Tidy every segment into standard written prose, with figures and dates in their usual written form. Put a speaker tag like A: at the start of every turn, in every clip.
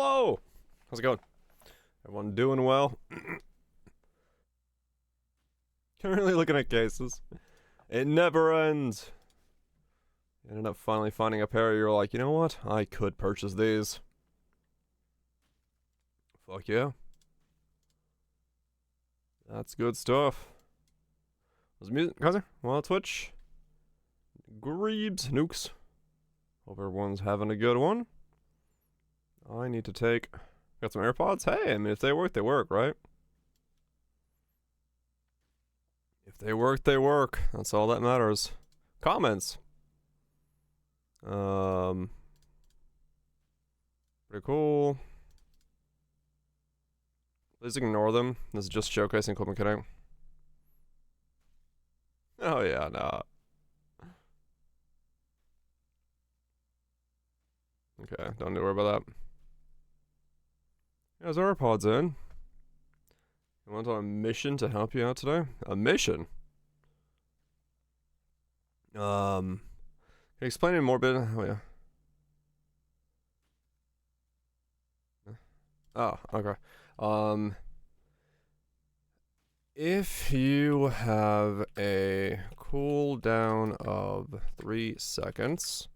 A: Hello! How's it going? Everyone doing well? Currently looking at cases. It never ends. You ended up finally finding a pair, you're like, you know what? I could purchase these. Fuck yeah. That's good stuff. Was music, Kaiser? Well, Twitch. Greebs, nukes. Hope everyone's having a good one. I need to take... Got some AirPods? Hey, I mean, if they work, right? If they work, they work. That's all that matters. Comments. Pretty cool. Please ignore them. This is just showcasing clip kidding. Oh yeah, nah. Okay, don't need to worry about that. There's AirPods in. I went on a mission to help you out today. A mission? Can you explain it more a bit? Oh yeah. Oh, okay. If you have a cooldown of 3 seconds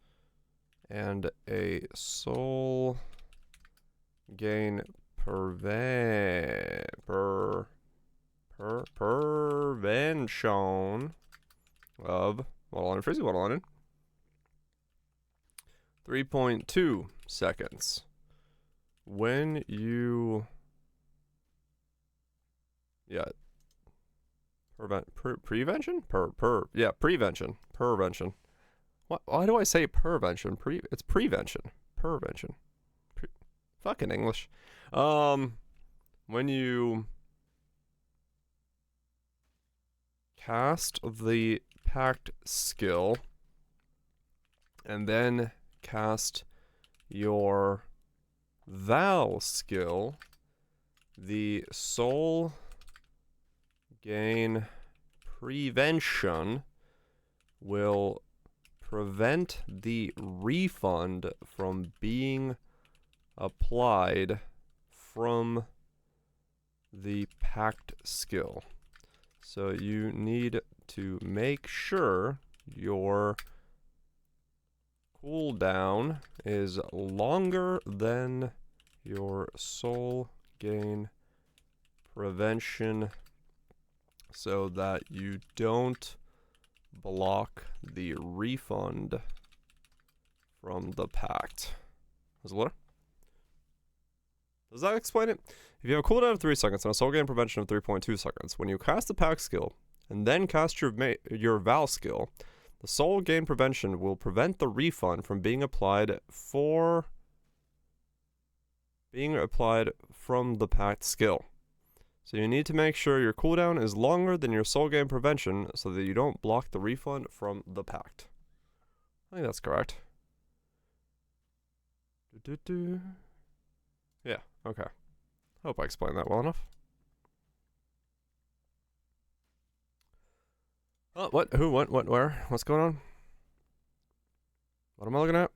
A: and a soul gain prevention of waterline freezing waterline 3.2 seconds. When you prevention? Prevention. What? Why do I say prevention? It's prevention. Prevention. Fucking English. When you cast the pact skill and then cast your Val skill, the soul gain prevention will prevent the refund from being applied from the pact skill. So you need to make sure your cooldown is longer than your soul gain prevention so that you don't block the refund from the pact. Does that explain it? If you have a cooldown of 3 seconds and a soul gain prevention of 3.2 seconds, when you cast the pact skill and then cast your Val skill, the soul gain prevention will prevent the refund from being applied from the pact skill. So you need to make sure your cooldown is longer than your soul gain prevention so that you don't block the refund from the pact. I think that's correct. Yeah, okay. Hope I explained that well enough. Oh, what? Who? What? Where? What's going on? What am I looking at?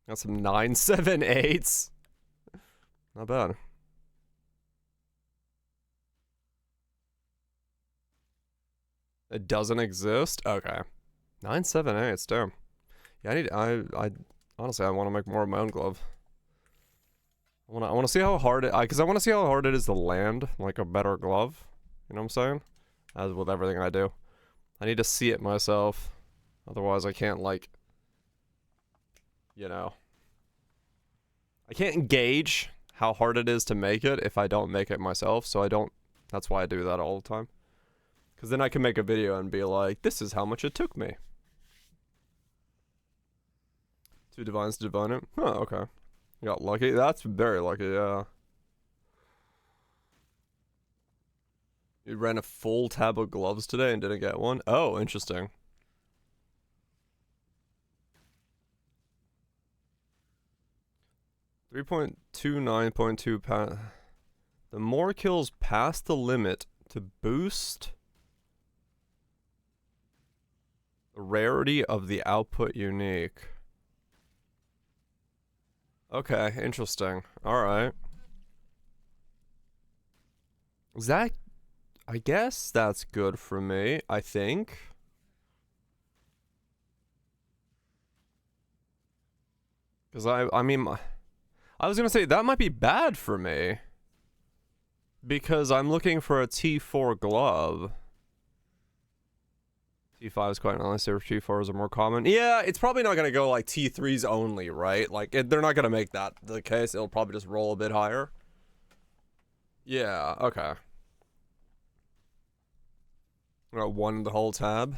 A: Got some 978s. Not bad. It doesn't exist? Okay. 978s, damn. Yeah, I honestly, I want to make more of my own glove. I want to see how hard it, because I want to see how hard it is to land, like, a better glove. You know what I'm saying? As with everything I do. I need to see it myself. Otherwise, I can't, like, you know. I can't gauge how hard it is to make it if I don't make it myself, so I don't, that's why I do that all the time. Because then I can make a video and be like, this is how much it took me. 2 divines to divine it? Huh, okay. Got lucky? That's very lucky, yeah. You ran a full tab of gloves today and didn't get one? Oh, interesting. .29.2 the more kills past the limit to boost the rarity of the output unique. Okay, interesting. Alright. Is that... I guess that's good for me, I think. Because I mean... I was gonna say, that might be bad for me. Because I'm looking for a T4 glove. T5 is quite nice. T4s are more common. Yeah, it's probably not gonna go like T3s only, right? Like, they're not gonna make that the case. It'll probably just roll a bit higher. Yeah, okay. Got one in the whole tab.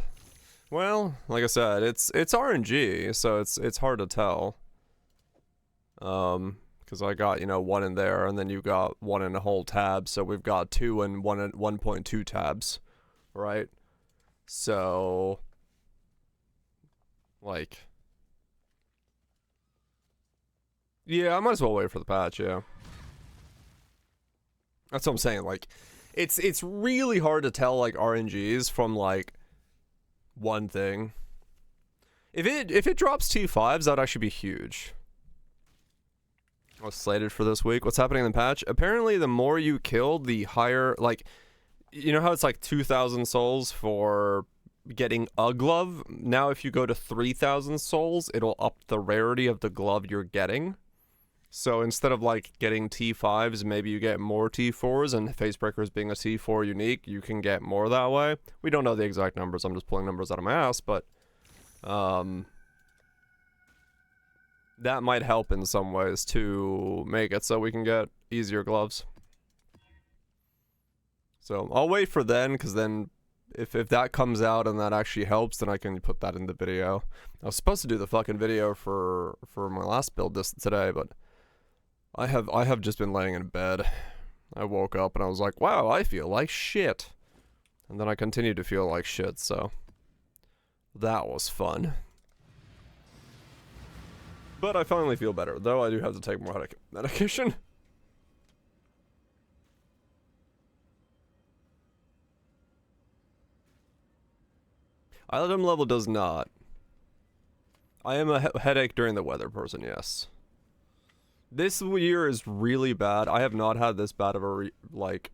A: Well, like I said, it's RNG, so it's hard to tell. Because I got, you know, one in there, and then you got one in a whole tab, so we've got two and 1.2 tabs, right? So, like, yeah, I might as well wait for the patch, yeah. That's what I'm saying, like, it's really hard to tell, like, RNGs from, like, one thing. If it drops T5s, that'd actually be huge. I was slated for this week. What's happening in the patch? Apparently, the more you kill, the higher, like, you know how it's like 2,000 souls for getting a glove? Now, if you go to 3,000 souls, it'll up the rarity of the glove you're getting. So instead of like getting T5s, maybe you get more T4s, and Facebreakers being a T4 unique, you can get more that way. We don't know the exact numbers. I'm just pulling numbers out of my ass, but that might help in some ways to make it so we can get easier gloves. So I'll wait for then, because then if that comes out and that actually helps, then I can put that in the video. I was supposed to do the fucking video for my last build today, but I have just been laying in bed. I woke up and I was like, wow, I feel like shit. And then I continued to feel like shit, so that was fun. But I finally feel better, though I do have to take more medication. Item level does not. I am a headache during the weather person, yes. This year is really bad. I have not had this bad of a, like...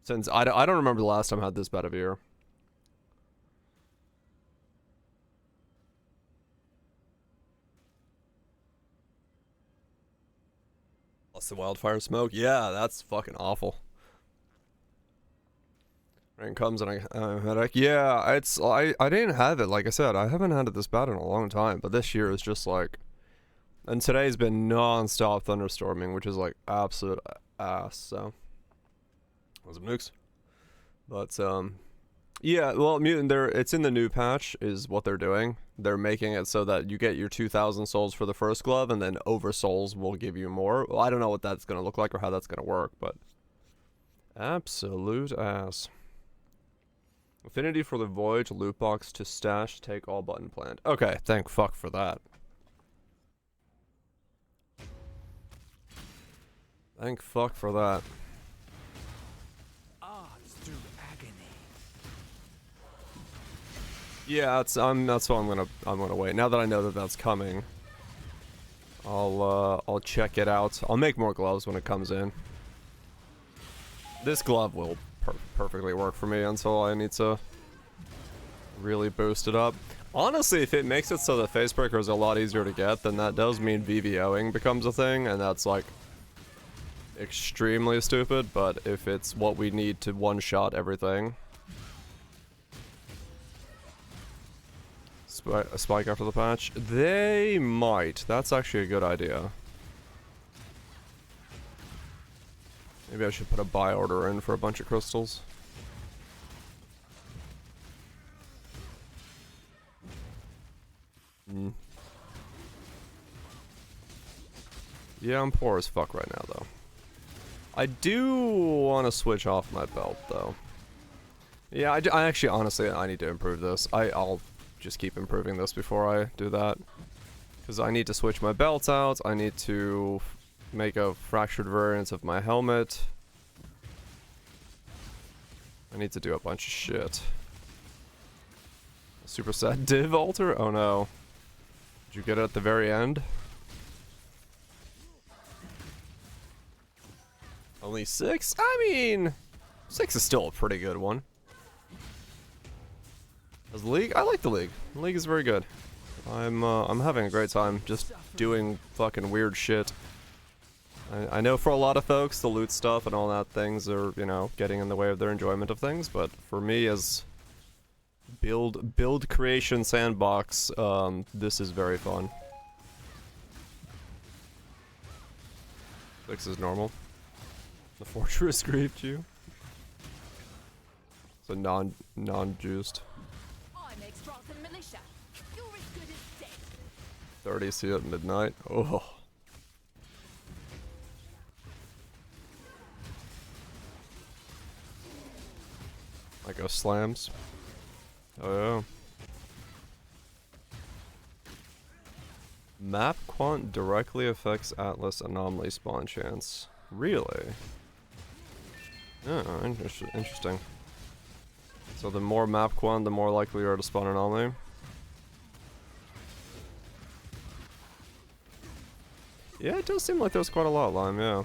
A: Since, I don't remember the last time I had this bad of a year. Plus the wildfire smoke. Yeah, that's fucking awful. Rain comes and I have a headache. Yeah, I didn't have it, like I said. I haven't had it this bad in a long time, but this year is just like... And today's been non-stop thunderstorming, which is like absolute ass, so... Was it nukes? But, yeah, well, Mutant, it's in the new patch, is what they're doing. They're making it so that you get your 2,000 souls for the first glove, and then over souls will give you more. Well, I don't know what that's gonna look like or how that's gonna work, but... Absolute ass. Affinity for the Voyage, loot box to stash, take all button planned. Okay, thank fuck for that. Thank fuck for that. Yeah, that's why I'm gonna wait. Now that I know that that's coming, I'll check it out. I'll make more gloves when it comes in. This glove will perfectly work for me until I need to really boost it up. Honestly, if it makes it so that Facebreaker is a lot easier to get, then that does mean VVOing becomes a thing, and that's like extremely stupid. But if it's what we need to one-shot everything. A spike after the patch? They might. That's actually a good idea. Maybe I should put a buy order in for a bunch of crystals. Yeah, I'm poor as fuck right now, though. I do want to switch off my belt, though. Yeah, I actually, honestly, I need to improve this. I'll just keep improving this before I do that. Because I need to switch my belts out. I need to make a fractured variant of my helmet. I need to do a bunch of shit. Super sad div alter? Oh no. Did you get it at the very end? Only 6? I mean, 6 is still a pretty good one. As the League? I like the League. The League is very good. I'm having a great time just doing fucking weird shit. I know for a lot of folks, the loot stuff and all that things are, you know, getting in the way of their enjoyment of things, but for me as build creation sandbox, this is very fun. 6 is normal. The fortress grieved you. It's a non-juiced. 30 see at midnight. Oh. I go slams. Oh yeah. Map quant directly affects Atlas anomaly spawn chance. Really? Oh, interesting. So the more map quant, the more likely you are to spawn an anomaly. Yeah, it does seem like there's quite a lot, Lime, yeah.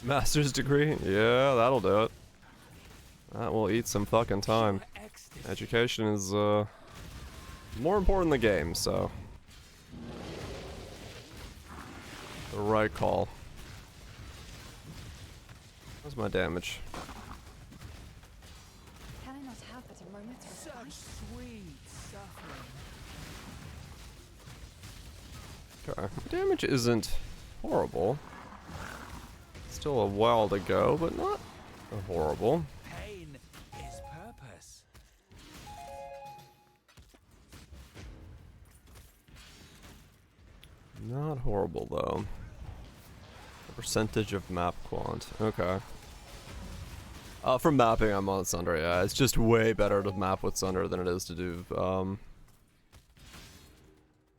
A: Master's degree? Yeah, that'll do it. That will eat some fucking time. Education is, more important than the game, so. The right call. What's my damage?
B: Can I not have but a moment of such sweet suffering?
A: Okay, damage isn't horrible. Still a while to go, but not horrible.
C: Pain is purpose.
A: Not horrible though. The percentage of map quant. Okay. For mapping, I'm on Sunder. Yeah, it's just way better to map with Sunder than it is to do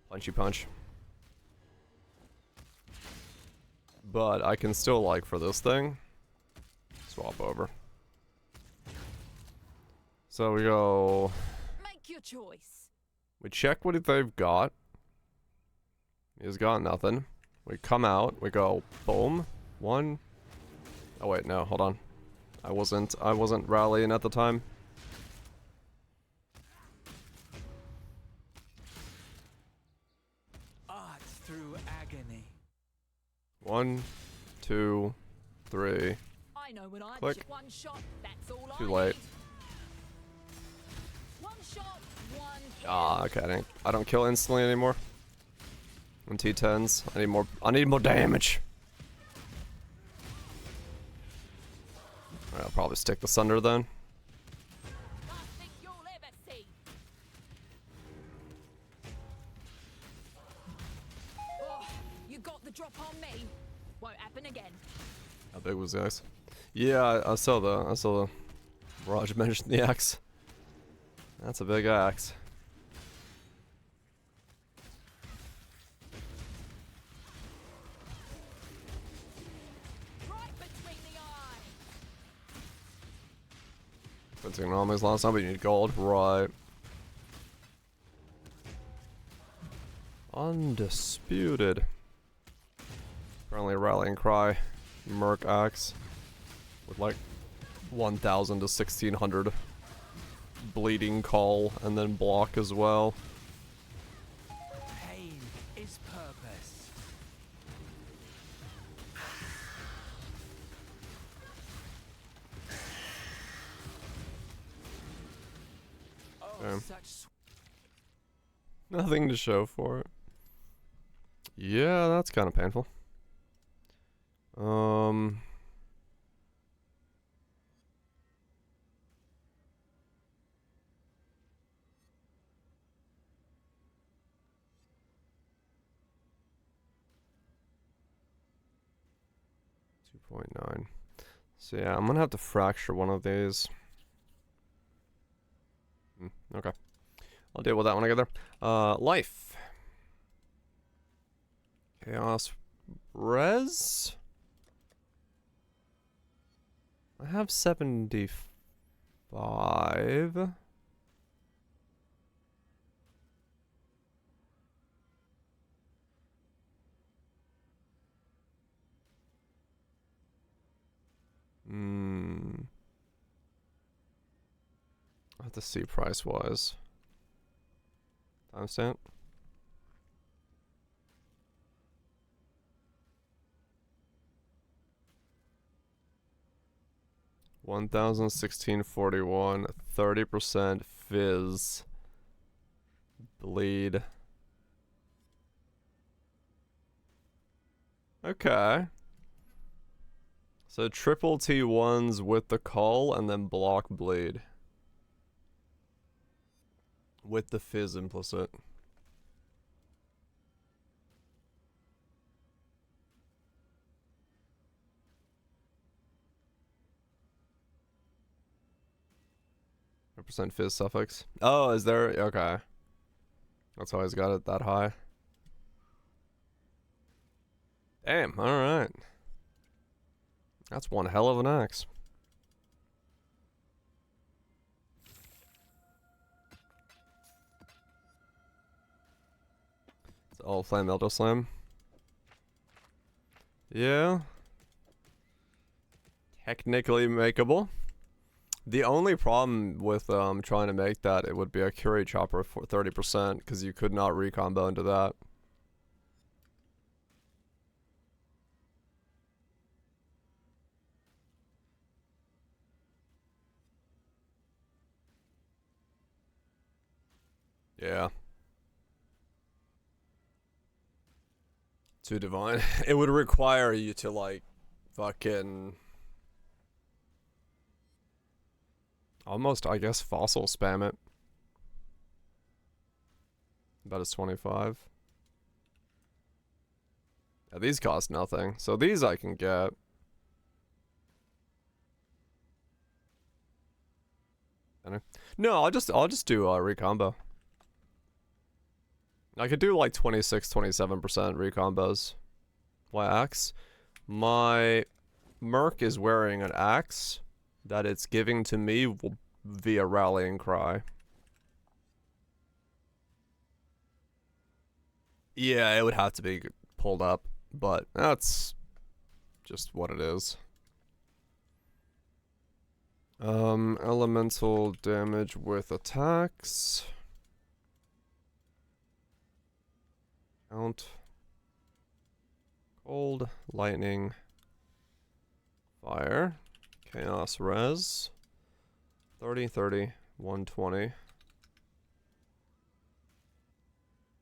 A: punchy punch. But I can still, like, for this thing, swap over. So we go.
B: Make your choice.
A: We check what they've got. He's got nothing. We come out. We go boom. 1. Oh wait, no, hold on. I wasn't rallying at the time.
C: Art through agony.
A: 1, 2, 3.
B: I know when I
A: Click.
B: one shot, that's all
A: Too
B: I
A: late.
B: need. One shot, one kill.
A: Ah, okay. I don't kill instantly anymore. On T10s, I need more damage. Alright, I'll probably stick the Sunder then.
B: Last thing you'll ever see. Oh, you got the drop on me. Won't happen again.
A: How big was the axe? Yeah, I saw the Raj mentioned the axe. That's a big axe.
B: Right between the eyes.
A: Put anomalies last time, but you need gold, right? Undisputed. Apparently a rallying cry. Merc axe. With like 1,000 to 1,600 bleeding call and then block as well.
C: Pain is purpose. Oh,
A: Okay.
C: such
A: Nothing to show for it. Yeah, that's kind of painful. 2.9. So yeah, I'm gonna have to fracture one of these. Okay. I'll deal with that when I get there. Life. Chaos. Res? I have 75. to see price wise. Timestamp. $1,016.41, 30% phys. Bleed. Okay. So triple T1s with the call and then block bleed. With the phys implicit. Percent phys suffix. Oh, is there? Okay. That's why he's got it that high. Damn, alright. That's one hell of an axe. It's all flame elder slam. Yeah. Technically makeable. The only problem with trying to make that, it would be a Curie chopper for 30% because you could not recombo into that. Yeah. Too divine. It would require you to like fucking almost, I guess, fossil spam it. About as 25. Yeah, these cost nothing. So these I can get. No, I'll just do a recombo. I could do like 26, 27% recombos. Why axe? My Merc is wearing an axe that it's giving to me via rallying cry. Yeah, it would have to be pulled up, but that's just what it is. Elemental damage with attacks. Count. Cold, lightning, fire, chaos res. 30, 30, 120.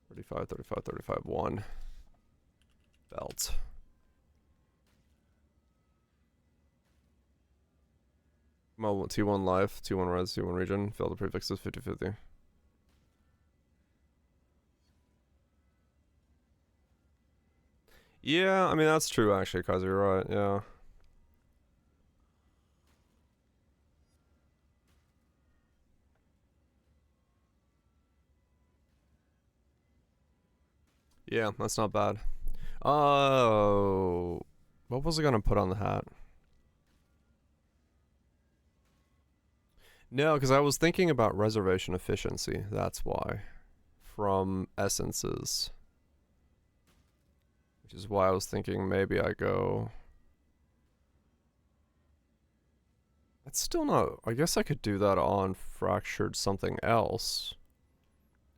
A: 35, 35, 35, 1. Belt. Well, T1 life, T1 res, T1 region. Fill the prefixes 50-50. Yeah, I mean, that's true, actually, Kaiser, you're right, yeah. Yeah, that's not bad. Oh, what was I gonna put on the hat? No, because I was thinking about reservation efficiency, that's why. From essences. Which is why I was thinking maybe I go... That's still not... I guess I could do that on fractured something else.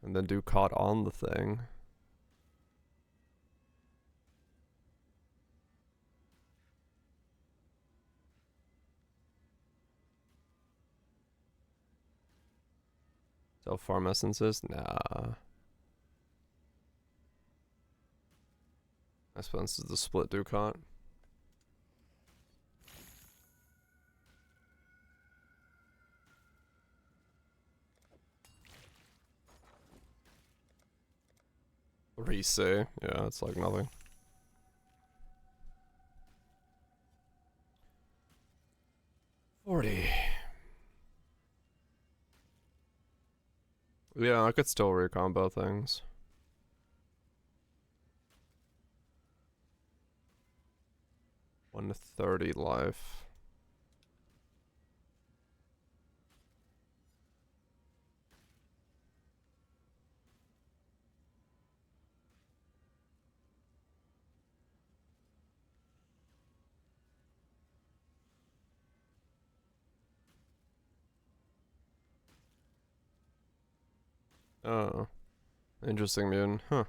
A: And then do caught on the thing. So farm essences? Nah. I suppose this is the split Ducat. Resay. Yeah, it's like nothing. $40. Yeah, I could still recombo things. $130 life. Oh. Interesting mutant. Huh.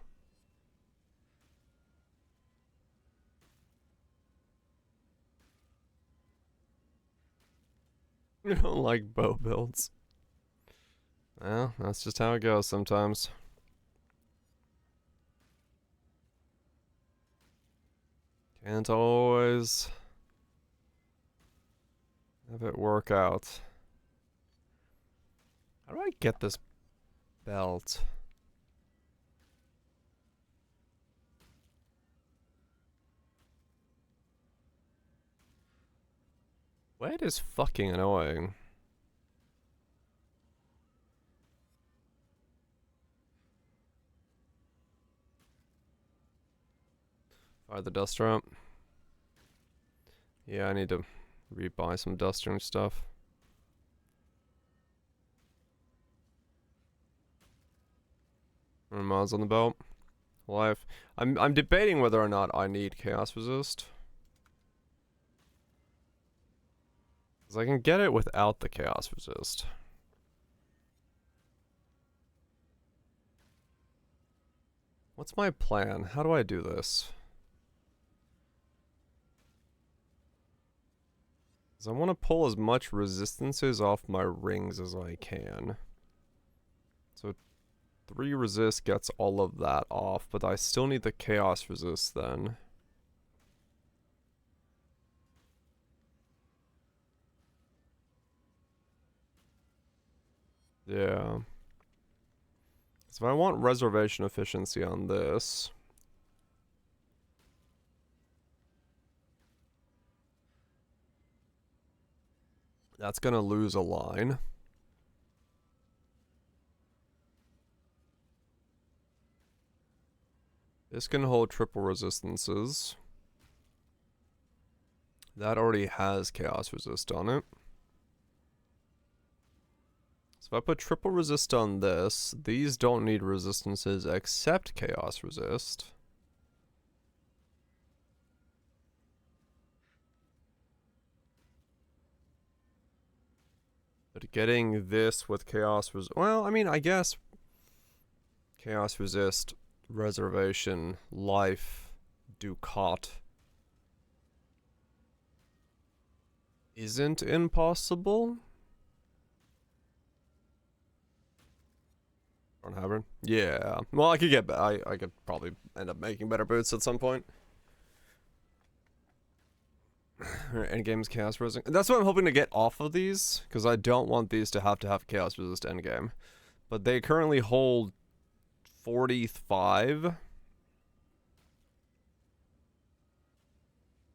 A: You don't like bow builds. Well, that's just how it goes sometimes. Can't always have it work out. How do I get this belt? Wait is fucking annoying. Fire the dust ramp. Yeah, I need to rebuy some dusting stuff. Mods on the belt. Life. I'm debating whether or not I need chaos resist. Cause I can get it without the chaos resist. What's my plan? How do I do this? Cause I want to pull as much resistances off my rings as I can. So 3 resist gets all of that off, but I still need the chaos resist then. Yeah. So if I want reservation efficiency on this, that's gonna lose a line. This can hold triple resistances. That already has chaos resist on it. So if I put triple resist on this, these don't need resistances except chaos resist. But getting this with chaos resist, well, I mean, I guess chaos resist, reservation, life, Ducat isn't impossible. On Hybrid? Yeah. Well, I could get. I could probably end up making better boots at some point. Endgame's chaos resist. That's what I'm hoping to get off of these, because I don't want these to have chaos resist endgame. But they currently hold 45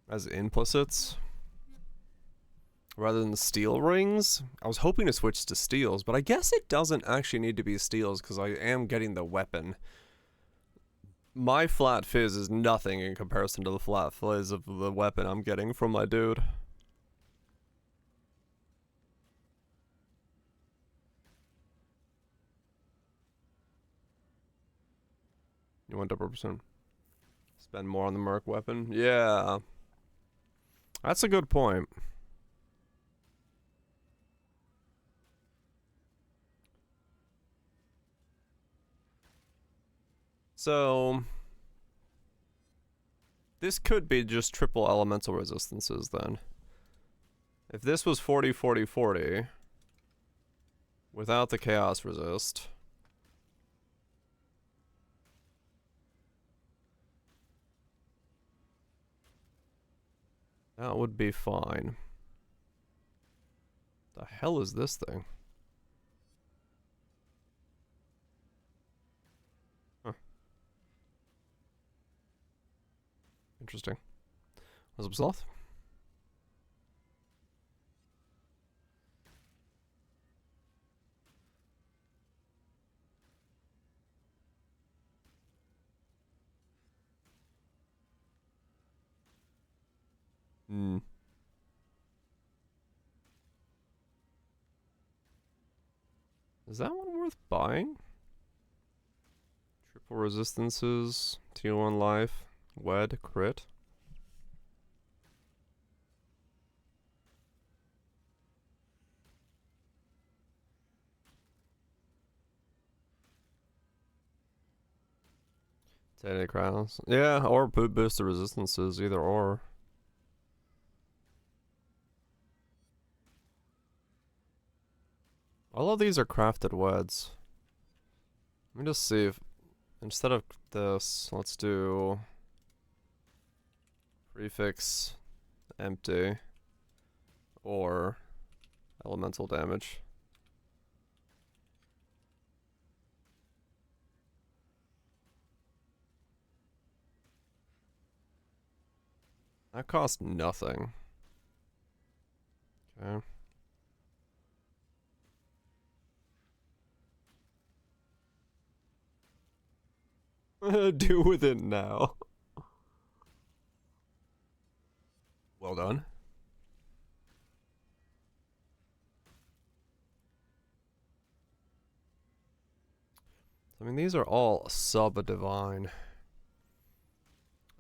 A: as implicits rather than the steel rings. I was hoping to switch to steels, but I guess it doesn't actually need to be steels because I am getting the weapon. My flat phys is nothing in comparison to the flat phys of the weapon I'm getting from my dude. You want double percent? Spend more on the merc weapon? Yeah. That's a good point. So this could be just triple elemental resistances then. If this was 40, 40, 40 without the chaos resist, that would be fine. The hell is this thing? Huh. Interesting. What's up, Sloth? Hmm. Is that one worth buying? Triple resistances, tier 1 life, wed, crit. Teddy crowns. Yeah, or boost the resistances, either or. All of these are crafted weds. Let me just see if, instead of this, let's do prefix empty or elemental damage. That costs nothing. Okay. Do with it now. Well done. I mean, these are all sub-divine.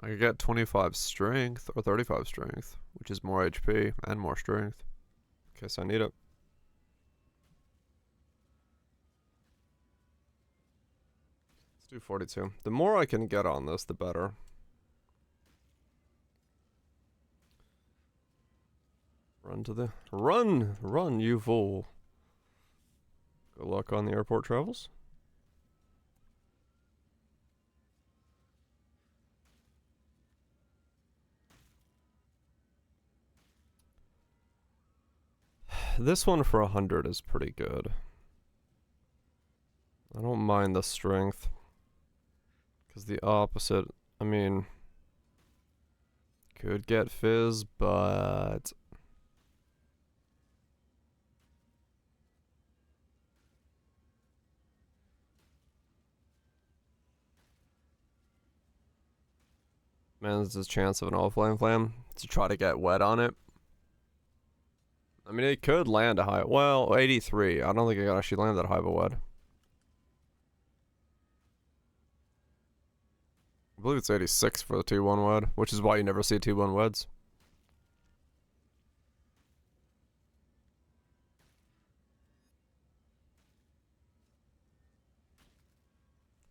A: I could get 25 strength or 35 strength, which is more HP and more strength. In case I need it. Let's do 42. The more I can get on this, the better. Run to the... Run! Run, you fool. Good luck on the airport travels. This one for 100 is pretty good. I don't mind the strength. Because the opposite, I mean... Could get phys, but... Man, there's a chance of an all-flame flame to try to get wet on it. I mean, it could land a high... Well, 83. I don't think it could actually land that high of a wed. I believe it's 86 for the T1 wed, which is why you never see T1 weds.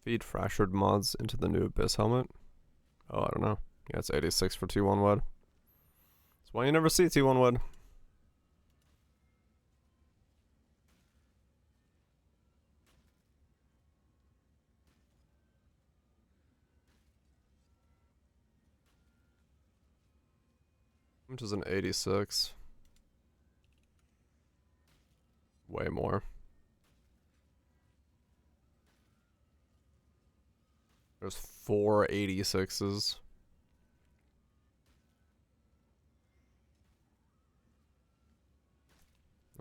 A: Feed fractured mods into the new Abyss helmet. Oh, I don't know. Yeah, it's 86 for T1 wed. That's why you never see T1 wed. Which is an 86. Way more. There's 4 86s.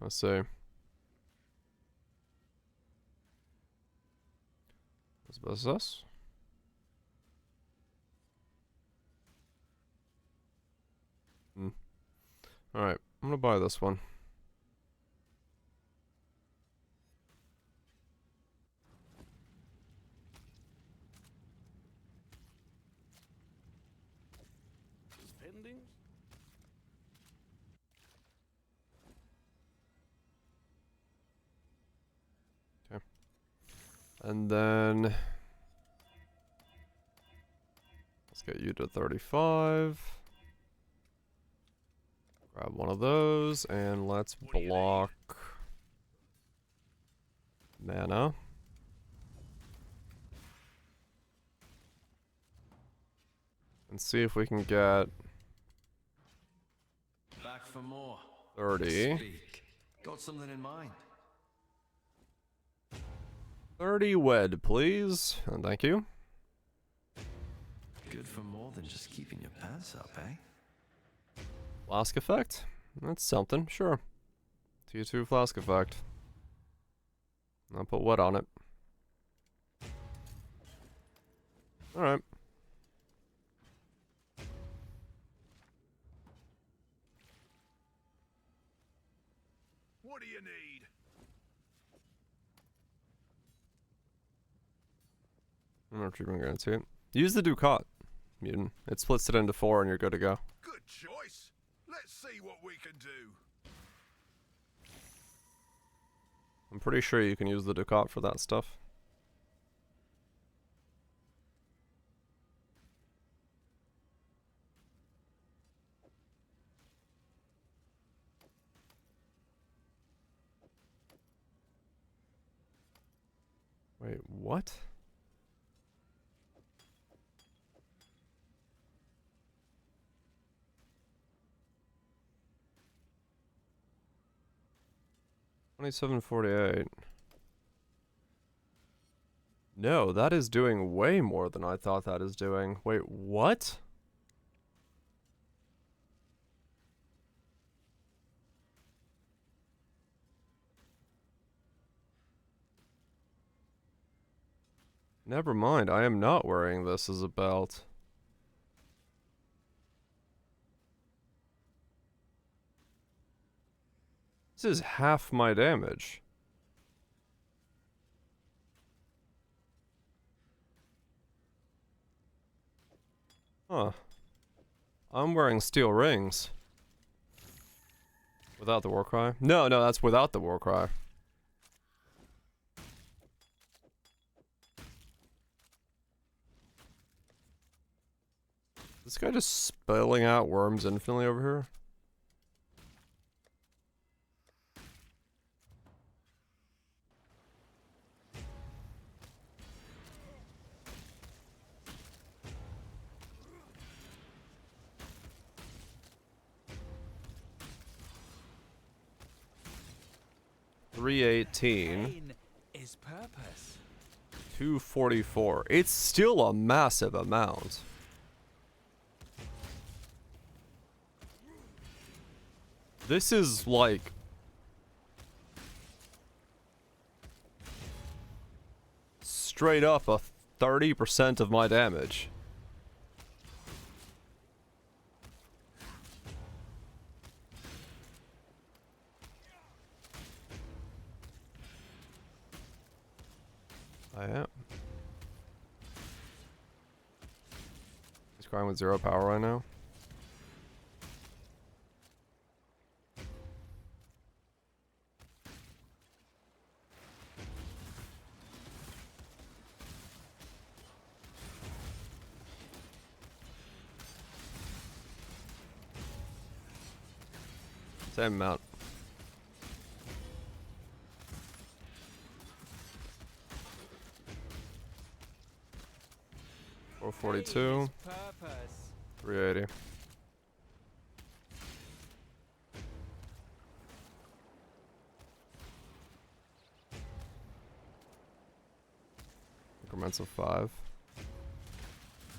A: Let's see. What's this? Alright, I'm gonna buy this one.
D: Pending?
A: Okay. And then let's get you to 35. Grab one of those and let's block mana. And see if we can get
D: Back for more.
A: 30.
D: Speak. Got something in mind?
A: 30 wed, please. And thank you.
D: Good for more than just keeping your pants up, eh?
A: Flask effect? That's something, sure. T2 flask effect. I'll put wet on it. Alright.
E: What do you need?
A: I'm not even going to it. Use the Ducat, mutant. It splits it into 4 and you're good to go.
E: Good choice. Let's see what we can do.
A: I'm pretty sure you can use the Ducat for that stuff. what? $27.48. No, that is doing way more than I thought that is doing. Wait, what? Never mind, I am not wearing this as a belt. This is half my damage. Huh. I'm wearing steel rings. Without the war cry? No, no, that's without the war cry. This guy just spilling out worms infinitely over here? $318.
C: Pain is purpose.
A: 244. It's still a massive amount. This is like straight up a 30% of my damage. I am. He's crying with 0 power right now. Same amount.
C: Pain
A: 442.
C: is purpose.
A: 380. Increments of 5.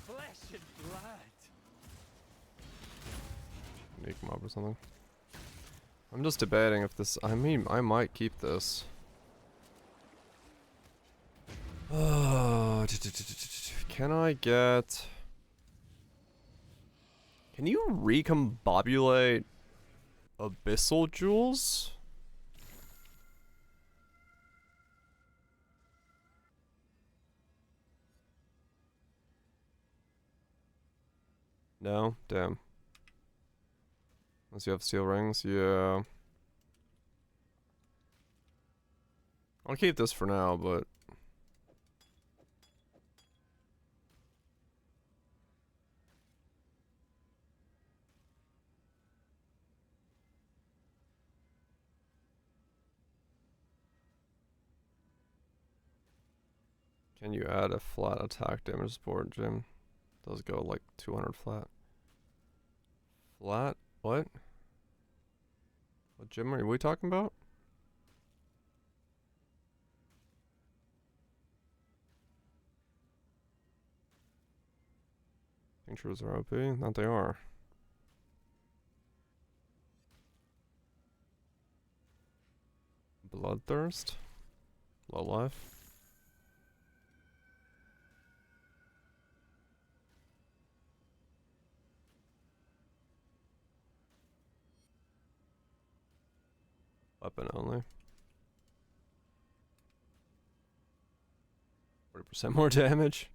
C: Flesh and blood.
A: Unique mob or something. I'm just debating if this. I mean, I might keep this. Can I get. Can you recombobulate abyssal jewels? No? Damn. Unless you have steel rings? Yeah. I'll keep this for now, but... Can you add a flat attack damage support, Jim? Does go like 200 flat. Flat? What? What Jim are we talking about? Tinctures are OP? Not they are. Bloodthirst? Low life? Weapon only. 40% more damage.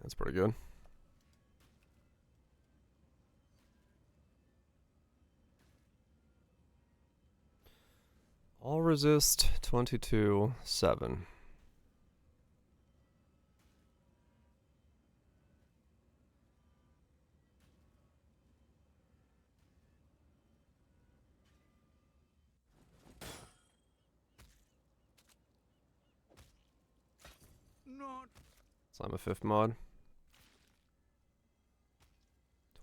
A: That's pretty good. All resist 22-7. Slam a 5th mod.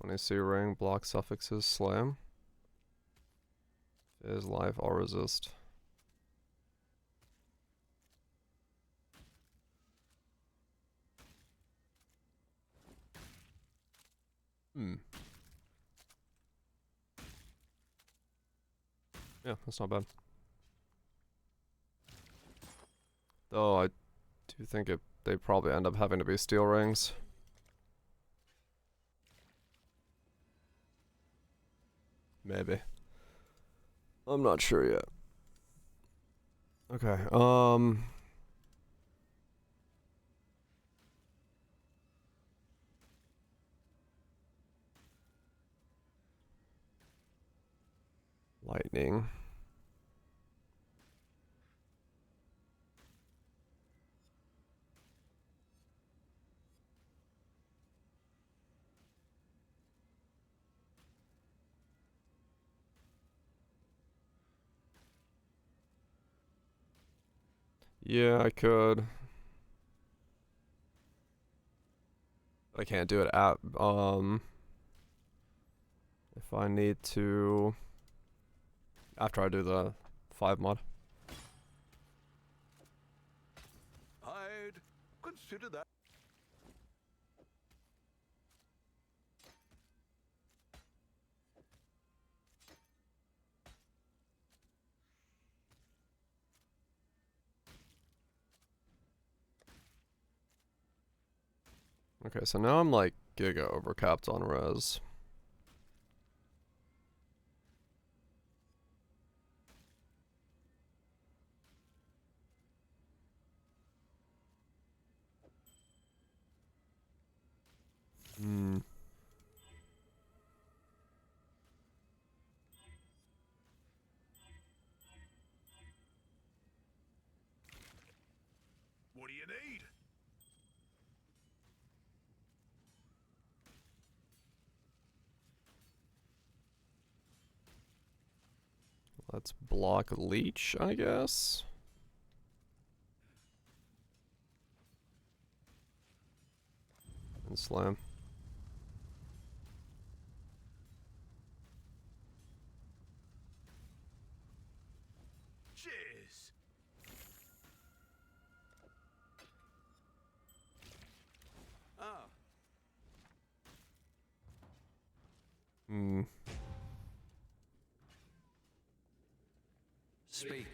A: 20C ring, block suffixes, slam. Phys, life, all resist. Yeah, that's not bad. Though I do think they probably end up having to be steel rings. Maybe. I'm not sure yet. Okay, lightning. Yeah, I could. I can't do it at, if I need to, after I do the 5 mod.
E: I'd consider that.
A: Okay, so now I'm like giga overcapped on res. Hmm.
E: What do you need?
A: Let's block leech, I guess. And slam.
E: Cheers. Ah,
A: Hmm.
D: Speak.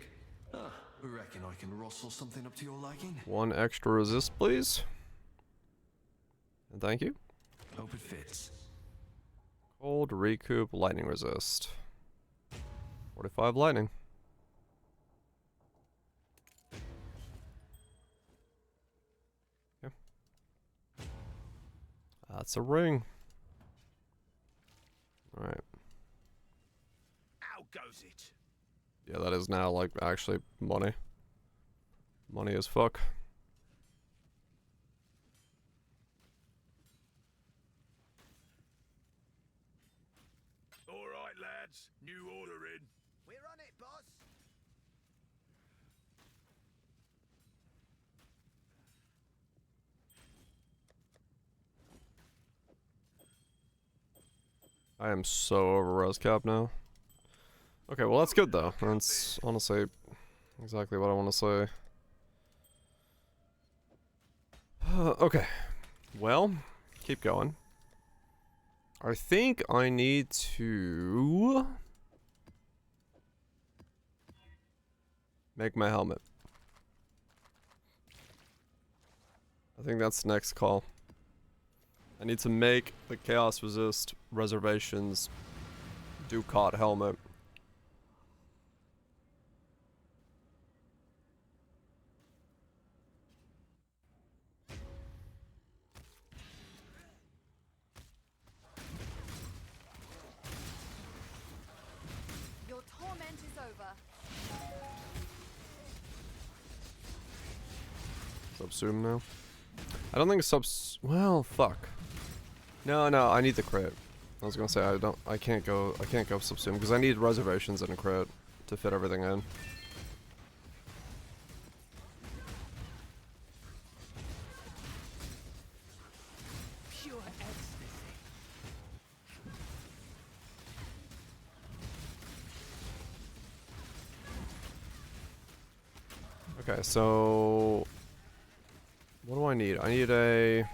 D: Reckon I can rustle something up to your liking?
A: 1 extra resist, please. And thank you.
D: Hope it fits.
A: Cold, recoup, lightning resist. 45 lightning. Okay. That's a ring. Alright.
E: how goes it?
A: Yeah, that is now like actually money. Money as fuck.
E: All right, lads. New order in.
F: We're on it, boss.
A: I am so over res cap now. Okay, well that's good though. That's honestly exactly what I want to say. Okay. Well, keep going. I think I need to make my helmet. I think that's the next call. I need to make the Chaos Resist Reservations Ducat helmet.
B: Your torment is over.
A: Subsume now. I don't think well, fuck. No, I need the crit. I was gonna say I can't go subsume because I need reservations and a crit to fit everything in. Okay, so what do I need? I need a...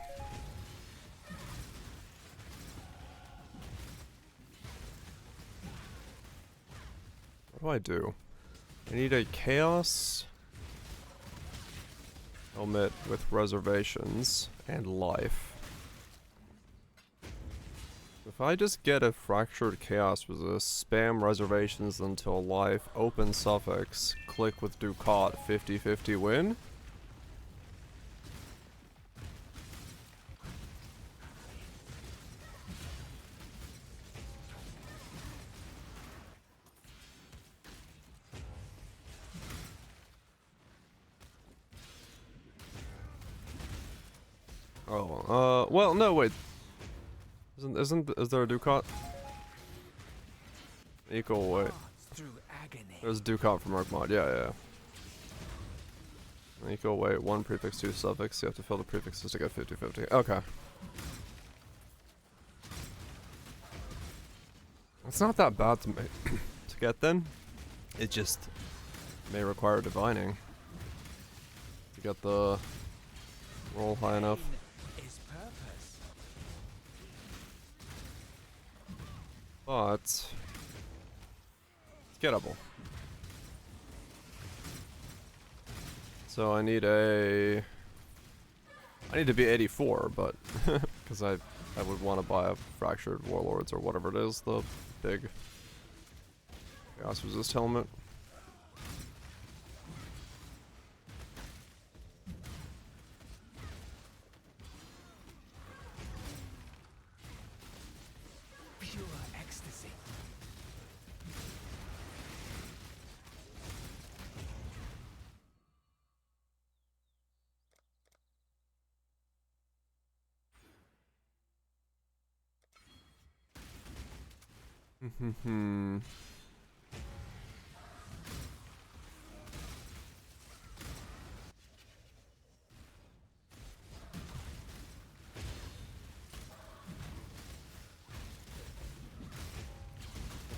A: What do I do? I need a chaos helmet with reservations and life. If I just get a fractured chaos resist, spam reservations until life, open suffix, click with Ducat, 50-50 win? Oh, well, no, wait. Is there a Ducat? Equal, wait.
C: Paths through agony.
A: There's Ducat from Arc Mod, yeah. Equal, wait, 1 prefix, 2 suffix, you have to fill the prefixes to get 50-50. Okay. It's not that bad to make, to get then. It just may require divining to get the roll high enough.
C: Pain is purpose.
A: But it's gettable. So I need to be 84, but because I would want to buy a fractured warlords or whatever it is, the big chaos resist helmet.
C: Pure ecstasy.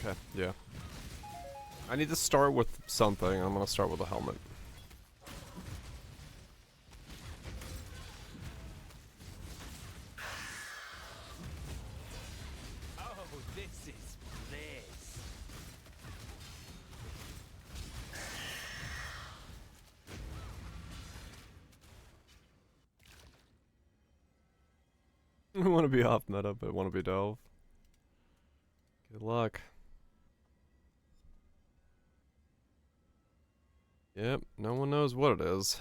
A: Okay, yeah. I need to start with something. I'm gonna start with a helmet.
C: Oh, this is bliss.
A: I want to be off meta, but I want to be delve. Good luck. Yep, no one knows what it is.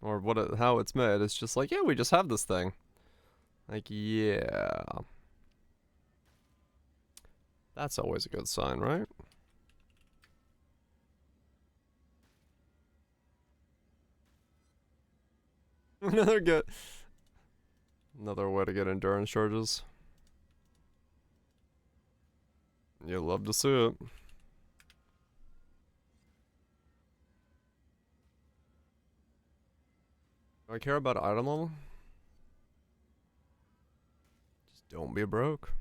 A: Or how it's made. It's just like, yeah, we just have this thing. Like, yeah. That's always a good sign, right? Another way to get endurance charges. You'll love to see it. Do I care about item level? Just don't be broke.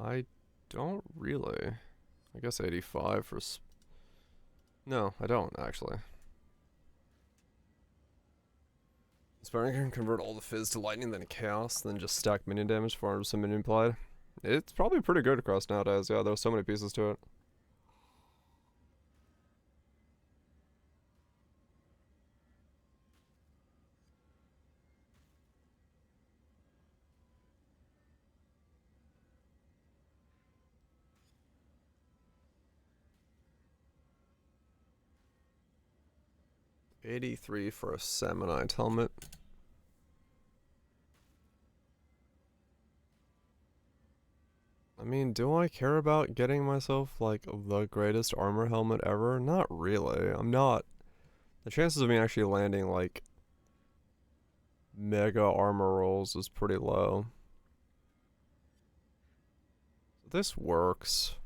A: I don't really. I guess 85 for no, I don't actually. Sparring can convert all the phys to lightning, then chaos, then just stack minion damage for some minion implied. It's probably pretty good across nowadays. Yeah, there's so many pieces to it. $83 for a Samonite helmet. I mean, do I care about getting myself, like, the greatest armor helmet ever? Not really. I'm not. The chances of me actually landing, like, mega armor rolls is pretty low. This works.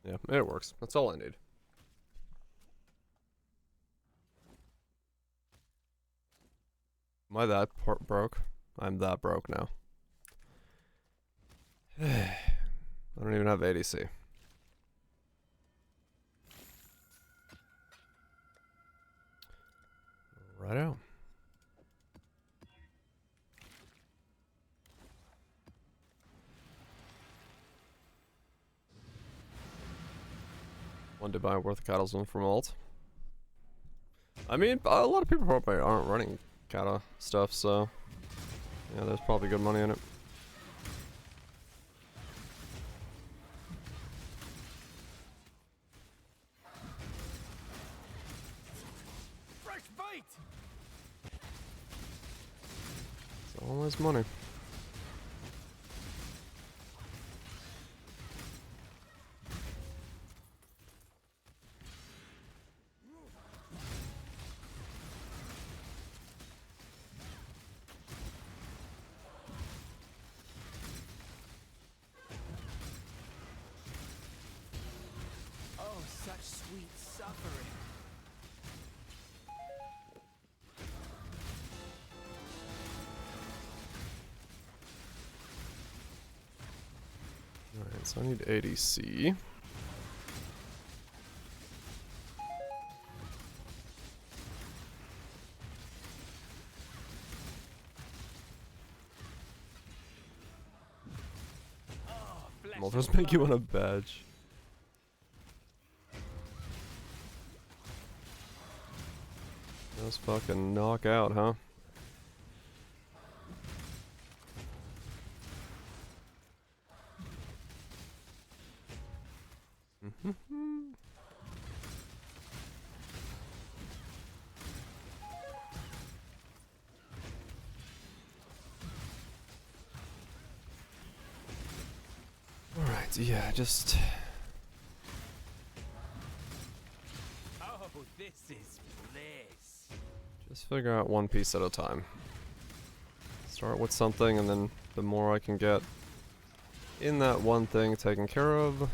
A: Yeah, it works. That's all I need. Am I that broke? I'm that broke now. I don't even have ADC. Righto. One to buy worth cattlesman from alt. I mean, a lot of people probably aren't running kata stuff, so yeah, there's probably good money in it.
C: Fresh bait!
A: It's always money.
C: Oh, such sweet suffering.
A: Alright, so I need ADC. I'll just make you want a badge. Just fucking knock out, huh? Alright, yeah, just...
C: Oh, this is bliss.
A: Just figure out one piece at a time. Start with something, and then the more I can get in that one thing taken care of,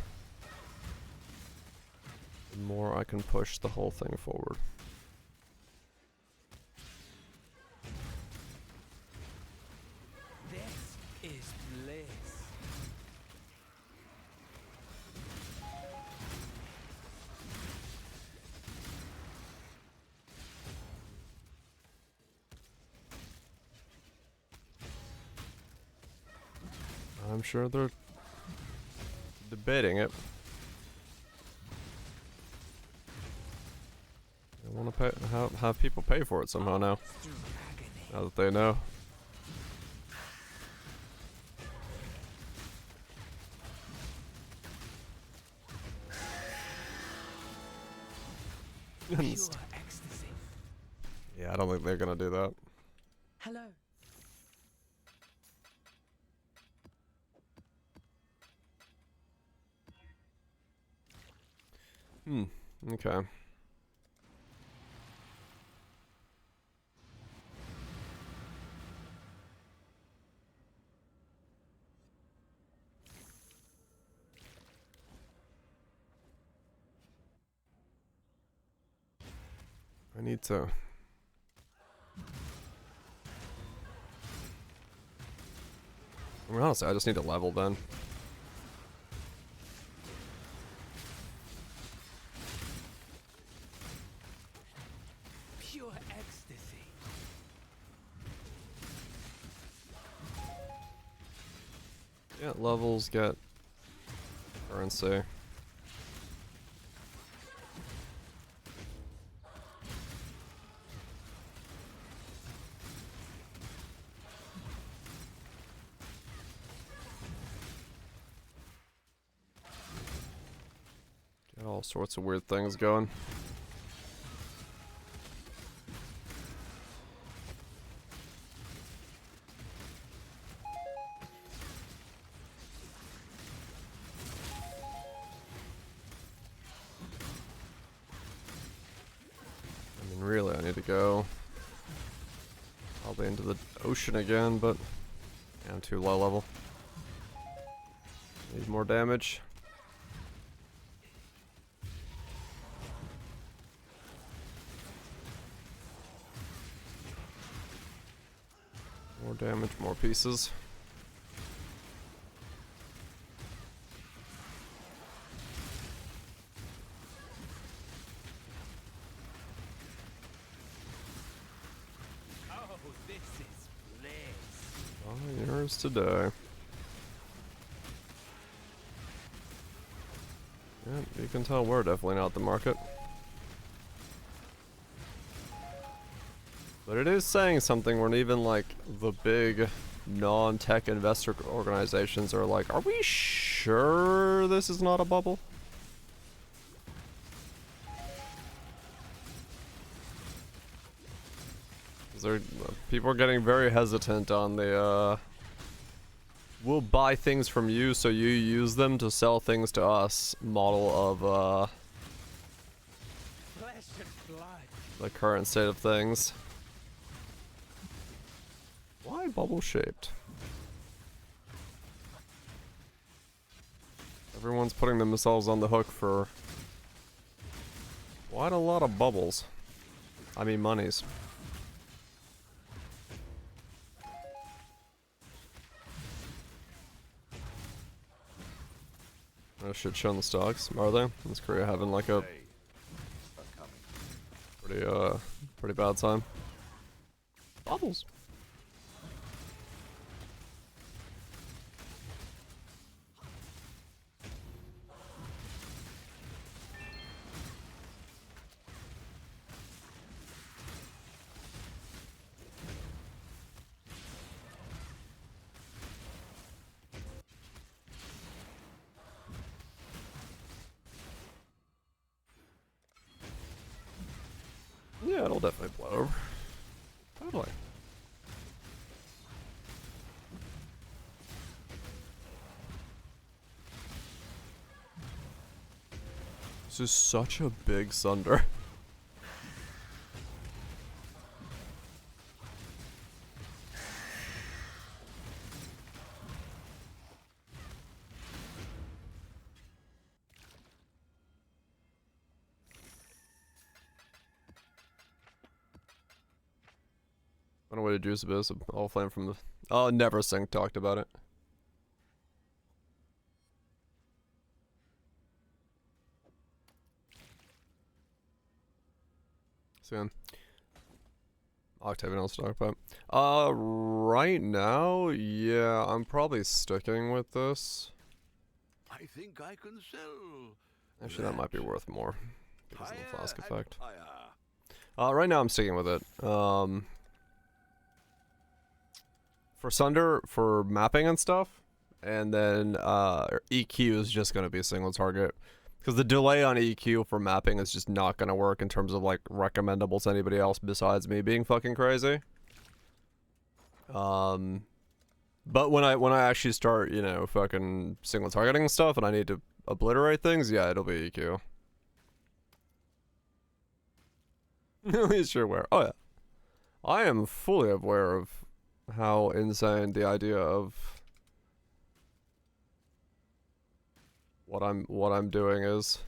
A: the more I can push the whole thing forward.
C: This is bliss.
A: I'm sure they're debating it. They want to pay, have people pay for it somehow now.
C: Through agony.
A: Now that they know.
C: Pure ecstasy.
A: Yeah, I don't think they're gonna do that.
B: Hello.
A: Okay. I need to... I mean, honestly, I just need to level then.
C: Pure ecstasy.
A: Yeah, levels get currency. Get all sorts of weird things going. I mean, really, I need to go probably into the ocean again, but yeah, I'm too low level. Need more damage. More damage, more pieces.
C: Oh, this is bliss.
A: Oh, yours today. Yeah, you can tell we're definitely not the market. But it is saying something when even like the big non-tech investor organizations are like, are we sure this is not a bubble? People are getting very hesitant on the we'll buy things from you so you use them to sell things to us model of
C: Flesh and blood.
A: the current state of things. Why bubble shaped? Everyone's putting themselves on the hook for quite a lot of bubbles. I mean monies. Oh shit, showing the stocks, are they? Is Korea having like a pretty bad time? Bubbles. Yeah, it'll definitely blow over. Totally. This is such a big sunder. I don't know what a juice is. All flame from the. Oh, Never Sink talked about it. Soon. Octavian else to talk about. Right now, yeah, I'm probably sticking with this.
E: I think I can sell.
A: Actually, that might be worth more because of the flask
E: and
A: effect.
E: higher.
A: Right now I'm sticking with it. For Sunder, for mapping and stuff, and then EQ is just gonna be a single target. Because the delay on EQ for mapping is just not gonna work in terms of like recommendable to anybody else besides me being fucking crazy. But when I actually start, you know, fucking single targeting stuff and I need to obliterate things, yeah, it'll be EQ. At least you're aware. Oh yeah. I am fully aware of how insane the idea of what I'm doing is.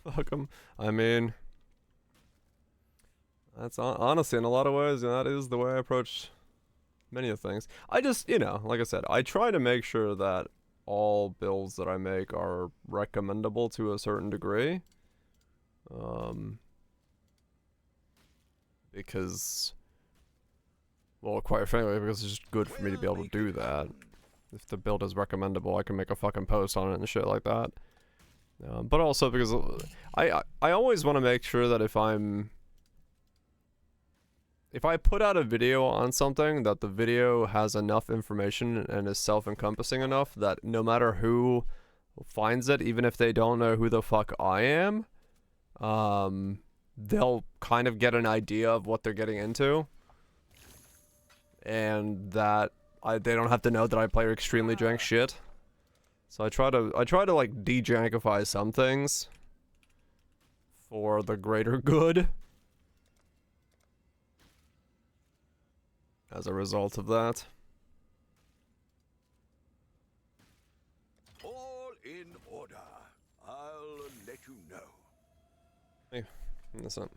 A: Fuck 'em. I mean, that's honestly in a lot of ways, that is the way I approach many of things. I just, you know, like I said, I try to make sure that all builds that I make are recommendable to a certain degree. Because, well, quite frankly, because it's just good for me to be able to do that. If the build is recommendable, I can make a fucking post on it and shit like that. But also because I always want to make sure that if I put out a video on something, that the video has enough information and is self-encompassing enough that no matter who finds it, even if they don't know who the fuck I am, they'll kind of get an idea of what they're getting into. And that they don't have to know that I play extremely jank shit. So I try to like de-jankify some things for the greater good. As a result of that.
E: All in order. I'll let you know.
A: Hey, listen.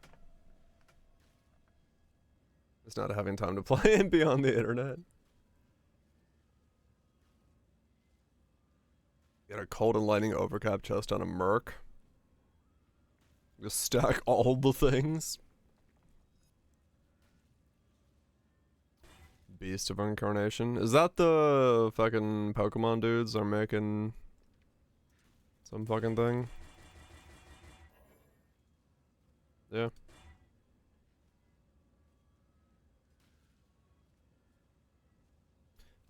A: Just not having time to play and be on the internet. Got a cold and lightning overcap chest on a merc. Just stack all the things. Beast of Incarnation. Is that the fucking Pokemon dudes are making some fucking thing? Yeah.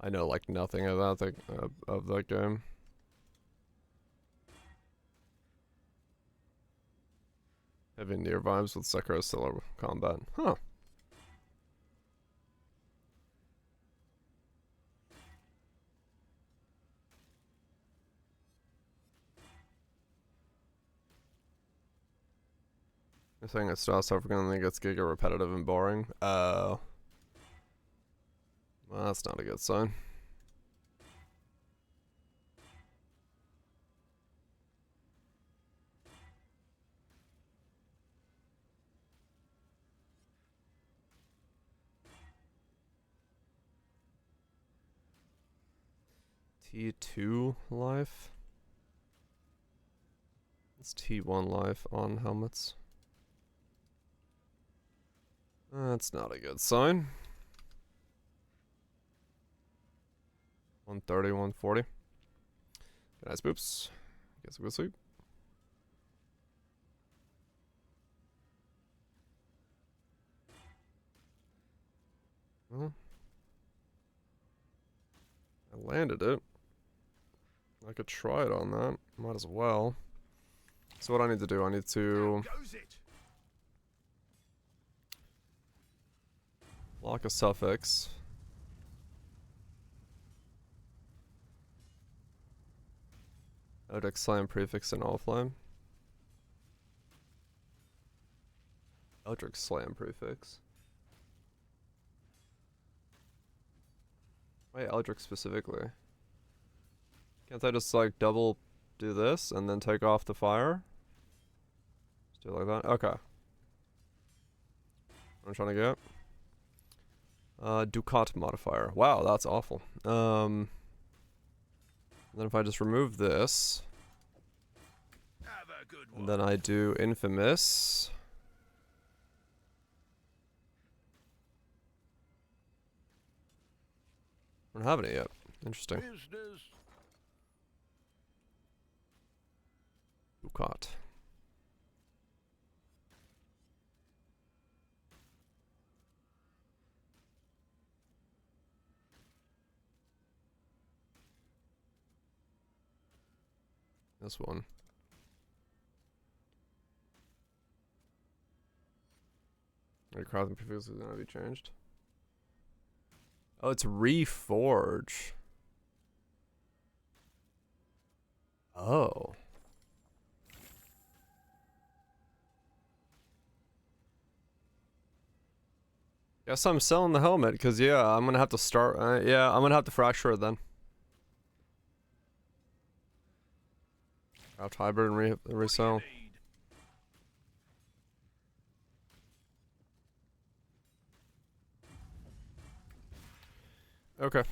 A: I know like nothing of that thing, of that game. Having near vibes with Sekiro Stellar Combat. Huh. You're saying it starts off again and then gets giga repetitive and boring? Well, that's not a good sign. T2 life? It's T1 life on helmets. That's not a good sign. 130, 140. Nice boops. Guess we'll sleep. Well, I landed it. I could try it on that. Might as well. So what I need to do, I need to
E: Goes it.
A: lock a suffix. Eldritch Slam prefix and all flame. Eldritch Slam prefix. Why Eldritch specifically? Can't I just like double do this and then take off the fire? Just do it like that? Okay. What I'm trying to get. Ducat modifier. Wow, that's awful. Then if I just remove this,
E: Have a good one.
A: and then I do infamous. I don't have any yet. Interesting.
E: Business.
A: Ducat. This one. Your crafting prefix is gonna be changed. Oh, it's reforge. Oh. Guess I'm selling the helmet, because yeah, I'm gonna have to start, yeah, I'm gonna have to fracture it then. Craft hybrid and resell.
E: Need.
A: Okay.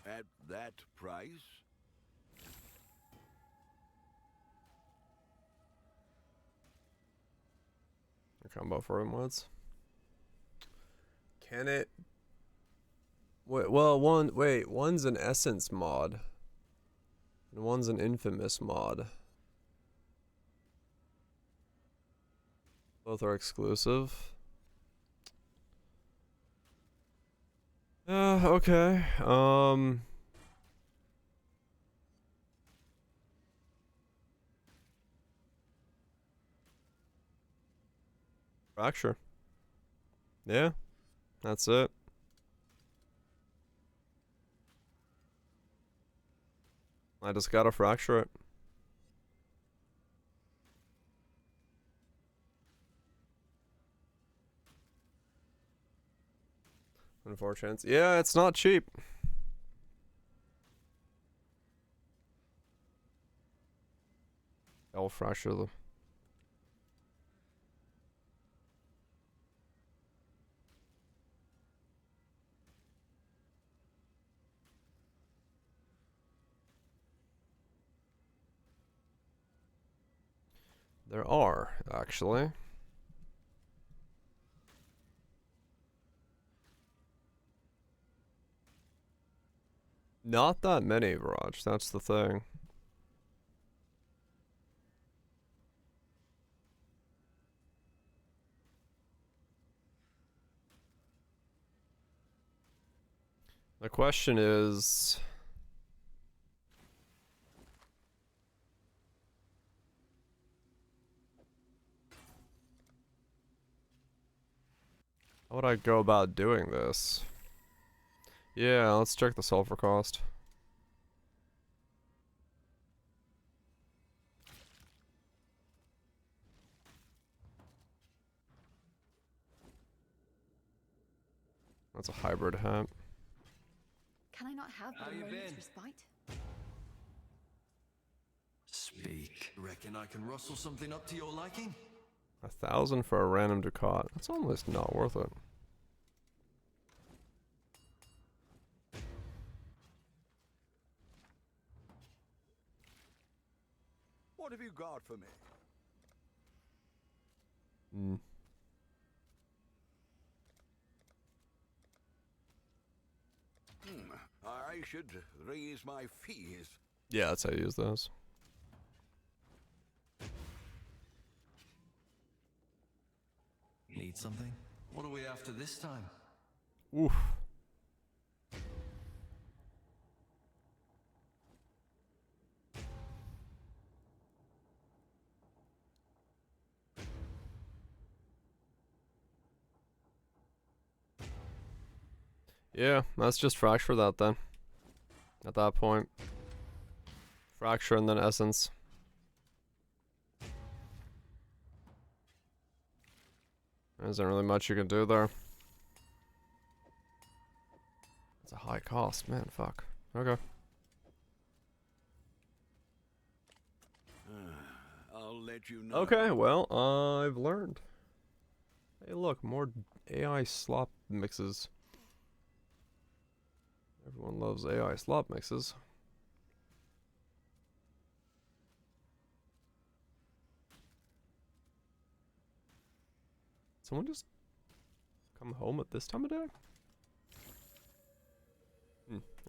E: At that price?
A: A combo for mods. Can it? Wait, well, one's an essence mod, and one's an infamous mod. Both are exclusive. Okay. Fracture. Yeah, that's it. I just gotta fracture it. Unfortunate. Yeah, it's not cheap. I'll fracture the. There are, actually. Not that many, Viraj, that's the thing. The question is... how would I go about doing this? Yeah, let's check the sulfur cost. That's a hybrid hat.
F: Can I not have
D: How
F: the
D: you
F: moment's
D: been?
F: respite?
D: Speak. Reckon I can rustle something up to your liking?
A: 1,000 for a random Ducat. That's almost not worth it.
E: What have you got for me?
A: Hmm.
E: I should raise my fees.
A: Yeah, that's how you use those.
D: Need something? What are we after this time?
A: Oof. Yeah, let's just fracture that then. At that point. Fracture and then essence. There isn't really much you can do there. It's a high cost, man, fuck. Okay.
E: I'll let you know.
A: Okay, well, I've learned. Hey look, more AI slop mixes. Everyone loves AI slop mixes. Someone just come home at this time of day?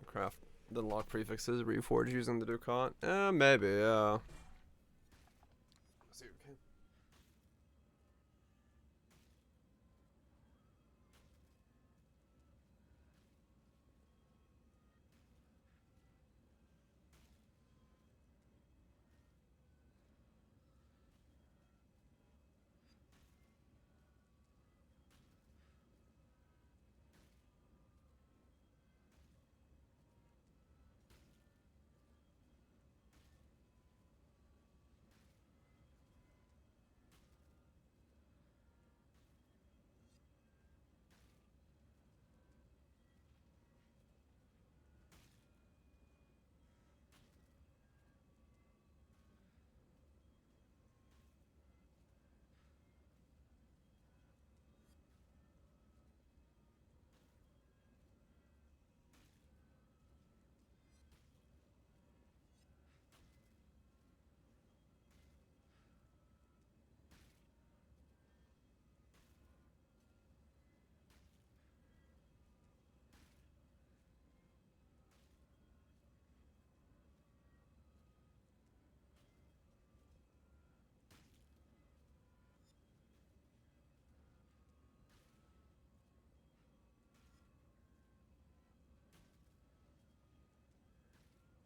A: Craft the lock prefixes, reforge using the Ducat. Maybe, yeah.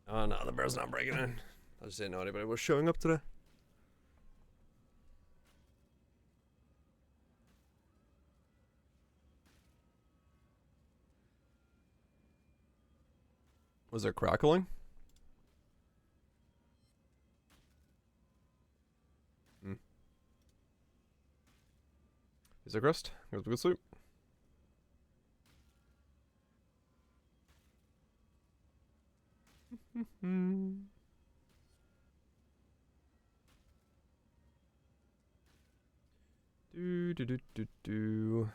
A: Oh no, the bear's not breaking in. I just didn't know anybody was showing up today. Was there crackling? Is there crust? Goes to good sleep. Do do do do do.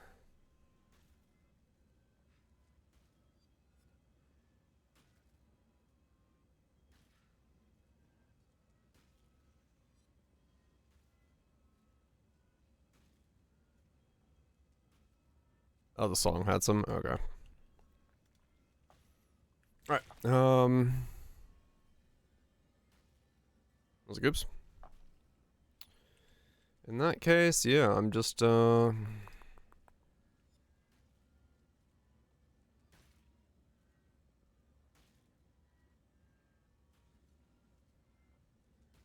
A: Oh, the song had some. Okay. All right. Was it Goobs? In that case, yeah, I'm just yeah,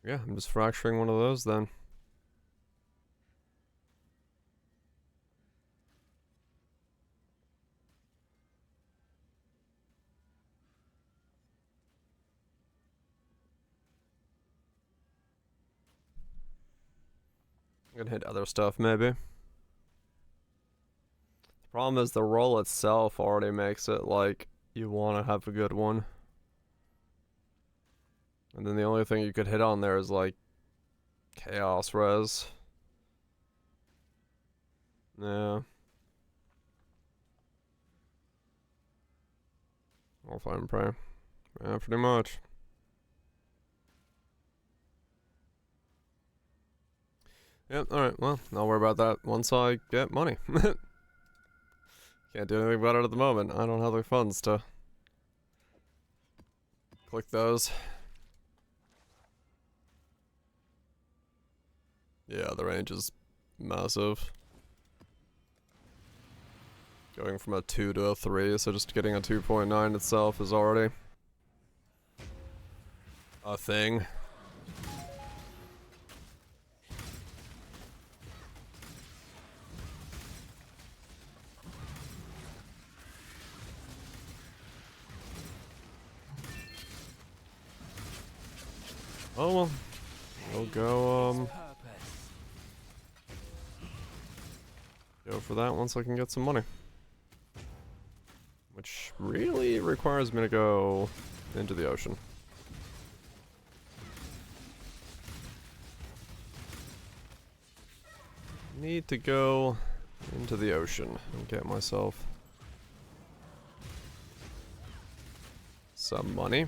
A: I'm just fracturing one of those then. I'm gonna hit other stuff maybe. The problem is the roll itself already makes it like you want to have a good one. And then the only thing you could hit on there is like chaos res. Yeah. I'll find and pray. Yeah, pretty much. Yep, alright, well, I'll worry about that once I get money. Can't do anything about it at the moment. I don't have the funds to click those. Yeah, the range is massive. Going from a 2 to a 3, so just getting a 2.9 itself is already a thing. Oh well. We'll go go for that once I can get some money. Which really requires me to go into the ocean. Need to go into the ocean and get myself some money.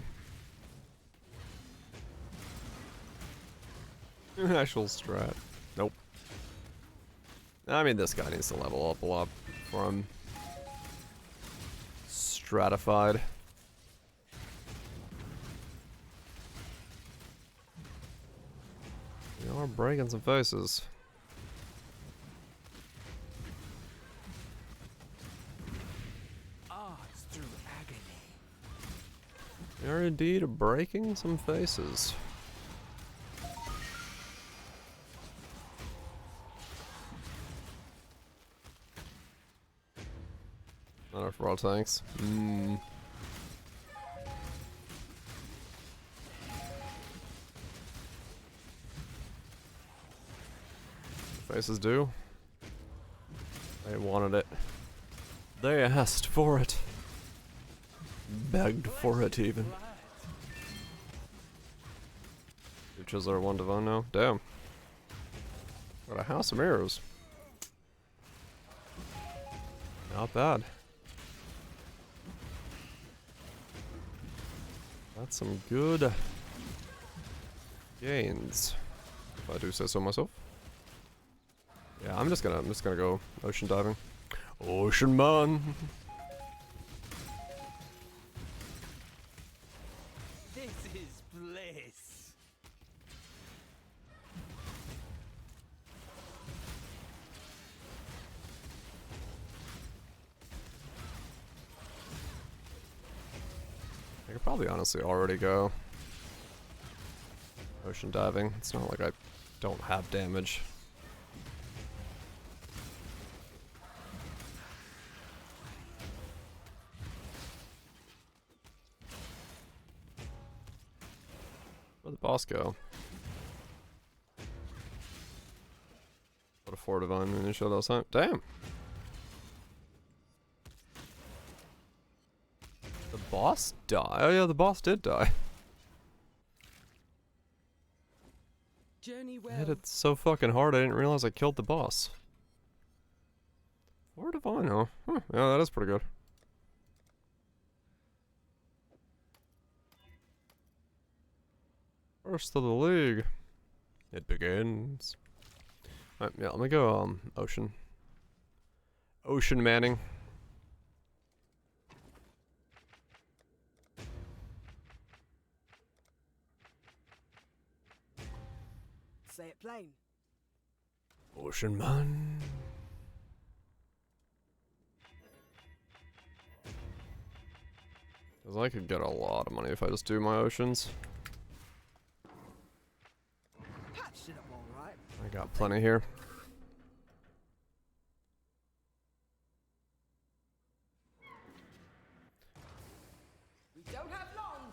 A: Actual strat. Nope. I mean, this guy needs to level up a lot before I'm stratified. We are breaking some faces.
C: Arts through agony.
A: We are indeed breaking some faces. Not enough raw tanks. Faces do. They wanted it. They asked for it. Begged for it even. Creatures are 1 divine now. Damn. Got a house of mirrors. Not bad. That's some good gains, if I do say so myself. Yeah, I'm just gonna go ocean diving. Ocean man.
C: This is bliss.
A: I could probably honestly already go ocean diving. It's not like I don't have damage. Where'd the boss go? What a 4 divine when you show those time. Damn! The boss died? Oh yeah, the boss did die.
C: Journey
A: I hit
C: well.
A: it so fucking hard I didn't realize I killed the boss. 4 divine, huh? Huh, yeah, that is pretty good. First of the league. It begins. Alright, yeah, let me go, ocean. Ocean manning.
G: say it plain.
A: Ocean man. Cause I could get a lot of money if I just do my oceans.
G: Patched it up all right.
A: I got plenty here.
G: We don't have long.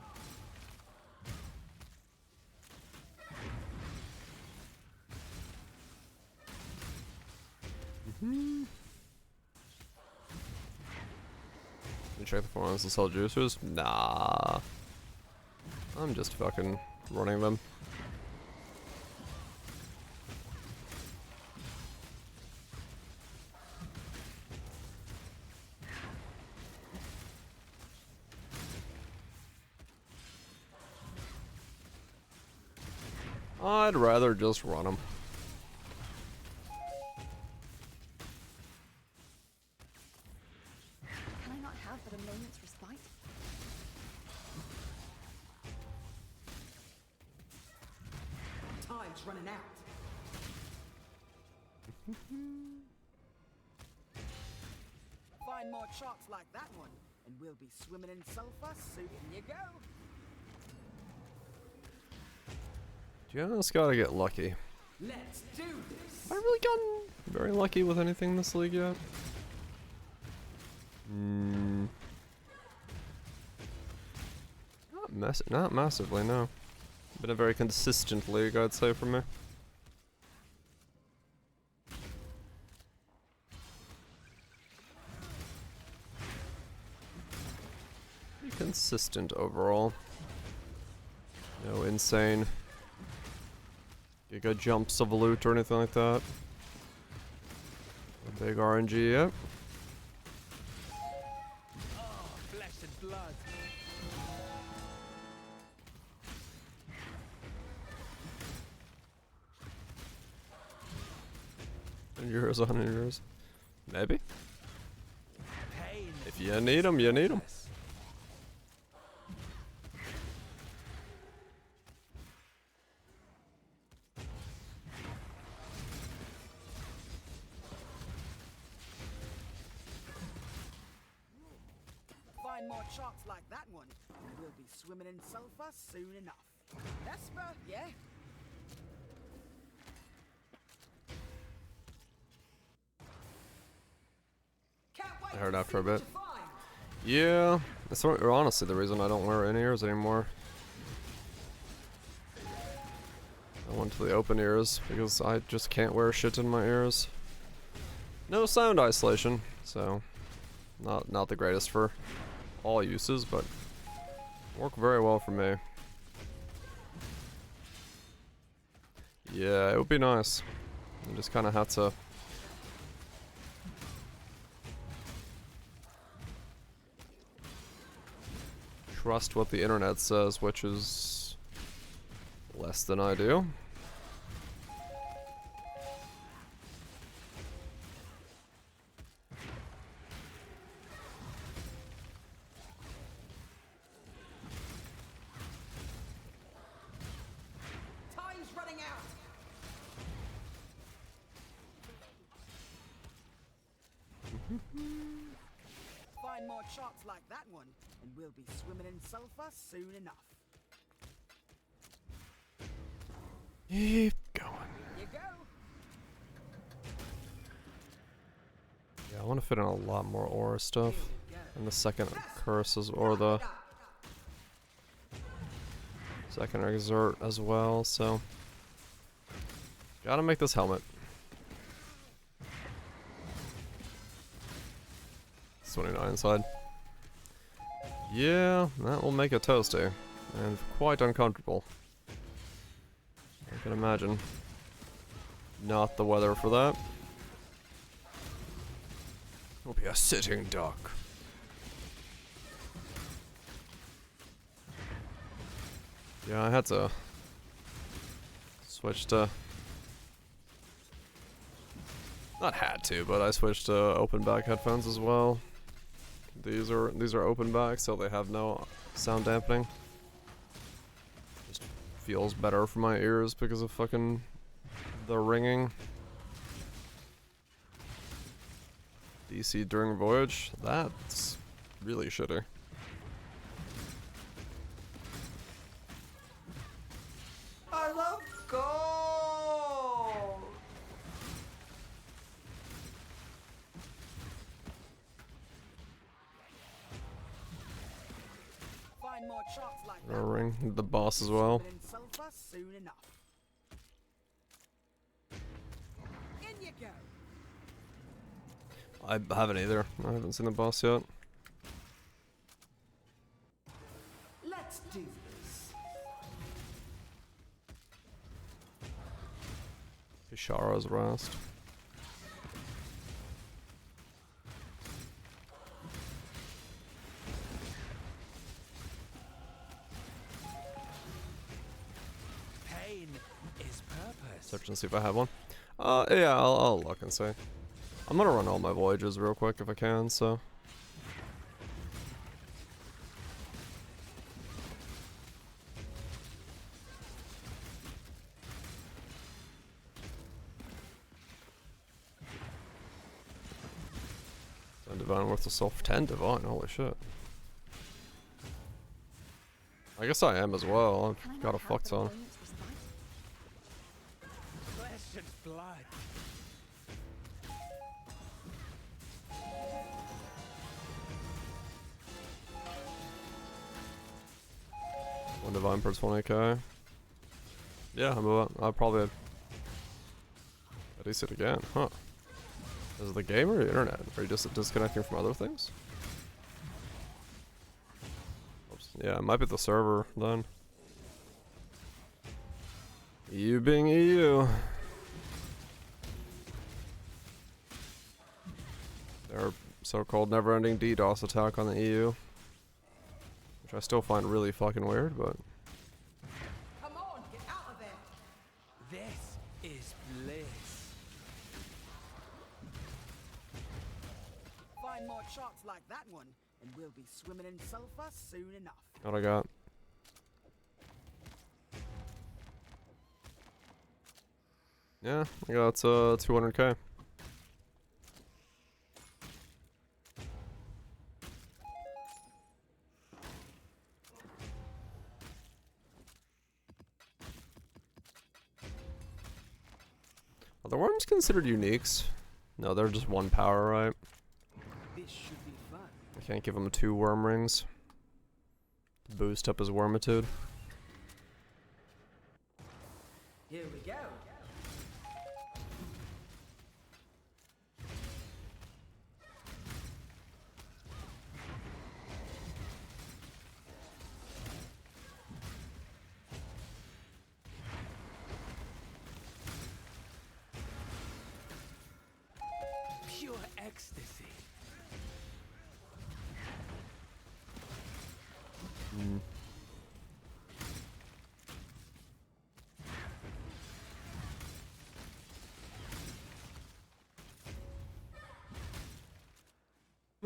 A: You check the forums to sell juicers? Nah. I'm just fucking running them. I'd rather just run them.
F: Can I not have but a moment's respite?
G: Time's running out. Find more sharks like that one, and we'll be swimming in sulfur soon. In you go.
A: Just gotta get lucky.
G: Let's do this.
A: Have I really gotten very lucky with anything in this league yet? Not massively, no. Been a very consistent league, I'd say, for me. Pretty consistent overall. No insane giga jumps of loot or anything like that. A big RNG, yep.
C: Oh, flesh and blood.
A: €100, €100. Maybe.
C: Pain.
A: If you need them, you need them.
G: Find more sharks like that one, and we'll be swimming in sulfur soon enough. Esper, yeah? Can't wait
A: I heard
G: to
A: that
G: see
A: for a
G: what
A: bit.
G: you find.
A: Yeah, that's honestly the reason I don't wear in-ears anymore. I went to the open ears because I just can't wear shit in my ears. No sound isolation, so not the greatest for all uses, but work very well for me. Yeah, it would be nice. You just kind of have to trust what the internet says, which is less than ideal.
G: Time's running out. Find more sharks like that one, and we'll be swimming in sulfur soon enough.
A: Keep going.
G: You go.
A: Yeah, I want to fit in a lot more aura stuff.
G: Go.
A: And the second curses, or the second exert as well, so gotta make this helmet. 29 inside. Yeah, that will make it toasty. And quite uncomfortable. I can imagine. Not the weather for that. It'll be a sitting duck. Yeah, I had to switch to... Not had to, but I switched to open back headphones as well. These are open back, so they have no sound dampening. Just feels better for my ears because of fucking The ringing. DC during voyage. That's really shitty.
G: I love gold. Find more charts like that.
A: Ring the boss as well.
G: Swimming in sulfur soon enough. In you go.
A: I haven't either. I haven't seen the boss yet.
G: Let's do this.
A: Ishara's Rest.
C: Pain is purpose.
A: Search and see if I have one. Yeah, I'll look and see. I'm gonna run all my voyages real quick if I can, so. And Divine worth the soul. 10 Divine, holy shit. I guess I am as well.
F: Can I
A: I've
F: not
A: got a
F: have
A: fuck
F: the
A: ton.
F: moment's respite?
C: Flesh and blood.
A: One Divine per 20k. Yeah, I'll probably at least it again, huh? Is it the game or the internet? Are you just disconnecting from other things? Oops. Yeah, it might be the server then. EU being EU. Their so-called never-ending DDoS attack on the EU. Which I still find really fucking weird, but...
G: Come on, get out of there.
C: This is bliss.
G: Find more charts like that one, and we'll be swimming in sulfur soon enough.
A: What I got? Yeah, I got 200k. Are the worms considered uniques? No, they're just one power, right?
G: This should be fun.
A: I can't give him 2 worm rings to boost up his wormitude.
G: Here we go.
C: Pure ecstasy.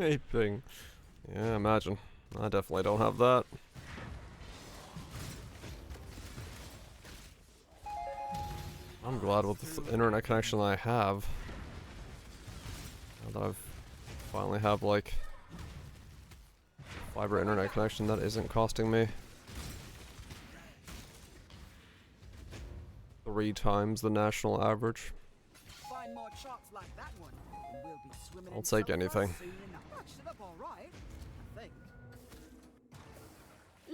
A: Aping. Yeah, imagine. I definitely don't have that. I'm glad with the internet connection I have. Now that I've finally have like fiber internet connection that isn't costing me 3 times the national average.
G: Find more charts like that one, and we'll be swimming
A: I'll
G: in
A: take
G: sulfur
A: anything.
G: soon enough. Patched it up all right, I think.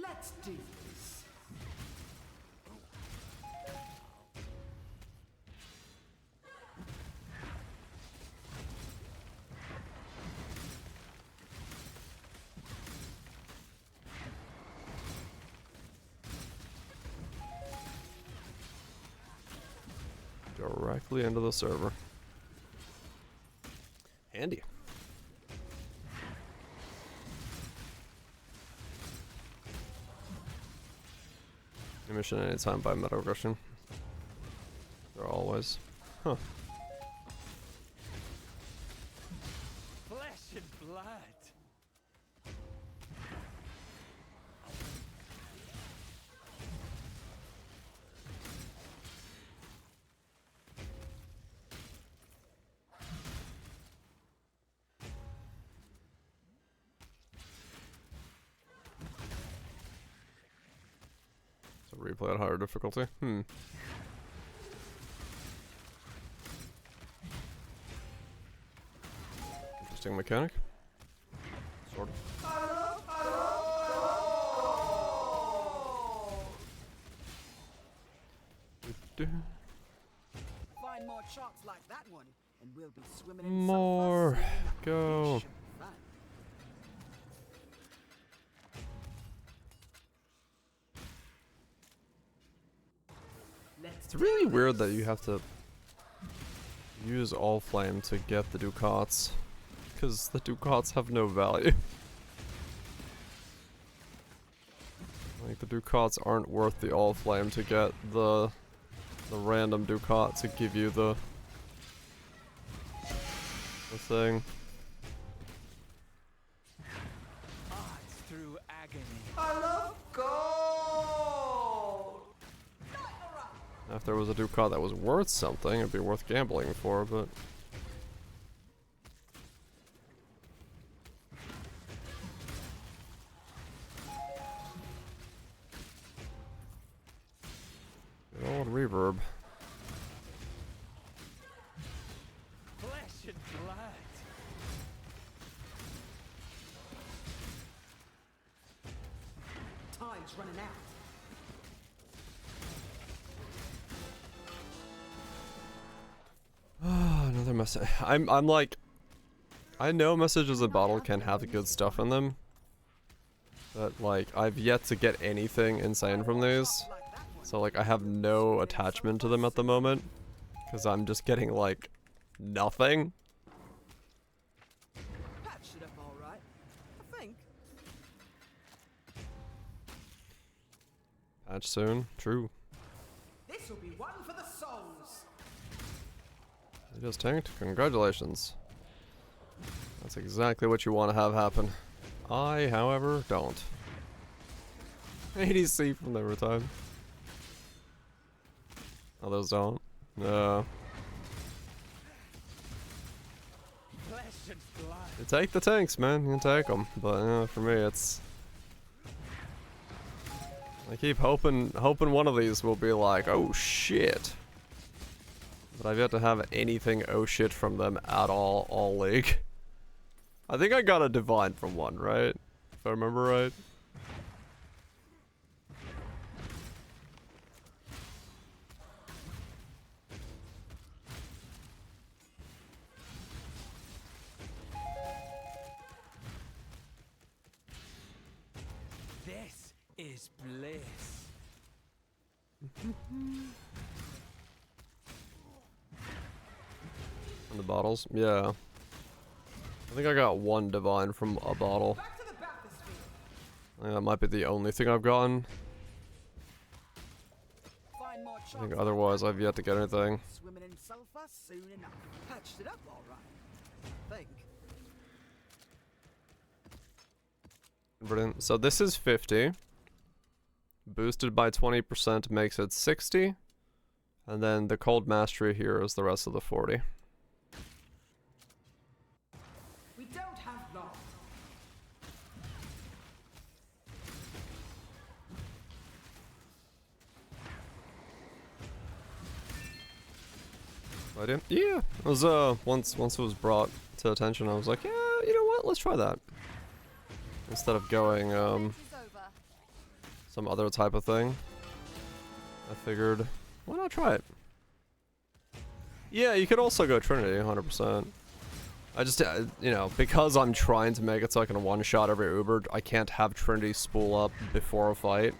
G: Let's do this.
A: Directly into the server. Handy. Emission anytime by meta aggression. They're always. Huh.
C: Flesh and blood.
A: replay at higher difficulty. Interesting mechanic. Sort of.
G: Find more charts like that one, and we'll be swimming in
A: More.
G: sulfur soon enough.
A: Go.
G: It should be fun.
A: It's really weird that you have to use all flame to get the ducats, because the ducats have no value. Like the ducats aren't worth the all flame to get the random ducat to give you the thing.
C: Arts through agony.
A: If there was a ducat that was worth something, it'd be worth gambling for, but good old reverb.
C: Flesh and blood.
G: Time's running out.
A: Another message. I'm like, I know messages in bottle can have good stuff in them, but like I've yet to get anything insane from these, so like I have no attachment to them at the moment, because I'm just getting like nothing.
G: Patched it up all right, I think.
A: Patch soon. True.
G: This will be one for the souls.
A: You just tanked. Congratulations. That's exactly what you want to have happen. I, however, don't. ADC from every time. Others don't. No.
C: Flesh and blood.
A: You take the tanks, man. You can take them. But for me, it's. I keep hoping one of these will be like, oh shit. But I've yet to have anything oh shit from them at all league. I think I got a divine from one, right? If I remember right.
C: This is bliss.
A: In the bottles? Yeah. I think I got one divine from a bottle.
G: Back to the bathysphere.
A: I think that might be the only thing I've gotten.
G: Find more
A: I think
G: charts
A: otherwise
G: like
A: I've yet to get anything.
G: that. Swimming in sulfur soon enough. Patched it up all right, I think.
A: Brilliant. So this is 50. Boosted by 20% makes it 60. And then the cold mastery here is the rest of the 40.
G: We don't have long.
A: Idea? Yeah. It was once it was brought to attention, I was like, yeah, you know what? Let's try that. Instead of going some other type of thing, I figured, why not try it? Yeah, you could also go Trinity, 100%. I just, you know, because I'm trying to make it so I can one-shot every Uber, I can't have Trinity spool up before a fight.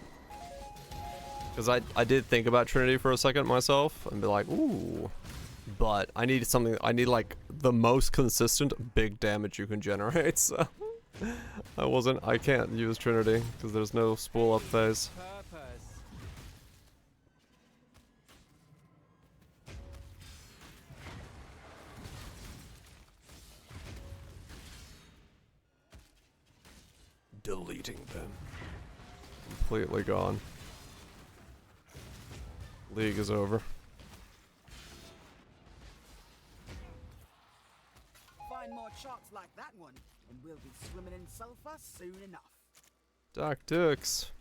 A: Because I did think about Trinity for a second myself, and be like, ooh. But I need something, I need like the most consistent big damage you can generate, so. I can't use Trinity, because there's no spool up phase.
C: Purpose.
A: Deleting them. Completely gone. League is over.
G: Find more charts like that one, and we'll be swimming in sulfur soon enough.
A: Tactics.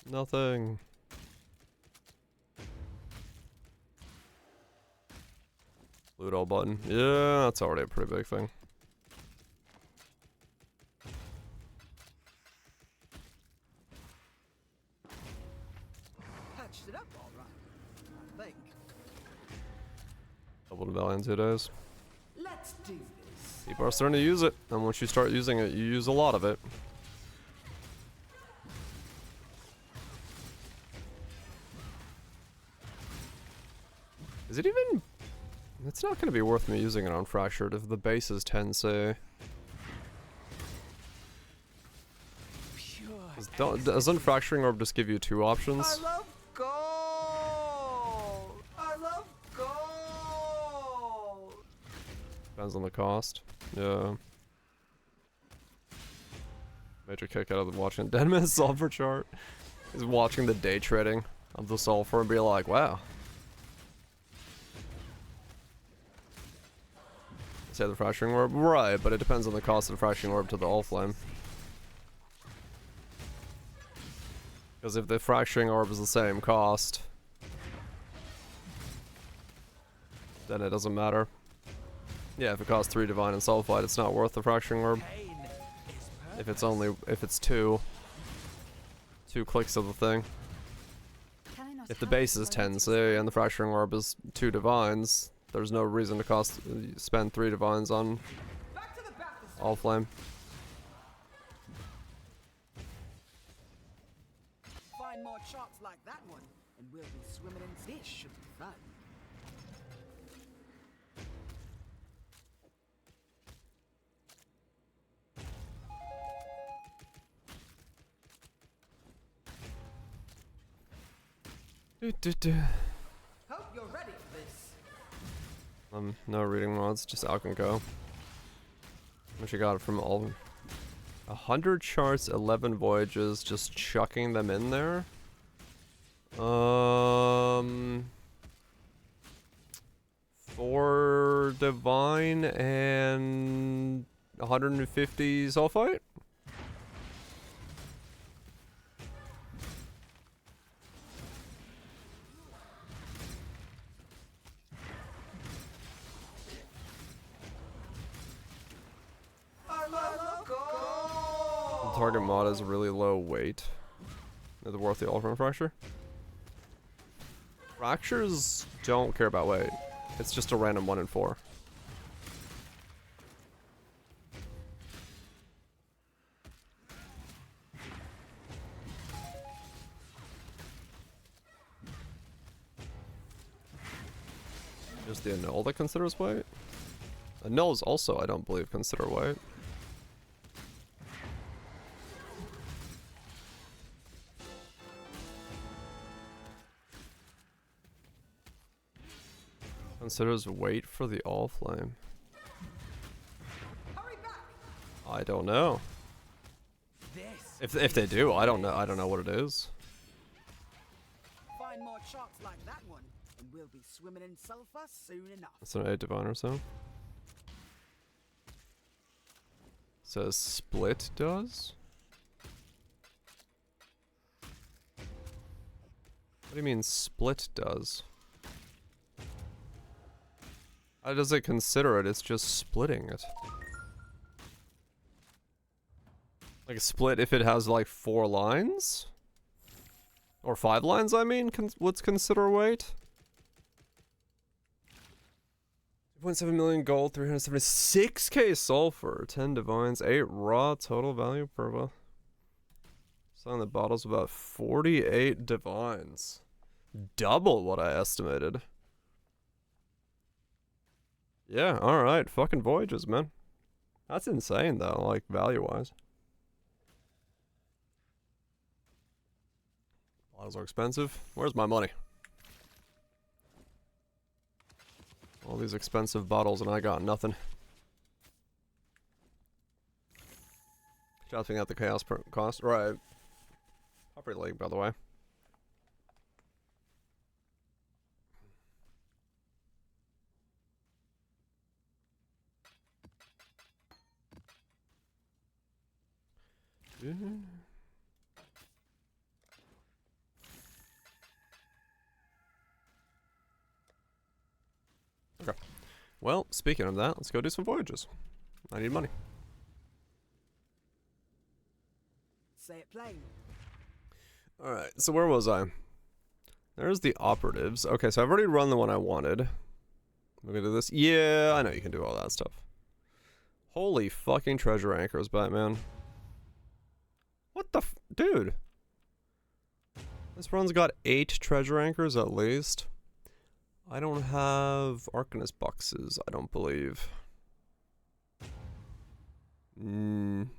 A: Nothing. Loot all button. Yeah, that's already a pretty big thing.
G: Patched it up all right, I think.
A: Doubled value in 2 days.
G: Let's do this.
A: People are starting to use it, and once you start using it, you use a lot of it. Is it even... It's not going to be worth me using it on Fractured if the base is 10, say. Doesn't Fracturing Orb just give you 2 options?
G: I love gold! I love gold!
A: Depends on the cost. Yeah. Major kick out of watching Denman's sulfur chart. Is watching the day trading of the sulfur and be like, wow. Say the Fracturing Orb? Right, but it depends on the cost of the Fracturing Orb to the All Flame. Because if the Fracturing Orb is the same cost, then it doesn't matter. Yeah, if it costs 3 Divine and Sulfite, it's not worth the Fracturing Orb. If it's 2 clicks of the thing. If the base is 10, say, and the Fracturing Orb is 2 Divines, there's no reason to spend 3 Divines on All Flame.
G: Find more charts like that one, and we'll be swimming in. This should be fun. Hope you're ready for this.
A: No reading mods, just Alkenco. What you got from all 100 charts, 11 voyages, just chucking them in there. 4 Divine and 150 Sulfite? Target mod is really low weight. Is it worth the Ultimate Fracture? Fractures don't care about weight. It's just a random 1 in 4. Just the annul that considers weight? Annuls also, I don't believe, consider weight. Considers weight for the All Flame. I don't know. If they do, I don't know. I don't know what it is.
G: Find more charts like that one, and we'll be swimming in sulfur soon enough.
A: It's an 8 Divine or so. Says split does? What do you mean split does? How does it consider it? It's just splitting it. Like a split if it has like 4 lines? Or 5 lines, I mean? What's consider weight? 2.7 million gold, 376k sulfur, 10 divines, 8 raw, total value per well. Selling the bottles about 48 divines. Double what I estimated. Yeah, alright, fucking voyages, man. That's insane though, like value-wise. Bottles are expensive. Where's my money? All these expensive bottles and I got nothing. Shopping at the chaos cost. Right. Property League, by the way. Well, speaking of that, let's go do some voyages. I need money.
G: Say it plain.
A: Alright, so where was I? There's the operatives. Okay, so I've already run the one I wanted. We're gonna do this. Yeah, I know you can do all that stuff. Holy fucking treasure anchors, Batman. What the dude? This run's got 8 treasure anchors at least. I don't have Arcanist boxes, I don't believe. Got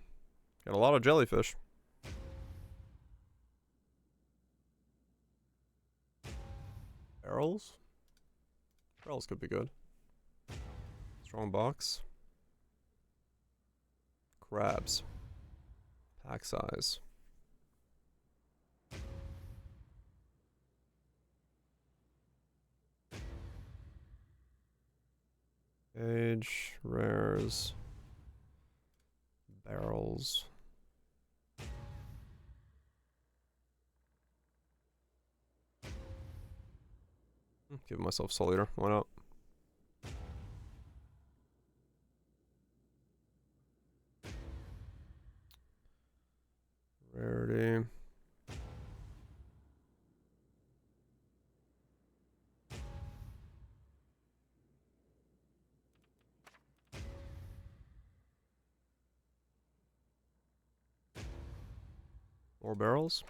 A: a lot of jellyfish. Barrels? Barrels could be good. Strong box. Crabs. Pack size. Age, rares, barrels. Give myself Soul Eater, why not? Rarity. More barrels.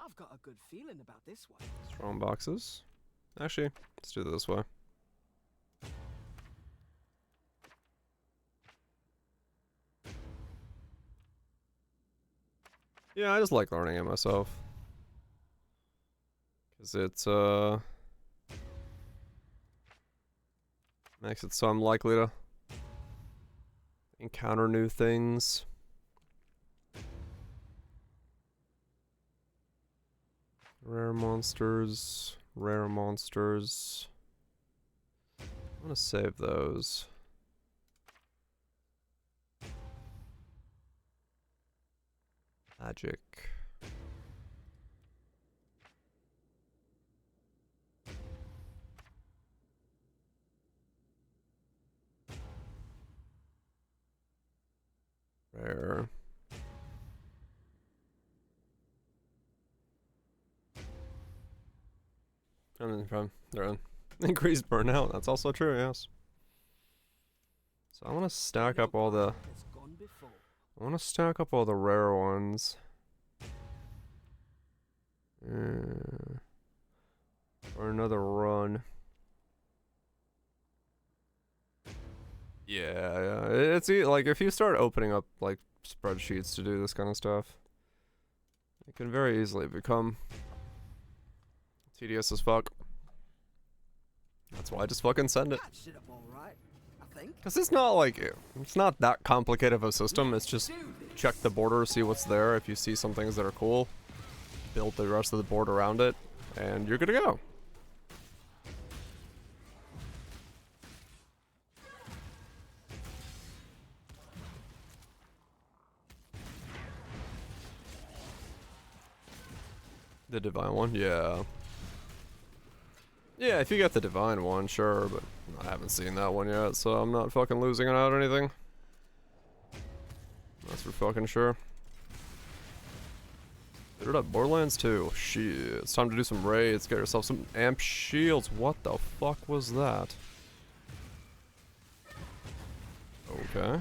G: I've got a good feeling about this one.
A: Strong boxes. Actually, let's do it this way. Yeah, I just like learning it myself. Because it's, makes it so I'm likely to encounter new things. Rare monsters. Rare monsters. I'm gonna save those. Magic. Rare. I mean, from their increased burnout. That's also true, yes. So I want to stack up all the.
G: It's gone before.
A: I want to stack up all the rare ones. For another run. Yeah, it's like if you start opening up like spreadsheets to do this kind of stuff, it can very easily become tedious as fuck. That's why I just fucking send it.
G: Patched it up all right, I think.
A: Cause it's not like it's not that complicated of a system. It's just check the border, see what's there. If you see some things that are cool, build the rest of the board around it, and you're good to go. The divine one, yeah. Yeah, if you get the divine one, sure, but I haven't seen that one yet, so I'm not fucking losing it out or anything. That's for fucking sure. Hit it up, Borderlands 2. Shit, it's time to do some raids, get yourself some amp shields. What the fuck was that? Okay.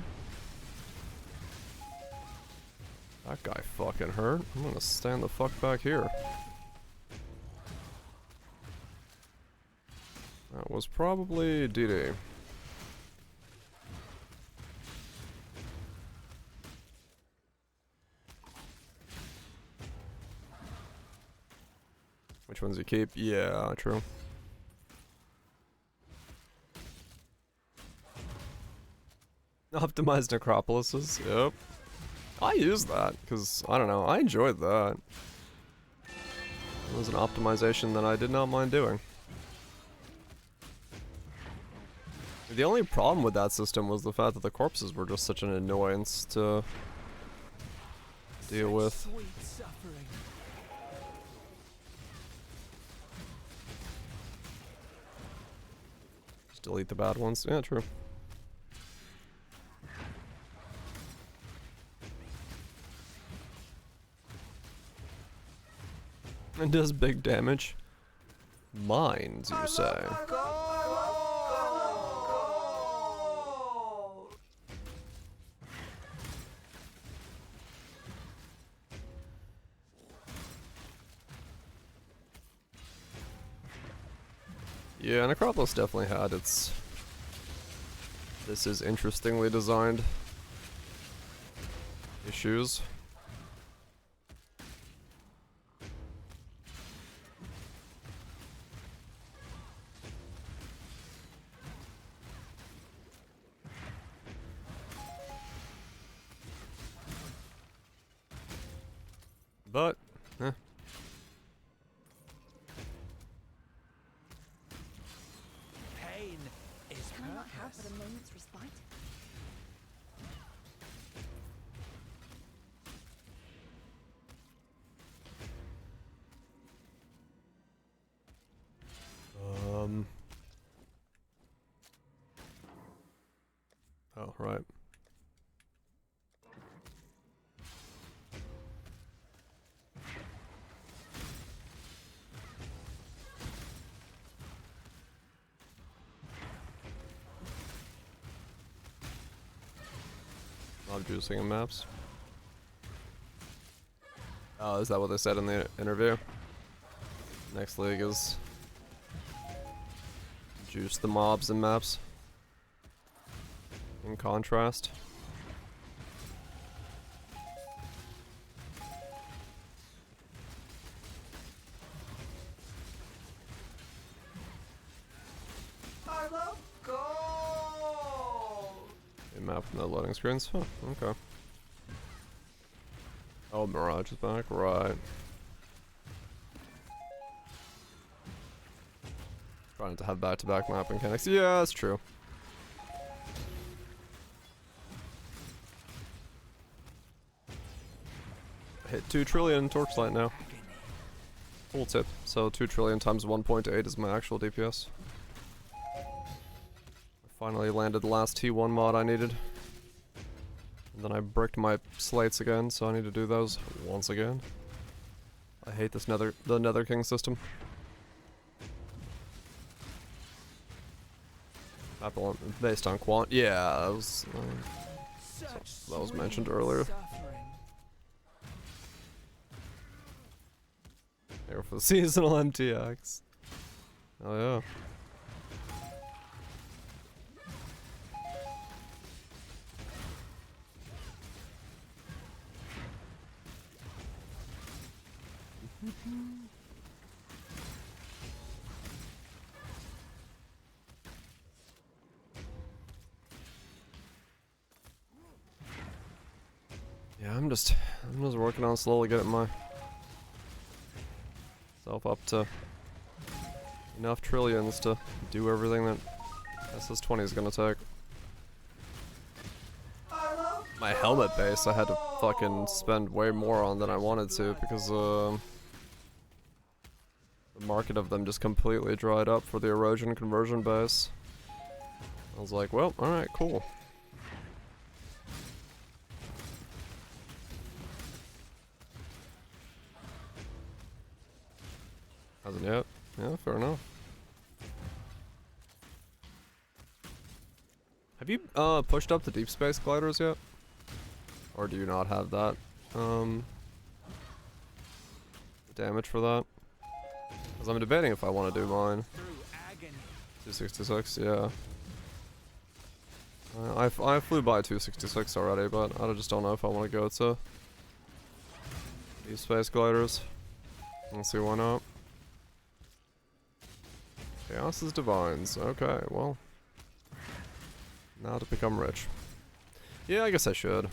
A: That guy fucking hurt. I'm gonna stand the fuck back here. That was probably DD. Which ones you keep? Yeah, true. Optimized necropolises, yep. I used that, because, I don't know, I enjoyed that. It was an optimization that I did not mind doing. The only problem with that system was the fact that the corpses were just such an annoyance to deal with.
C: Sweet suffering.
A: Just delete the bad ones. Yeah, true. And does big damage. Mines, you say? Yeah, Necropolis definitely had its... This is interestingly designed issues. But, eh.
C: Pain is
F: Can I not have
C: purpose.
F: but a moment's respite?
A: Oh, right. Mob juicing in maps. Oh, is that what they said in the interview? Next league is juice the mobs in maps. In contrast.
G: I love gold.
A: A map with no loading screens? Huh, okay. Oh, Mirage is back, right. Trying to have back-to-back map mechanics. Yeah, that's true. I hit 2 trillion torchlight now. Cool tip. So 2 trillion times 1.8 is my actual DPS. I finally landed the last T1 mod I needed. And then I bricked my slates again, so I need to do those once again. I hate this the Nether King system. Apple based on quant. Yeah, that was mentioned
C: Sweet
A: earlier.
C: suffering.
A: Here for the seasonal MTX. Oh yeah. Yeah, I'm just working on slowly getting myself up to enough trillions to do everything that SS20 is gonna take. My helmet base I had to fucking spend way more on than I wanted to because the market of them just completely dried up for the erosion conversion base. I was like, well, alright, cool. Hasn't yet. Yeah, fair enough. Have you pushed up the deep space gliders yet? Or do you not have that damage for that? Because I'm debating if I want to do mine.
C: Through agony.
A: 266, yeah. I flew by 266 already, but I just don't know if I want to go to these space gliders. Let's see, why not? Chaos is divines. Okay, well. Now to become rich. Yeah, I guess I should.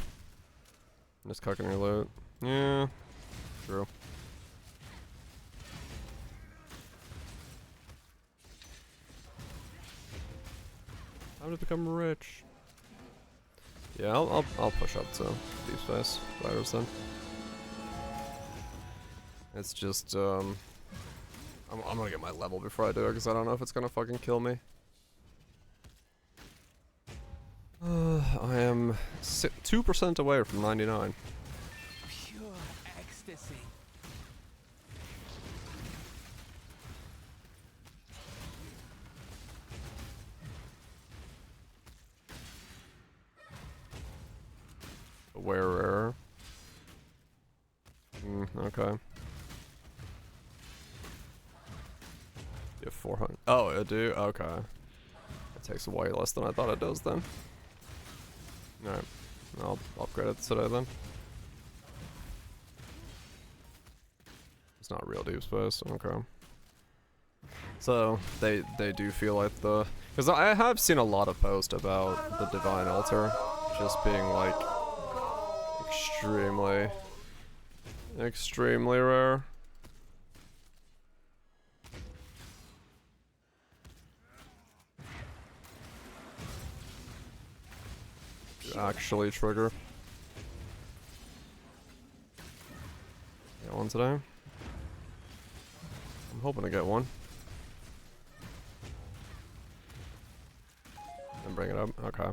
A: Just cooking your loot. Yeah, true. Time to become rich. Yeah, I'll push up to deep space gliders then. It's just I'm gonna get my level before I do it because I don't know if it's gonna fucking kill me. I am 2% away from 99.
C: Pure ecstasy.
A: Wearer. Okay. You have 400. Oh, I do? Okay. It takes way less than I thought it does then. Alright. I'll upgrade it today then. It's not real deep space. Okay. So, they do feel like the... Because I have seen a lot of posts about the Divine Altar just being like extremely rare. To actually trigger. Get one today. I'm hoping to get one. And bring it up. Okay.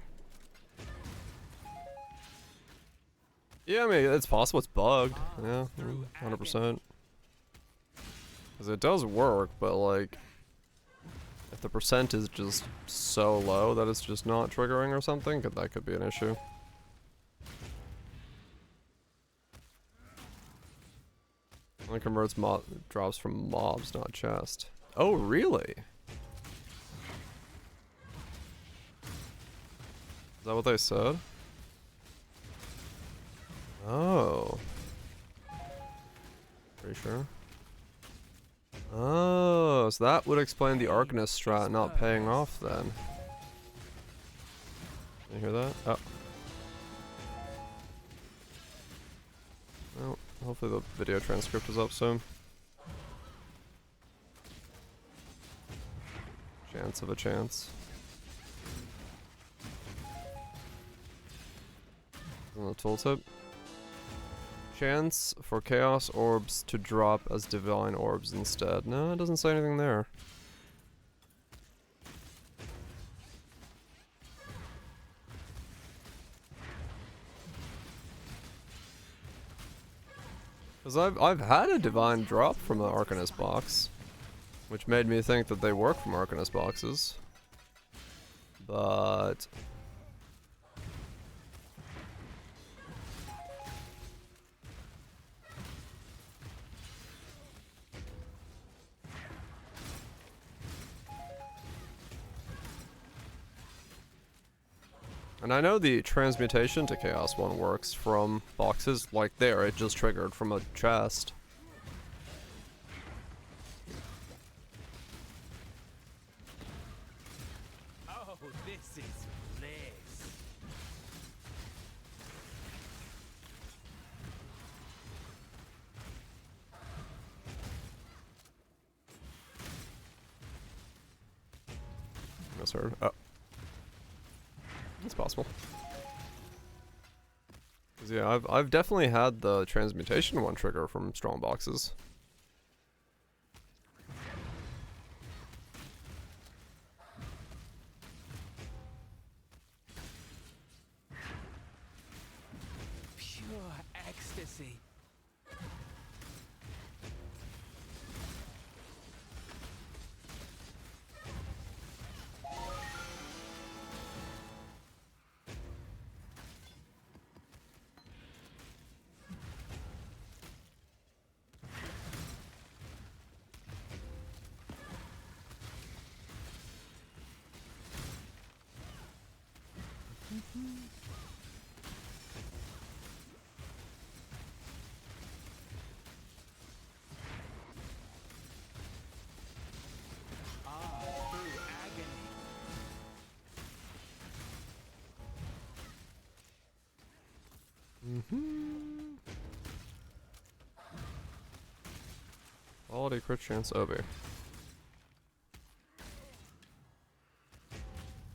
A: Yeah, I mean, it's possible it's bugged. Yeah, 100%. Because it does work, but like, if the percent is just so low that it's just not triggering or something, that could be an issue. Only converts drops from mobs, not chest. Oh, really? Is that what they said? Oh. Pretty sure. Oh, so that would explain the Arcanist strat not paying off then. You hear that? Oh. Well, hopefully the video transcript is up soon. Chance of a chance. On the tooltip. Chance for chaos orbs to drop as divine orbs instead. No, it doesn't say anything there. Because I've had a divine drop from the Arcanist box, which made me think that they work from Arcanist boxes. But and I know the transmutation to chaos one works from boxes like there, it just triggered from a chest.
C: Oh, this is bliss.
A: Misheard. Oh. It's possible. 'Cause yeah, I've definitely had the transmutation one trigger from strong boxes.
C: Pure ecstasy. Through agony.
A: Quality crit chance Obi.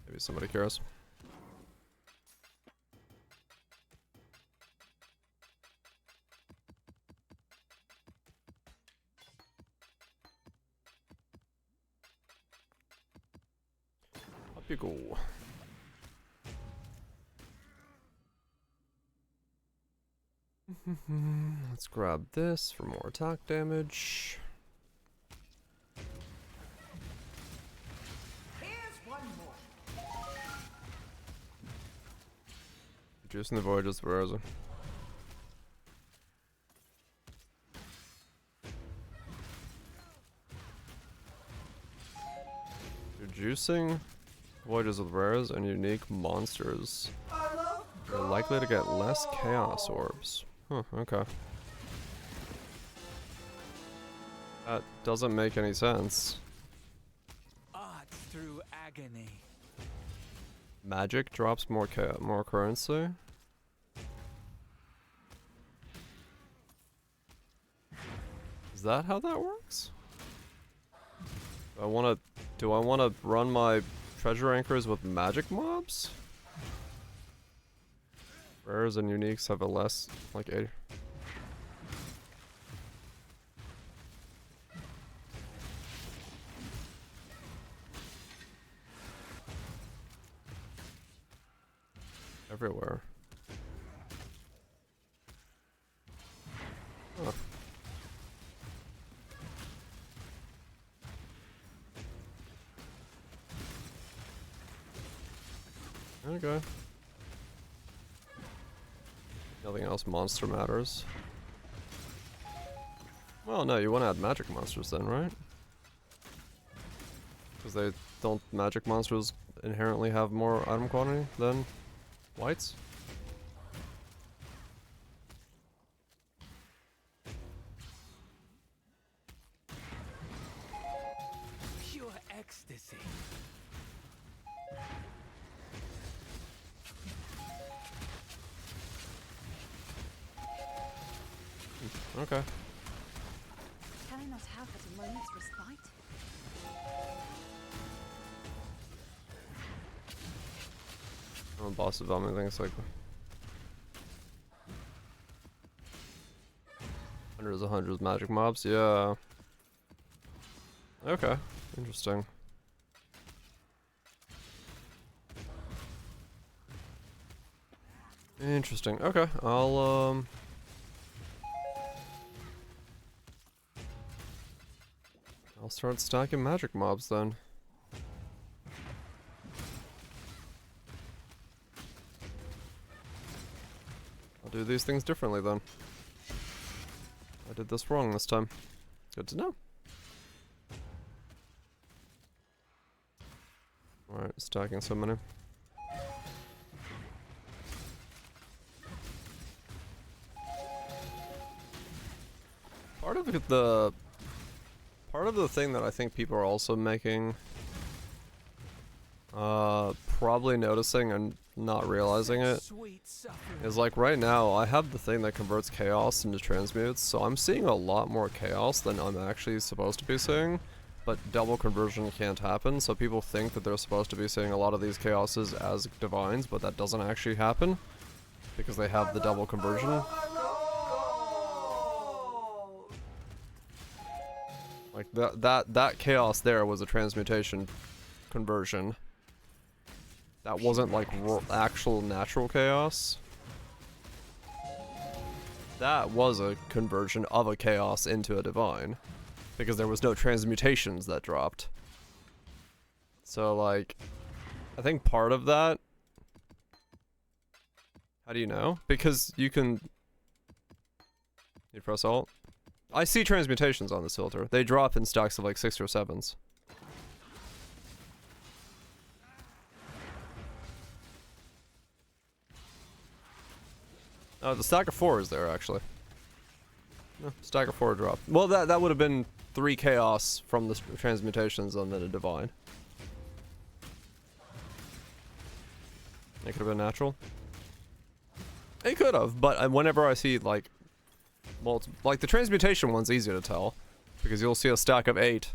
A: Maybe somebody cares. Up you go. Let's grab this for more attack damage.
G: Here's one more.
A: Reducing the voyages for Rosa. Reducing voyages with rares and unique monsters. You're likely to get less chaos orbs. Huh, okay. That doesn't make any sense.
C: Art through agony.
A: Magic drops more currency. Is that how that works? Do I wanna run my treasure anchors with magic mobs? Rares and uniques have a less, like 80. Everywhere. Huh. Okay. Nothing else monster matters. Well, no, you want to add magic monsters then, right? Because don't magic monsters inherently have more item quantity than whites?
C: Pure ecstasy.
A: Okay.
F: Can I not have but a moment's respite?
A: Boss development things like hundreds magic mobs, yeah. Okay, interesting. Interesting. Okay, I'll start stacking magic mobs then. I'll do these things differently then. I did this wrong this time. Good to know. Alright, stacking so many. Part of the thing that I think people are also making, probably noticing and not realizing it,
C: Sweet suffering.
A: is like right now I have the thing that converts chaos into transmutes, so I'm seeing a lot more chaos than I'm actually supposed to be seeing, but double conversion can't happen, so people think that they're supposed to be seeing a lot of these chaoses as divines, but that doesn't actually happen because they have the double conversion. Like that chaos there was a transmutation conversion. That wasn't like actual natural chaos. That was a conversion of a chaos into a divine, because there was no transmutations that dropped. So like, I think part of that. How do you know? Because you can. You press Alt. I see transmutations on this filter. They drop in stacks of like 6 or 7s. Oh, the stack of 4 is there actually. No, stack of 4 dropped. Well, that would have been 3 chaos from the transmutations and then a divine. It could have been natural. It could have, but whenever I see like, like the transmutation one's easy to tell, because you'll see a stack of 8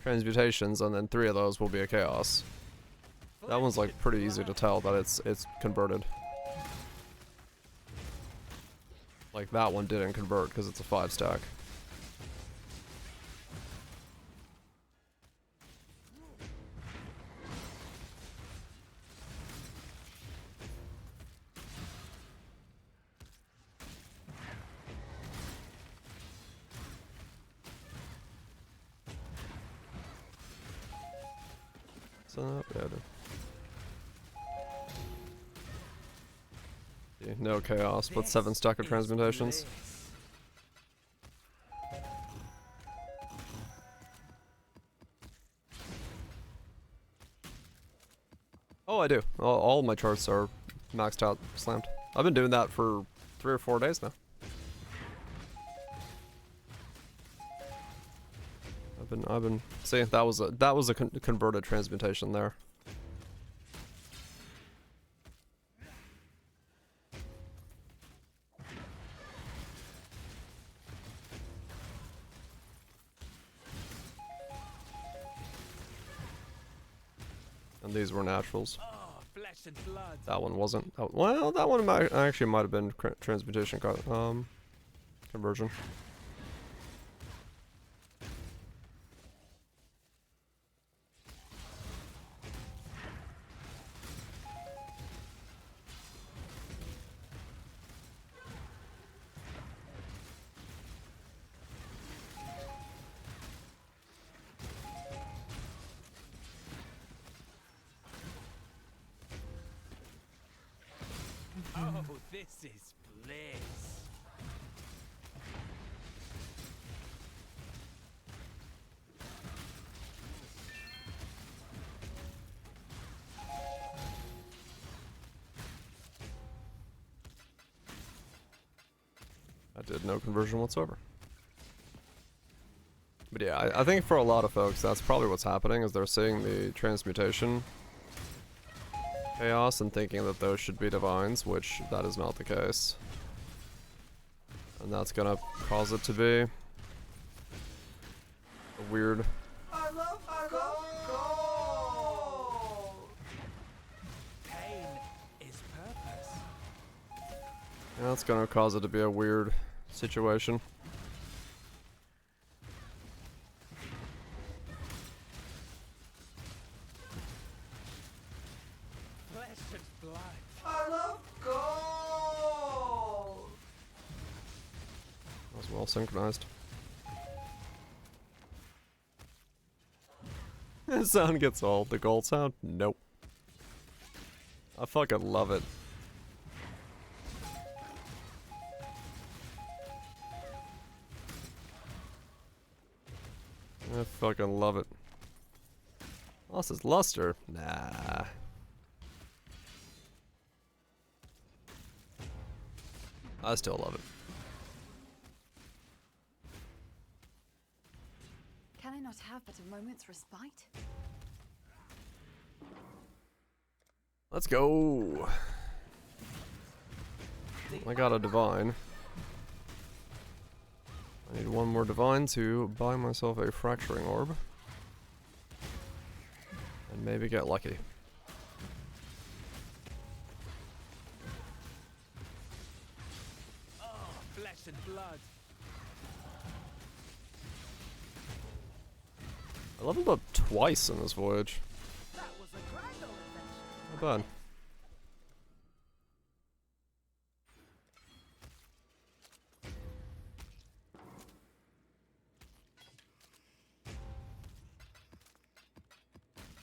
A: transmutations and then 3 of those will be a chaos. That one's like pretty easy to tell that it's converted. Like that one didn't convert because it's a 5 stack. So, yeah, I do. Yeah, no chaos, but 7 stack of
C: This is
A: transmutations.
C: bliss.
A: Oh, I do. All my charts are maxed out, slammed. I've been doing that for 3 or 4 days now. I've been. See, that was a converted transmutation there. And these were naturals.
C: Oh, flesh and blood.
A: That one wasn't. Oh, well, that one actually might have been transmutation conversion.
C: Oh, this is bliss.
A: I did no conversion whatsoever. But yeah, I think for a lot of folks, that's probably what's happening, is they're seeing the transmutation chaos and thinking that those should be divines, which that is not the case. And that's gonna cause it to be a weird...
C: Pain is purpose.
A: Yeah, that's gonna cause it to be a weird situation.
C: Flesh and blood.
A: That was well synchronized. The sound gets old. The gold sound? Nope. I fucking love it. I fucking love it. Lost his luster? Nah. I still love it.
F: Can I not have but a moment's respite?
A: Let's go. I got a divine. I need one more divine to buy myself a fracturing orb. And maybe get lucky.
C: Oh, flesh and blood.
A: I leveled up twice in this voyage.
G: That was a grand old adventure.
A: Not bad.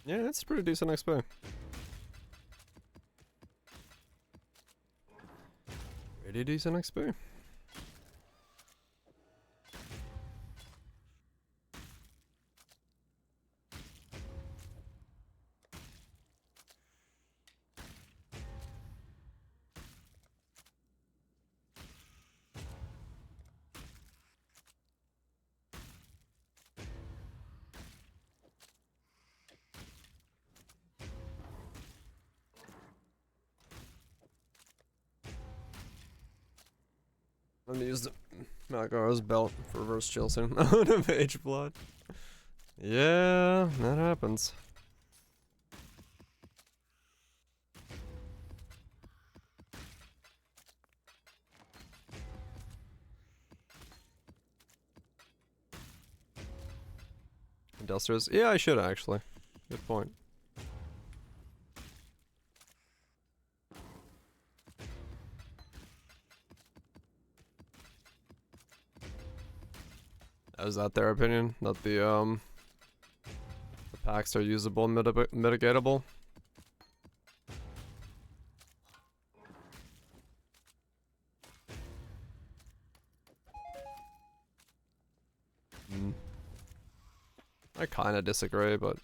A: Yeah, it's pretty decent XP. Pretty decent XP. Let me use the Malgar's belt for reverse chill soon. Out of age blood. Yeah, that happens. Industrious? Yeah, I should actually. Good point. Is that their opinion? That the Packs are usable and mitigatable. I kind of disagree, but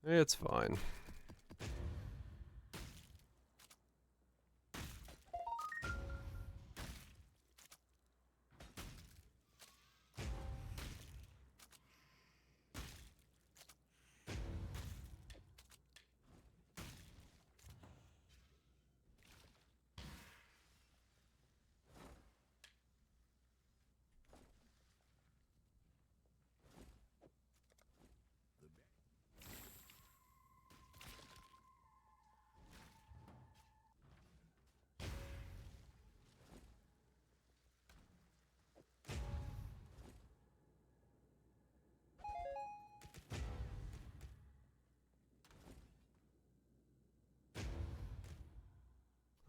A: it's fine.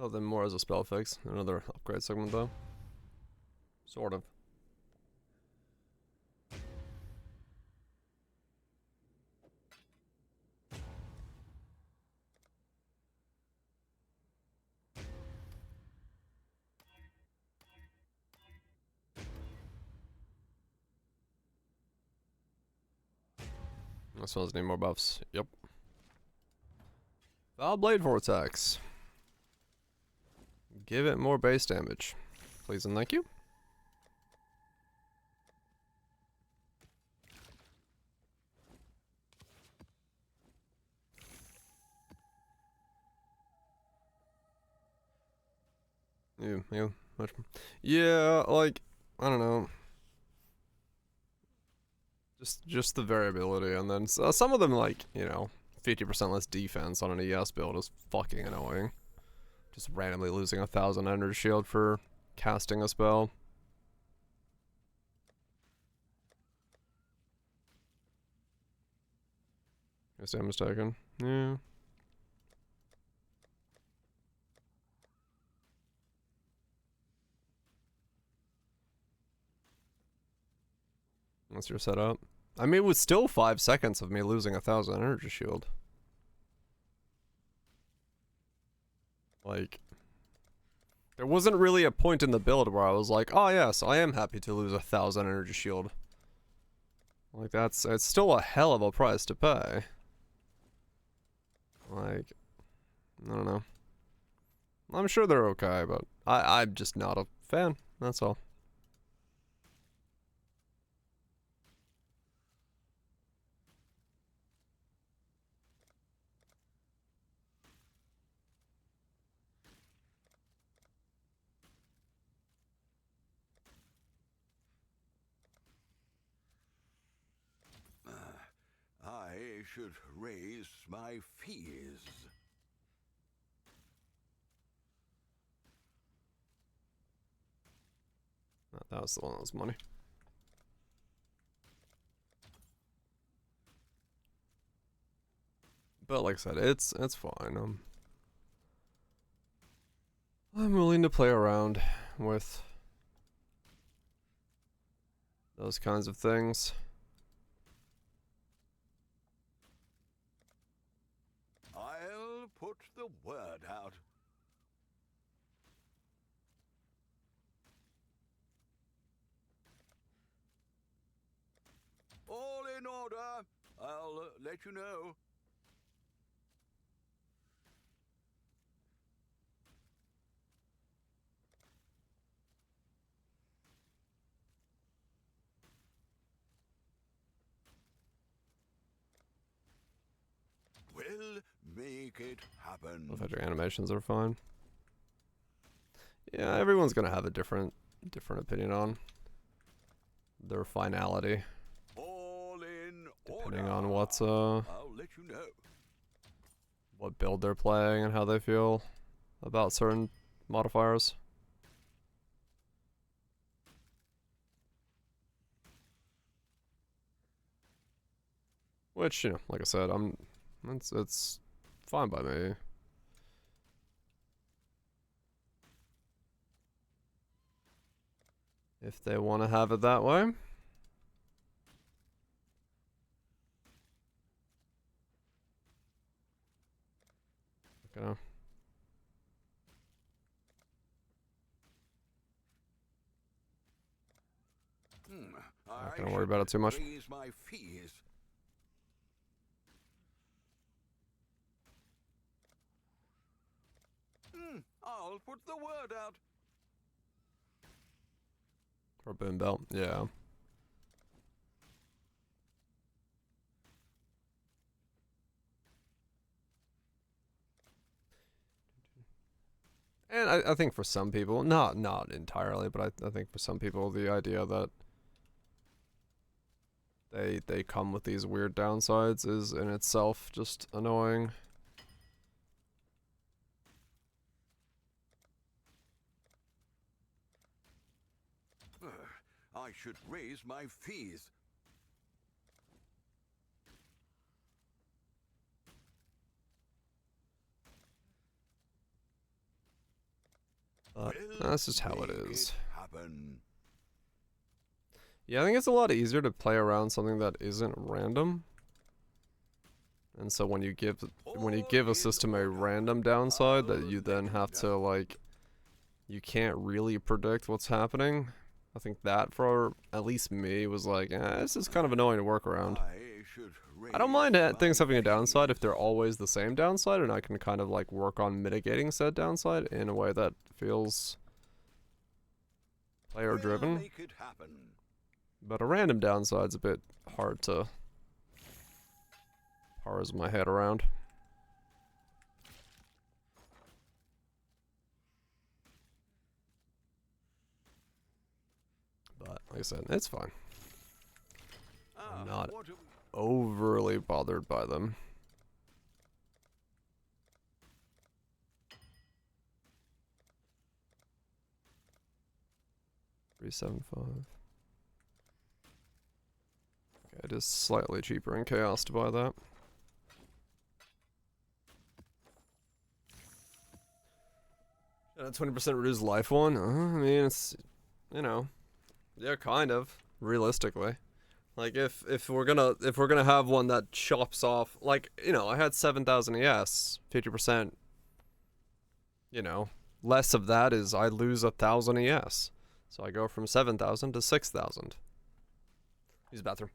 A: Oh, then more as a spell fix. Another upgrade segment though. Sort of. This one's need more buffs. Yep. Foul Blade Vortex. Give it more base damage. Please and thank you. Yeah, like, I don't know. Just the variability, and then some of them, like, you know, 50% less defense on an ES build is fucking annoying. Just randomly losing 1,000 energy shield for casting a spell. Guess I'm mistaken. Yeah. That's your setup. I mean, it was still 5 seconds of me losing 1,000 energy shield. Like, there wasn't really a point in the build where I was like, oh yes, I am happy to lose 1,000 energy shield. Like, it's still a hell of a price to pay. Like, I don't know. I'm sure they're okay, but I'm just not a fan, that's all.
E: I should raise my fees.
A: That was the one that was money. But like I said, it's fine. I'm willing to play around with those kinds of things.
E: I'll put the word out. All in order. I'll let you know. We'll make it happen.
A: Both your animations are fine. Yeah, everyone's gonna have a different opinion on their finality,
E: All in
A: depending
E: order.
A: on what's
E: I'll let you know.
A: what build they're playing and how they feel about certain modifiers. Which, you know, like I said, it's fine by me. if they want to have it that way. Gonna Not gonna worry about it too much.
E: Raise my fees. I'll put the word out.
A: Or boom belt, yeah. And I think for some people, not entirely, but I think for some people the idea that they come with these weird downsides is in itself just annoying.
E: I should raise my fees.
A: But that's just how it
E: Make
A: is.
E: happen.
A: Yeah, I think it's a lot easier to play around something that isn't random. And so when you give a system a random downside that you then have to like, you can't really predict what's happening. I think that for at least me was like, this is kind of annoying to work around. I don't mind things having a downside if they're always the same downside, and I can kind of like work on mitigating said downside in a way that feels player driven.
E: Make it happen.
A: But a random downside's a bit hard to parse my head around. But like I said, it's fine. I'm not overly bothered by them. $375. Okay, it is slightly cheaper in Chaos to buy that. And a 20% reduced life one? I mean, it's, you know, yeah, kind of, realistically. Like, if we're gonna have one that chops off, like, you know, I had 7,000 ES, 50%, you know, less of that is I lose 1,000 ES. So I go from 7,000 to 6,000. Use the bathroom.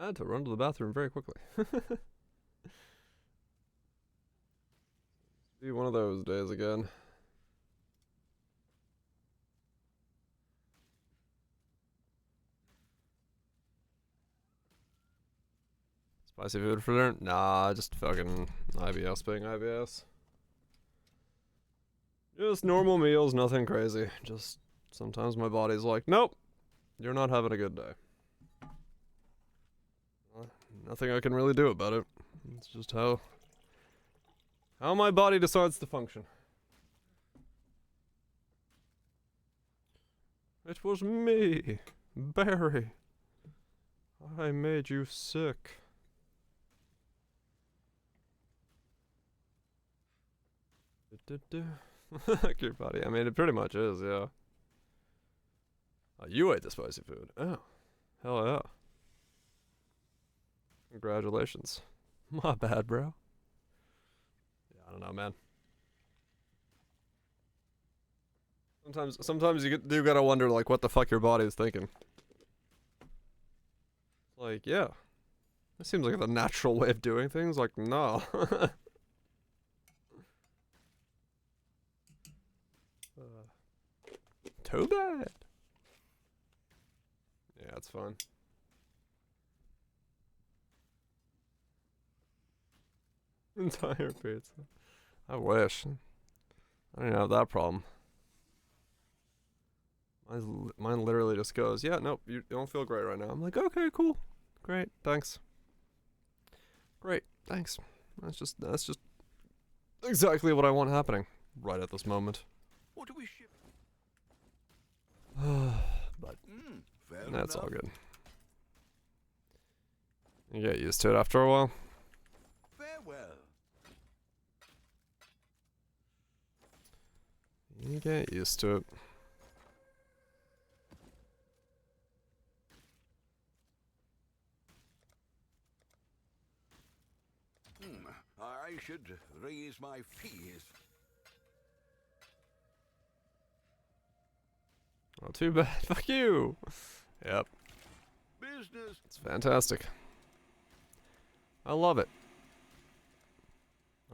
A: I had to run to the bathroom very quickly. Be one of those days again. Spicy food for dinner? Nah, just fucking IBS being IBS. Just normal meals, nothing crazy. Just sometimes my body's like, nope, you're not having a good day. Nothing I can really do about it. It's just how my body decides to function. It was me, Barry. I made you sick. Cute body. I mean, it pretty much is, yeah. Oh, you ate the spicy food. Oh, hell yeah. Congratulations. My bad, bro. Yeah, I don't know, man. Sometimes you do gotta wonder, like, what the fuck your body is thinking. Like, yeah. That seems like the natural way of doing things. Like, no. Too bad. Yeah, it's fun. Entire pizza. I wish. I don't have that problem. Mine literally just goes, yeah, nope, you don't feel great right now. I'm like, okay, cool. Great, thanks. Great, thanks. That's just exactly what I want happening right at this moment.
E: What do we ship?
A: But
E: Fair
A: that's
E: enough.
A: all good. You get used to it after a while.
E: Farewell.
A: You get used to it.
E: I should raise my fees.
A: Oh, too bad. Fuck you. Yep.
E: Business.
A: It's fantastic. I love it.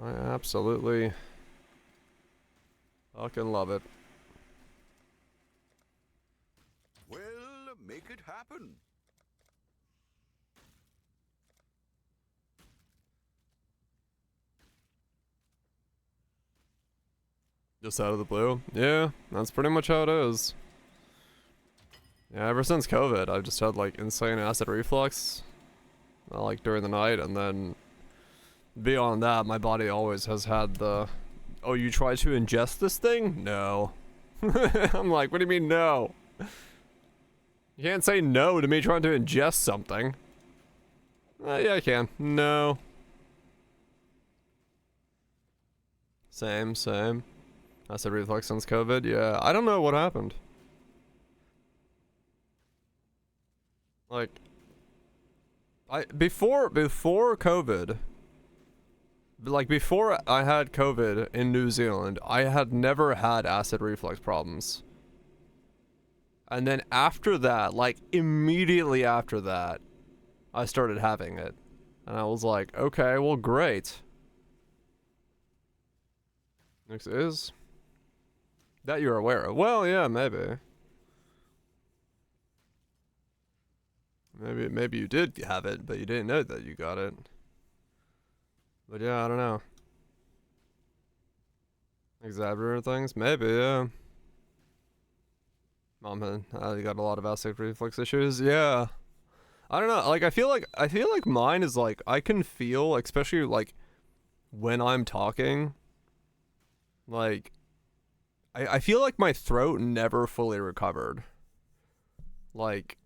A: I absolutely fucking love it.
E: Well, make it happen.
A: Just out of the blue? Yeah, that's pretty much how it is. Yeah, ever since COVID, I've just had like insane acid reflux, like during the night, and then beyond that, my body always has had the, oh, you tried to ingest this thing? No. I'm like, what do you mean no? You can't say no to me trying to ingest something. Yeah, I can. No. Same. Acid reflux since COVID. Yeah, I don't know what happened. Like, before COVID, like before I had COVID in New Zealand, I had never had acid reflux problems. And then after that, like immediately after that, I started having it. And I was like, okay, well, great. Next is that you're aware of. Well, yeah, maybe. Maybe you did have it, but you didn't know that you got it. But yeah, I don't know. Exaggerate things? Maybe, yeah. Oh man, I got a lot of acid reflux issues. Yeah. I don't know, like I feel like mine is like I can feel, especially like when I'm talking, like I feel like my throat never fully recovered. Like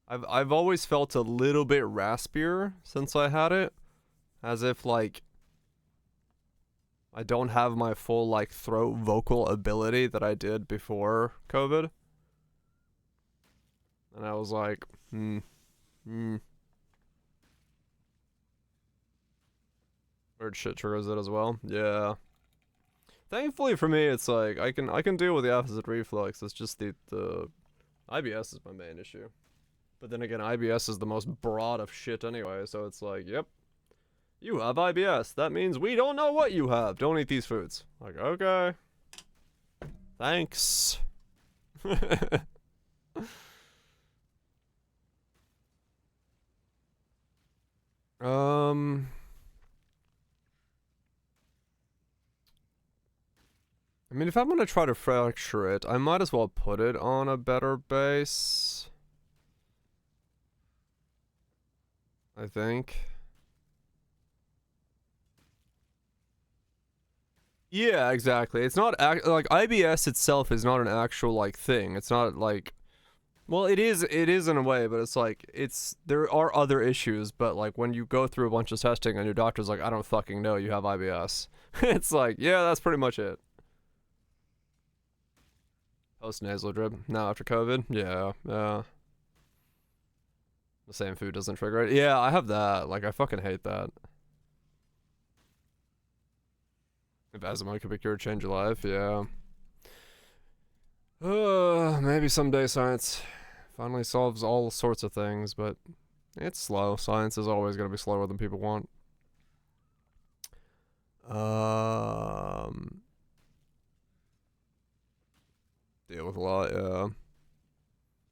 A: I've always felt a little bit raspier since I had it, as if like I don't have my full like throat vocal ability that I did before COVID. And I was like, weird shit triggers it as well. Yeah. Thankfully for me, it's like I can deal with the acid reflux. It's just the IBS is my main issue. But then again, IBS is the most broad of shit anyway, so it's like, yep. You have IBS. That means we don't know what you have. Don't eat these foods. Like, okay. Thanks. I mean, if I'm gonna try to fracture it, I might as well put it on a better base. I think. Yeah, exactly. It's not like IBS itself is not an actual like thing. It's not like, well, it is in a way, but it's like there are other issues, but like when you go through a bunch of testing and your doctor's like, I don't fucking know, you have IBS. It's like, yeah, that's pretty much it. Post nasal drip. Now after COVID, yeah. The same food doesn't trigger it. Yeah, I have that. Like, I fucking hate that. If asthma could be cured, change your life, yeah. Maybe someday science finally solves all sorts of things, but it's slow. Science is always going to be slower than people want. Deal with a lot, yeah.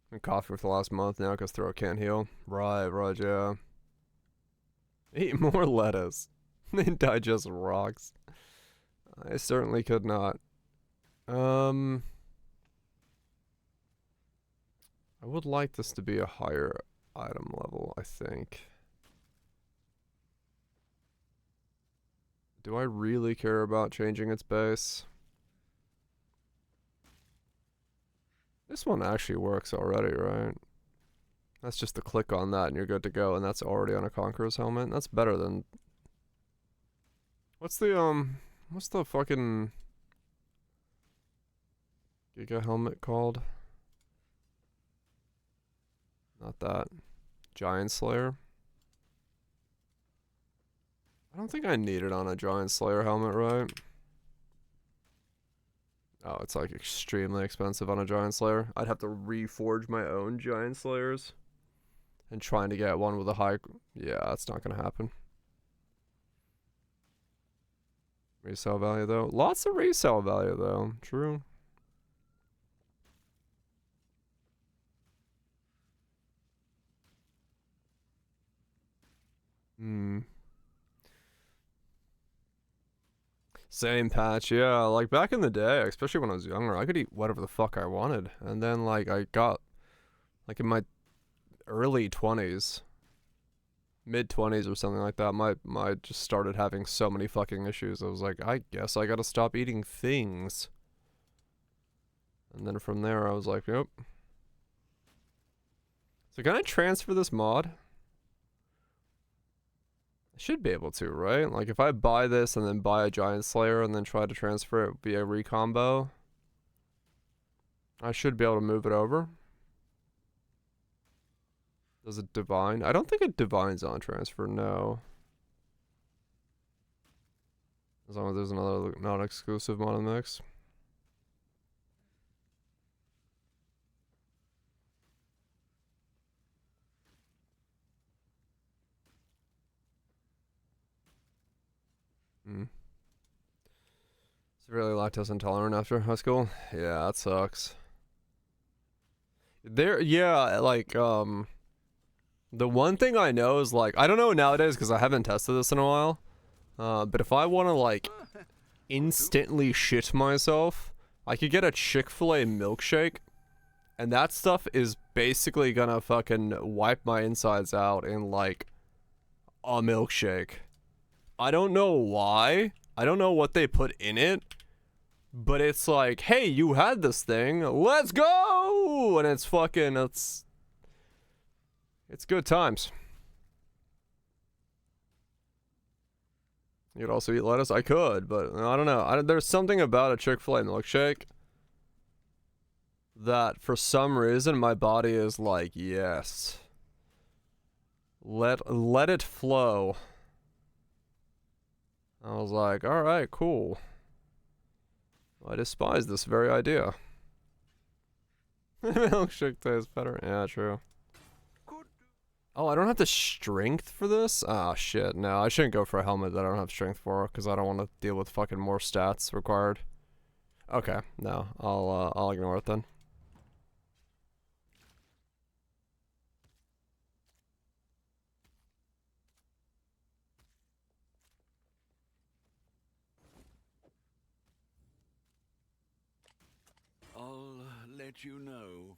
A: Been coughing for the last month now because throat can't heal. Right, yeah. Eat more lettuce. They digest rocks. I certainly could not. I would like this to be a higher item level, I think. Do I really care about changing its base? This one actually works already, right? That's just to click on that and you're good to go, and that's already on a Conqueror's helmet. That's better than... What's the fucking Giga helmet called? Not that. Giant Slayer. I don't think I need it on a Giant Slayer helmet, right? Oh, it's like extremely expensive on a Giant Slayer. I'd have to reforge my own Giant Slayers. And trying to get one with a high... Yeah, that's not gonna happen. Resale value, though. Lots of resale value, though. True. Same patch, yeah. Like, back in the day, especially when I was younger, I could eat whatever the fuck I wanted. And then, like, I got... Like, in my early 20s... Mid-20s or something like that, my just started having so many fucking issues. I was like, I guess I gotta stop eating things. And then from there, I was like, yep. So can I transfer this mod? I should be able to, right? Like, if I buy this and then buy a Giant Slayer and then try to transfer it via recombo, I should be able to move it over. Does it divine? I don't think it divines on transfer, no. As long as there's another non-exclusive mod in the mix. Severely lactose intolerant after high school? Yeah, that sucks. Yeah, like, the one thing I know is, like, I don't know nowadays because I haven't tested this in a while, but if I want to, like, instantly shit myself, I could get a Chick-fil-A milkshake, and that stuff is basically gonna fucking wipe my insides out in, like, a milkshake. I don't know why. I don't know what they put in it, but it's like, hey, you had this thing, let's go! And it's fucking, it's good times. You could also eat lettuce? I could, but I don't know. There's something about a Chick-fil-A milkshake that for some reason my body is like, yes. Let it flow. I was like, alright, cool. I despise this very idea. Milkshake tastes better. Yeah, true. Oh, I don't have the strength for this? Ah, shit. No, I shouldn't go for a helmet that I don't have strength for, because I don't want to deal with fucking more stats required. Okay, no, I'll ignore it then.
E: I'll let you know.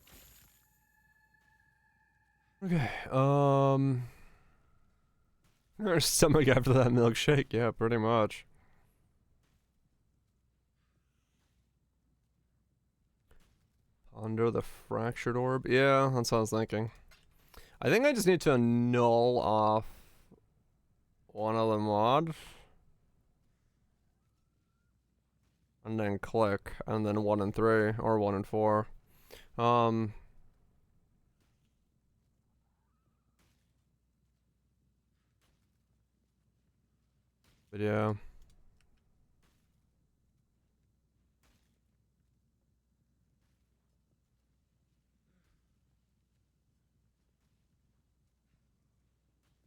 A: Okay, there's stomach after that milkshake, yeah, pretty much. Under the fractured orb? Yeah, that's what I was thinking. I think I just need to null off one of the mods. And then click, and then 1 and 3, or 1 and 4. But yeah.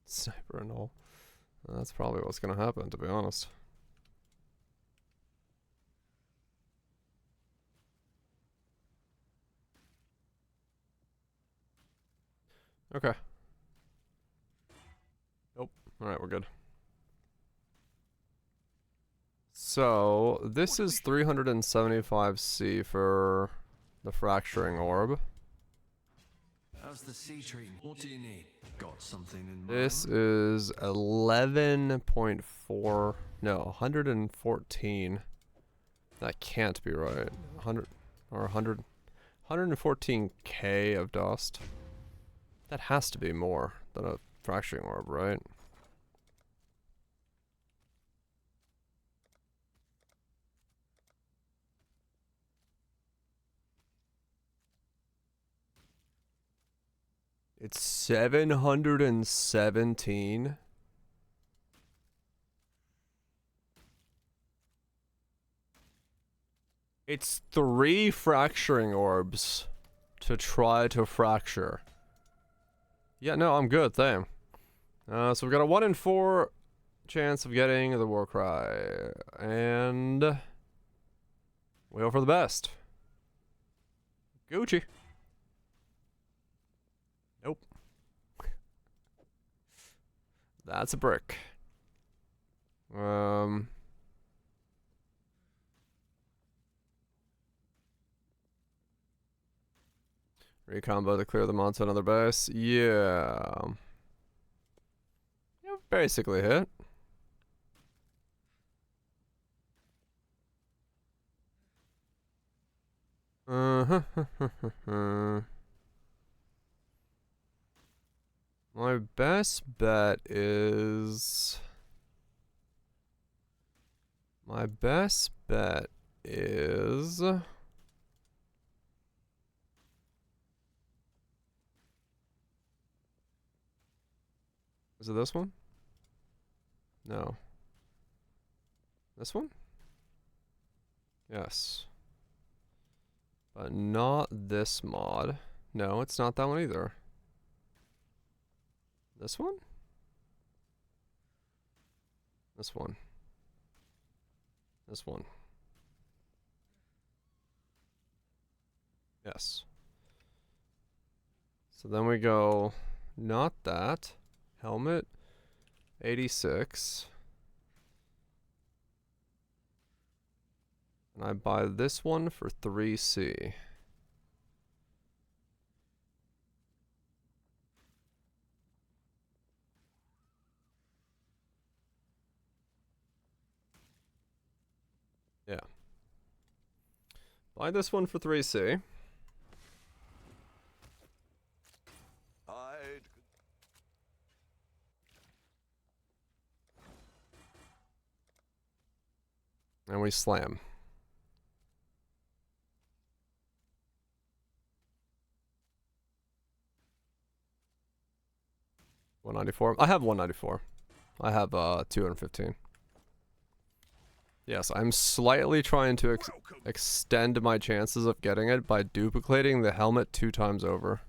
A: Sniper and all. That's probably what's gonna happen, to be honest. Okay. Nope. Alright, we're good. So, this is 375C for the fracturing orb.
D: How's the sea treating? What do you need? Got something in mind?
A: This is 11.4. No, 114. That can't be right. 100 or 100. 114k of dust. That has to be more than a fracturing orb, right? It's 717. It's 3 fracturing orbs to try to fracture. Yeah, no, I'm good, thank. So we've got a 1 in 4 chance of getting the war cry. And we hope for the best. Gucci. Nope. That's a brick. Recombo to clear them onto another base. Yeah. You basically hit. My best bet is... My best bet is... Is it this one? No. This one? Yes. But not this mod. No, it's not that one either. This one? This one. This one. Yes. So then we go, not that. Helmet, 86. And I buy this one for 3C. Yeah. Buy this one for 3C. And we slam. $194. I have 194. I have 215. Yes, I'm slightly trying to extend my chances of getting it by duplicating the helmet 2 times over.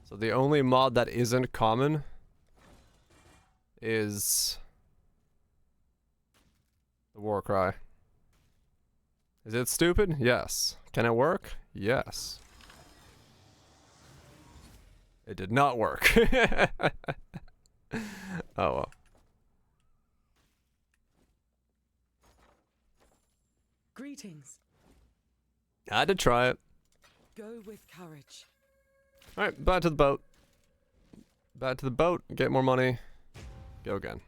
A: So the only mod that isn't common is the war cry. Is it stupid? Yes. Can it work? Yes. It did not work. Oh well.
G: Greetings.
A: I had to try it.
G: Go with courage.
A: Alright, back to the boat. Back to the boat, get more money. Go again.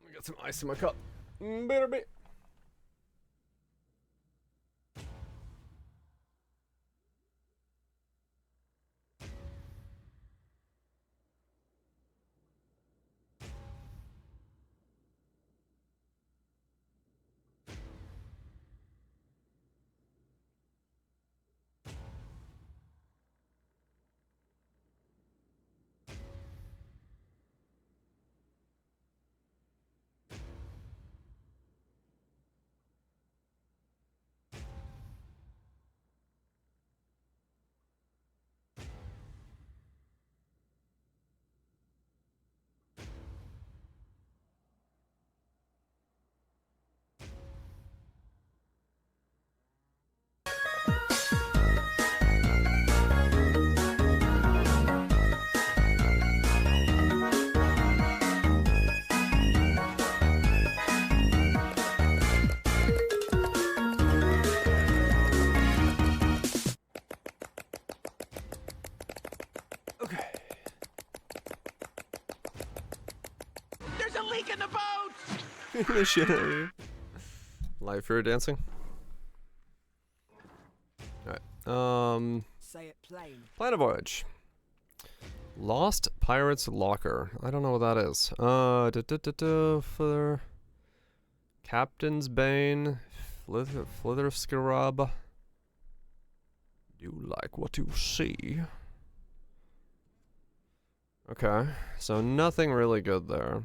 A: Let me get some ice in my cup. Better be. Okay.
C: There's a leak in the boat!
A: The shit out of you. Live for dancing. Alright.
G: Say it plain.
A: Plan a voyage. Lost Pirate's Locker. I don't know what that is. For Captain's Bane. Flitterscarab. You like what you see. Okay, so nothing really good there.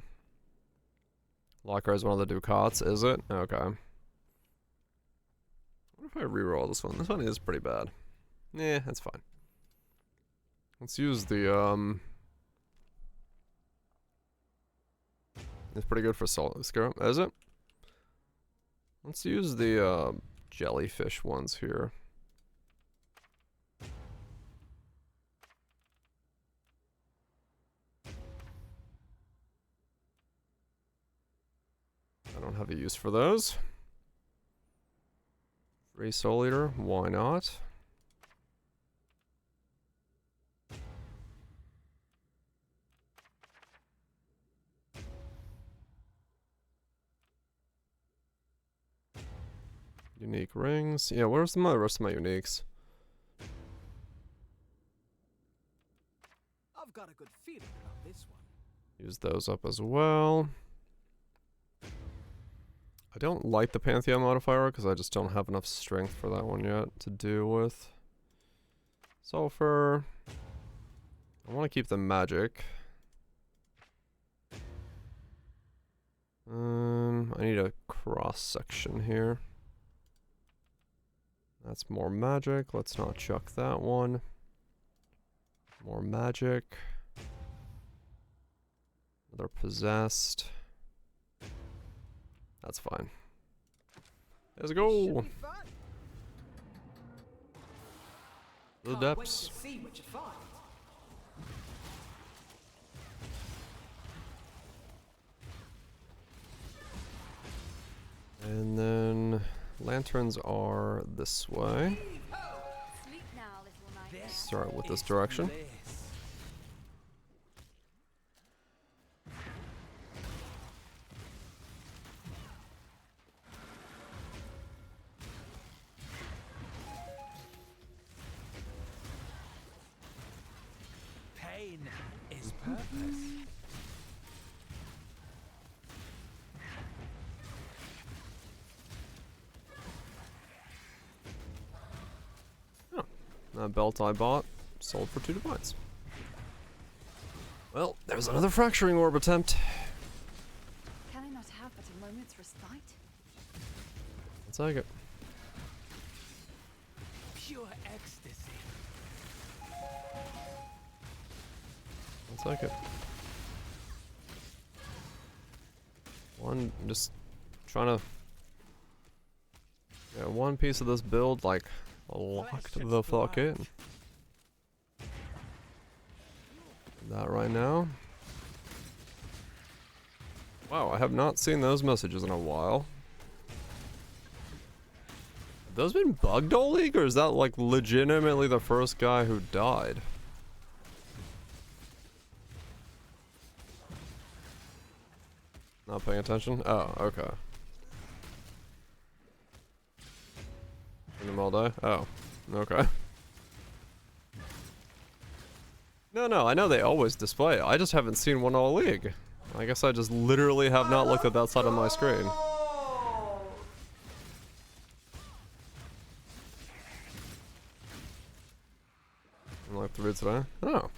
A: Locker is one of the Ducats, is it? Okay. What if I reroll this one? This one is pretty bad. Yeah, that's fine. Let's use the, it's pretty good for salt scarab, is it? Let's use the, jellyfish ones here. I don't have a use for those. Free Soul Eater, why not? Unique rings. Yeah, where's the rest of my uniques?
G: I've got a good feeling about this one.
A: Use those up as well. I don't like the Pantheon modifier because I just don't have enough strength for that one yet to deal with. Sulfur. I want to keep the magic. I need a cross section here. That's more magic. Let's not chuck that one. More magic. Another possessed. That's fine. Let's
G: Should
A: go.
G: be fun.
A: The
G: Can't wait
A: depths.
G: to see what you find.
A: And then lanterns are this way.
F: Sleep now, little knight.
A: Start with this direction.
C: Bliss. Pain is purpose.
A: That belt I bought sold for 2 divines. Well, there's another fracturing orb attempt.
F: Can I not have but a moment's respite?
A: Let's take it.
C: Pure ecstasy.
A: I'll take it. One, just trying to get one piece of this build, like, locked the fuck in. That right now. Wow, I have not seen those messages in a while. Have those been bugged all league, or is that like legitimately the first guy who died? Not paying attention? Oh, okay. Seen them all day? Oh, okay. No, I know they always display it. I just haven't seen one all league. I guess I just literally have not looked at that side of my screen. I'm like 3 today? Oh.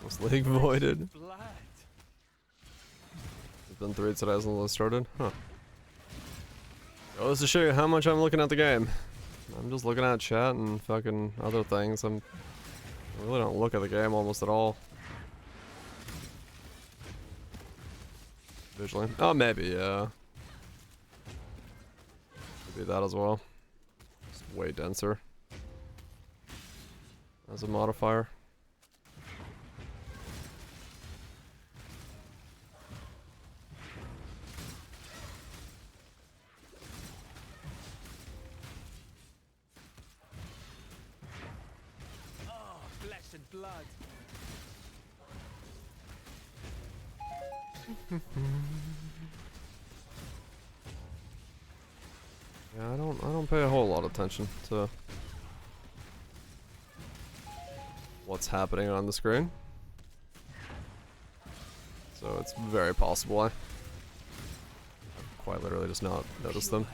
A: Was league voided? It's been 3 today since it started? Huh. Goes to show you how much I'm looking at the game. I'm just looking at chat and fucking other things. I really don't look at the game almost at all. Visually. Oh, maybe, yeah. Could be that as well. It's way denser. As a modifier.
C: Blood.
A: Yeah, I don't pay a whole lot of attention to what's happening on the screen. So it's very possible I quite literally just not noticed them.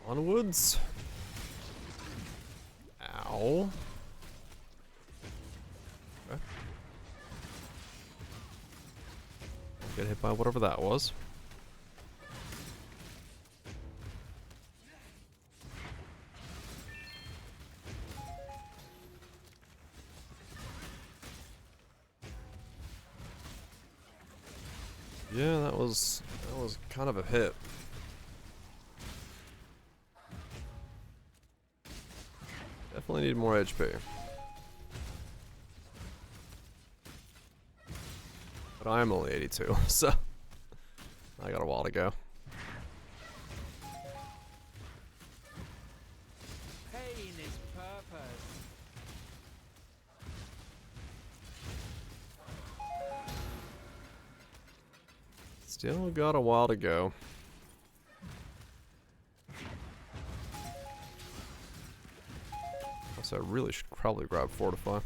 A: Onwards. Ow. Okay. Get hit by whatever that was. Yeah, that was kind of a hit. Definitely need more HP. But I'm only 82, so I got a while to go.
C: Pain is purpose.
A: Still got a while to go. So I really should probably grab Fortify.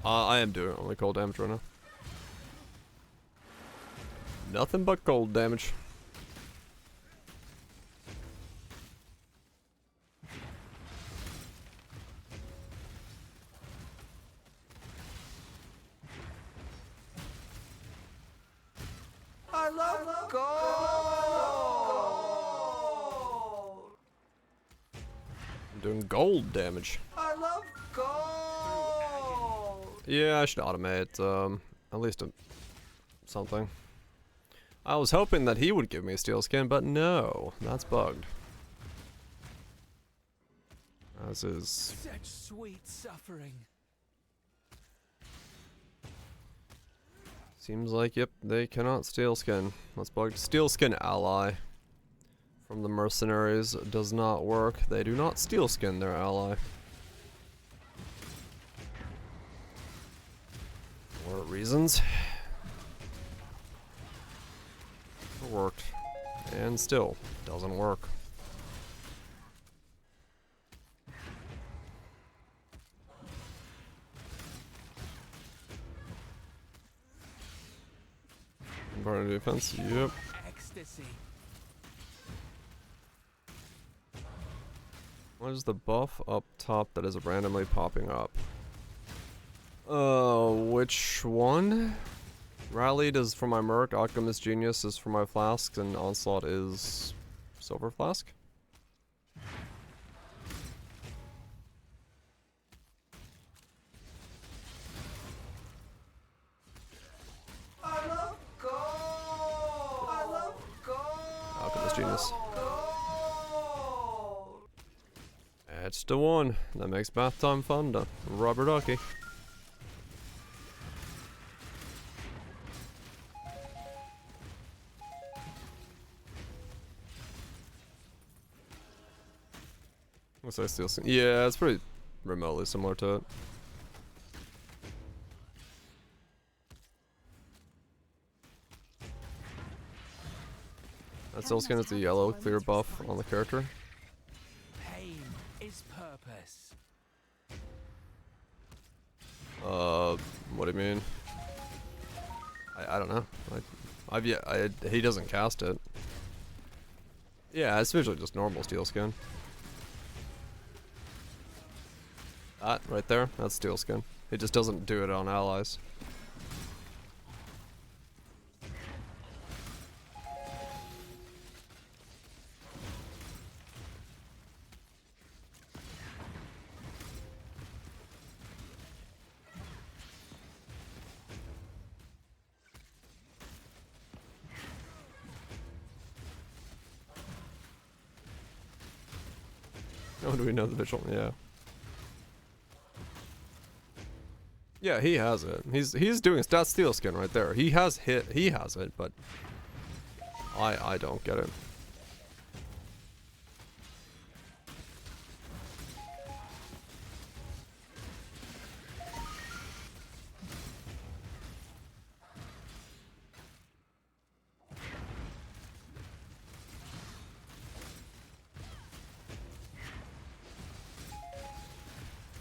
A: I am doing only cold damage right now. Nothing but cold damage.
C: I love gold.
A: I'm doing gold damage.
C: I love gold.
A: Yeah, I should automate at least a something. I was hoping that he would give me steel skin, but no, that's bugged. As is.
C: Such sweet suffering.
A: Seems like, yep, they cannot steel skin. That's bugged. Steel skin ally from the mercenaries does not work. They do not steel skin their ally. For reasons. It worked. And still doesn't work. Burn defense, yep.
C: Ecstasy.
A: What is the buff up top that is randomly popping up? Which one? Rallied is for my Merc, Alchemist Genius is for my Flasks, and Onslaught is Silver Flask?
C: I love gold. I love gold.
A: Alchemist Genius.
C: Gold.
A: It's the one that makes bath time fun to rubber ducky. What's that steel skin? Yeah, it's pretty remotely similar to it. That steel skin is the yellow clear buff on the character.
C: Pain is purpose.
A: What do you mean? I don't know. He doesn't cast it. Yeah, it's visually just normal steel skin. That right there, that's steel skin. It just doesn't do it on allies. Oh, do we know the visual? Yeah. Yeah, he has it. He's doing that's steel skin right there. He has it, but I don't get it.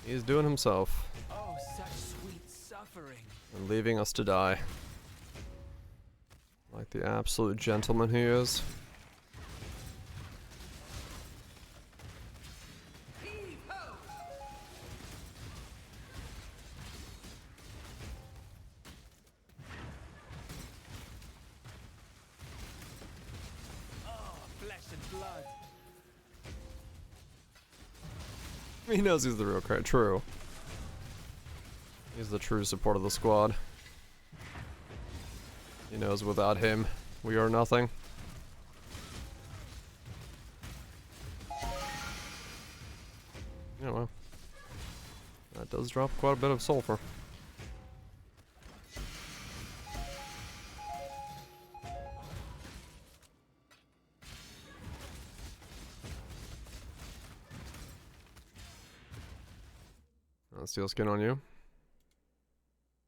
A: He's doing himself.
C: Oh, such sweet suffering.
A: And leaving us to die. Like the absolute gentleman he is.
C: Oh, flesh and blood.
A: He knows he's the real character. True. He's the true support of the squad. He knows without him, we are nothing. Yeah, well. That does drop quite a bit of sulfur. Steel skin on you?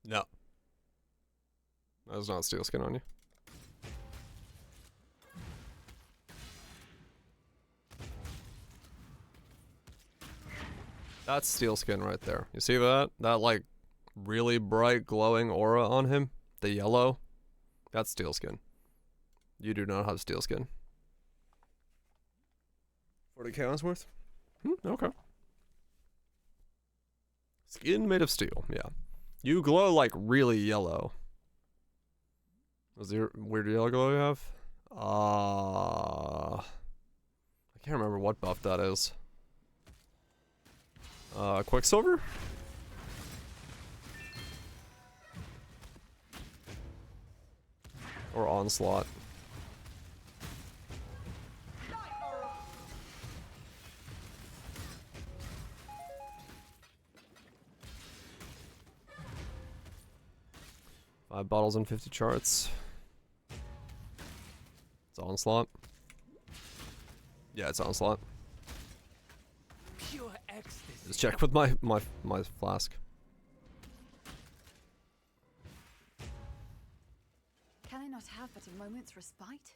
A: No. That's not steel skin on you. That's steel skin right there. You see that? That like really bright glowing aura on him? The yellow? That's steel skin. You do not have steel skin. 40k worth? Okay. Skin made of steel, yeah. You glow like really yellow. Was there weird yellow glow you have? I can't remember what buff that is. Quicksilver? Or onslaught. Five bottles and 50 charts. It's onslaught. Yeah, it's onslaught.
C: Pure ecstasy.
A: Just check with my flask.
F: Can I not have but a moment's respite?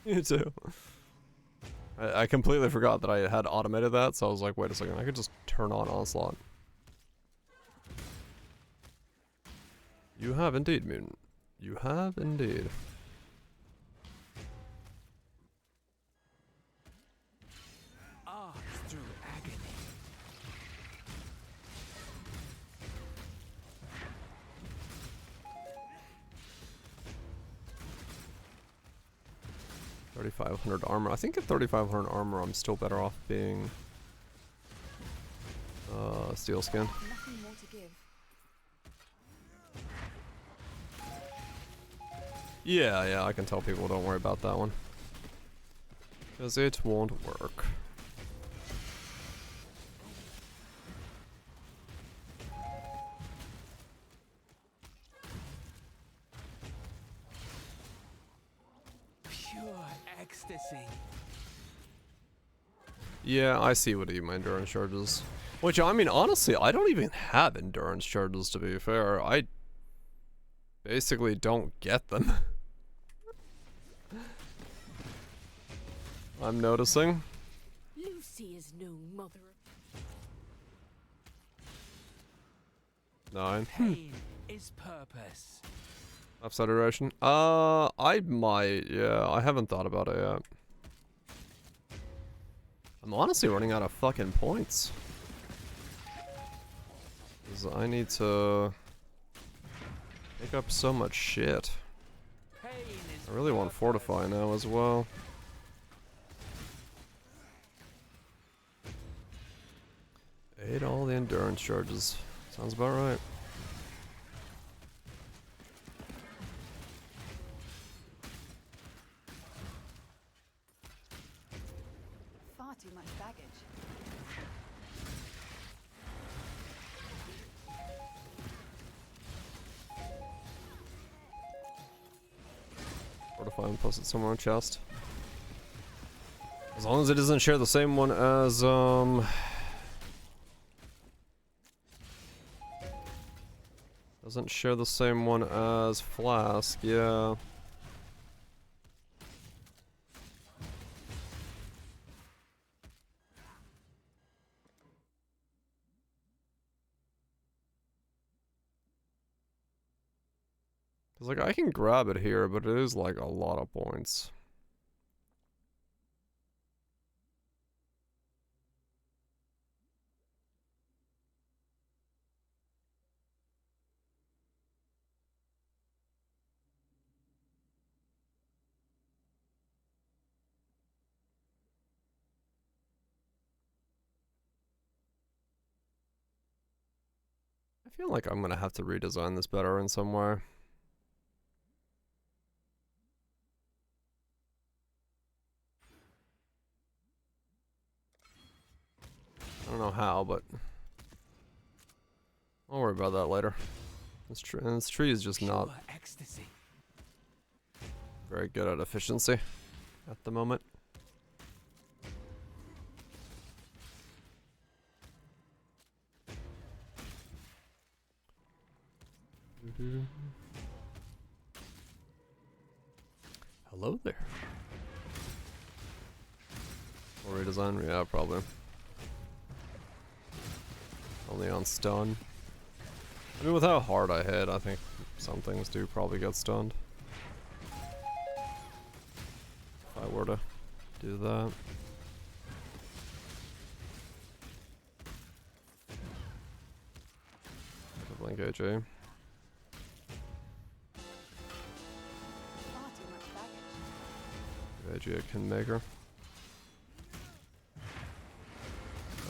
A: You too. I completely forgot that I had automated that, so I was like, wait a second, I could just turn on onslaught. You have indeed, mutant. You have indeed.
C: Arcs through agony.
A: $3,500 armor. I think at 3,500 armor, I'm still better off being steel skin.
F: Nothing more to give.
A: Yeah, I can tell people don't worry about that one. Because it won't work.
C: Pure ecstasy.
A: Yeah, I see what my endurance charges. Which, I mean, honestly, I don't even have endurance charges, to be fair. I basically don't get them. I'm noticing.
B: Lucy is no mother.
A: 9.
C: Pain is purpose.
A: Upside duration. I might. Yeah, I haven't thought about it yet. I'm honestly running out of fucking points. 'Cause I need to pick up so much shit.
C: Pain is
A: I really want
C: purpose.
A: Fortify now as well. Ate all the endurance charges. Sounds about right.
F: Far too much baggage.
A: Fortify and post it somewhere on chest. As long as it doesn't share the same one as doesn't share the same one as Flask, yeah. Cause like I can grab it here, but it is like a lot of points. I feel like I'm gonna have to redesign this better in some way. I don't know how, but I'll worry about that later. This tree is just not
C: Pure ecstasy.
A: very good at efficiency at the moment. Hello there. Or redesign? Yeah, probably. Only on stun. I mean, with how hard I hit, I think some things do probably get stunned. If I were to do that. Blink AJ.
F: Far too much baggage.
A: AJ a Kingmaker.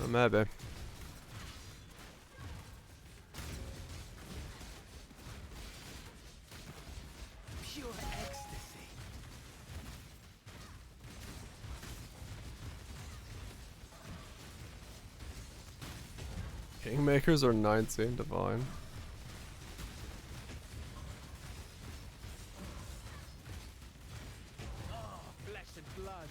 A: Maybe. Kingmakers are 19 divine.
C: Flesh and blood.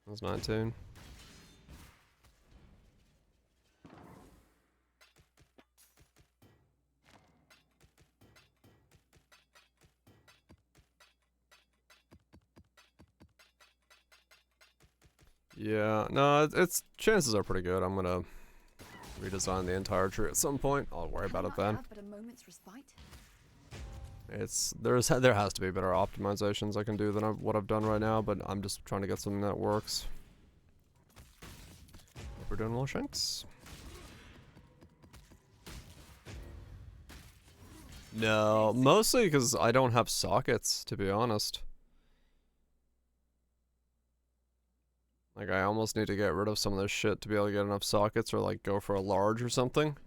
A: That's 19. Yeah, no, it's chances are pretty good. I'm gonna redesign the entire tree at some point. I'll worry about it then.
F: Have but a moment's respite.
A: There has to be better optimizations I can do than what I've done right now, but I'm just trying to get something that works. Hope we're doing well, Shanks. No, mostly because I don't have sockets, to be honest. Like, I almost need to get rid of some of this shit to be able to get enough sockets, or like go for a large or something.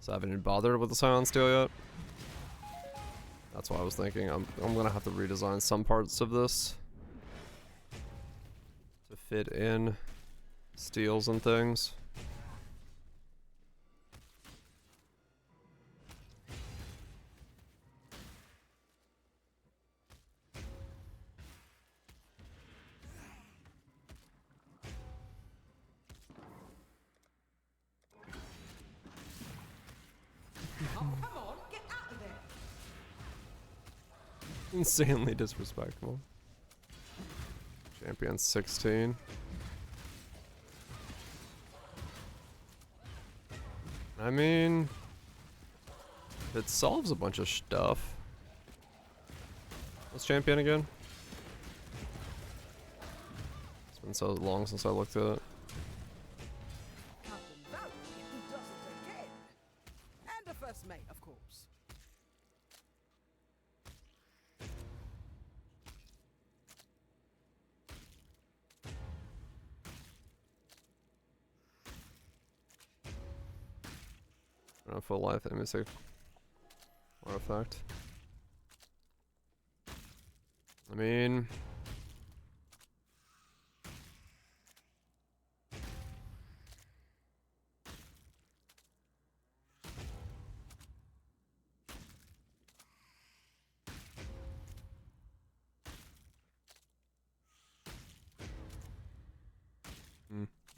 A: So I haven't even bothered with the Scion Steel yet. That's why I was thinking I'm gonna have to redesign some parts of this to fit in steels and things. Insanely disrespectful. Champion 16. I mean, it solves a bunch of stuff. What's champion again? It's been so long since I looked at it.
G: Captain Valley does it again. And a first mate, of course.
A: Full life, let me see. Artifact. I mean,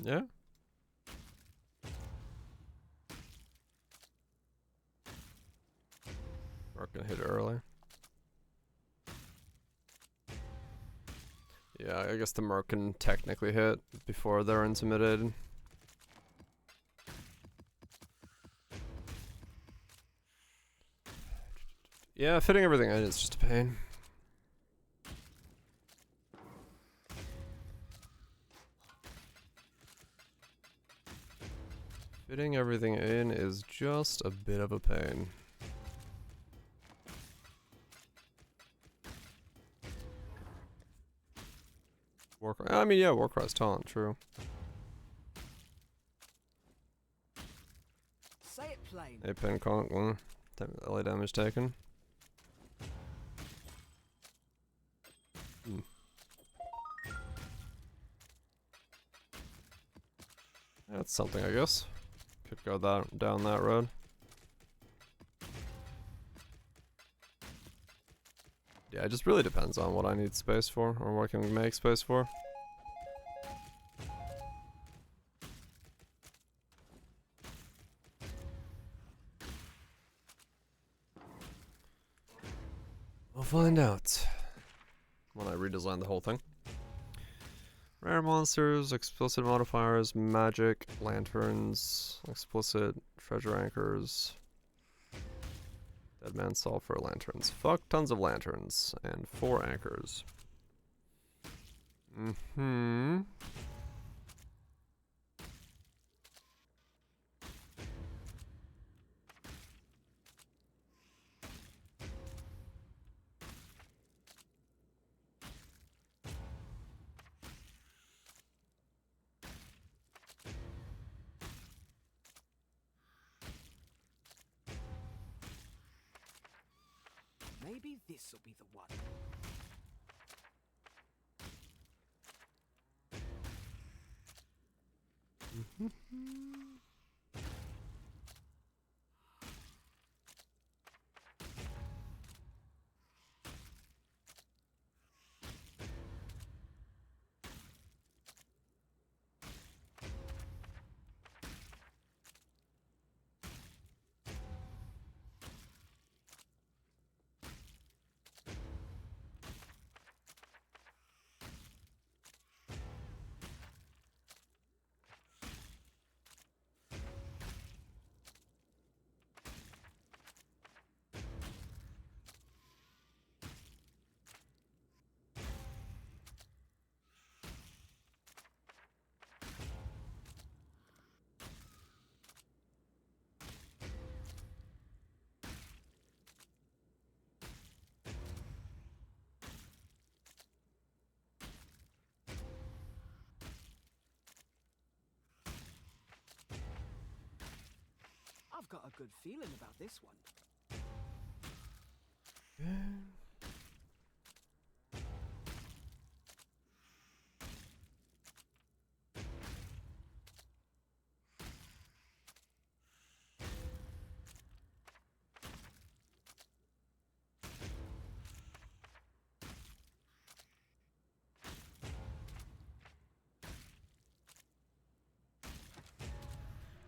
A: yeah. Merc can hit early. Yeah, I guess the Merc can technically hit before they're intimidated. Yeah, fitting everything in is just a pain. Fitting everything in is just a bit of a pain. I mean, yeah, Warcry's taunt, true.
G: Say it plain.
A: A pin conk, LA damage taken. That's something, I guess. Could go down that road. Yeah, it just really depends on what I need space for, or what I can make space for. We'll find out when I redesign the whole thing. Rare monsters, explicit modifiers, magic, lanterns, explicit treasure anchors, dead man sulfur, lanterns. Fuck tons of lanterns and 4 anchors.
G: Maybe this'll be the one. I've got a good feeling about this one.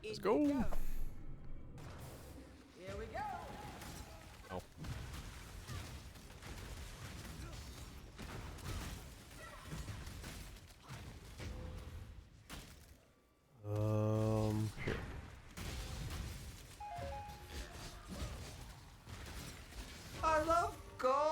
A: Let's
G: In
A: go.
G: we Here we go.
A: Oh. Here.
H: I love gold.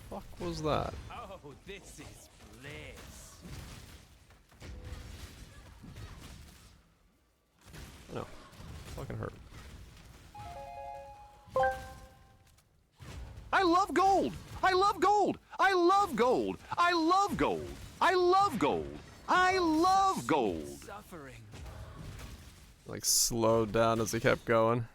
A: Fuck was that?
C: Oh, this is bliss.
A: No. Fucking hurt.
E: I love gold! I love gold! I love gold! I love gold! I love gold! I love gold!
C: Suffering.
A: Like slowed down as he kept going.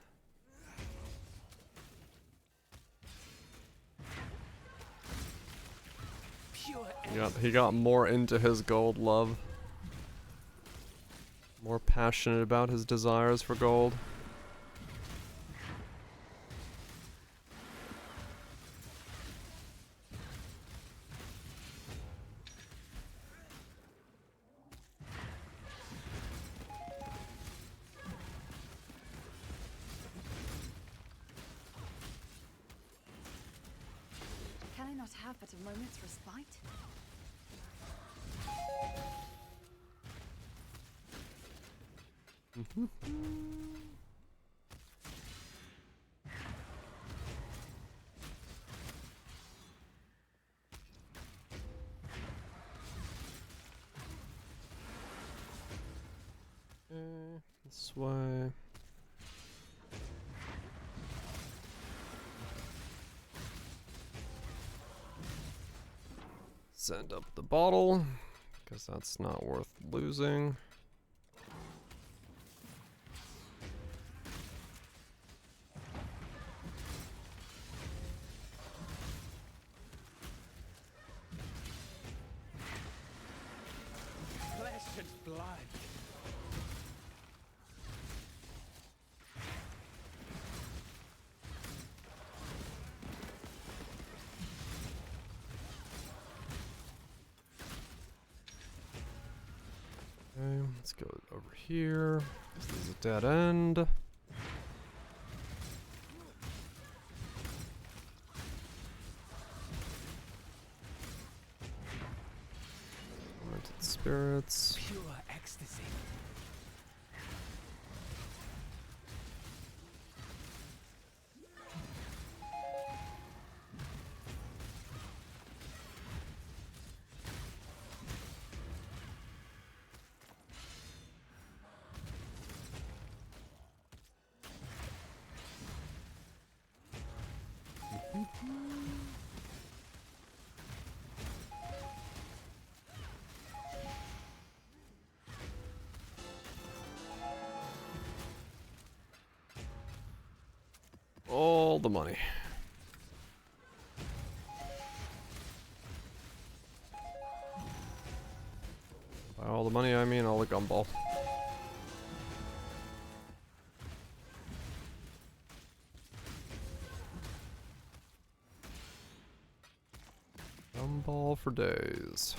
C: Pure
A: He got more into his gold love. More passionate about his desires for gold.
F: Can I not have but a moment's respite?
A: This way. Send up the bottle, because that's not worth losing.
C: flesh and blood.
A: Okay, let's go over here. This is a dead end. Tormented spirits.
C: Pure ecstasy.
A: all the money. By all the money, I mean all the gumball. Gumball for days.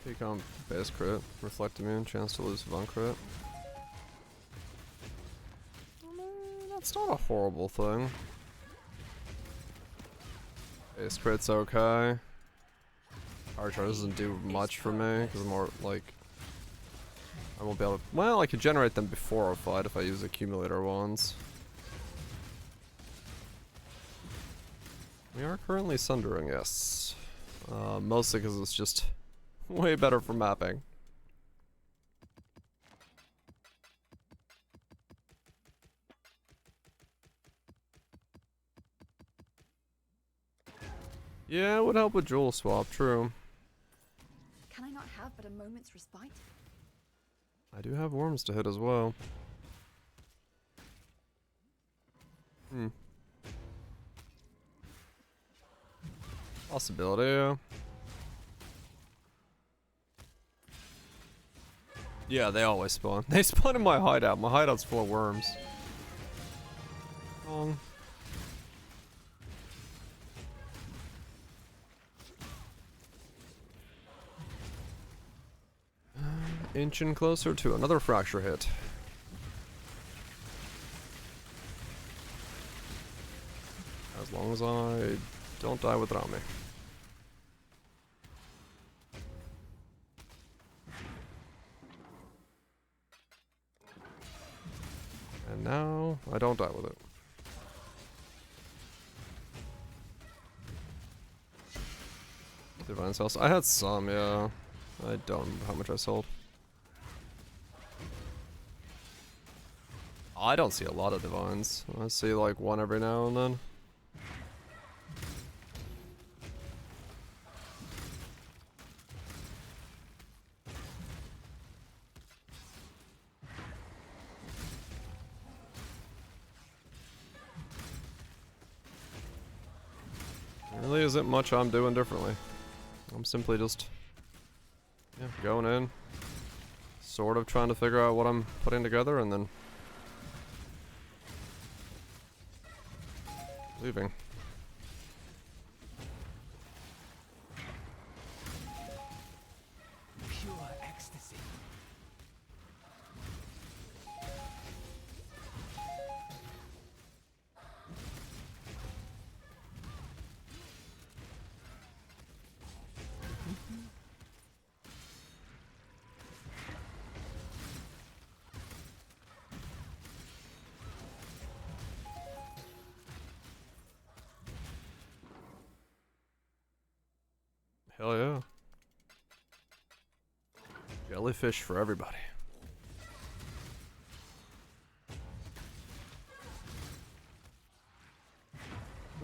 A: Take on base crit, reflect immune, chance to lose one crit. I mean, that's not a horrible thing. Base crit's okay. Power charge doesn't do much for me, because more like I won't be able to. Well, I could generate them before a fight if I use accumulator ones. We are currently sundering, yes. Mostly because it's just way better for mapping. Yeah, it would help with jewel swap, true.
F: Can I not have but a moment's respite?
A: I do have worms to hit as well. Possibility, yeah. Yeah, they always spawn. They spawn in my hideout. My hideout's full of worms. Inching closer to another fracture hit. As long as I don't die with Rami. And now I don't die with it. Divine cells. I had some, yeah. I don't remember how much I sold. I don't see a lot of divines. I see like one every now and then. There really isn't much I'm doing differently. I'm simply just going in, sort of trying to figure out what I'm putting together, and then leaving.
C: Pure ecstasy.
A: Hell yeah. Jellyfish for everybody.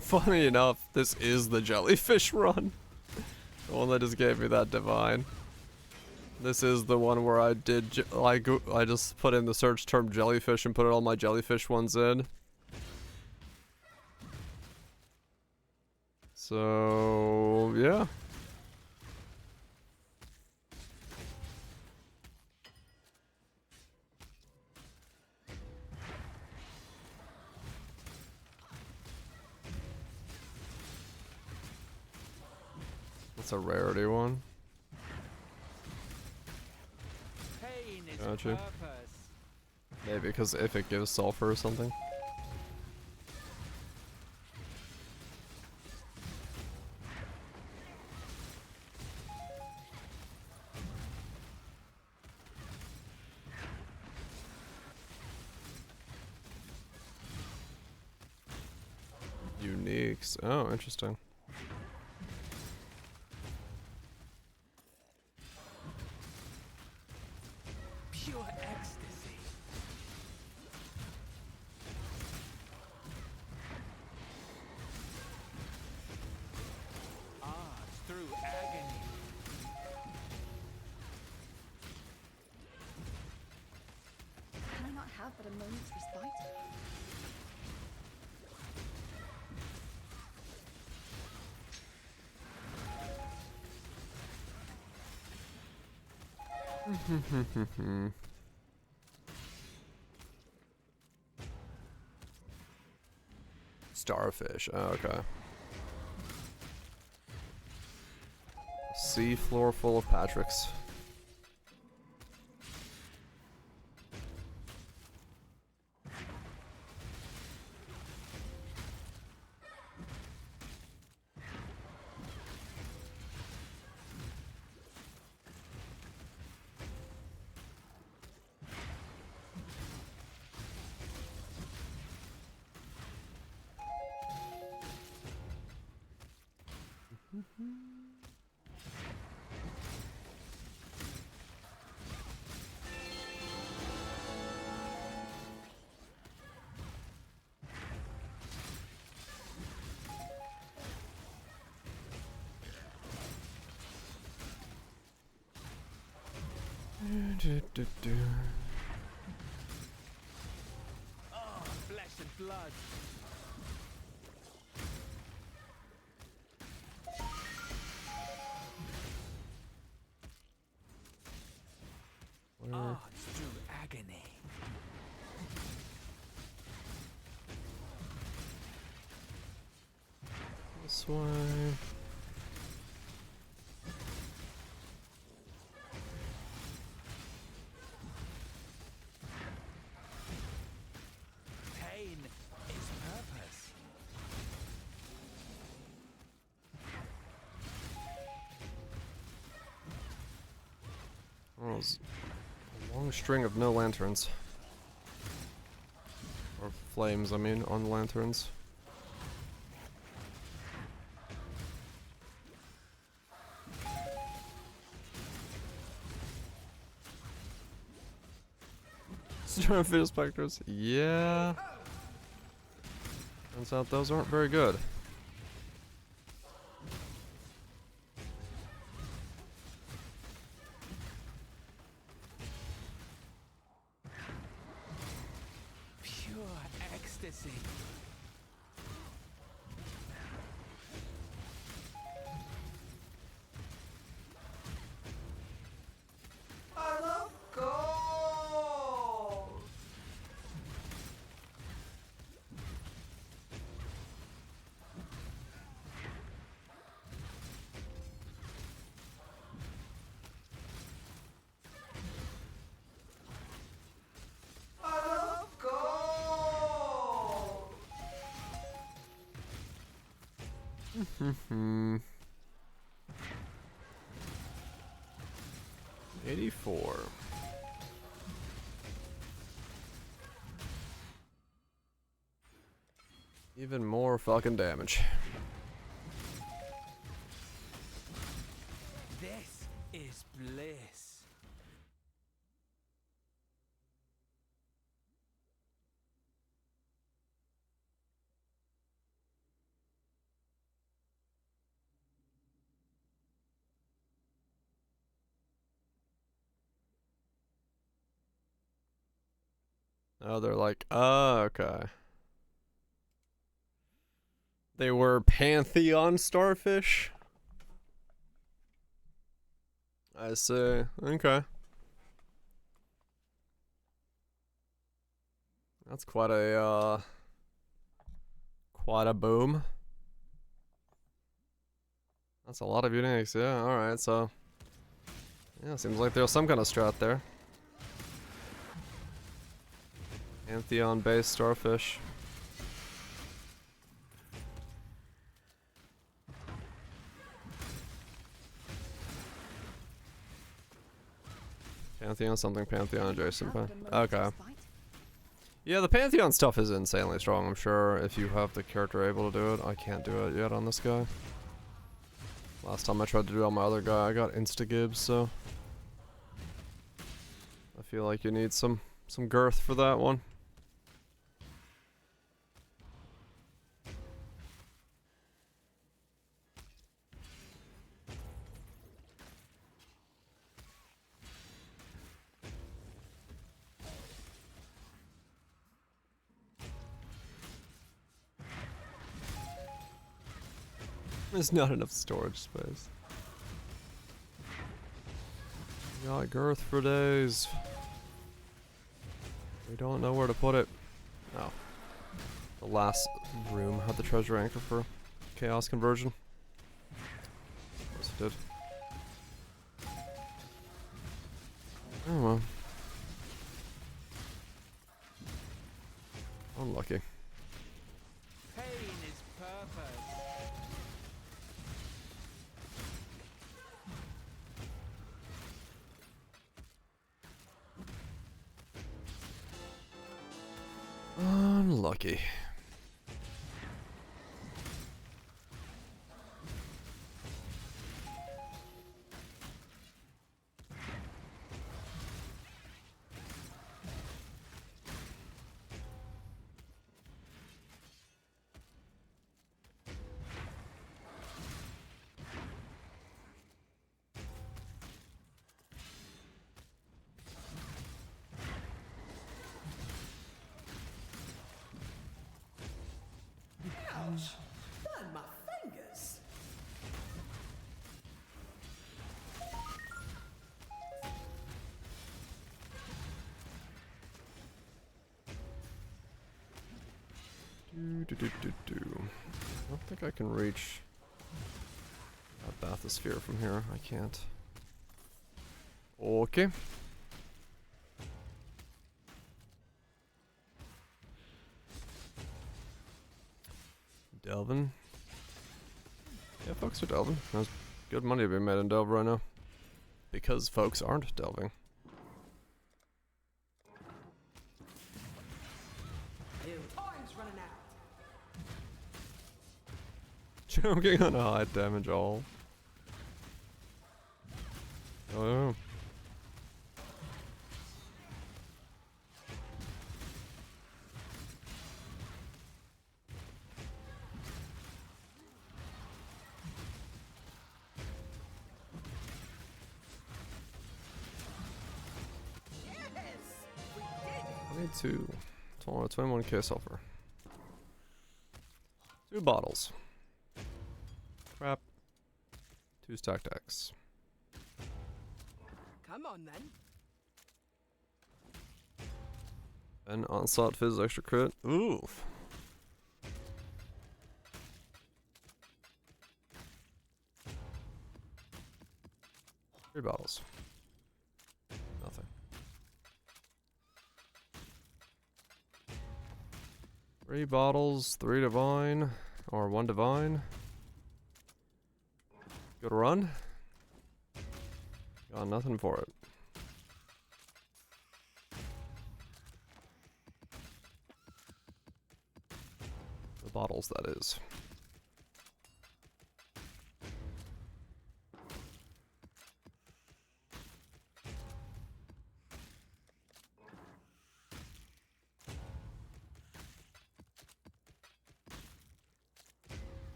A: Funny enough, this is the jellyfish run. The one that just gave me that divine. This is the one where I did, I just put in the search term jellyfish and put all my jellyfish ones in. So, yeah. That's a rarity one.
C: Pain is
A: Gotcha.
C: purpose.
A: Maybe because if it gives sulfur or something. weeks. Oh, interesting.
C: Pure ecstasy. Through agony.
F: Can I not have but a moment's respite?
A: Starfish. Oh, okay. Sea floor full of Patricks.
C: Flesh and blood. Through agony.
A: This way.
C: Pain is purpose.
A: Oh, it's a long string of no lanterns. Or flames, I mean, on the lanterns. Starfish specters. Yeah. Turns out those aren't very good.
C: Pure ecstasy.
H: I love gold. I love gold.
A: 84. Even more fucking damage.
C: This is bliss.
A: Oh, they're like, oh, okay. They were Pantheon starfish? I see. Okay. That's quite a boom. That's a lot of uniques, yeah, alright, so yeah, seems like there's some kind of strat there. Pantheon based starfish. Pantheon something Pantheon adjacent, but okay. Yeah, the Pantheon stuff is insanely strong, I'm sure, if you have the character able to do it. I can't do it yet on this guy. Last time I tried to do it on my other guy, I got insta-gibs, so... I feel like you need some girth for that one. There's not enough storage space. We got girth for days. We don't know where to put it. Oh. The last room had the treasure anchor for chaos conversion. Yes, it did. Oh well. Unlucky.
C: Pain is purpose.
A: Unlucky.
G: Ouch! Burn my fingers.
A: I don't think I can reach that bathysphere from here. I can't. Okay. Delvin. Yeah, folks are delving. There's good money to be made in Delve right now. Because folks aren't delving.
G: Ew, time's running out.
A: Choking on a high damage all. Oh. I need 21k sulfur. 2 bottles. Crap. 2 stacked decks.
G: Come on then.
A: And onslaught phys extra crit. Oof. Three bottles. Nothing. 3 bottles, 3 divine, or 1 divine. Good run. Got nothing for it. The bottles, that is.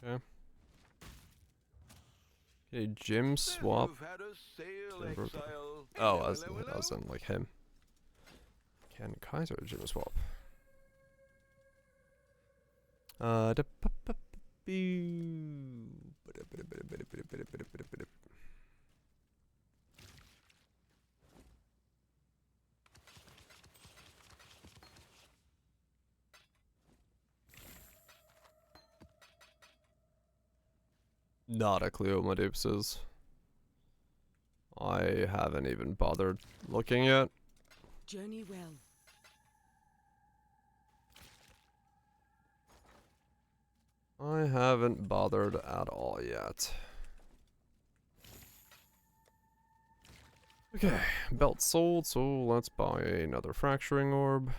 A: Okay. Okay, gym swap. Timber- Oh, I was in like him. Can Kaiser gym swap? Not a clue what my dupes is. I haven't even bothered looking yet.
G: Journey well.
A: I haven't bothered at all yet. Okay, belt sold, so let's buy another fracturing orb.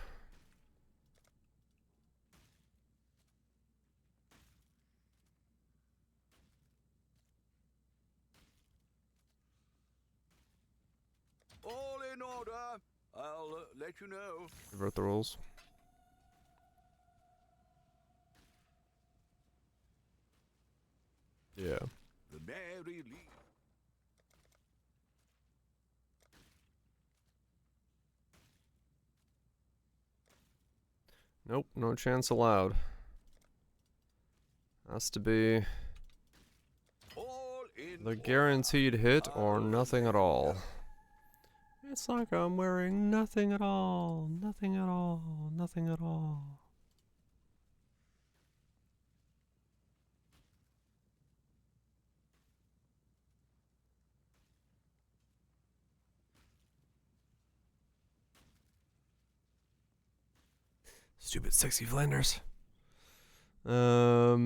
E: All in order. I'll let you know.
A: Revert the rules. Yeah.
E: The Mary Lee.
A: Nope, no chance allowed. Has to be
E: All in
A: the
E: order.
A: guaranteed hit or
E: I'll
A: nothing
E: let
A: at
E: you
A: all.
E: know.
A: It's like I'm wearing nothing at all. Nothing at all. Nothing at all. Stupid sexy Flanders. I'll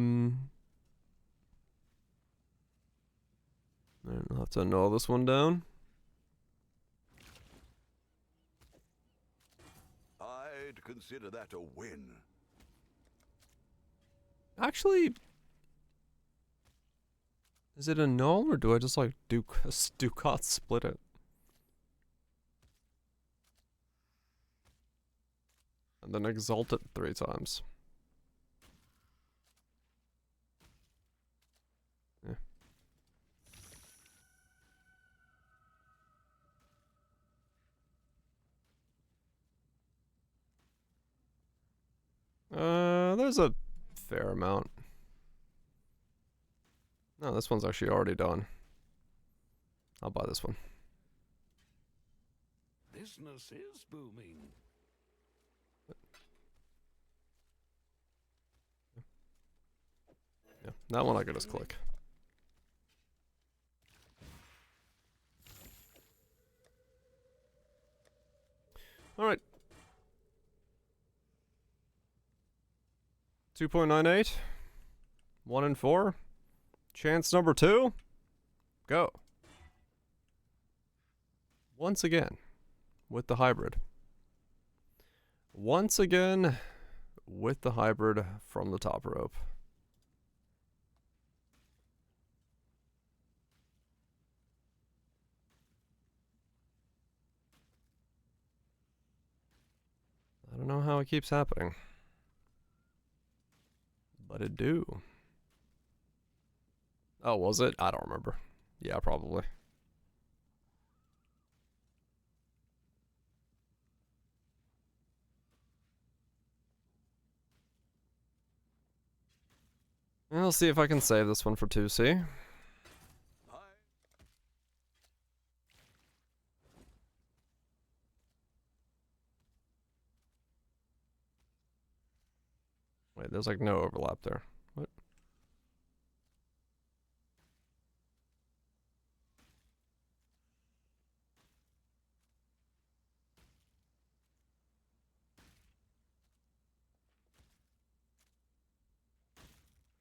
A: have to null this one down.
E: I'd consider that a win.
A: Actually, is it a null or do I just like Ducat split it? And then exalt it 3 times. Yeah. There's a fair amount. No, this one's actually already done. I'll buy this one.
H: Business is booming.
A: Yeah, that one I could just click. Alright. 2.98. 1 in 4. Chance number 2. Go. Once again, with the hybrid. Once again, with the hybrid from the top rope. I don't know how it keeps happening. But it do. Oh, was it? I don't remember. Yeah, probably. I'll see if I can save this one for 2C. Wait, there's like no overlap there. What?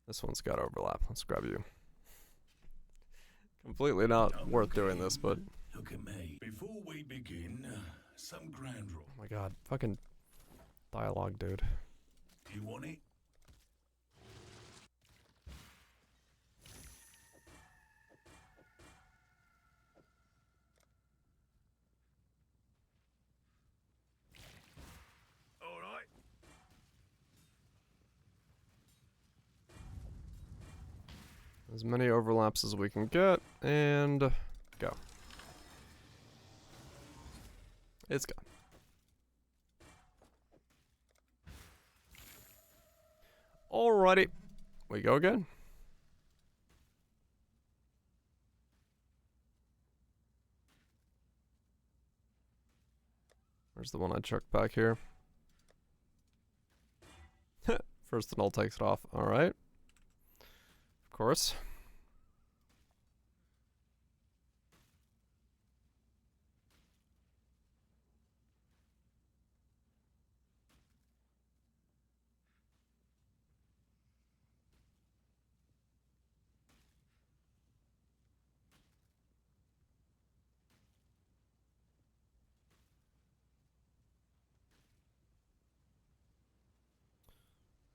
A: This one's got overlap. Let's grab you. Completely not worth doing this, but...
H: Look at me. Before we begin, some ground rule.
A: Oh my god, fucking dialogue, dude.
H: You want it? All right.
A: As many overlaps as we can get, and go. It's gone. Alrighty, we go again. Where's the one I chucked back here? First and all takes it off. Alright. Of course.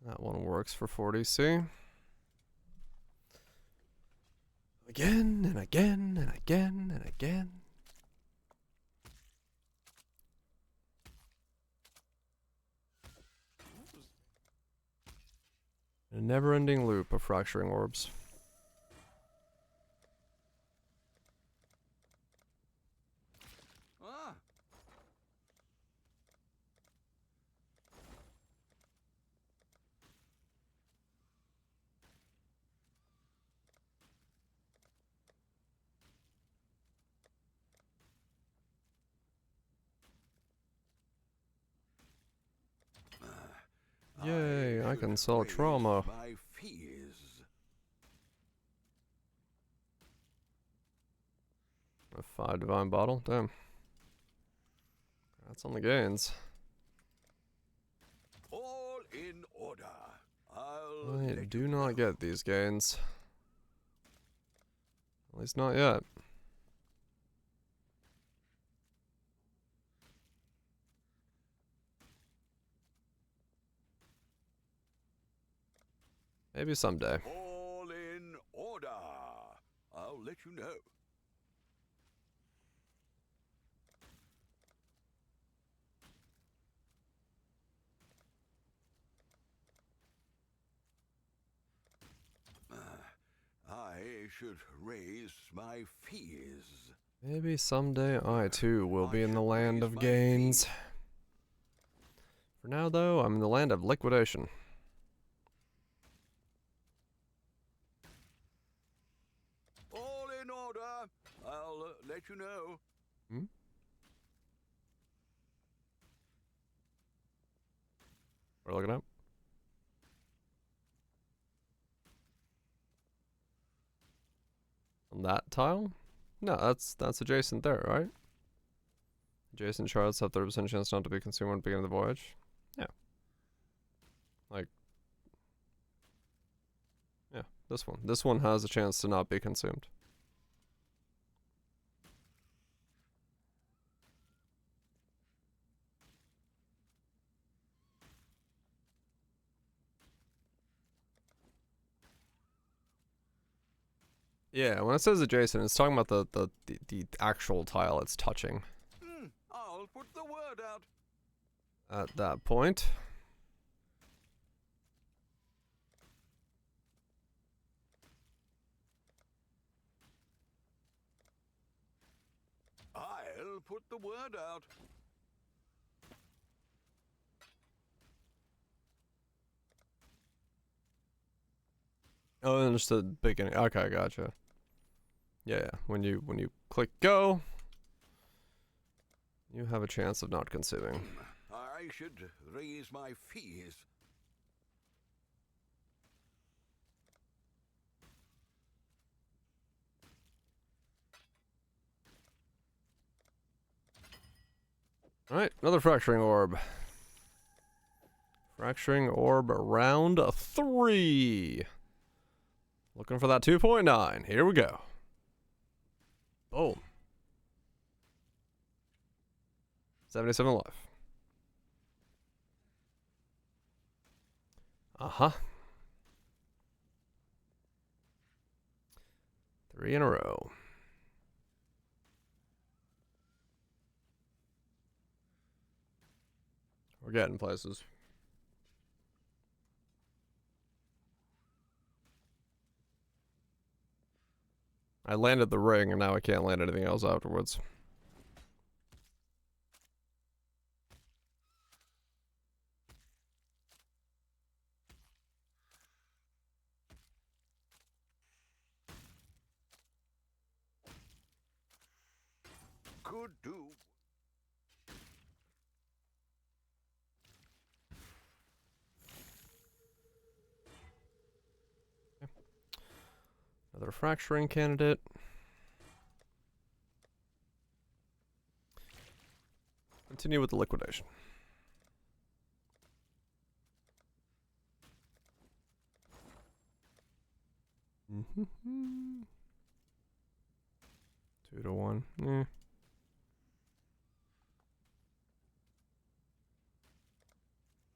A: That one works for 40C. Again and again and again and again. A never-ending loop of fracturing orbs.
E: Ah.
A: Yay, I can
E: should
A: sell
E: raise
A: trauma.
E: My fears.
A: A 5 divine bottle? Damn. That's on the gains.
E: All in order. I'll
A: I
E: let
A: do
E: you
A: not
E: know.
A: get these gains. At least not yet. Maybe someday.
E: All in order. I'll let you know. I should raise my fears.
A: Maybe someday I too will be in the
E: should
A: land
E: raise
A: of
E: my
A: gains.
E: fears.
A: For now though, I'm in the land of liquidation.
E: All in order. I'll let you know.
A: Hmm? We're looking up. On that tile? No, that's adjacent there, right? Adjacent shards have 30% chance not to be consumed when beginning the voyage. Yeah. Like, yeah, this one. This one has a chance to not be consumed. Yeah, when it says adjacent, it's talking about the actual tile it's touching.
E: I'll put the word out.
A: At that point.
E: I'll put the word out.
A: Oh, I understood beginning. Okay, gotcha. Yeah, when you click go, you have a chance of not consuming.
E: I should raise my fees.
A: Alright, another fracturing orb. Fracturing orb round 3. Looking for that 2.9. Here we go. Boom. 77 life. Uh-huh. 3 in a row. We're getting places. I landed the ring, and now I can't land anything else afterwards.
E: Could do.
A: Another fracturing candidate. Continue with the liquidation. Mm-hmm. 2 to 1.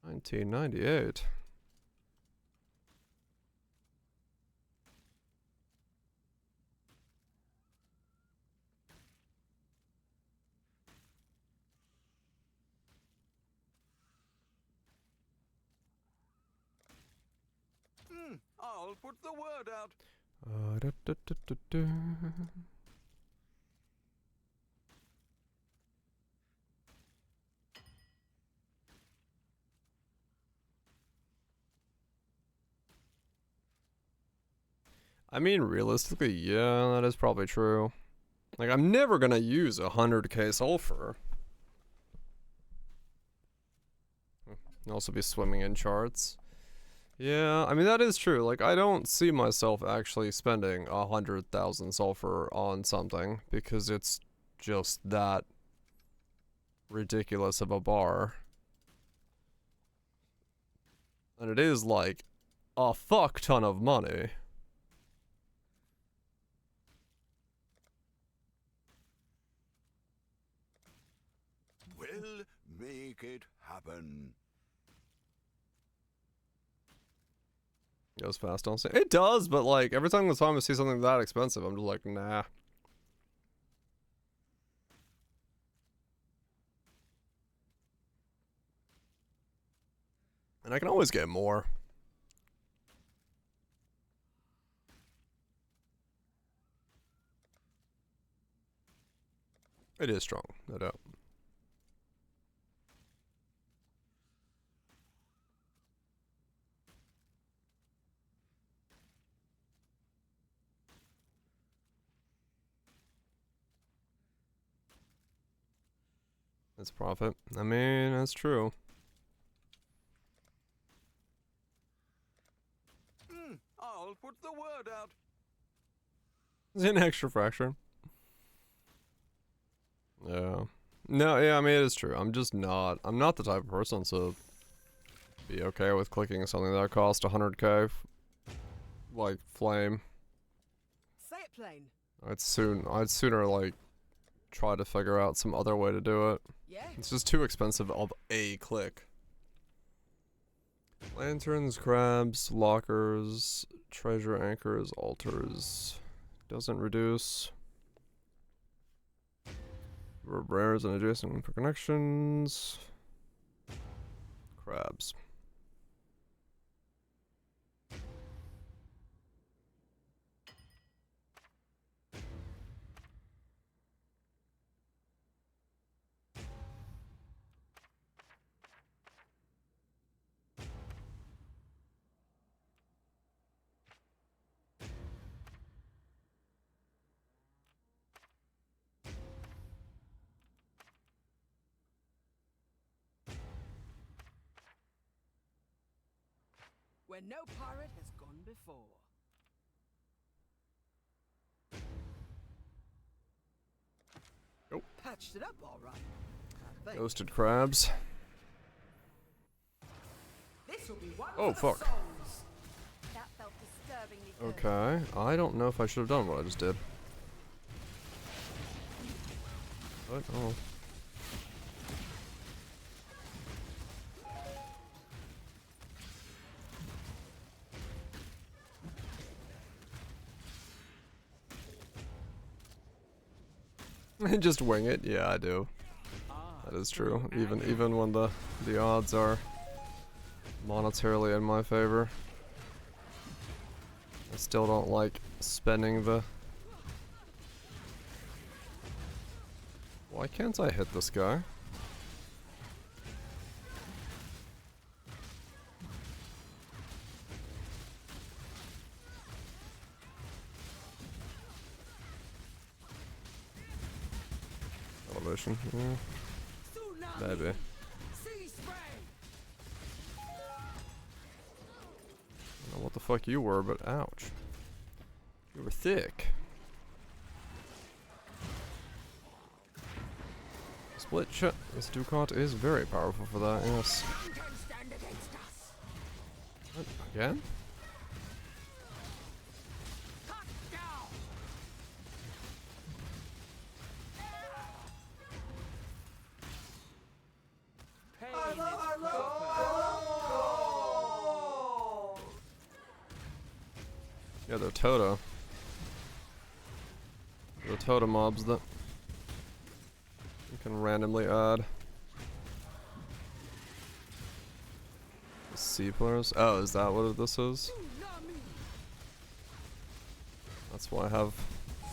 A: 1998.
E: I'll put the word out.
A: Da. I mean, realistically, yeah, that is probably true. Like, I'm never gonna use 100k sulfur. I'll also be swimming in charts. Yeah, I mean, that is true. Like, I don't see myself actually spending 100,000 sulfur on something because it's just that ridiculous of a bar. And it is, like, a fuck ton of money.
E: We'll make it happen.
A: Goes fast, don't say. It does, but like every time I see something that expensive, I'm just like, nah. And I can always get more. It is strong, no doubt. It's profit. I mean, that's true.
E: I'll put the word out.
A: It's an extra fraction. Yeah. No, yeah, I mean, it is true. I'm not the type of person to be okay with clicking something that costs 100k. Like, flame.
G: Say it plain.
A: I'd sooner, like, try to figure out some other way to do it.
G: Yeah?
A: It's just too expensive of a click. Lanterns, crabs, lockers, treasure anchors, altars. Doesn't reduce. Rares and adjacent connections. Crabs.
G: Where no pirate has gone before.
A: Nope.
G: Patched it up all right. I think.
A: Ghosted crabs.
G: This will be one
A: Oh,
G: for the
A: fuck.
G: souls.
F: That felt disturbingly good.
A: Okay. I don't know if I should have done what I just did. But, oh. Just wing it. Yeah, I do. That is true. Even when the odds are monetarily in my favor, I still don't like spending the. Why can't I hit this guy? Elevation, yeah. Maybe.
G: Sea spray.
A: I don't know what the fuck you were, but ouch. You were thick. Split shot. This Ducat is very powerful for that, yes.
G: None can stand against us.
A: What, again?
G: Cut down.
A: Yeah, they're Toto. The Toto mobs that you can randomly add. The C players? Oh, is that what this is?
G: Do not
A: That's why I have.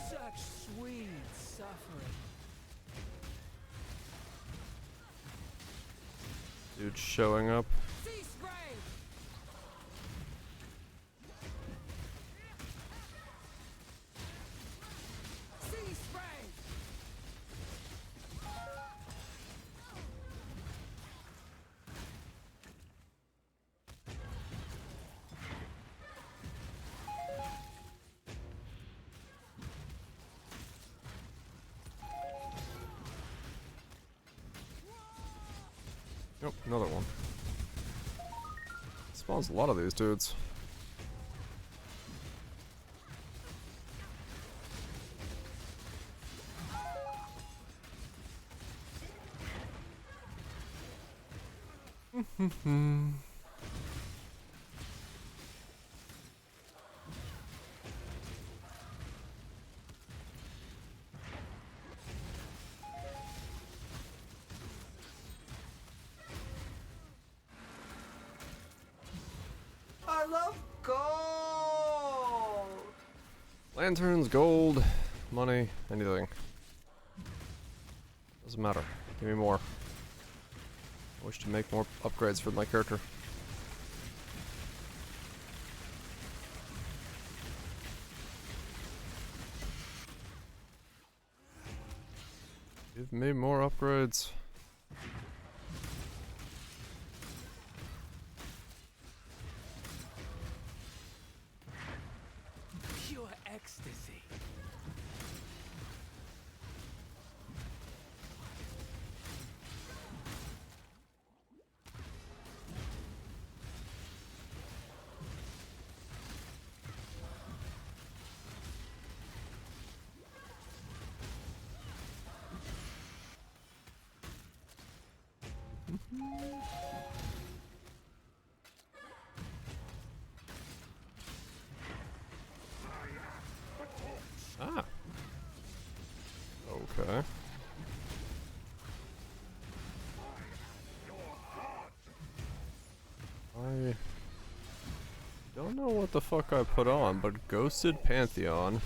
C: Such sweet suffering.
A: Dude showing up.
B: Sea spray! Sea spray!
A: Yep, another one. Spawns a lot of these dudes.
C: I love gold.
A: Lanterns, gold, money, anything. Doesn't matter. Give me more. I wish to make more upgrades for my character. Give me more upgrades.
C: Pure ecstasy.
A: Ah. Okay. I don't know what the fuck I put on, but Ghosted Pantheon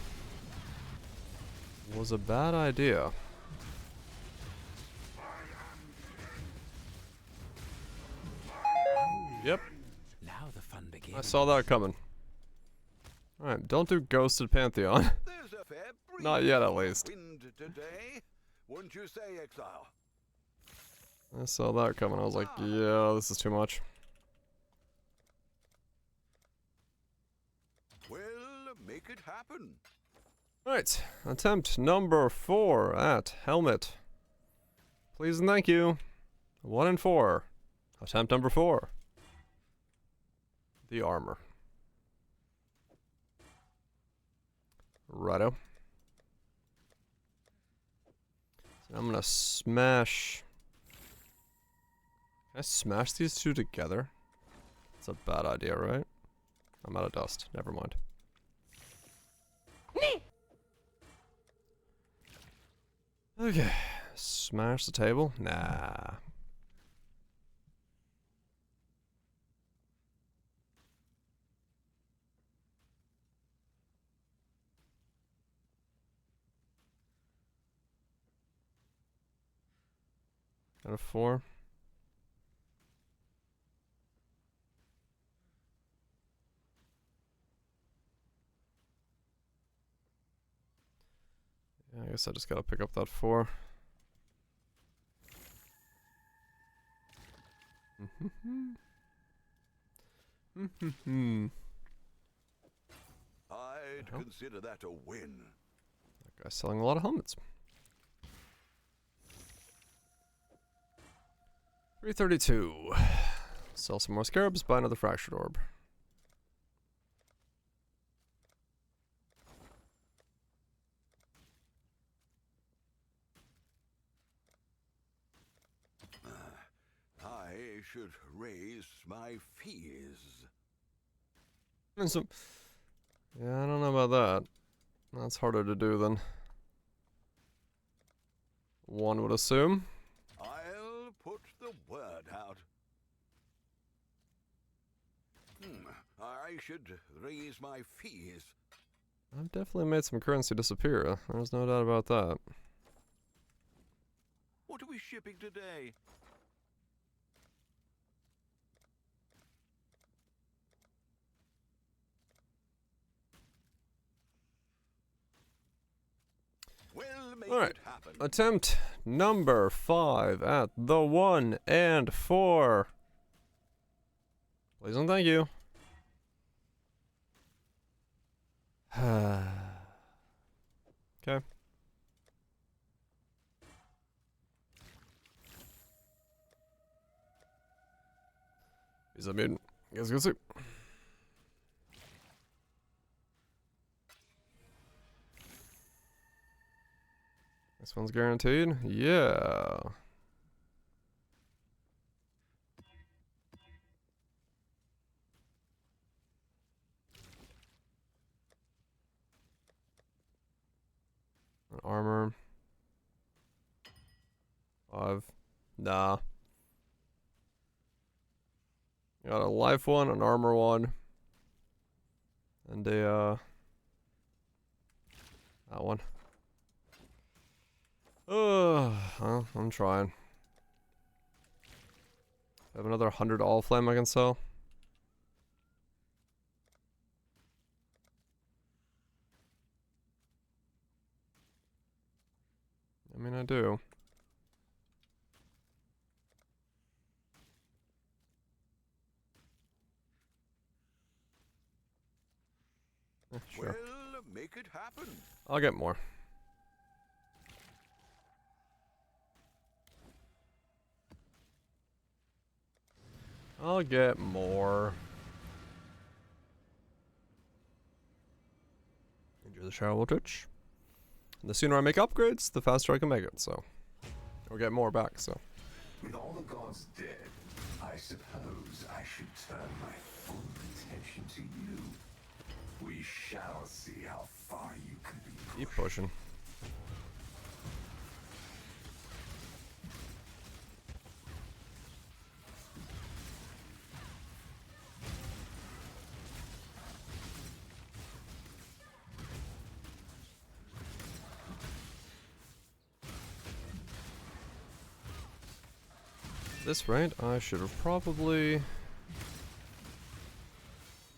A: was a bad idea. Yep,
C: Now the fun begins.
A: I saw that coming. Alright, don't do Ghosted Pantheon.
E: There's a fair breeze
A: Not yet, at
E: from the
A: least.
E: wind today. Wouldn't you say, Exile?
A: I saw that coming. I was like, yeah, this is too much.
E: Well, make it happen.
A: Alright, attempt number 4 at Helmet. Please and thank you. 1 in 4. Attempt number 4. The armor. Righto. So I'm gonna smash. Can I smash these two together? That's a bad idea, right? I'm out of dust. Never mind. Okay. Smash the table? Nah. Out of 4. Yeah, I guess I just gotta pick up that 4.
E: I'd
A: Oh.
E: consider that a win.
A: That guy's selling a lot of helmets. 332. Sell some more scarabs, buy another fractured orb.
E: I should raise my fees.
A: And some. Yeah, I don't know about that. That's harder to do than one would assume.
E: I'll put the word out. I should raise my fees.
A: I've definitely made some currency disappear. There's no doubt about that.
E: What are we shipping today? We'll make
A: Alright.
E: it happen.
A: Attempt number 5 at the 1 and 4. Please and thank you. Okay. He's a mutant. Guess we'll see. This one's guaranteed? Yeah. An armor. 5. Nah. Got a life one, an armor one. And a, that one. Well, I'm trying. I have another 100 all flame I can sell. I mean, I do. Sure.
E: Well, make it happen.
A: I'll get more. I'll get more. Enjoy the shower voltage. And the sooner I make upgrades, the faster I can make it, so. Or get more back, so.
H: With all the gods dead, I suppose I should turn my full attention to you. We shall see how far you can be
A: Keep pushing. At this rate, I should have probably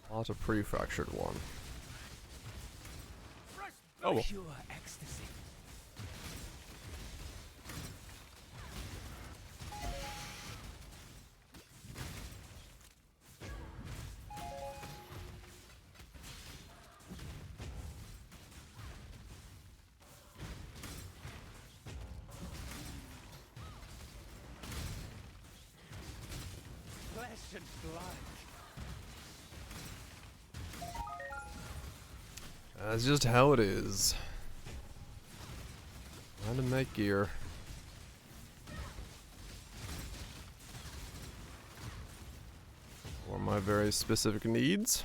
A: bought a pre-fractured one. Oh well.
C: Pure ecstasy. Flesh and blood.
A: That's just how it is. Trying to make gear. For my very specific needs.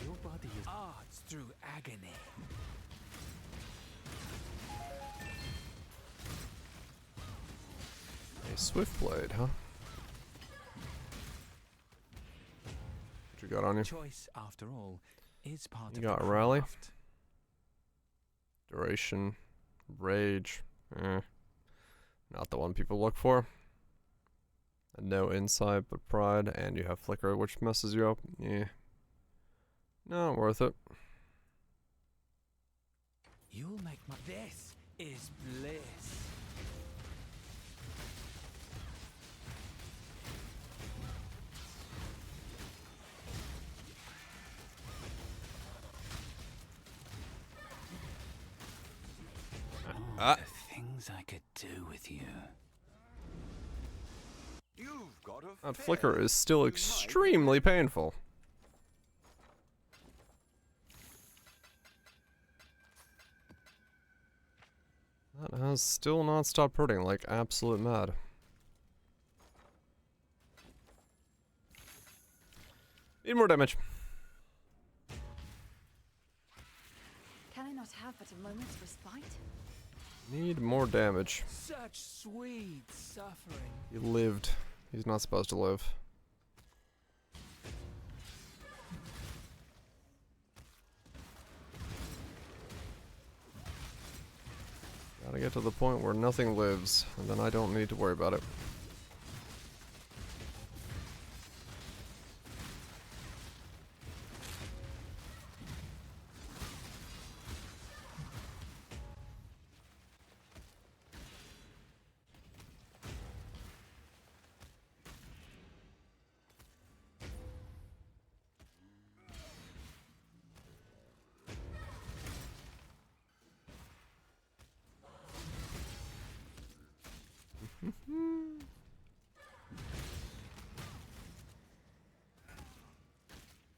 C: Your body is arts through agony.
A: A swift blade, huh? What you got on you?
C: Choice, after all, is part
A: You
C: of
A: got
C: the
A: rally?
C: craft.
A: Duration, rage, not the one people look for. And no insight but pride, and you have flicker, which messes you up. Yeah, not worth it.
C: You'll make my. This is bliss.
A: Ah.
C: The things I could do with you.
E: You've got a
A: That
E: fair
A: flicker is still
E: might
A: extremely painful. That has still not stopped hurting like absolute mad. Need more damage.
F: Can I not not have but a moment's respite?
A: Need more damage.
C: Such sweet suffering.
A: He lived. He's not supposed to live. Gotta get to the point where nothing lives, and then I don't need to worry about it.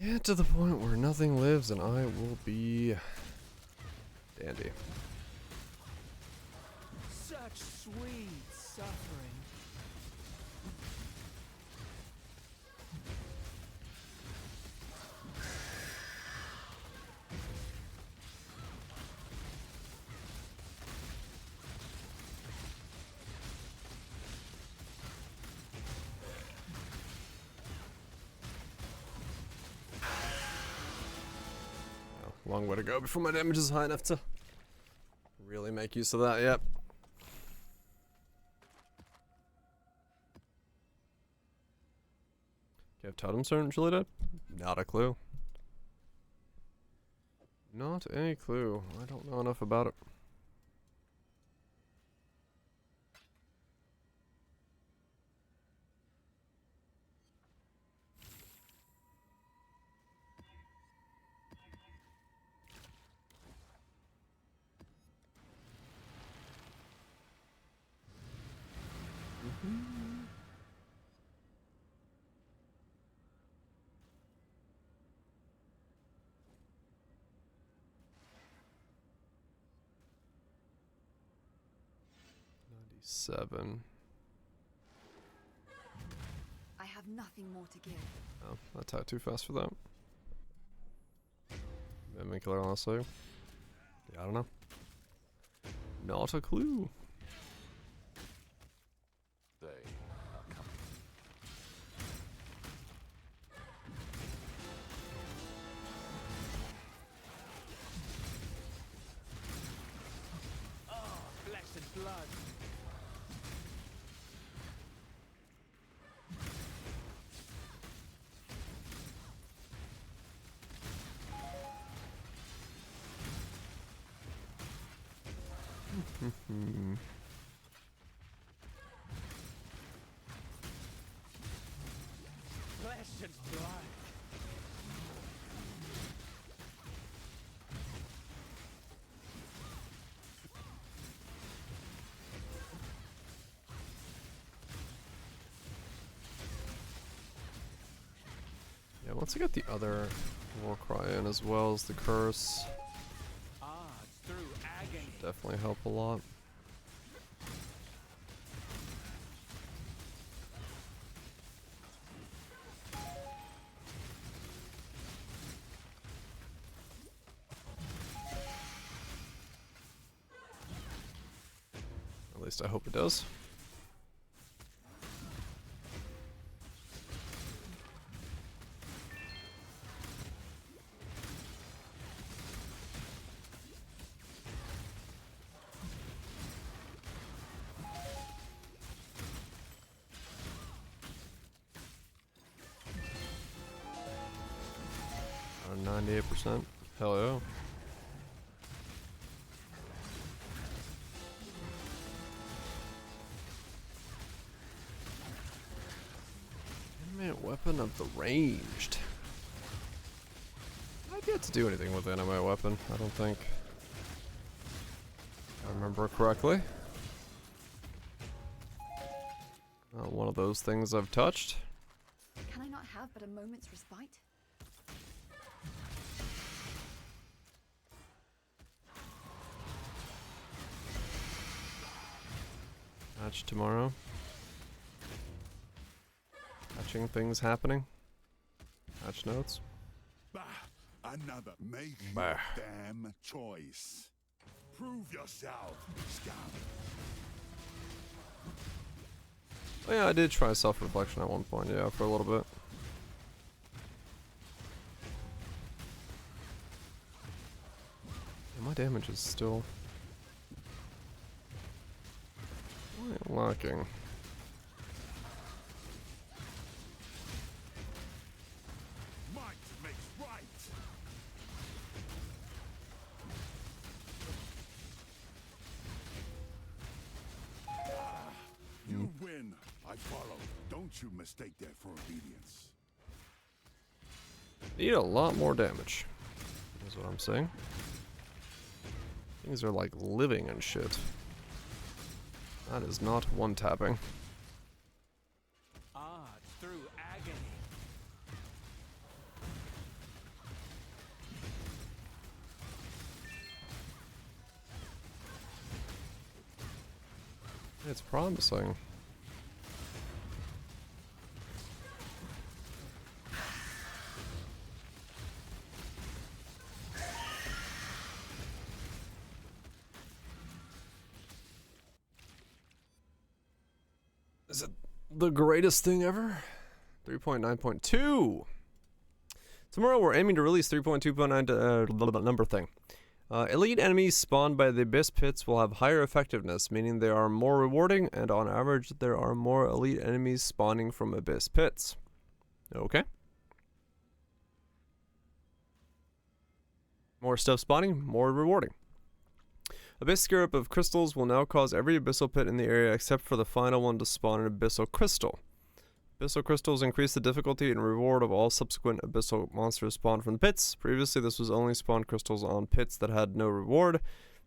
A: Get to the point where nothing lives and I will be dandy.
C: Such sweet suffering.
A: Long way to go before my damage is high enough to really make use of that, yep. Okay, have totems turned Chili dead? Not a clue. Not a clue. I don't know enough about it. Seven.
F: I have nothing more to give.
A: Oh, I typed too fast for that. Maybe killer, honestly. Yeah, I don't know. Not a clue.
E: They are coming.
C: Oh, blessed blood. Blessed blood.
A: Yeah, once I get the other war cry in as well as the curse,
C: Ah, through agony.
A: definitely help a lot. At least I hope it does. Around 98%. Hell yeah. Animate weapon of the ranged. I get to do anything with animate weapon, I don't think. If I remember correctly. Not one of those things I've touched.
F: Can I not have but a moment's respite?
A: Patch tomorrow. Patching things happening. Patch notes.
C: Bah,
I: Another. Make
A: Bah.
I: your damn choice. Prove yourself, scum.
A: Oh, yeah, I did try self-reflection at one point, yeah, for a little bit. Yeah, my damage is still lacking.
I: Might makes right. You win. I follow. Don't you mistake that for obedience.
A: Need a lot more damage. Is what I'm saying. Things are like living and shit. That is not one tapping.
C: Ah, through agony.
A: It's promising. Is it the greatest thing ever? 3.9.2. Tomorrow we're aiming to release 3.2.9 number thing. Elite enemies spawned by the Abyss Pits will have higher effectiveness, meaning they are more rewarding, and on average there are more elite enemies spawning from Abyss Pits. Okay. More stuff spawning, more rewarding. Abyss Scarab of Crystals will now cause every Abyssal Pit in the area except for the final one to spawn an Abyssal Crystal. Abyssal Crystals increase the difficulty and reward of all subsequent Abyssal monsters spawned from the pits. Previously, this was only spawned crystals on pits that had no reward,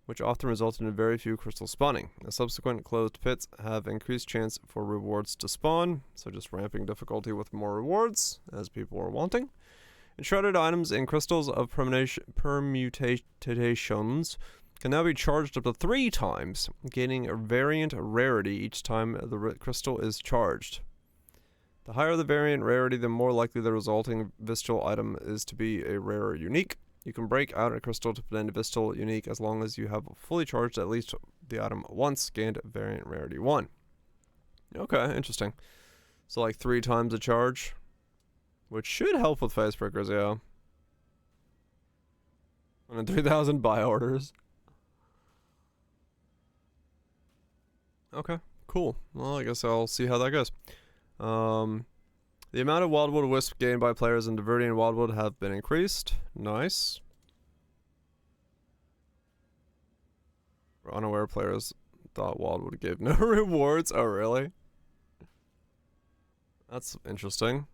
A: which often resulted in very few crystals spawning. The subsequent closed pits have increased chance for rewards to spawn, so just ramping difficulty with more rewards, as people are wanting. Enshrouded items and crystals of permutations can now be charged up to 3 times, gaining a variant rarity each time the crystal is charged. The higher the variant rarity, the more likely the resulting Vistal item is to be a rare or unique. You can break out a crystal to put in a Vistal unique as long as you have fully charged at least the item once, gained variant rarity 1. Okay, interesting. So like 3 times a charge, which should help with Facebreakers, yeah. And then 3,000 buy orders. Okay, cool. Well, I guess I'll see how that goes. The amount of Wildwood Wisp gained by players in Diverting and Wildwood have been increased. Nice. Unaware players thought Wildwood gave no rewards. Oh, really? That's interesting.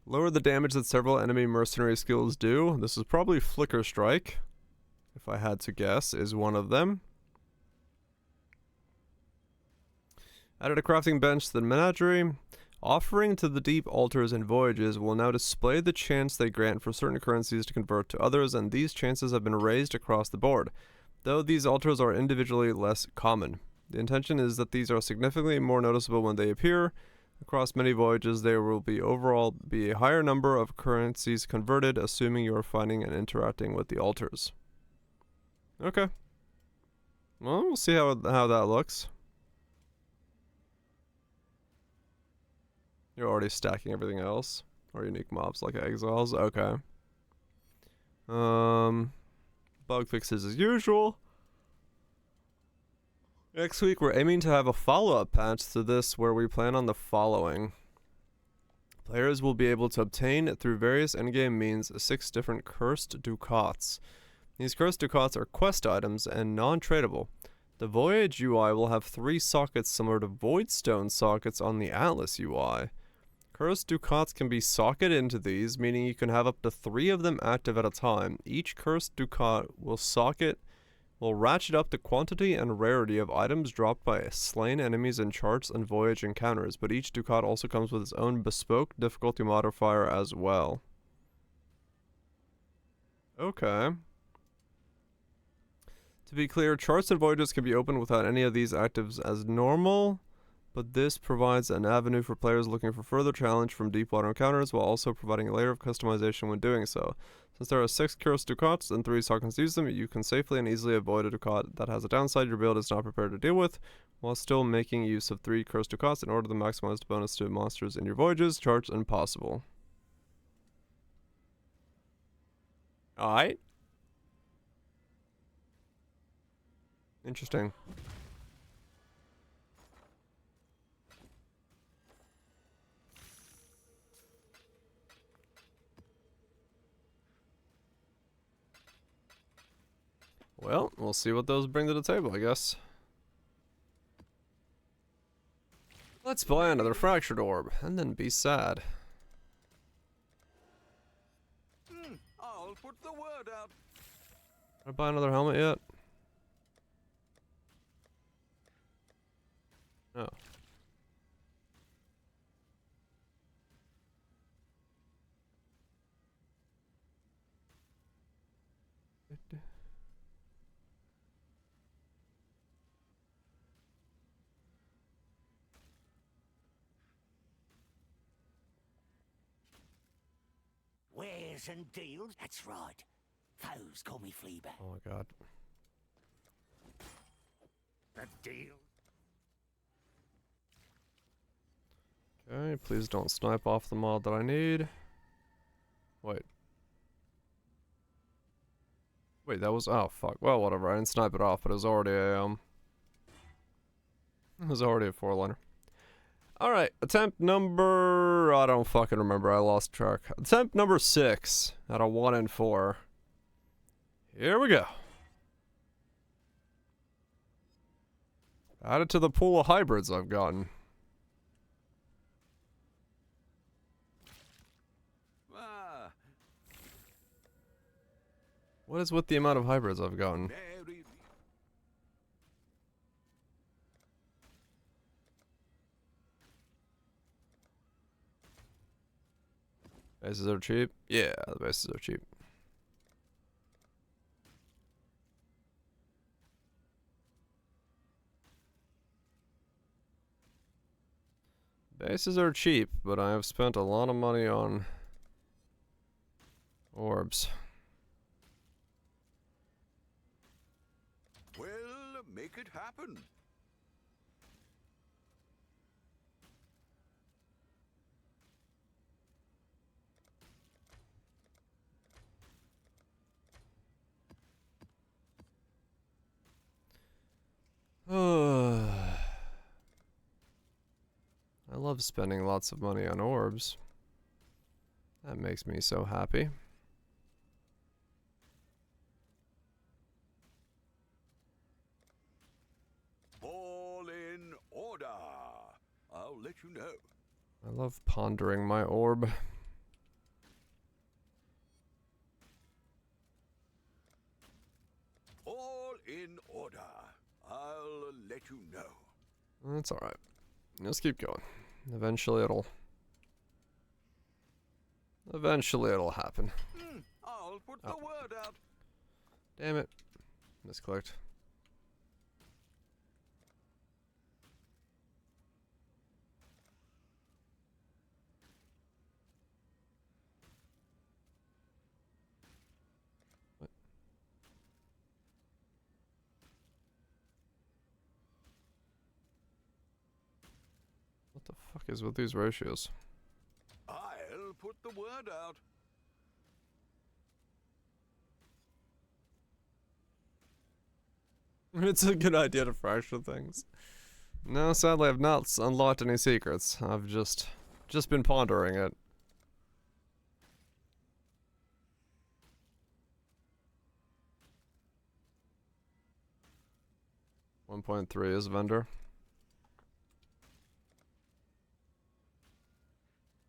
A: Lower the damage that several enemy mercenary skills do. This is probably Flicker Strike, if I had to guess, is one of them. Added a crafting bench to the menagerie. Offering to the deep altars and voyages will now display the chance they grant for certain currencies to convert to others, and these chances have been raised across the board, though these altars are individually less common. The intention is that these are significantly more noticeable when they appear. Across many voyages, there will be overall be a higher number of currencies converted, assuming you are finding and interacting with the altars. Okay. Well, we'll see how that looks. You're already stacking everything else. Or unique mobs like exiles. Okay. Bug fixes as usual. Next week we're aiming to have a follow-up patch to this where we plan on the following. Players will be able to obtain through various endgame means 6 different cursed ducats. These cursed ducats are quest items and non-tradable. The Voyage UI will have 3 sockets similar to Voidstone sockets on the Atlas UI. Cursed Ducats can be socketed into these, meaning you can have up to 3 of them active at a time. Each Cursed Ducat will ratchet up the quantity and rarity of items dropped by slain enemies in charts and voyage encounters, but each Ducat also comes with its own bespoke difficulty modifier as well. Okay. To be clear, charts and voyages can be opened without any of these actives as normal, but this provides an avenue for players looking for further challenge from deep water encounters while also providing a layer of customization when doing so. Since there are 6 Curious Ducats and 3 Sarkans use them, you can safely and easily avoid a Ducat that has a downside your build is not prepared to deal with, while still making use of 3 Curious Ducats in order to maximize the bonus to monsters in your voyages, charts, and possible. Alright. Interesting. Well, we'll see what those bring to the table, I guess. Let's buy another fractured orb, and then be sad.
E: I'll put the word out.
A: Did I buy another helmet yet? Oh.
C: Wares and deals? That's right. Foes call me Fleabag.
A: Oh my god.
C: A deal?
A: Okay, please don't snipe off the mod that I need. Wait. Wait, that was, oh fuck. Well, whatever. I didn't snipe it off, but it was already a, it was already a 4-liner. Alright, attempt number, I don't fucking remember, I lost track. Attempt number 6 out of 1 and 4. Here we go. Added to the pool of hybrids I've gotten. What is with the amount of hybrids I've gotten? Bases are cheap? Yeah, the bases are cheap. Bases are cheap, but I have spent a lot of money on orbs.
E: Well, make it happen.
A: I love spending lots of money on orbs. That makes me so happy.
E: All in order. I'll let you know.
A: I love pondering my orb.
E: All in order. I'll let you know.
A: That's alright. Let's keep going. Eventually it'll happen.
E: I'll put the word out.
A: Damn it. Misclicked. What? What the fuck is with these ratios?
E: I'll put the word out.
A: It's a good idea to fracture things. No, sadly I've not unlocked any secrets. I've just been pondering it. .3 is vendor.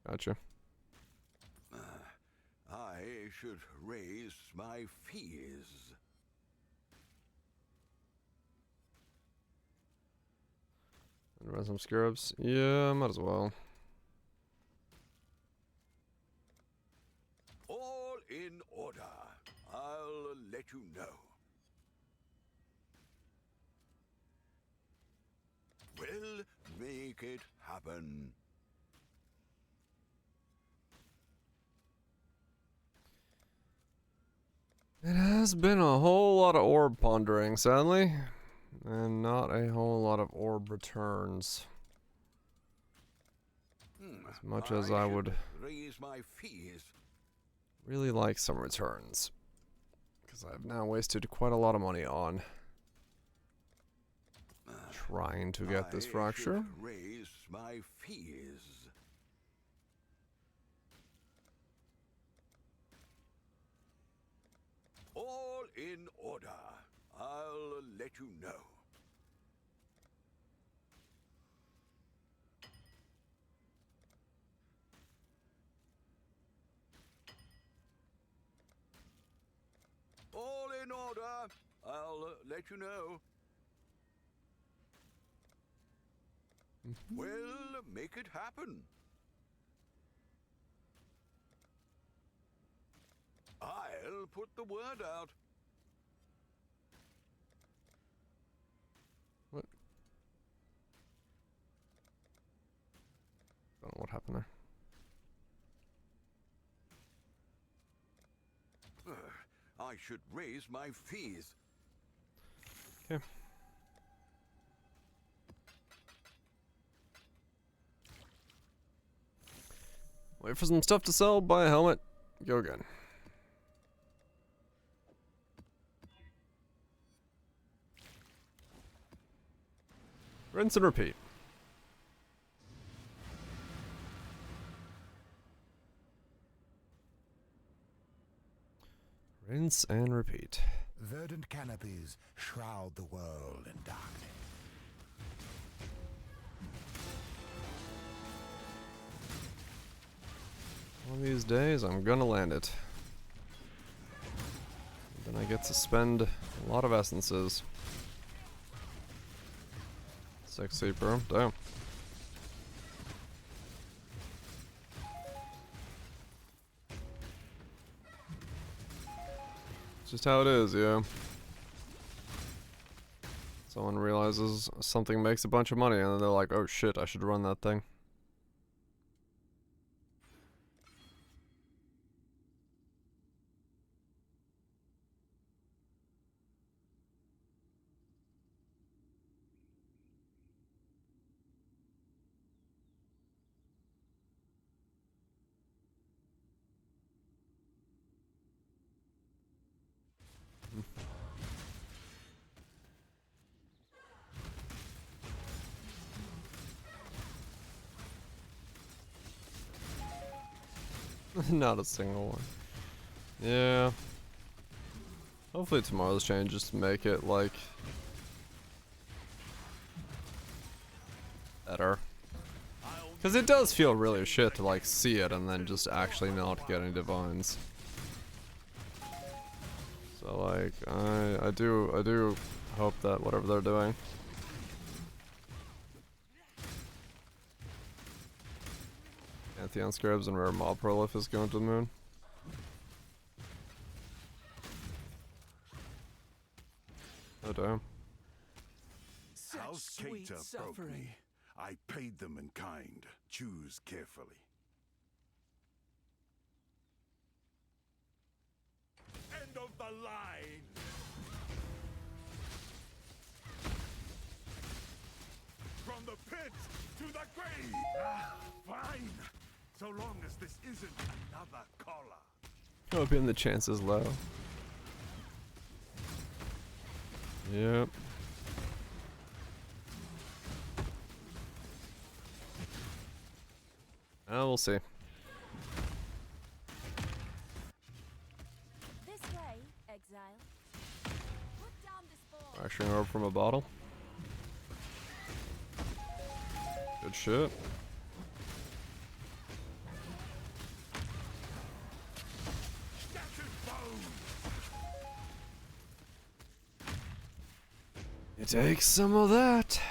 A: Gotcha.
E: I should raise my fees.
A: And run some scarabs? Yeah, might as well.
E: All in order. I'll let you know. Well, make
I: make it happen.
A: It has been a whole lot of orb pondering, sadly, and not a whole lot of orb returns. As much as I would
I: raise my fees.
A: really like some returns, because I've now wasted quite a lot of money on trying to get this fracture.
I: Raise my fees. All in order. I'll let you know. All in order. I'll let you know. Well, make it happen. I'll put the word out.
A: What? Don't know what happened there.
I: I should raise my fees.
A: Okay. Wait for some stuff to sell, buy a helmet, go again. Rinse and repeat. Rinse and repeat.
J: Verdant canopies shroud the world in darkness.
A: One of these days, I'm gonna land it. Then I get to spend a lot of essences. 6 per, damn. It's just how it is, yeah. Someone realizes something makes a bunch of money and then they're like, oh shit, I should run that thing. Not a single one. Yeah. Hopefully tomorrow's changes make it, like, better. Because it does feel really shit to, like, see it and then just actually not get any divines. So, like, I do hope that whatever they're doing. Pantheon Scarabs and Rare Mob Prolif is going to the moon. Oh damn.
I: House Cater broke me. I paid them in kind. Choose carefully. End of the line! From the pit to the grave! Fine! So long as this isn't another collar.
A: Hoping the chance is low. Yep. We'll see.
F: This way, exile. Put down this ball.
A: Fracturing orb from a bottle. Good shit. It takes some of that.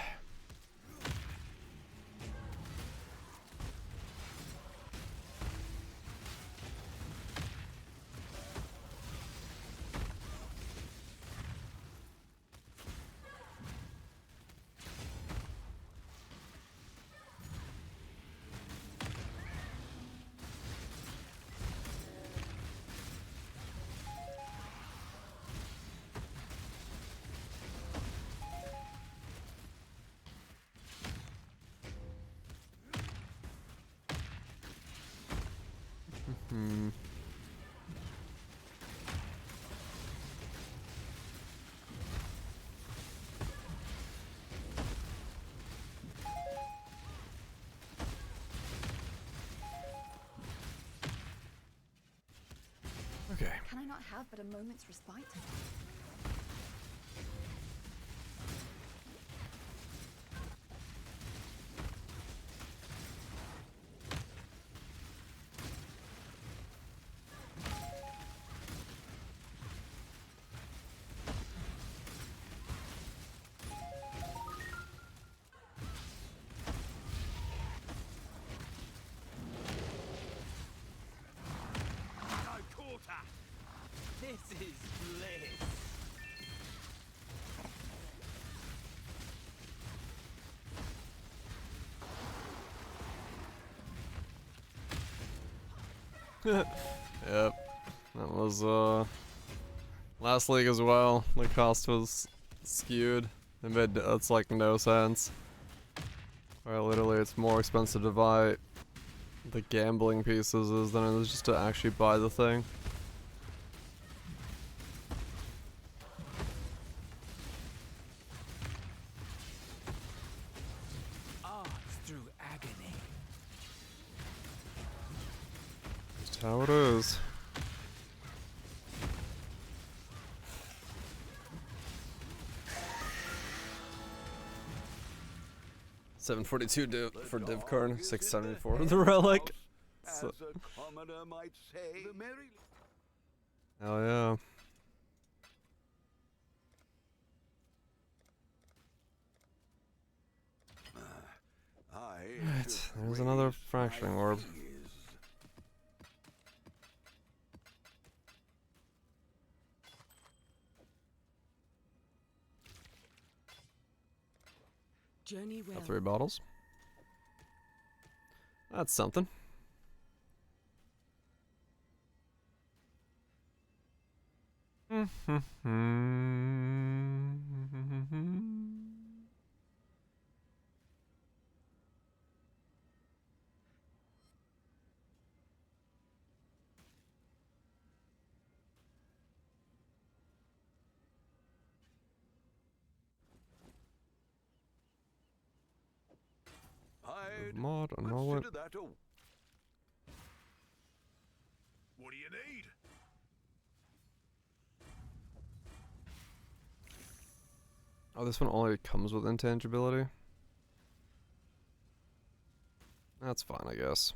A: Okay.
F: Can I not have but a moment's respite?
C: This is bliss.
A: Yep. That was last league as well. The cost was skewed. It made that's like no sense. Where literally it's more expensive to buy the gambling pieces than it is just to actually buy the thing.
C: Art through agony.
A: Just how it is. $742 for div card, $674 for the relic. So,
E: As a commoner might say, the merry...
A: hell yeah. Right, there's another fracturing orb.
G: Journey well.
A: Got 3 bottles. That's something. Mod, I know it.
I: What do you need?
A: Oh, this one only comes with intangibility. That's fine, I guess.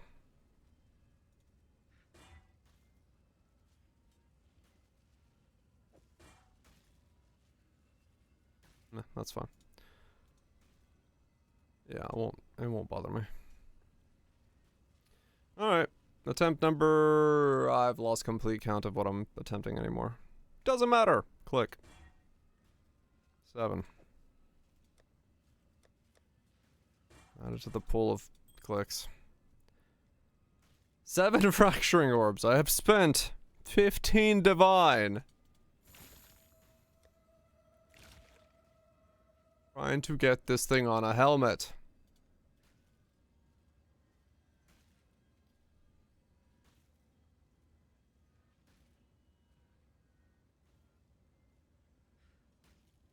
A: Nah, that's fine. Yeah, it won't bother me. Alright. Attempt number... I've lost complete count of what I'm attempting anymore. Doesn't matter. Click. 7. Added to the pool of clicks. 7 fracturing orbs. I have spent 15 divine. Trying to get this thing on a helmet.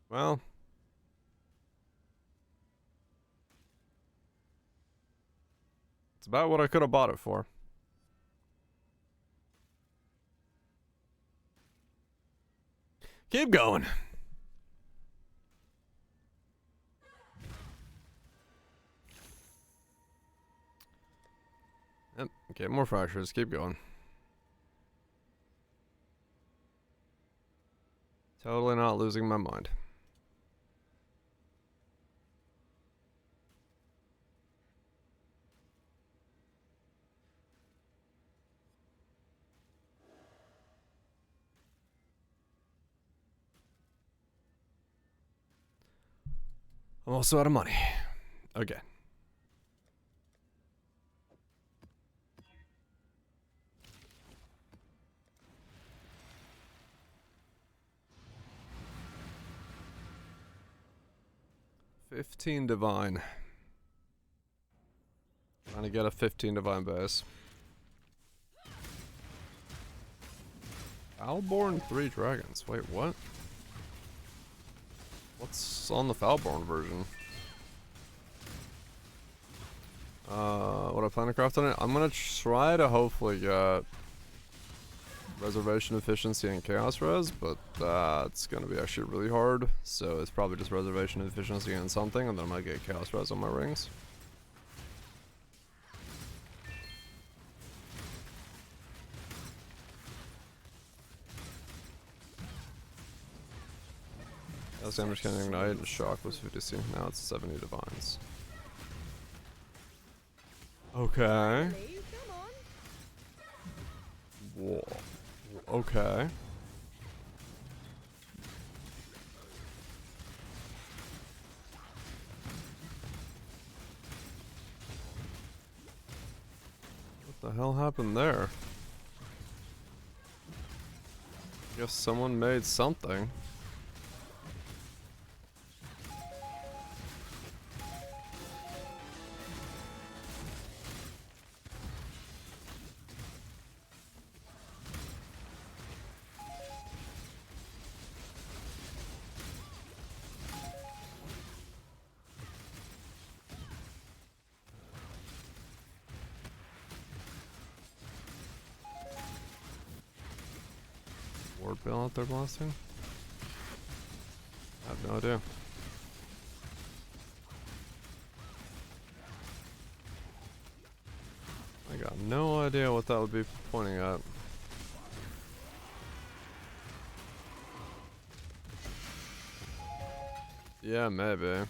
A: Well. It's about what I could have bought it for. Keep going. Yep, okay, more fractures. Keep going. Totally not losing my mind. I'm also out of money. Again. $15 divine. Trying to get a 15 divine base. Foulborn 3 dragons. Wait, what? What's on the Foulborn version? What I plan to craft on it? I'm gonna try to hopefully get reservation efficiency and chaos res, but that's gonna be actually really hard. So it's probably just reservation efficiency and something, and then I might get chaos res on my rings. Chaos damage can ignite and shock was 50c. Now it's 70 divines. Okay. Whoa. Okay. What the hell happened there? Guess someone made something. Ward bill out there blasting? I have no idea. I got no idea what that would be pointing at. Yeah, maybe.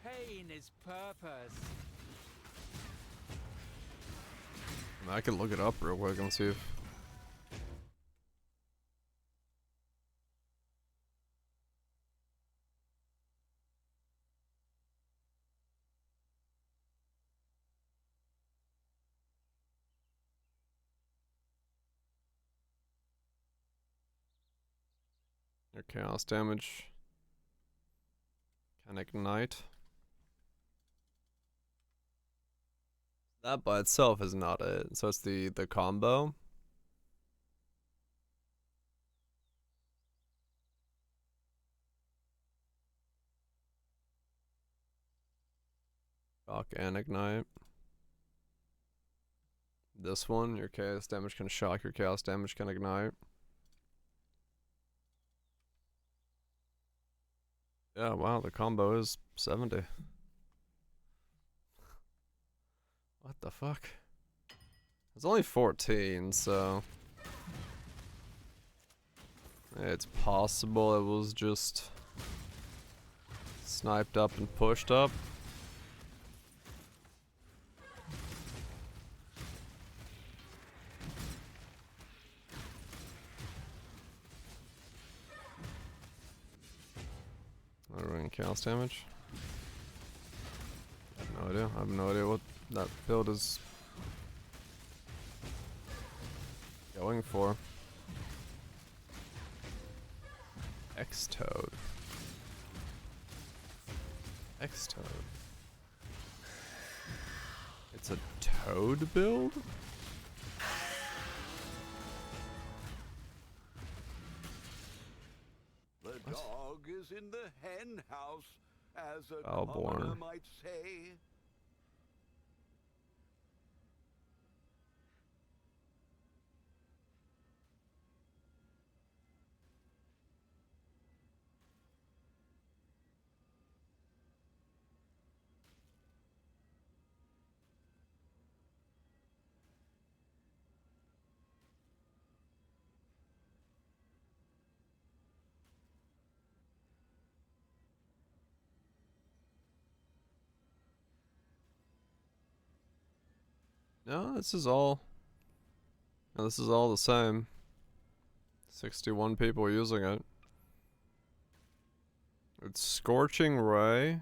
K: Pain is purpose.
A: I could look it up real quick and see if... Your chaos damage can ignite. That by itself is not it. So it's the combo. Shock and ignite. This one, your chaos damage can shock, your chaos damage can ignite. Yeah, wow, the combo is 70. What the fuck? It's only 14, so... It's possible it was just... sniped up and pushed up. Running chaos damage. I have no idea. I have no idea what that build is going for. X-Toad. X-Toad. It's a toad build?
L: The dog is in the hen house, as a
A: Foulborn.
L: commoner might say.
A: No, this is all... No, this is all the same. 61 people using it. It's Scorching Ray.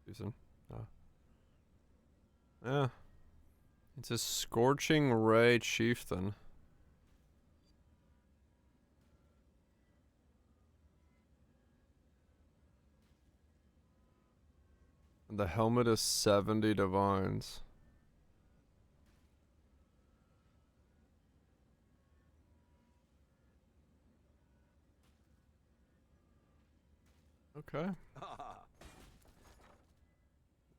A: Decent. Yeah. It's a Scorching Ray Chieftain. The helmet is 70 divines. Okay.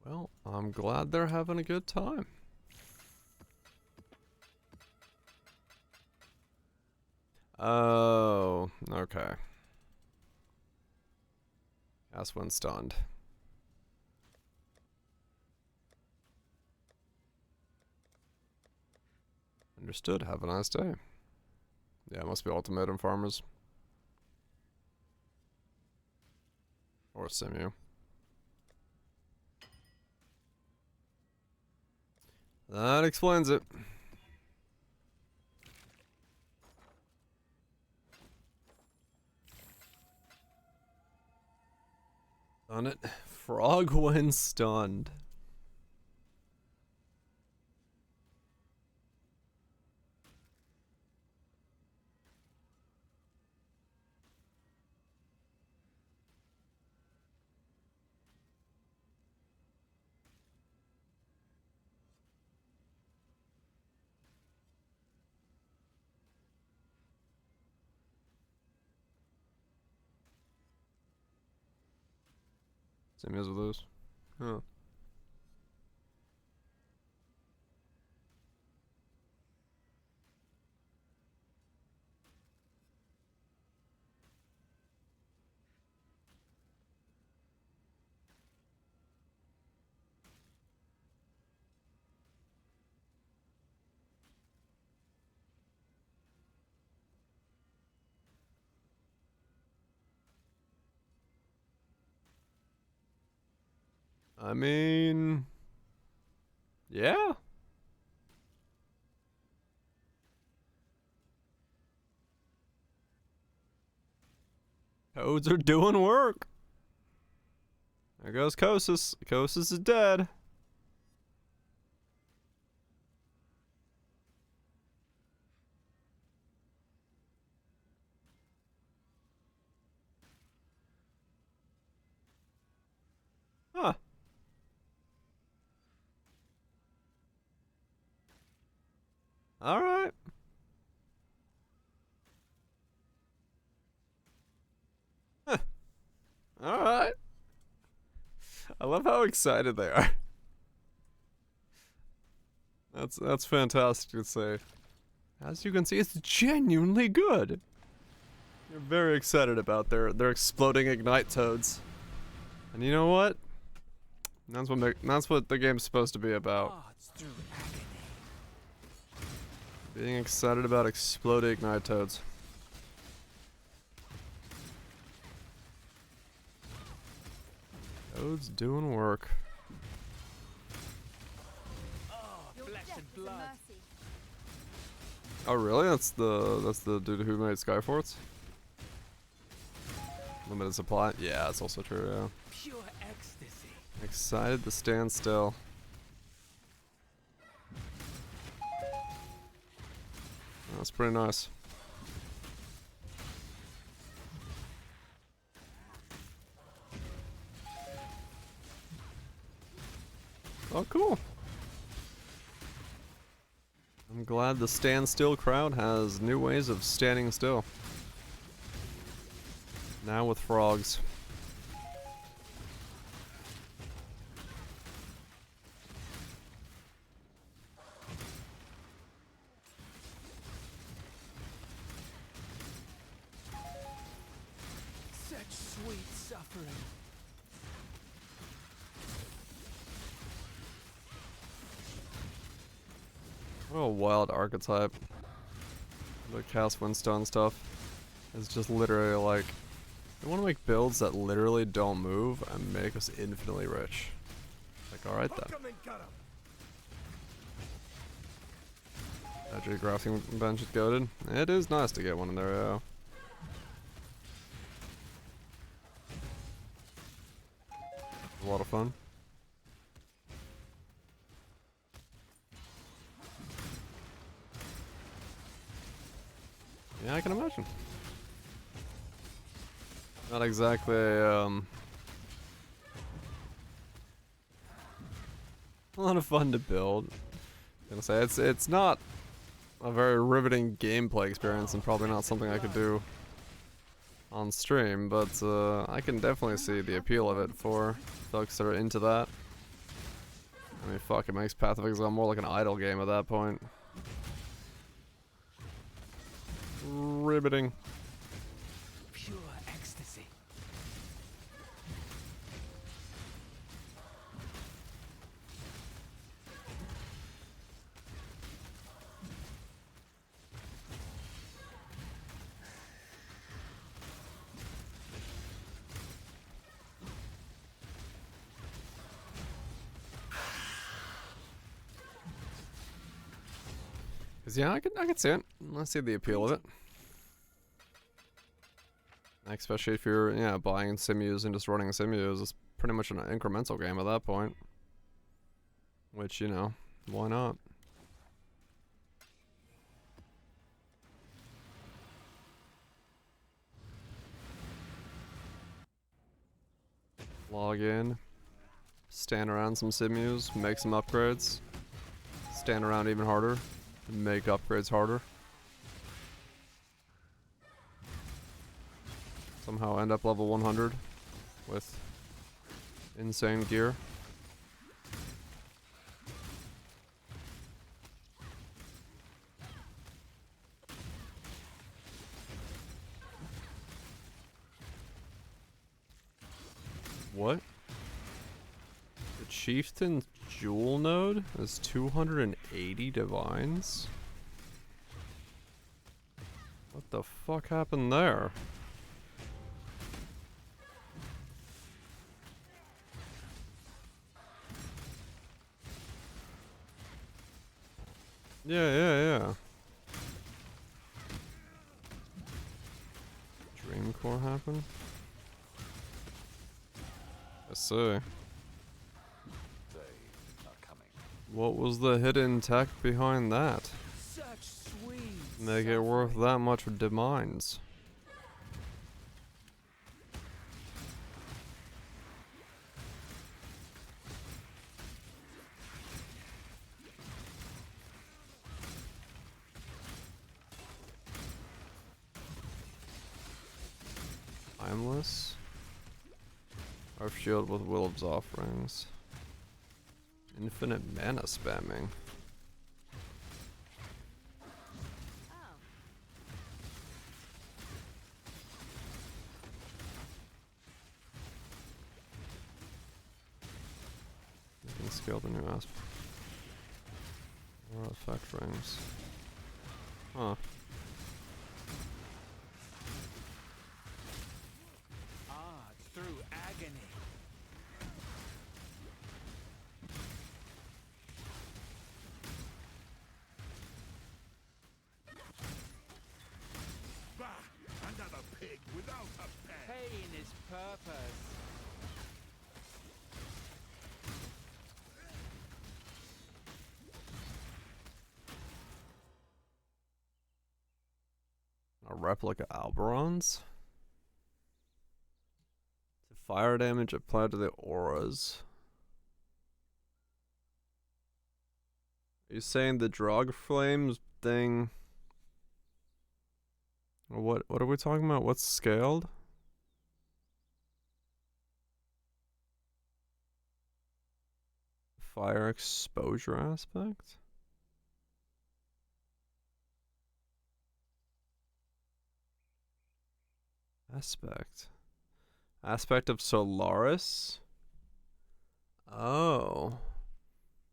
A: Well, I'm glad they're having a good time. Oh, okay. That's when stunned. Understood. Have a nice day. Yeah, it must be ultimatum farmers. Or simu. That explains it. Done it. Frog when stunned. Same as with those. Huh. I mean, yeah. Toads are doing work. There goes Kosis. Kosis is dead. Huh. Alright. Huh. Alright. I love how excited they are. That's fantastic to say. As you can see, it's genuinely good. You're very excited about their exploding ignite toads. And you know what? That's what the game's supposed to be about. Being excited about exploding ignite toads. Toads doing work. Oh really? That's the dude who made Skyforts? Limited supply? Yeah, that's also true, yeah.
K: Pure ecstasy.
A: Excited to stand still. That's pretty nice. Oh, cool. I'm glad the stand still crowd has new ways of standing still. Now with frogs.
K: Such sweet suffering.
A: What a wild archetype. The cast Windstone stuff is just literally like, I want to make builds that literally don't move and make us infinitely rich. Like, alright then. That crafting bench is goated. It is nice to get one in there, yeah. A lot of fun. Yeah, I can imagine. Not exactly A lot of fun to build. I'm gonna say it's not a very riveting gameplay experience, and probably not something I could do on stream, but I can definitely see the appeal of it for folks that are into that. I mean, fuck, it makes Path of Exile more like an idle game at that point. Riveting.
K: Pure ecstasy.
A: Cause yeah, I can see it. I see the appeal of it. Especially if you're buying simus and just running simus, it's pretty much an incremental game at that point. Which, you know, why not? Log in, stand around some simus, make some upgrades, stand around even harder, and make upgrades harder. Somehow end up level 100 with insane gear. What? The Chieftain's Jewel node is 280 divines? What the fuck happened there? Yeah. Dream Core happened? I see.
L: They are coming.
A: What was the hidden tech behind that?
K: Such sweet.
A: Make it worth that much with demines. Timeless. Earth Shield with Willow's offerings. Infinite mana spamming. You can scale the new aspect. Or effect rings. Huh.
K: Through agony.
I: Bah! Another pig without a pet.
K: Pain is purpose.
A: A replica Alberons? Fire damage applied to the auras. Are you saying the Drog Flames thing? What are we talking about? What's scaled? Fire exposure aspect? Aspect of Solaris? Oh.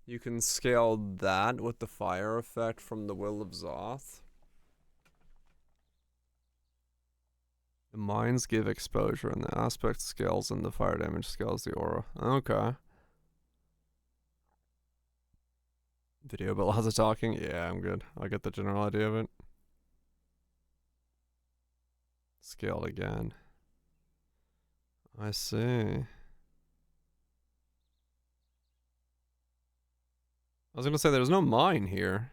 A: You can scale that with the fire effect from the Will of Zoth. The mines give exposure and the aspect scales and the fire damage scales the aura. Okay. Video but lots of talking? Yeah, I'm good. I get the general idea of it. Scaled again. I see. I was gonna say there's no mine here.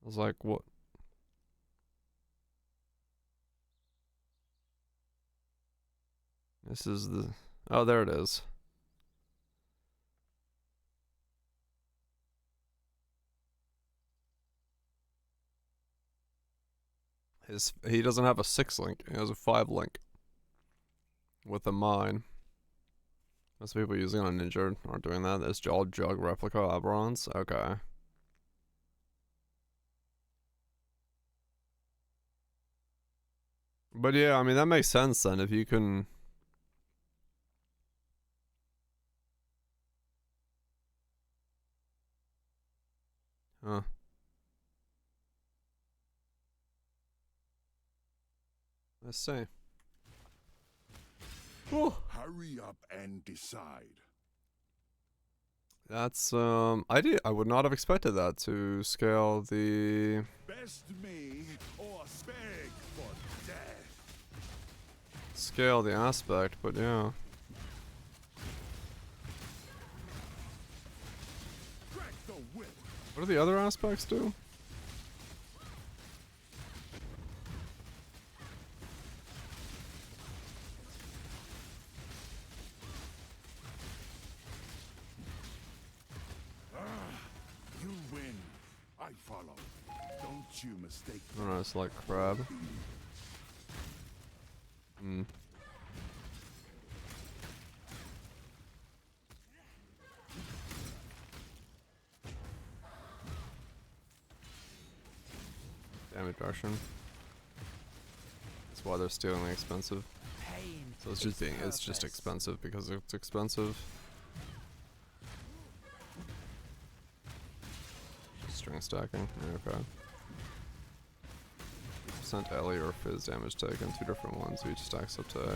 A: I was like, what? This is the... Oh, there it is. He doesn't have a 6 link. He has a 5 link. With a mine. Most people using on Ninja aren't doing that. This all jug replica Aberrons. Okay. But yeah, I mean that makes sense then if you can. Huh. Let's see. Ooh.
I: Hurry up and decide.
A: That's I would not have expected that to scale the
I: Best me or beg for death.
A: scale the aspect, but yeah.
I: Crack the whip.
A: What do the other aspects do?
I: You win. I follow. Don't you mistake
A: I don't know, it's like crab. Hmm. Damage reduction. That's why they're stealing the expensive. So it's just expensive because it's expensive. String stacking. Okay. Percent Ellie or phys damage taken, 2 different ones, each stacks up to 8.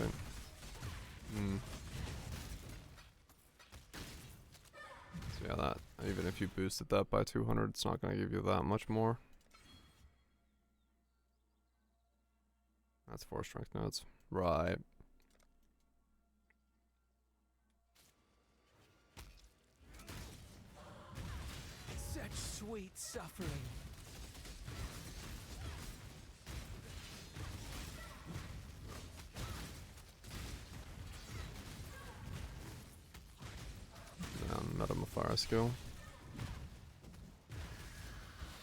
A: Hmm. So yeah, that even if you boosted that by 200, it's not gonna give you that much more. That's 4 strength nodes. Right.
K: Such sweet suffering.
A: Metamorph skill.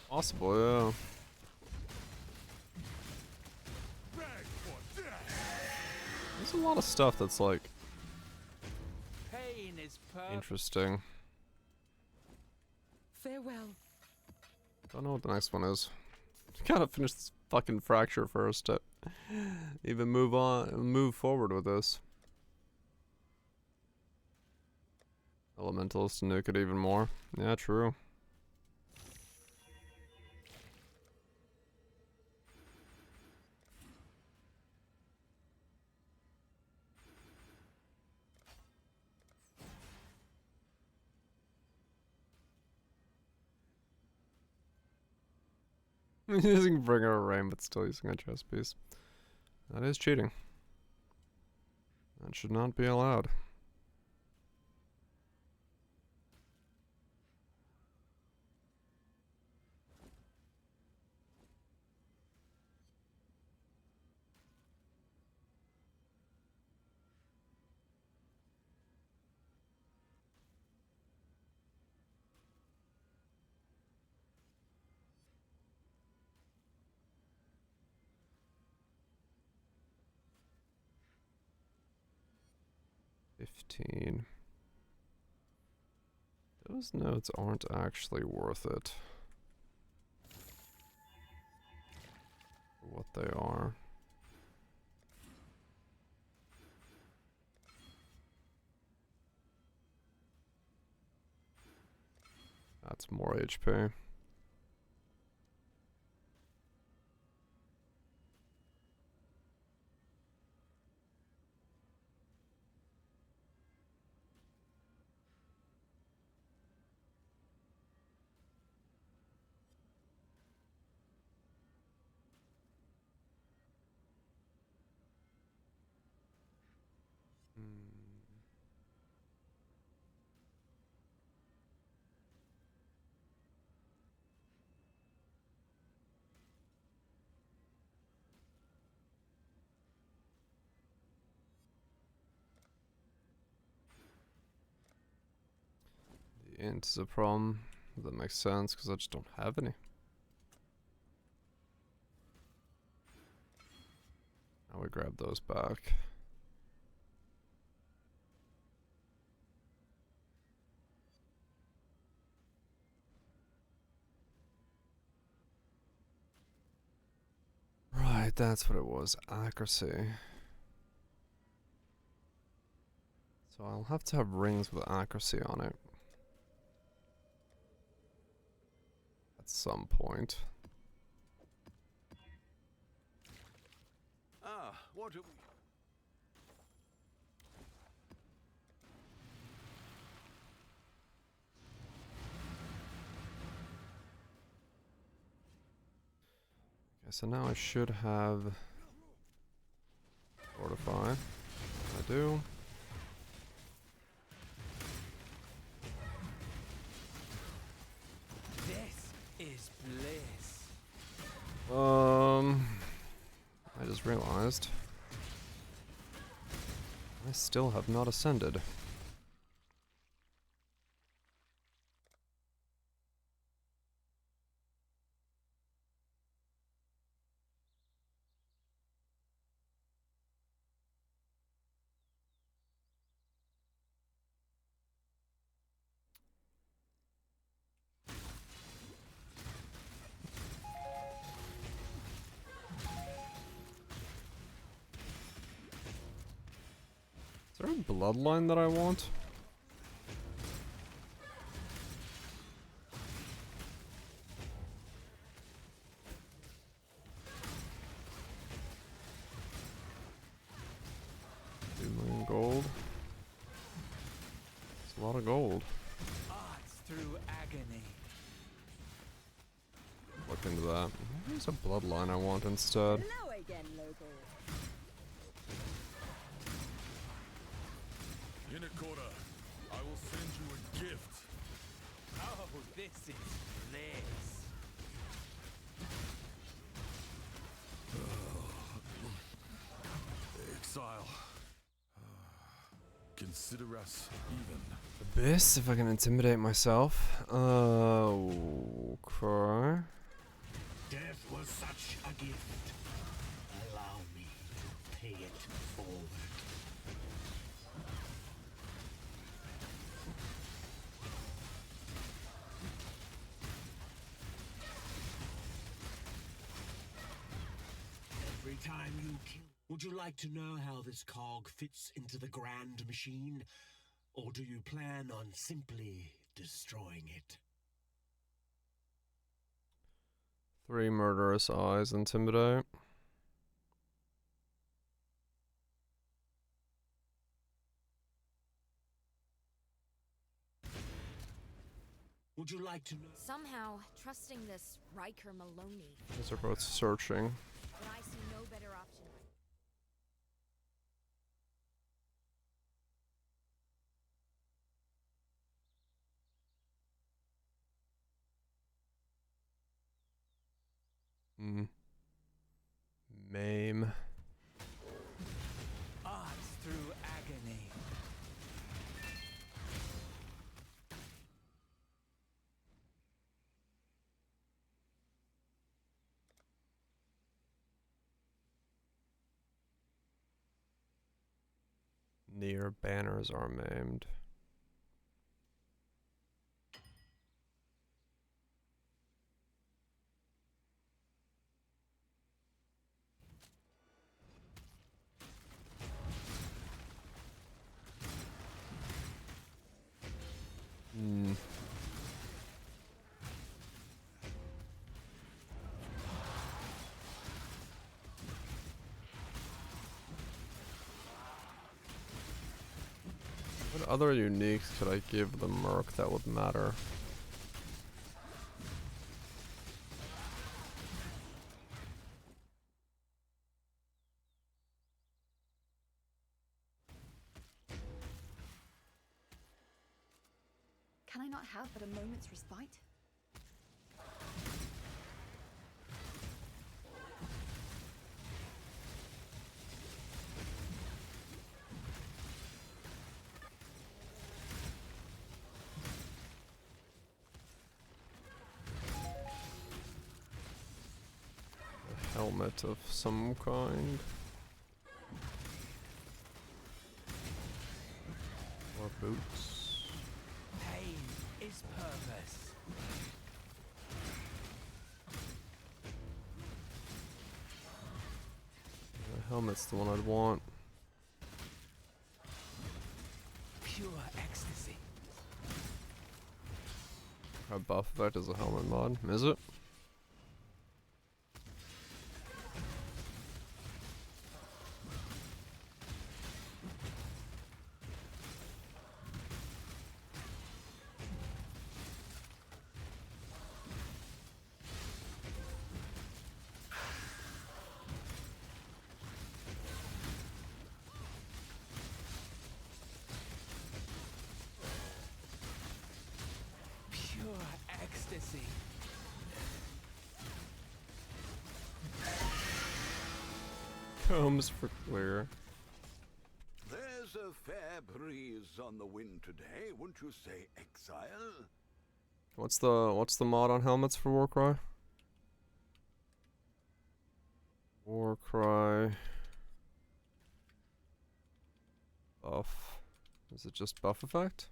A: Possible, yeah. There's a lot of stuff that's like
K: Pain is
A: interesting.
B: Farewell.
A: Don't know what the next one is. Gotta finish this fucking fracture first to even move forward with this. Elementals to nuke it even more. Yeah, true. Using Bringer of Rain, but still using a chess piece. That is cheating. That should not be allowed. Those nodes aren't actually worth it. For what they are. That's more HP. The int is a problem. That makes sense because I just don't have any. Now we grab those back. Right, that's what it was. Accuracy. So I'll have to have rings with accuracy on it. At some point.
L: Ah, what have we...
A: Okay, so now I should have fortify. I do.
K: This is bliss.
A: I just realized I still have not ascended. Is there a bloodline that I want? Gold. It's a lot of gold.
K: Arts through agony.
A: Look into that. There's a bloodline I want instead.
G: Hello again, local.
I: In a quarter, I will send you a gift.
K: Oh, this is bliss.
I: Exile. Consider us even.
A: Abyss, if I can intimidate myself. Okay.
C: Death was such a gift. Allow me to pay it forward. Every time you kill... Would you like to know how this cog fits into the grand machine? Or do you plan on simply destroying it?
A: 3 murderous eyes, intimidate.
C: Would you like to know?
B: Somehow, trusting this Riker Maloney.
A: These are both searching.
B: But I see no better option.
A: Maim.
K: Arts through agony.
A: Near banners are maimed. What other uniques could I give the Merc that would matter?
F: Can I not have but a moment's respite?
A: A helmet of some kind. boots.
K: Pain is purpose.
A: The helmet's the one I'd want.
K: Pure ecstasy.
A: Our buff effect is a helmet mod, is it?
K: Pure ecstasy.
A: Combs for clear.
L: There's a fair breeze on the wind today, wouldn't you say, exile?
A: What's the mod on helmets for Warcry? Warcry buff. Is it just buff effect?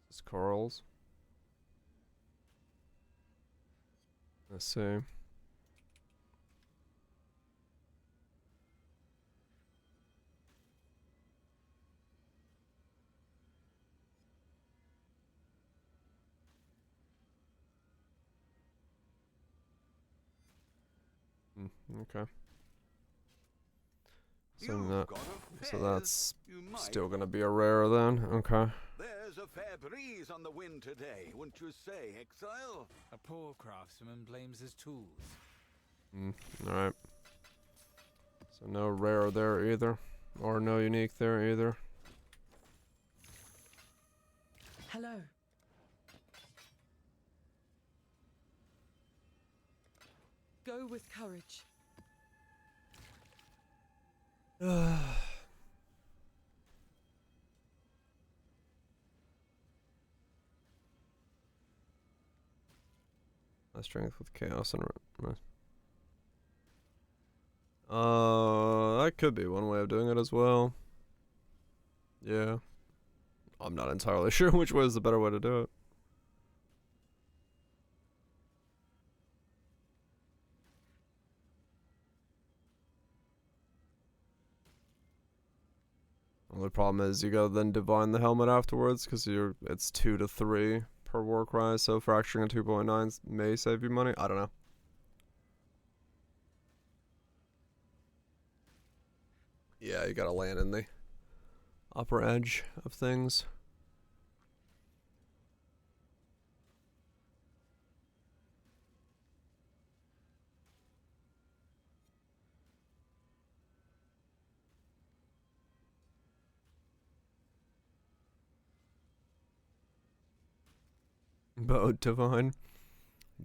A: Is this corals? Let's see. Okay. So that's still gonna be a rare then. Okay.
L: There's a fair breeze on the wind today, wouldn't you say, exile?
K: A poor craftsman blames his tools.
A: Alright. So no rare there either. Or no unique there either.
F: Hello. Go with courage. My strength with chaos and that could be one way of doing it as well. Yeah. I'm not entirely sure which way is the better way to do it. Only problem is you gotta then divine the helmet afterwards because it's 2 to 3 per Warcry, so fracturing a 2.9 may save you money. I don't know. Yeah, you gotta land in the upper edge of things. Boat divine.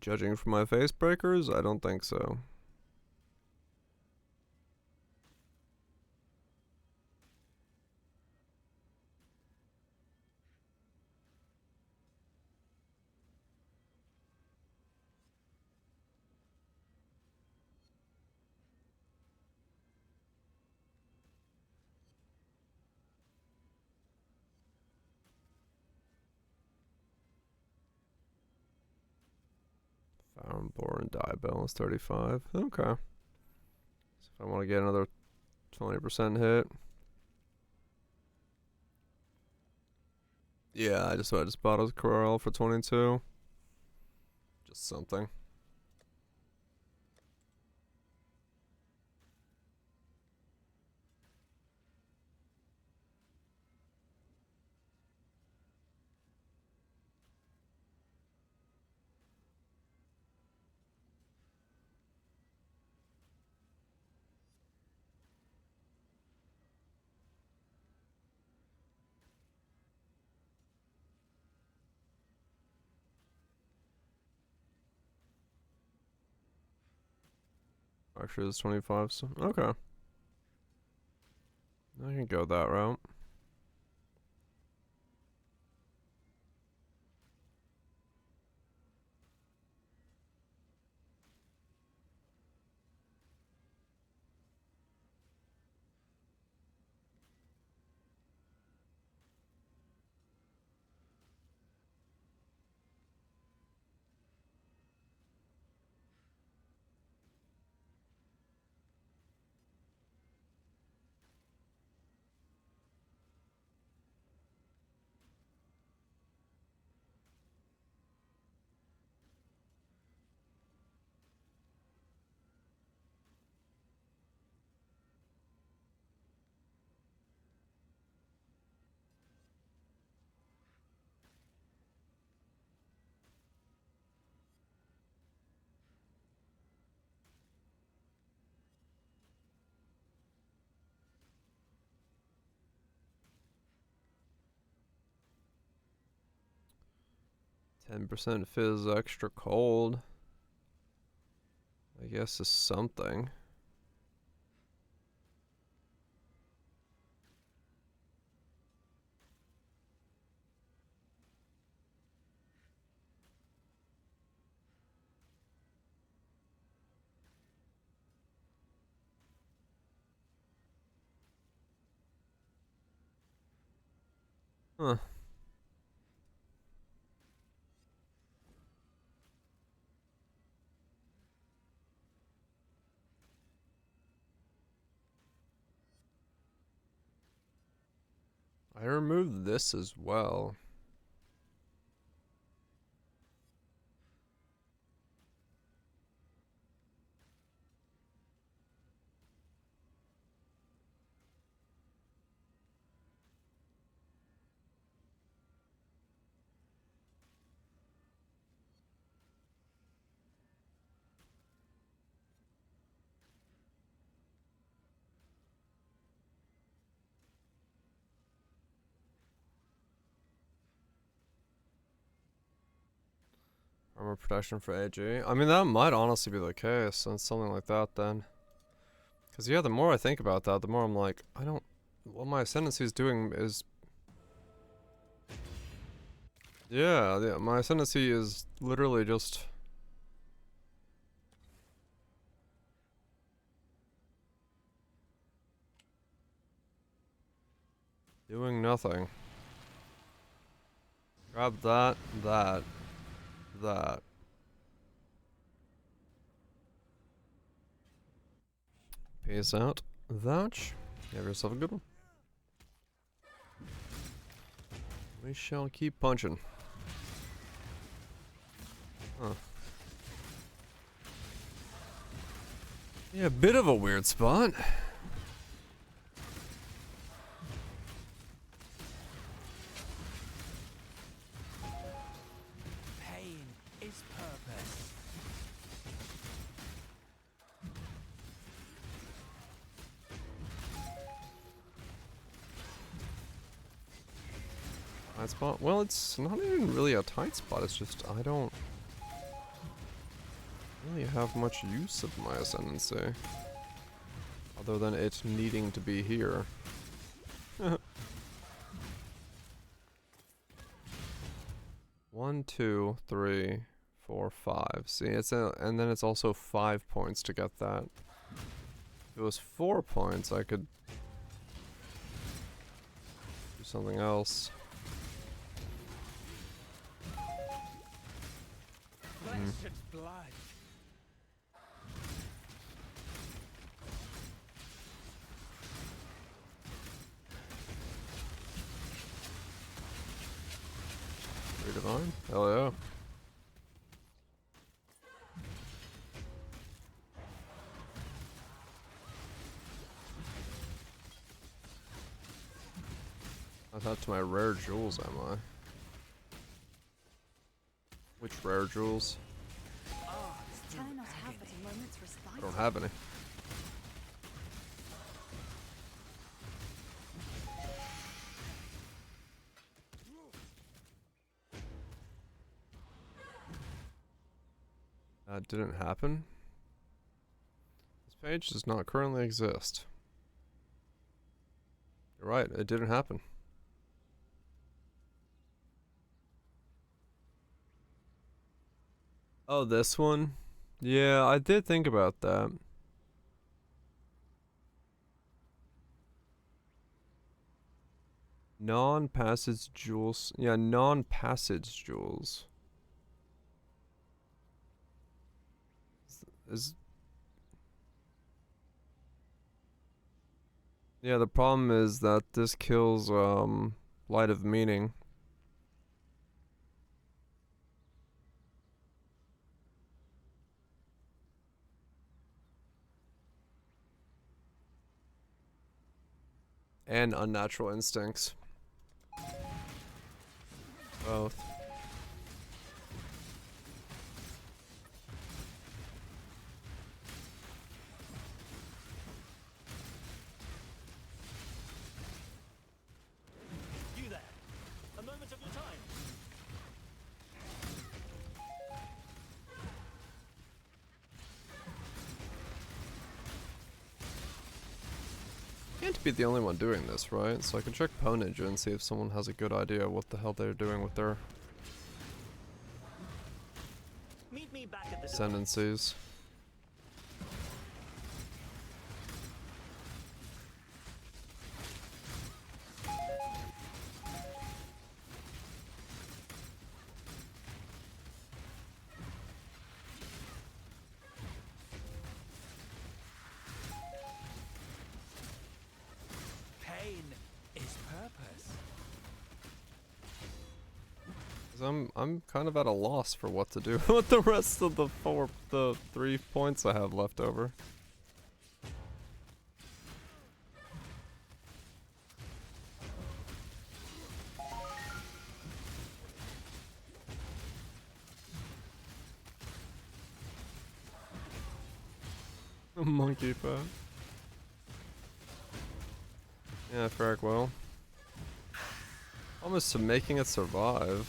F: Judging from my Facebreakers, I don't think so. Foundborn die balance 35. Okay. So if I want to get another 20% hit. Yeah, I just bought a Corral for 22. Just something. Actually, it's 25, so okay. I can go that route. 10% fizz extra cold. I guess is something. Huh. I removed this as well. Armor protection for AG. I mean, that might honestly be the case, and something like that then. Because, yeah, the more I think about that, the more I'm like, I don't... What my ascendancy is doing is... Yeah, my ascendancy is literally just... doing nothing. Grab that, that. Peace out. Vouch. Have yourself a good one. We shall keep punching. Huh. Yeah, a bit of a weird spot.
K: Pain is purpose.
F: Tight spot? Well, it's not even really a tight spot, it's just I don't really have much use of my ascendancy. Other than it needing to be here. 1, 2, 3, 4, 5. See, it's and then it's also 5 points to get that. If it was 4 points, I could do something else.
K: Flesh and blood.
F: Divine? Hell yeah. I thought to my rare jewels, am I? Which rare jewels?
M: Can I not have but a moment's respite?
F: I don't have any. That didn't happen. This page does not currently exist. You're right, it didn't happen. Oh, this one? Yeah, I did think about that. Non-passage jewels. Yeah, non-passage jewels. Yeah, the problem is that this kills Light of Meaning. And Unnatural Instincts. Both.
N: You there. A moment of your time.
F: can't be the only one doing this, right? So I can check Poe Ninja and see if someone has a good idea what the hell they're doing with their
N: Meet me back at the
F: ascendancies.
K: Pain is purpose.
F: 'Cause I'm kind of at a loss for what to do with the rest of the 3 points I have left over. Monkey pet. Yeah, Ferric will. Almost to making it survive.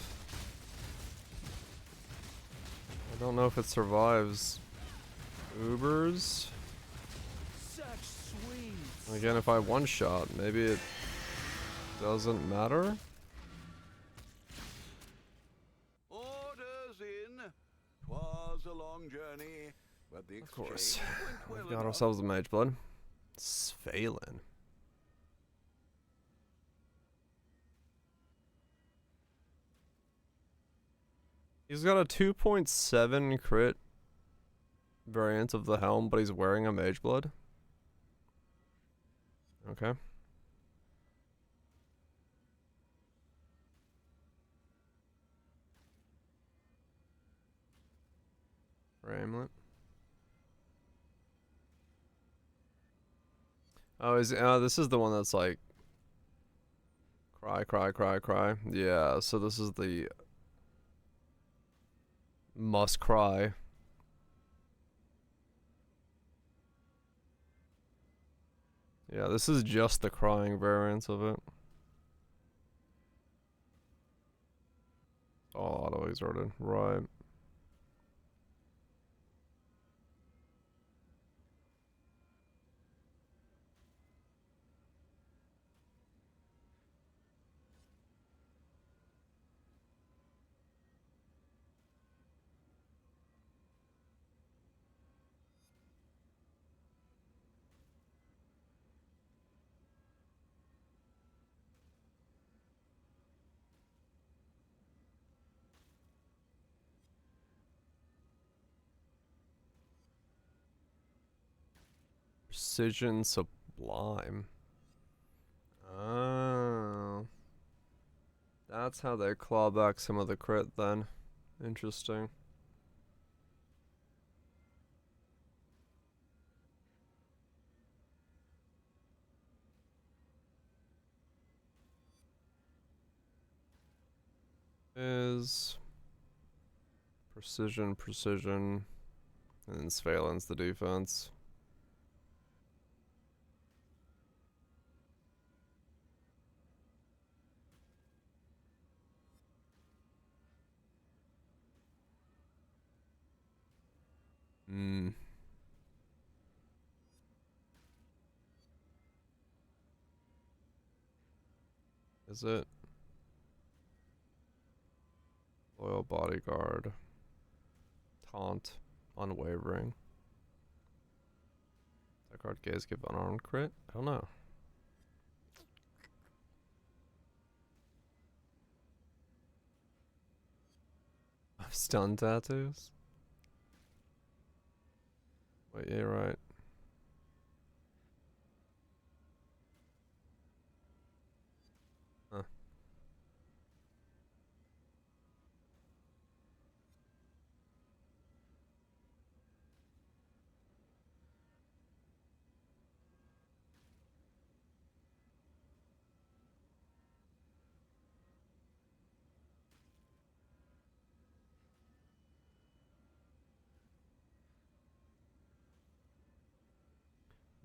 F: I don't know if it survives Ubers.
K: Such sweet.
F: Again, if I one-shot, maybe it doesn't matter.
L: Orders in. 'Twas a long journey, but the
F: Of course.
L: exchange went well
F: We've got
L: enough.
F: ourselves a mage blood. Svalin. He's got a 2.7 crit variant of the helm, but he's wearing a mage blood. Okay. Ramlet. Oh, this is the one that's like cry, cry, cry, cry. Yeah, so this is the must cry. Yeah, this is just the crying variant of it. Oh, auto exerted, right. Precision Sublime. Oh. That's how they claw back some of the crit then. Interesting. Is precision, precision, and then Svalin's the defense. Hmm. Is it? Loyal bodyguard. Taunt. Unwavering. That card gaze give unarmed crit? I don't know. Stun tattoos? Wait, yeah, right. Huh.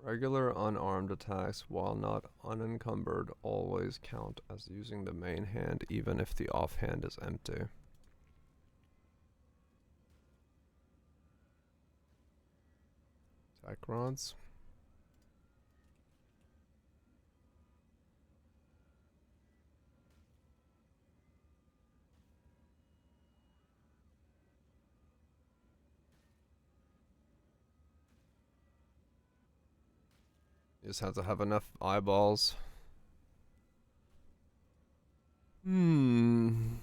F: Regular unarmed attacks, while not unencumbered, always count as using the main hand, even if the offhand is empty. Attack rods. You just have to have enough eyeballs. Hmm.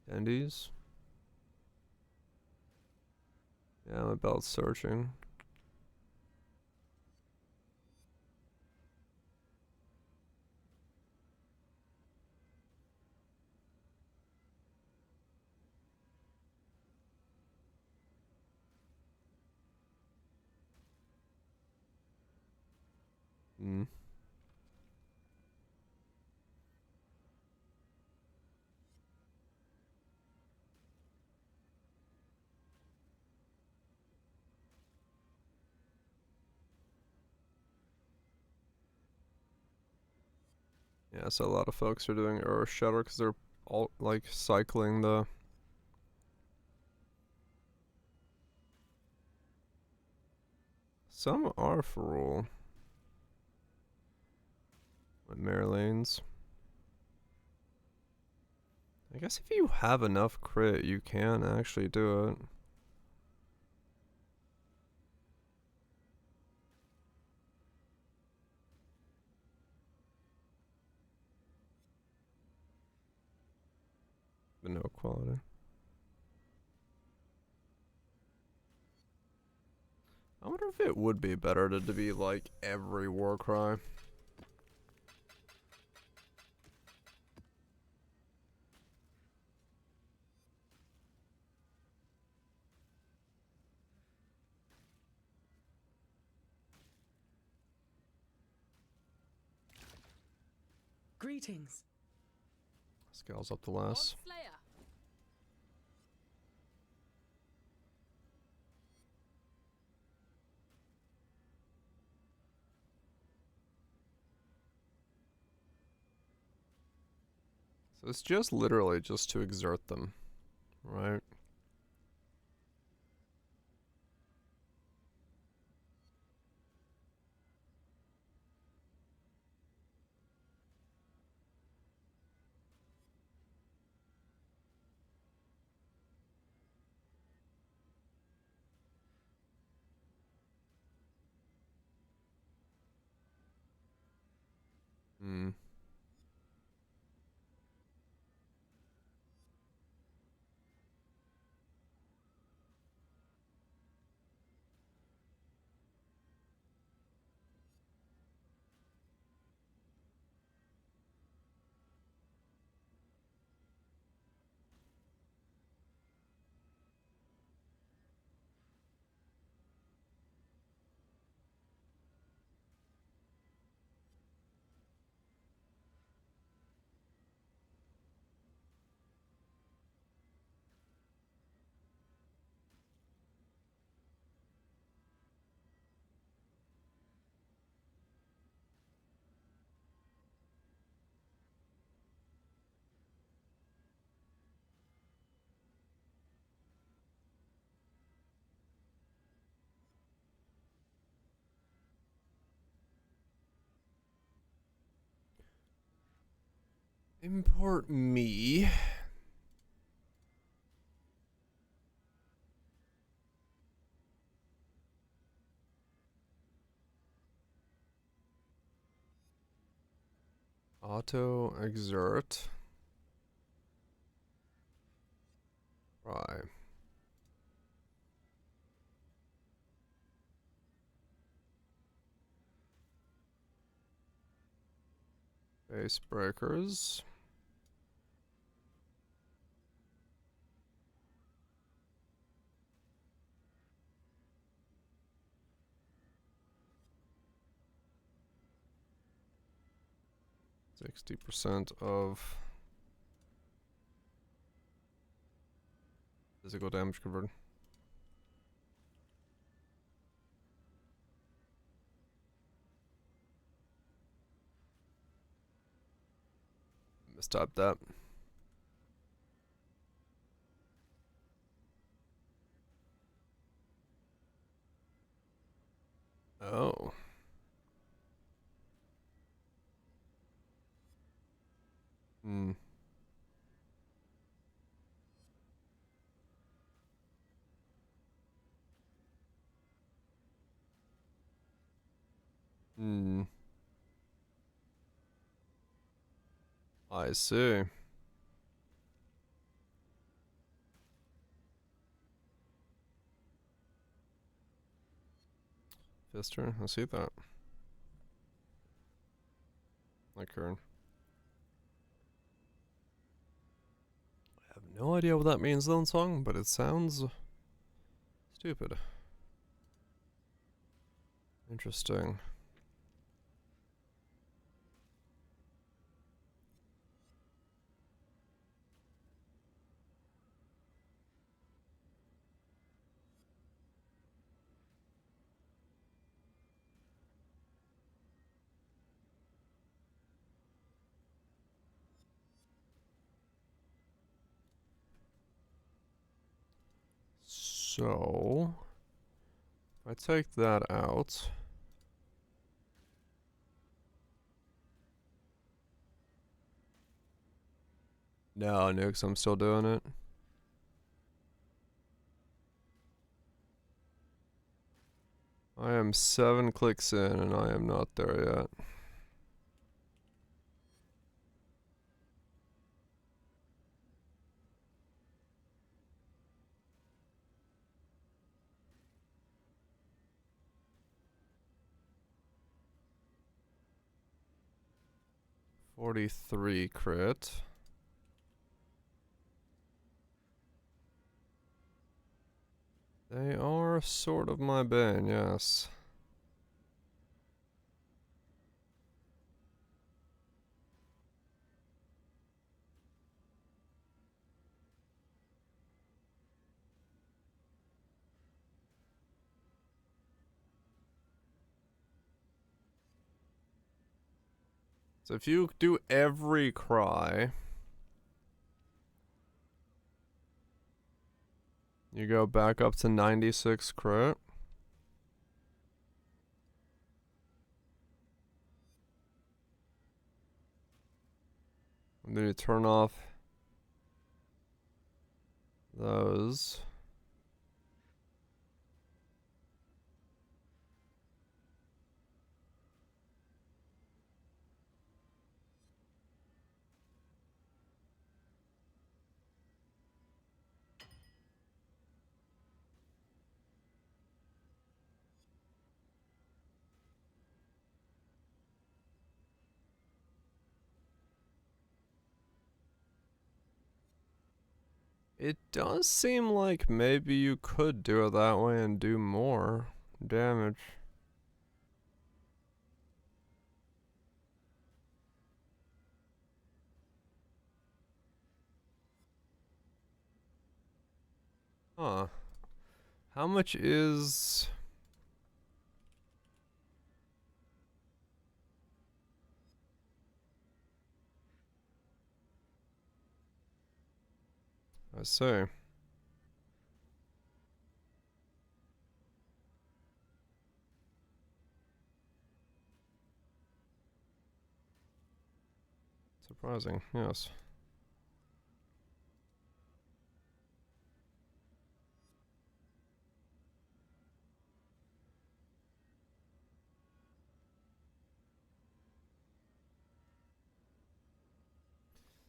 F: Attendees. Yeah, I'm about searching. Hmm. Yeah, so a lot of folks are doing Earth Shatter because they're all like cycling the. Some are for rule. Like Mary Lanes. I guess if you have enough crit, you can actually do it. But no quality. I wonder if it would be better to be like every war cry.
O: Greetings.
F: Scales up the less. So it's just literally just to exert them, right? Hmm. Import me. Auto exert. Right. Facebreakers. %60 of physical damage converted. Mistyped that. Oh. Hmm. I see. Fister, I see that. My Kern. I have no idea what that means in song, but it sounds stupid. Interesting. So, if I take that out. No, nukes, I'm still doing it. I am 7 clicks in and I am not there yet. .43 crit. They are sort of my bane, yes. So if you do every cry, you go back up to 96 crit. And then you turn off those. It does seem like maybe you could do it that way and do more damage. Huh. How much is... I see. Surprising, yes.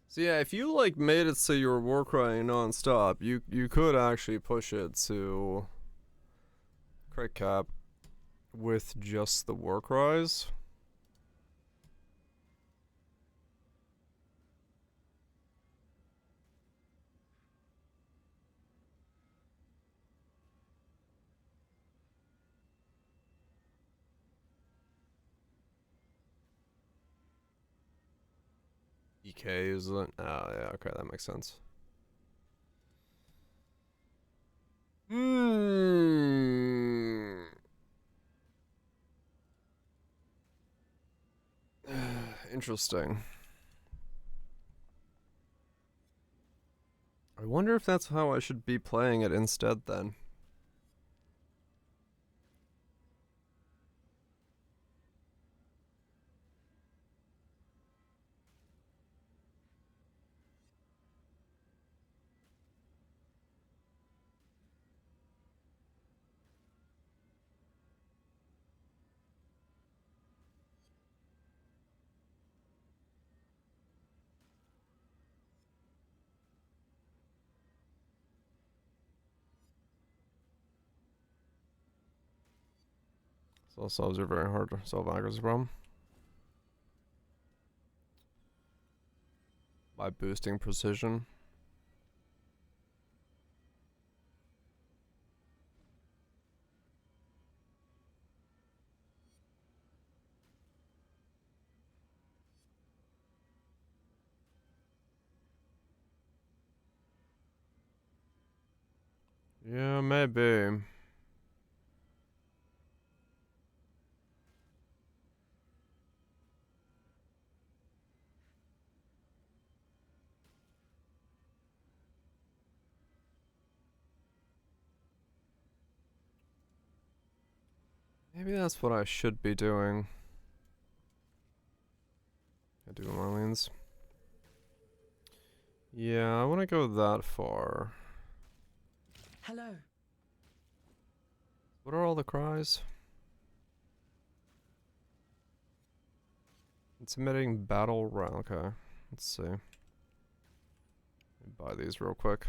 F: So yeah, if you like made it so you were war crying non-stop, you could actually push it to crit cap with just the war cries. EK isn't. Oh yeah, okay, that makes sense. Hmm. Interesting. I wonder if that's how I should be playing it instead then. So subs are very hard to solve accuracy problem. By boosting precision. Yeah, maybe. Maybe that's what I should be doing. I do Marlene's. Yeah, I want to go that far.
K: Hello.
F: What are all the cries? Intimidating battle round. Okay, let's see. Let me buy these real quick.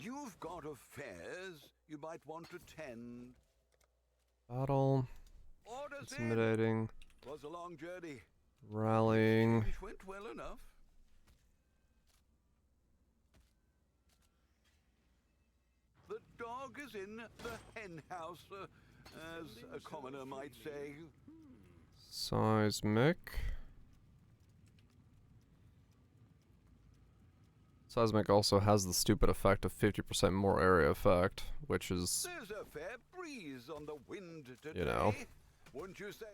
L: You've got affairs you might want to tend.
F: Battle.
L: Orders
F: Intimidating.
L: Was a long journey.
F: Rallying.
L: Exchange went well enough. The dog is in the hen house, as a commoner might say.
F: Seismic. Seismic also has the stupid effect of 50% more area effect, which is,
L: There's a fair breeze on the wind today.
F: you know,
L: Wouldn't you say?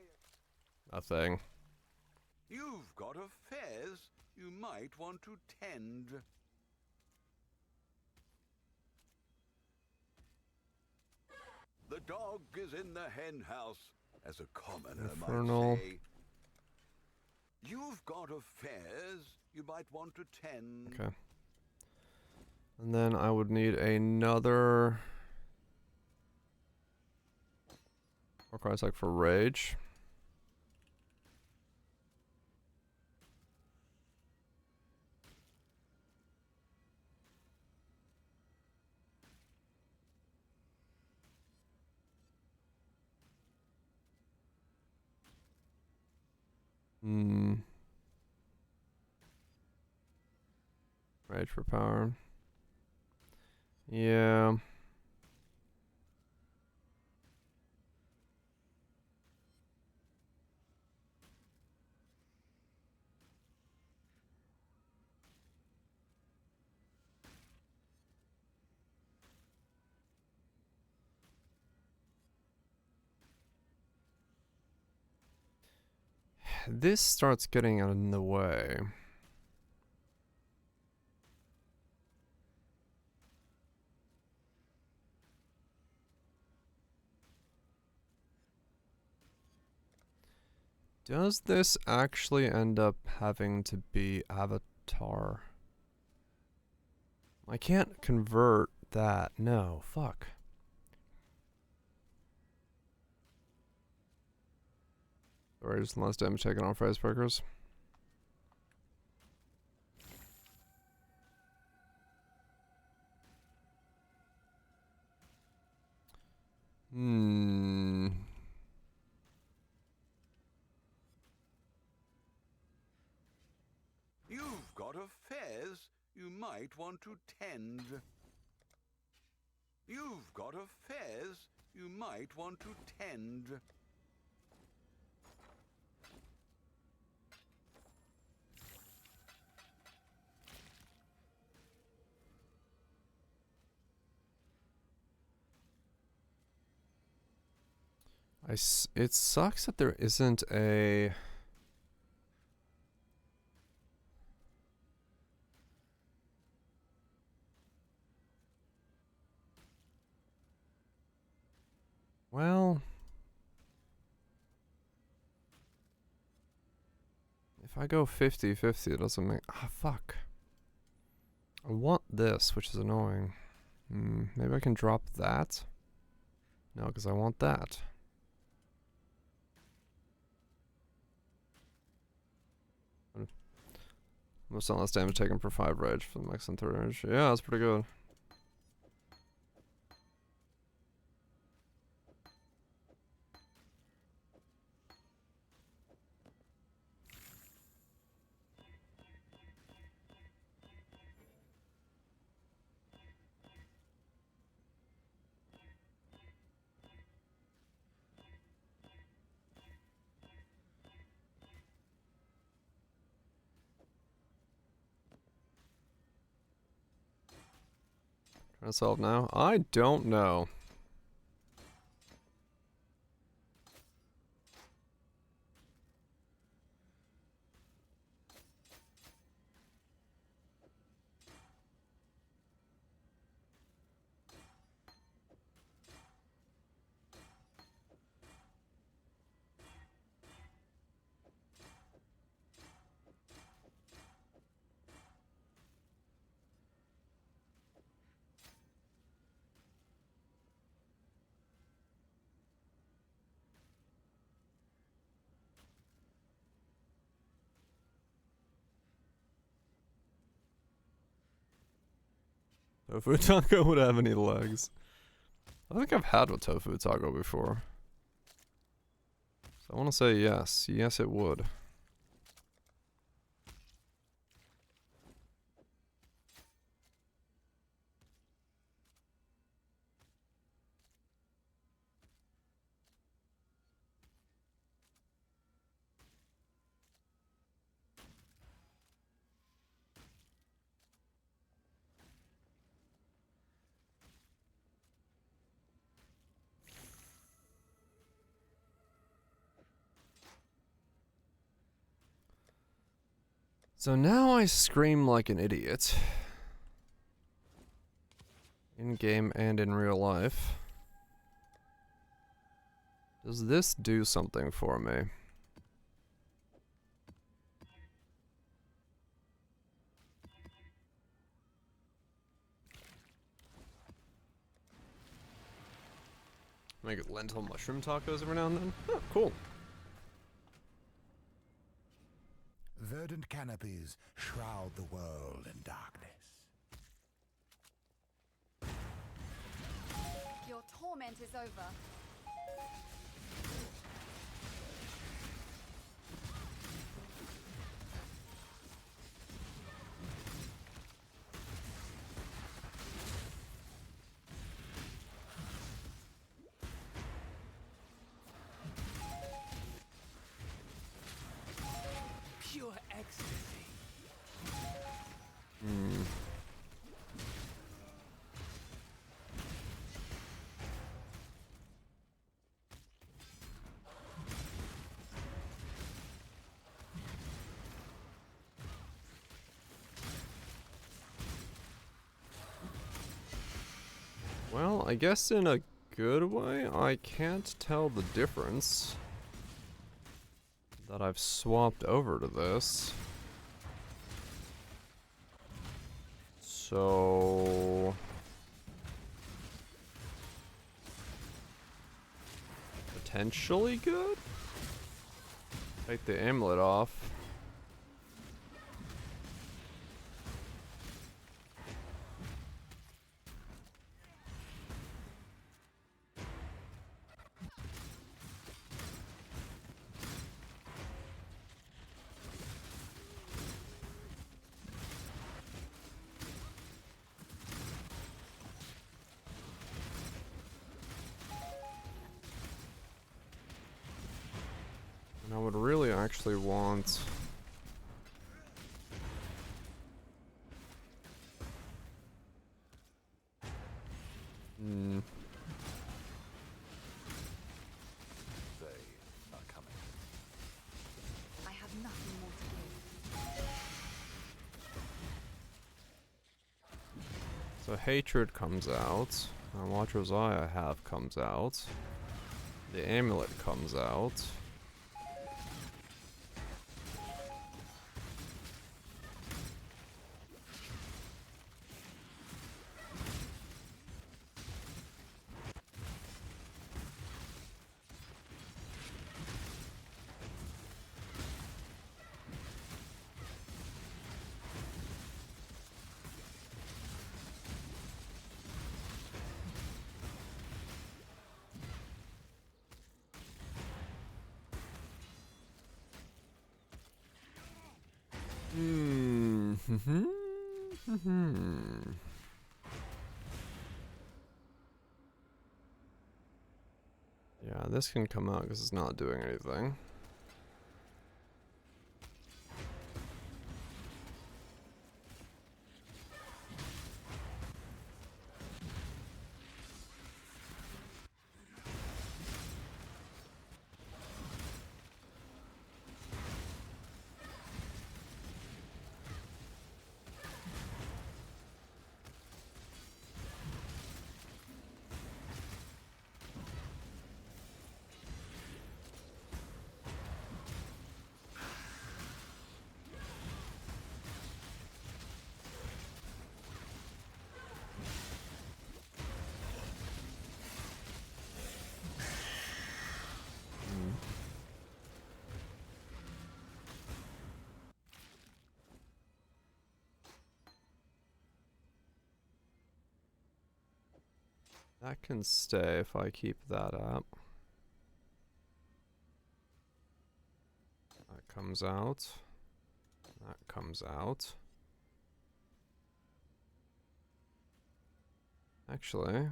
F: a thing.
L: You've got affairs you might want to tend. The dog is in the hen house, as a commoner
F: Infernal.
L: might say. You've got affairs you might want to tend.
F: Okay. And then I would need another more cards like for rage. Rage for power. Yeah. This starts getting in the way. Does this actually end up having to be avatar? I can't convert that. No, fuck. Or just less damage taken on Facebreakers.
L: You've got affairs you might want to tend. You've got affairs you might want to tend.
F: It sucks that there isn't a... Well... If I go 50-50, it doesn't make... Ah, fuck. I want this, which is annoying. Maybe I can drop that? No, because I want that. Most less damage taken per 5 rage for the max and 3 rage. Yeah, that's pretty good. Trying to solve now? I don't know. Tofu taco would have any legs. I think I've had a tofu taco before. So I want to say yes. Yes, it would. So now I scream like an idiot. In game and in real life. Does this do something for me? Make it lentil mushroom tacos every now and then? Oh, cool.
J: Verdant canopies shroud the world in darkness.
M: Your torment is over.
N: Pure ecstasy.
F: Well, I guess in a good way, I can't tell the difference that I've swapped over to this. So potentially good? Take the amulet off. And I would really actually want...
E: They are coming.
M: I have nothing more to give.
F: So Hatred comes out. Watcher's Eye I have comes out. The amulet comes out. Yeah, this can come out because it's not doing anything. That can stay if I keep that up. That comes out. That comes out. Actually,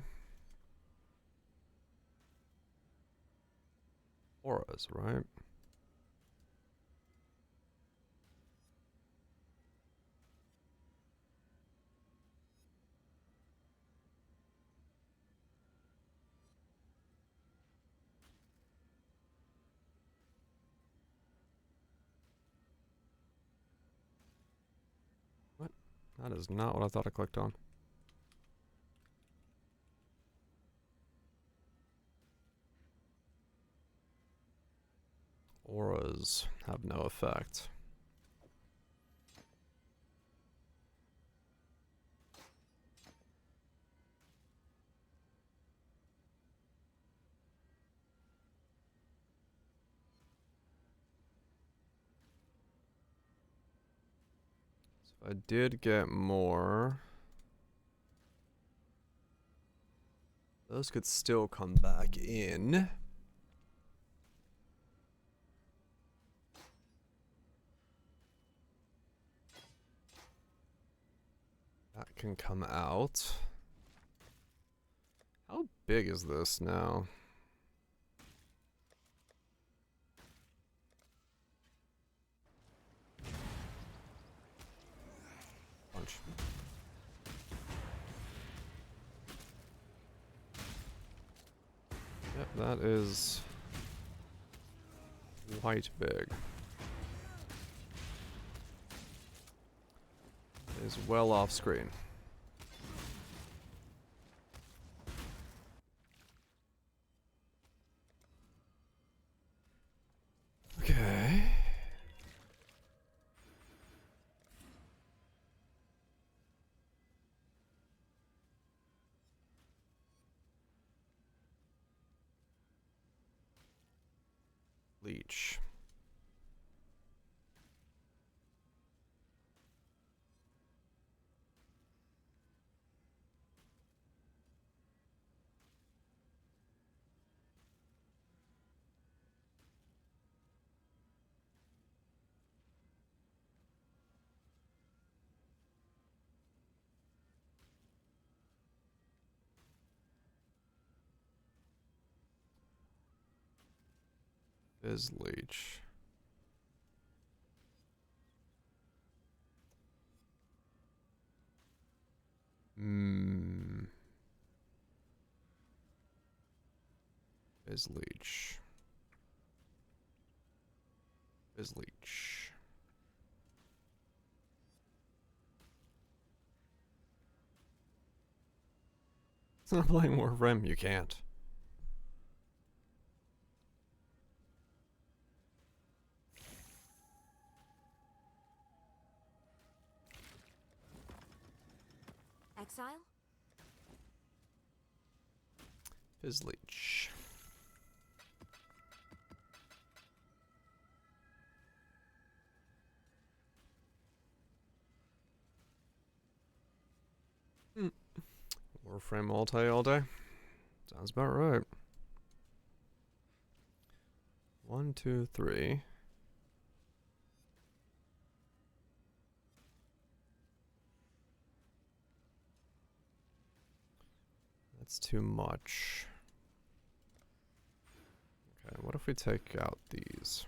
F: auras, right? What? That is not what I thought I clicked on. Auras have no effect. So I did get more. Those could still come back in. That can come out. How big is this now? Punch. Yep, that is quite big. Is well off screen. Okay. Leech. Phys leech. Phys leech. Phys leech. It's not playing Warframe, you can't.
M: Exile?
F: Phys leech. Warframe multi all day. Sounds about right. 1, 2, 3. It's too much. Okay, what if we take out these?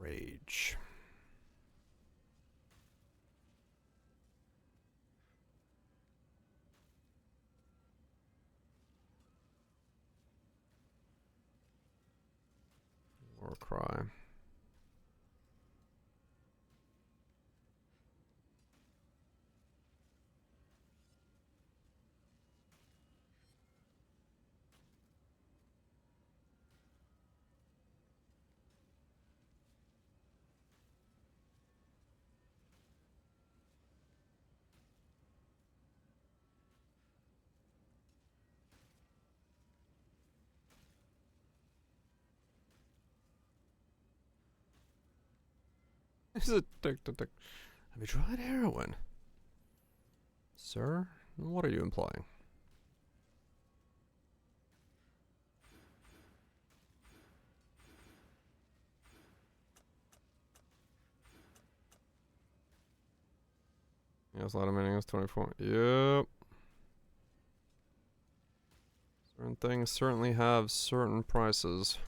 F: Rage. War cry. He's addicted to... Have you tried heroin? Sir? What are you implying? Yes, a lot of meanings, 24. Yep. Certain things certainly have certain prices.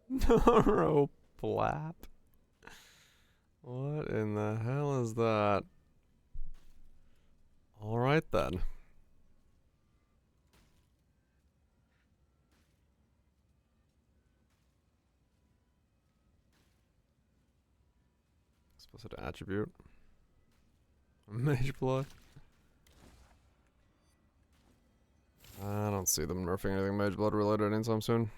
F: Noro Blap. What in the hell is that? Alright then. Supposed to attribute. Mage blood. I don't see them nerfing anything mage blood related anytime soon.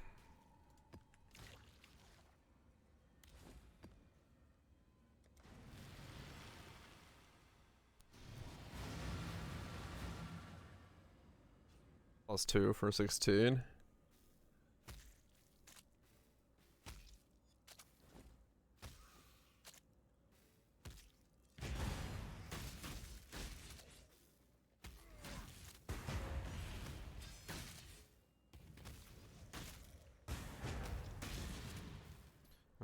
F: +2 for 16.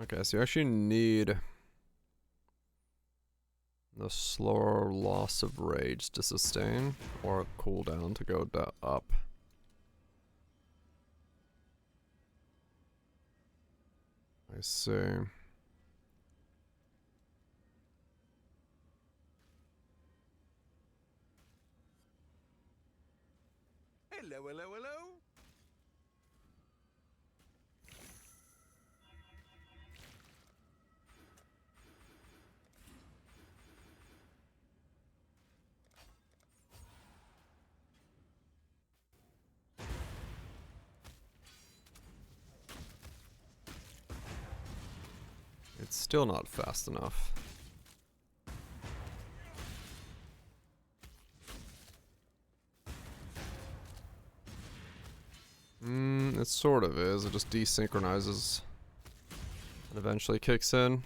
F: Okay, so you actually need the slower loss of rage to sustain, or a cooldown to go up. I see.
L: Hello, hello, hello.
F: It's still not fast enough. It sort of is. It just desynchronizes and eventually kicks in.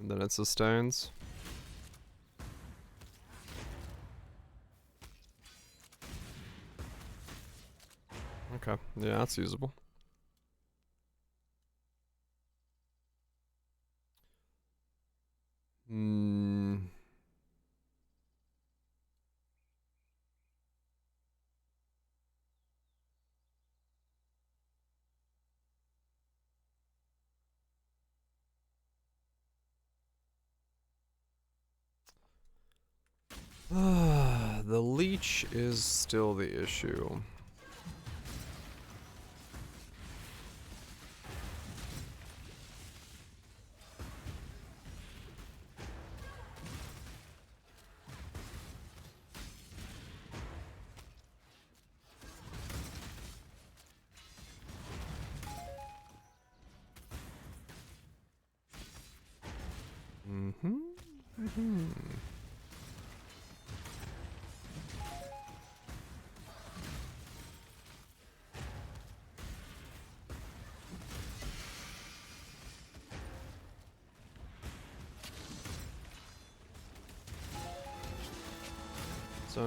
F: And then it sustains. Okay, yeah, that's usable. The leech is still the issue. So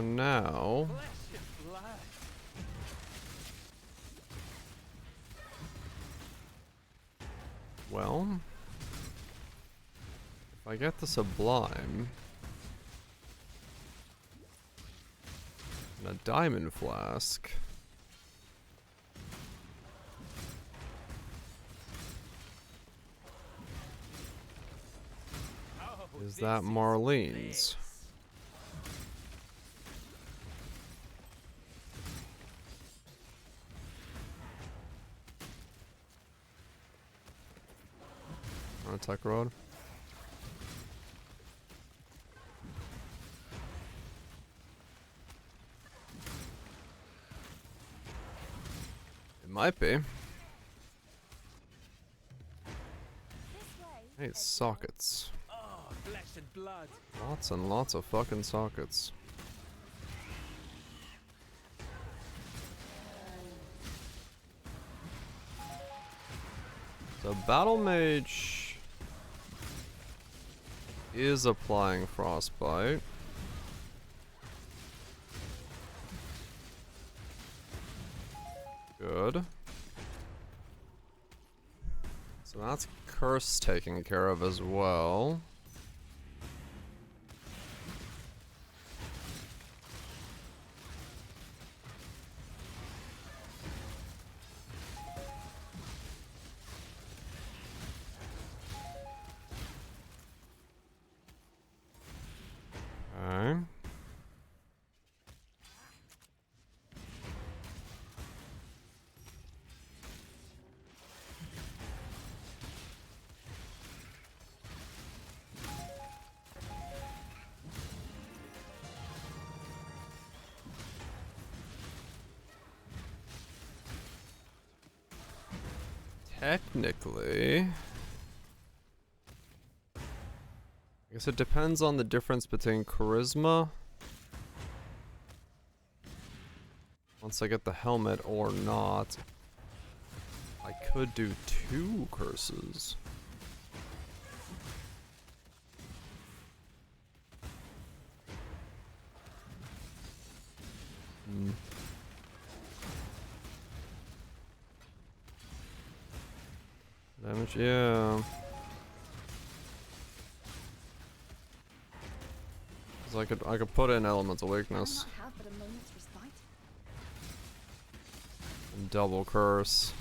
F: now, well, if I get the Sublime and a Diamond Flask, is that Marlene's? On attack road. It might be. Hey, sockets.
N: Oh, flesh and blood.
F: Lots and lots of fucking sockets. So Battle Mage is applying Frostbite. Good. So that's Curse taken care of as well. Okay. Technically, I guess it depends on the difference between charisma once I get the helmet or not. I could do 2 curses. Damage, yeah. 'Cause I could put in Elemental Weakness and double curse.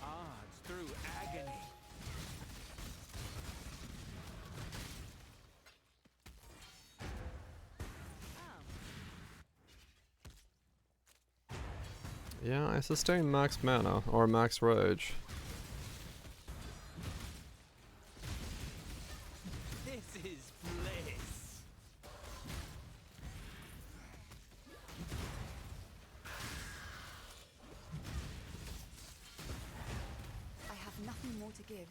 N: Odds through agony.
F: Yeah, I sustain max mana or max rage.
N: This is bliss.
M: I have nothing more to give.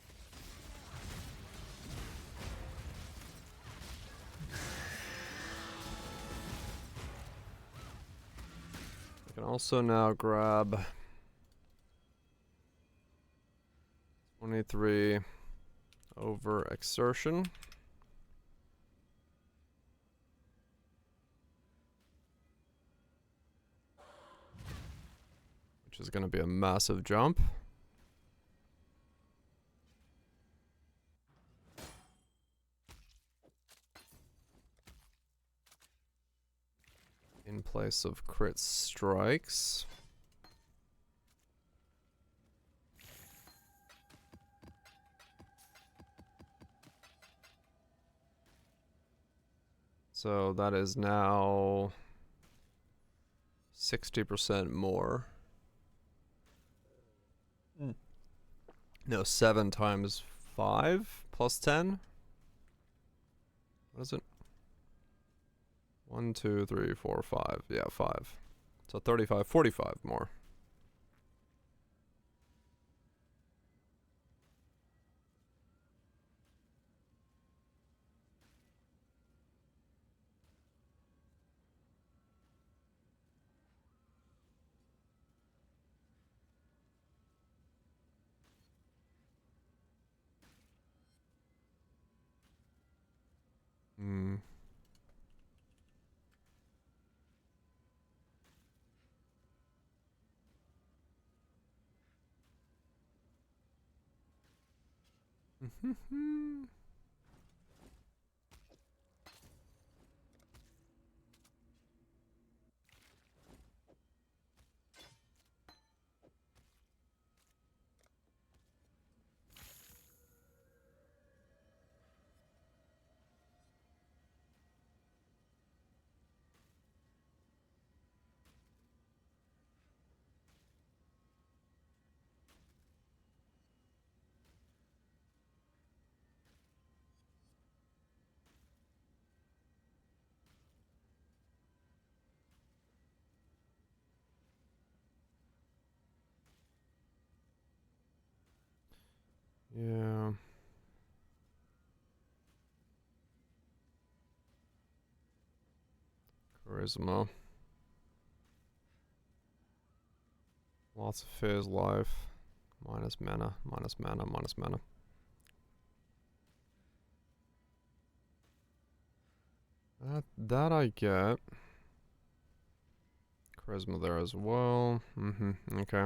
F: I can also now grab 23 over exertion. Which is going to be a massive jump. In place of crit strikes. So that is now 60% more. No, 7 times 5 plus 10? What is it? 1, 2, 3, 4, 5. Yeah, 5. So 35, 45 more. Hmm. Yeah. Charisma. Lots of phys life. Minus mana, minus mana, minus mana. That I get. Charisma there as well. Okay.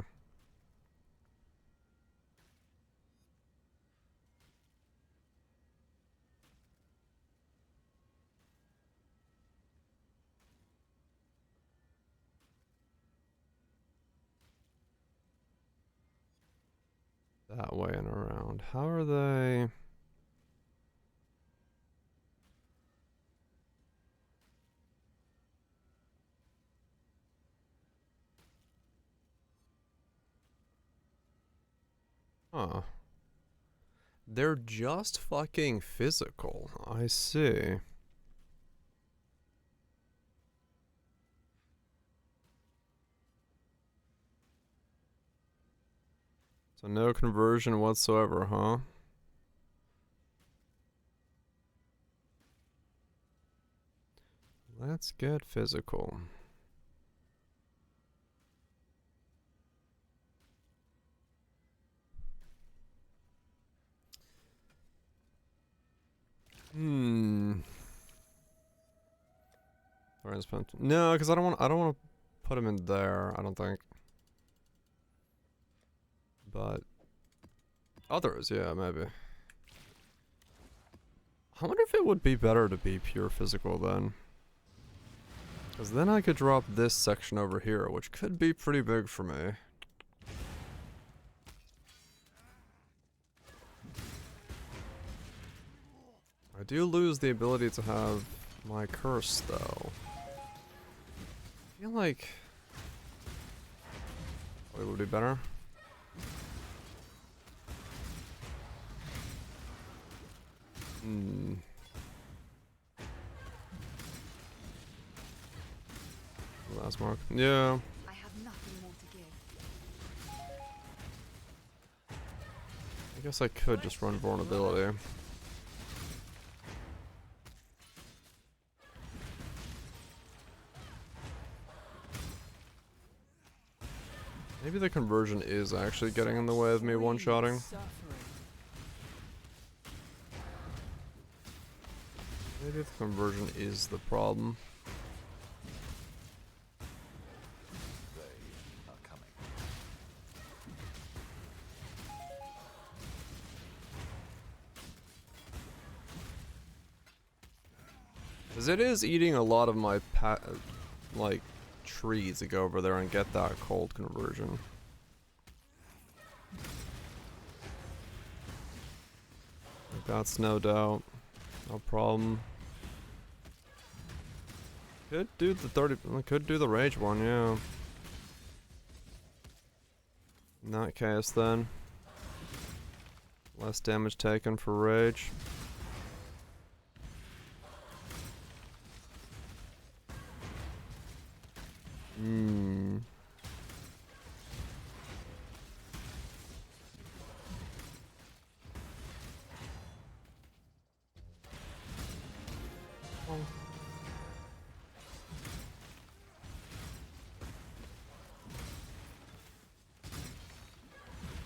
F: That way and around. How are they? Huh. They're just fucking physical. I see. So no conversion whatsoever, huh? Let's get physical. No, because I don't want to put him in there, I don't think. But others, yeah, maybe. I wonder if it would be better to be pure physical then. Because then I could drop this section over here, which could be pretty big for me. I do lose the ability to have my curse, though. I feel like... oh, it would be better. Last mark. Yeah.
M: I have nothing more to give.
F: I guess I could just run vulnerability. Maybe the conversion is actually getting in the way of me one-shotting. Maybe the conversion is the problem.
E: They are coming.
F: Because it is eating a lot of my like trees to go over there and get that cold conversion. That's no doubt. No problem. Could do the 30. Could do the rage one, yeah. In that case, then. Less damage taken for rage. Hmm.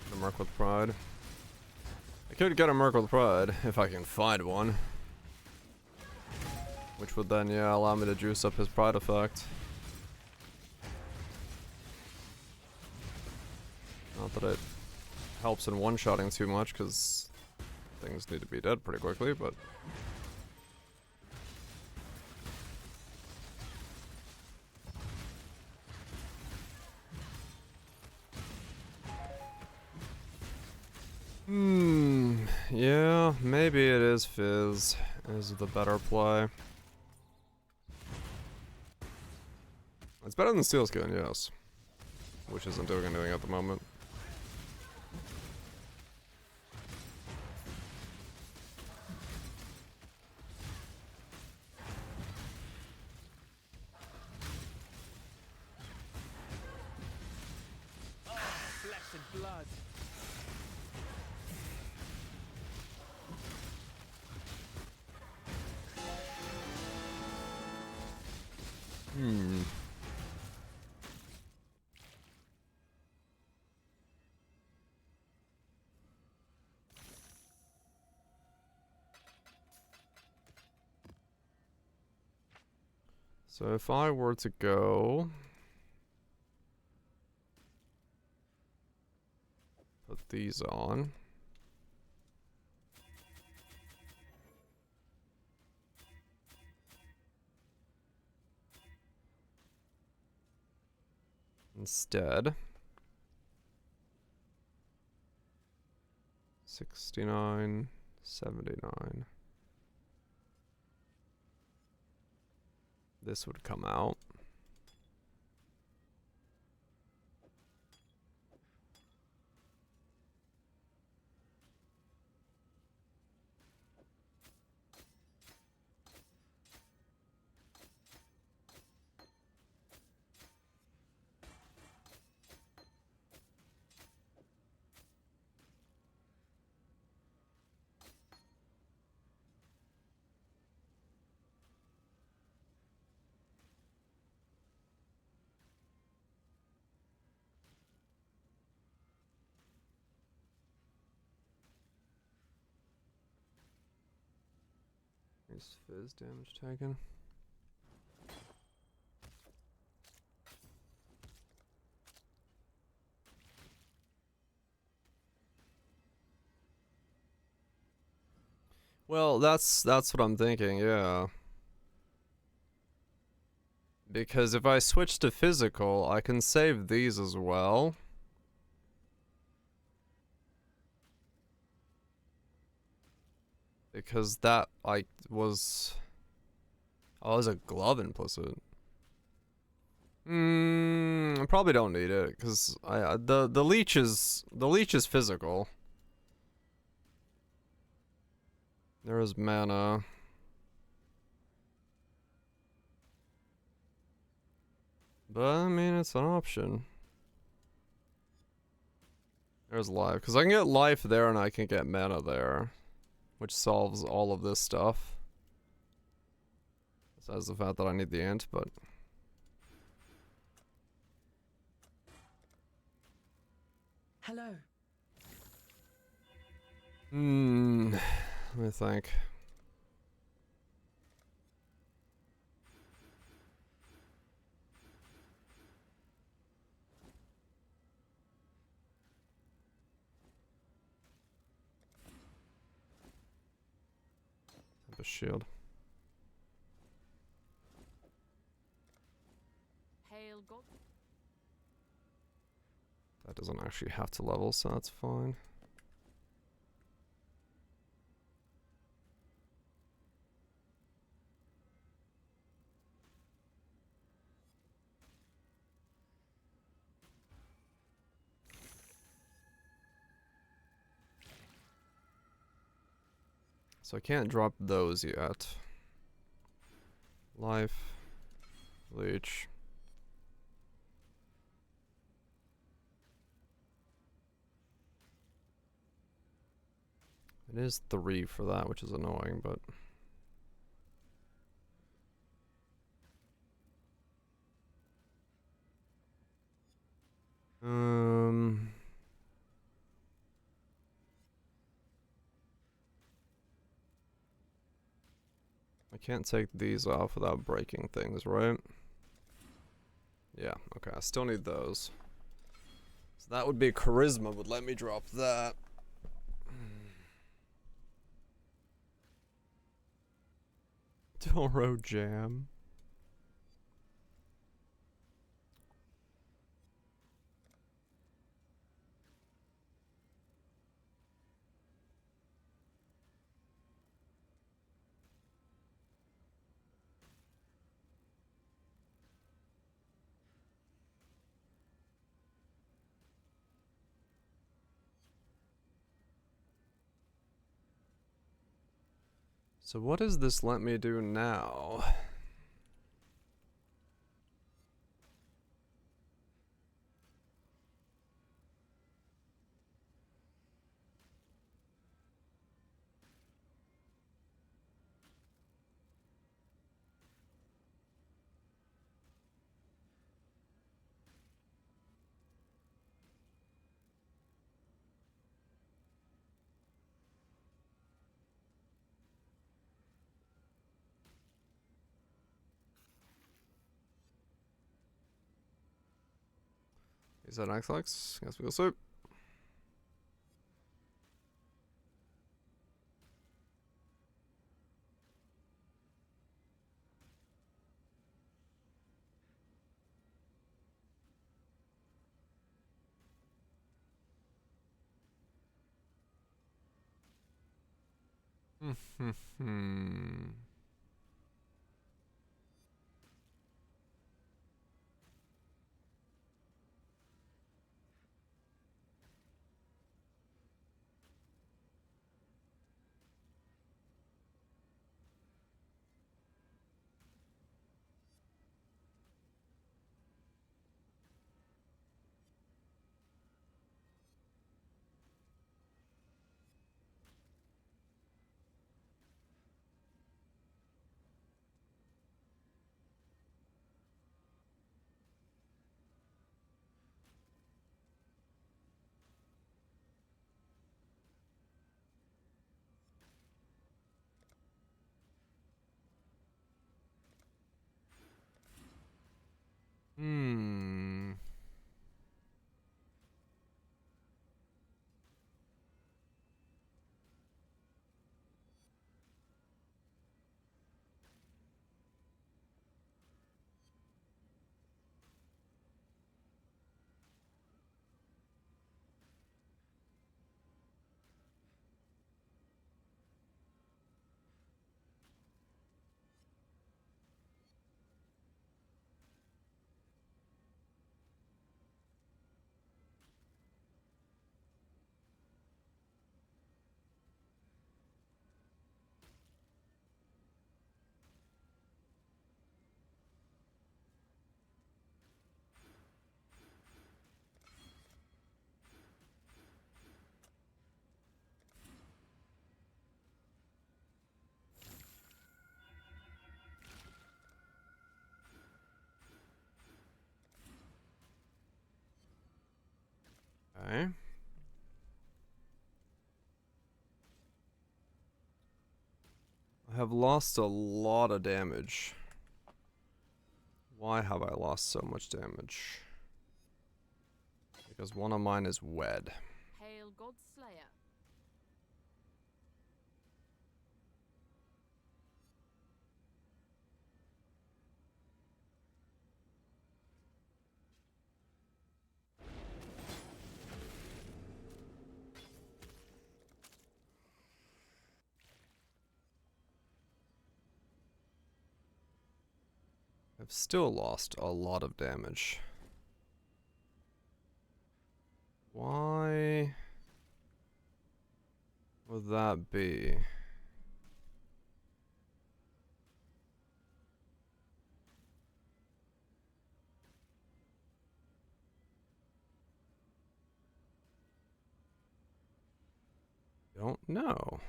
F: The Merc with Pride. I could get a Merc with Pride if I can find one. Which would then, yeah, allow me to juice up his Pride effect. Not that it helps in one-shotting too much, because things need to be dead pretty quickly, but... Yeah, maybe it is Phys is the better play. It's better than Steel Skin, yes. Which isn't doing anything at the moment.
N: Flesh and blood.
F: So if I were to go... Put these on. Instead. 69, 79. This would come out. Is Phys damage taken? Well, that's what I'm thinking, yeah. Because if I switch to physical, I can save these as well. Because that, was... Oh, there's a glove implicit. I probably don't need it, because the leech is physical. There is mana. But, I mean, it's an option. There's life. Because I can get life there and I can get mana there. Which solves all of this stuff. Besides the fact that I need the ant, but...
K: Hello.
F: Let me think. Have a shield.
B: Hail God.
F: That doesn't actually have to level, so that's fine. So I can't drop those yet. Life. Leech. It is 3 for that, which is annoying, but... I can't take these off without breaking things, right? Yeah, okay, I still need those. So that would be charisma, would let me drop that. Toro Jam. So what does this let me do now? Is that X-Lex? Guess we'll see. Hmm. Okay. I have lost a lot of damage. Why have I lost so much damage? Because one of mine is wed.
B: Hail God Slayer.
F: I've still lost a lot of damage. Why would that be? know,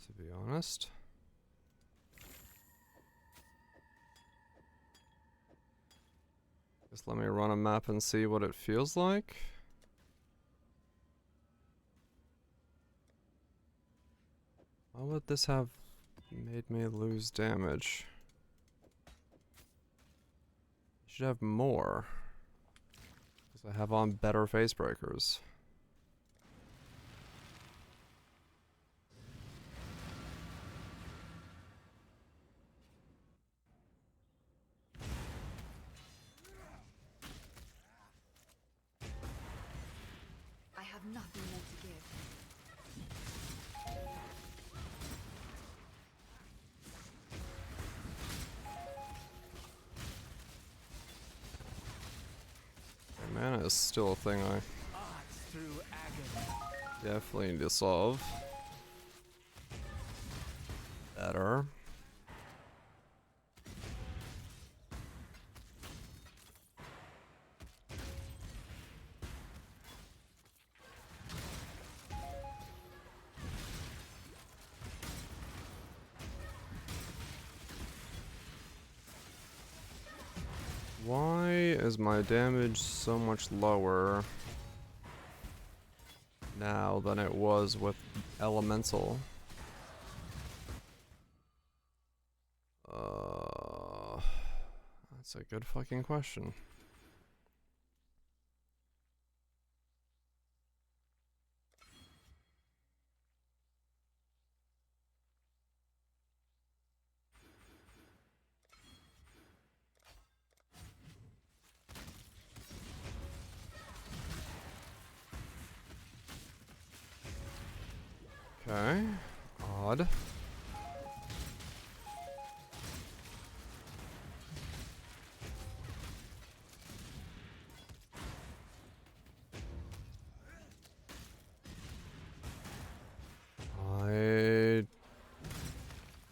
F: to be honest. Just let me run a map and see what it feels like. Why would this have made me lose damage? Should have more. Because I have on better Facebreakers.
M: I have nothing more to give.
F: Mana is still a thing I definitely need to solve better. Why is my damage so much lower now than it was with Elemental? That's a good fucking question. Okay, odd.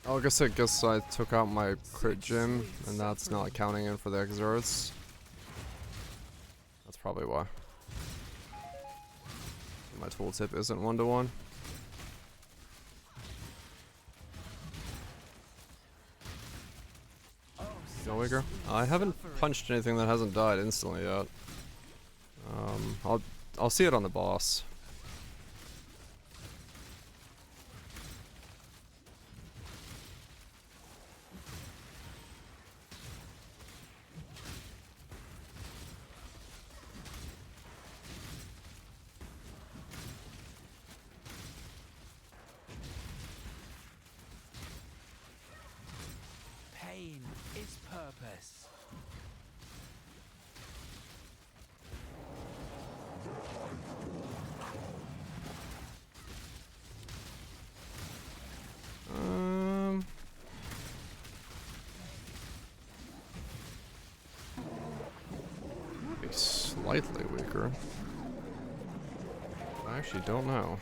F: I guess I took out my crit gem, and that's not counting in for the exerts. That's probably why. My tooltip isn't 1-to-1. No Wigger? I haven't punched anything that hasn't died instantly yet. I'll see it on the boss.
N: Pain is purpose.
F: Might be slightly weaker. I actually don't know.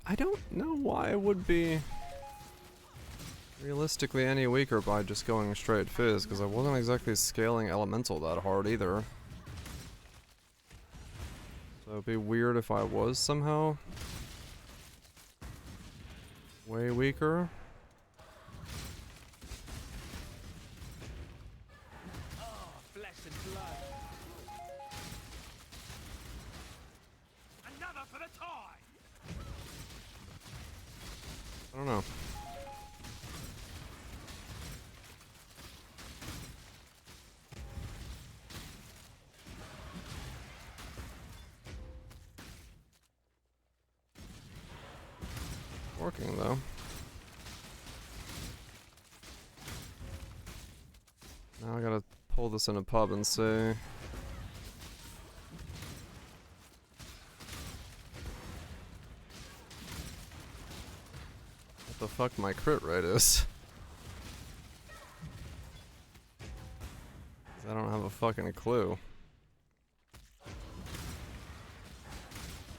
F: I don't know why it would be realistically any weaker by just going straight phys, because I wasn't exactly scaling elemental that hard either. So it'd be weird if I was somehow way weaker.
N: Oh, flesh and blood. Another for the tie.
F: I don't know. Working though. Now I gotta pull this in a pub and see what the fuck my crit rate is. 'Cause I don't have a fucking clue.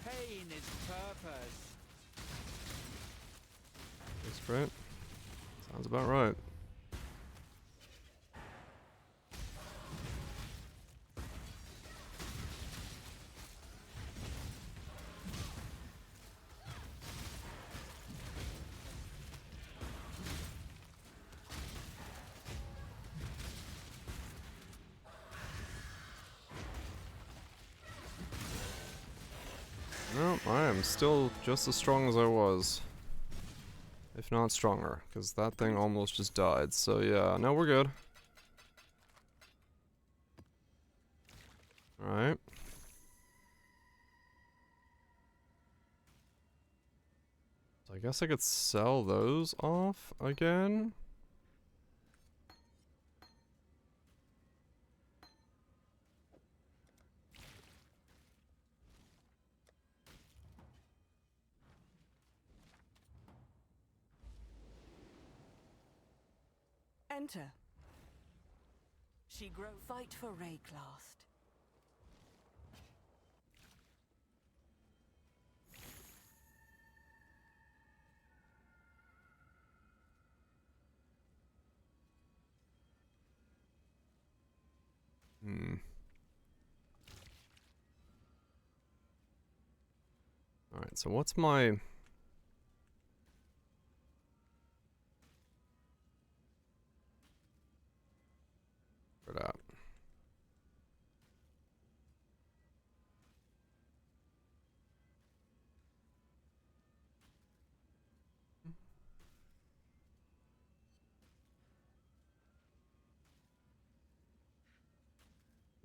N: Pain is purpose.
F: This crit? Sounds about right. I am still just as strong as I was. If not stronger, because that thing almost just died. So yeah, no, we're good. Alright. So I guess I could sell those off again.
K: Enter. She grow fight for Rayclast.
F: Alright, so what's my... for that?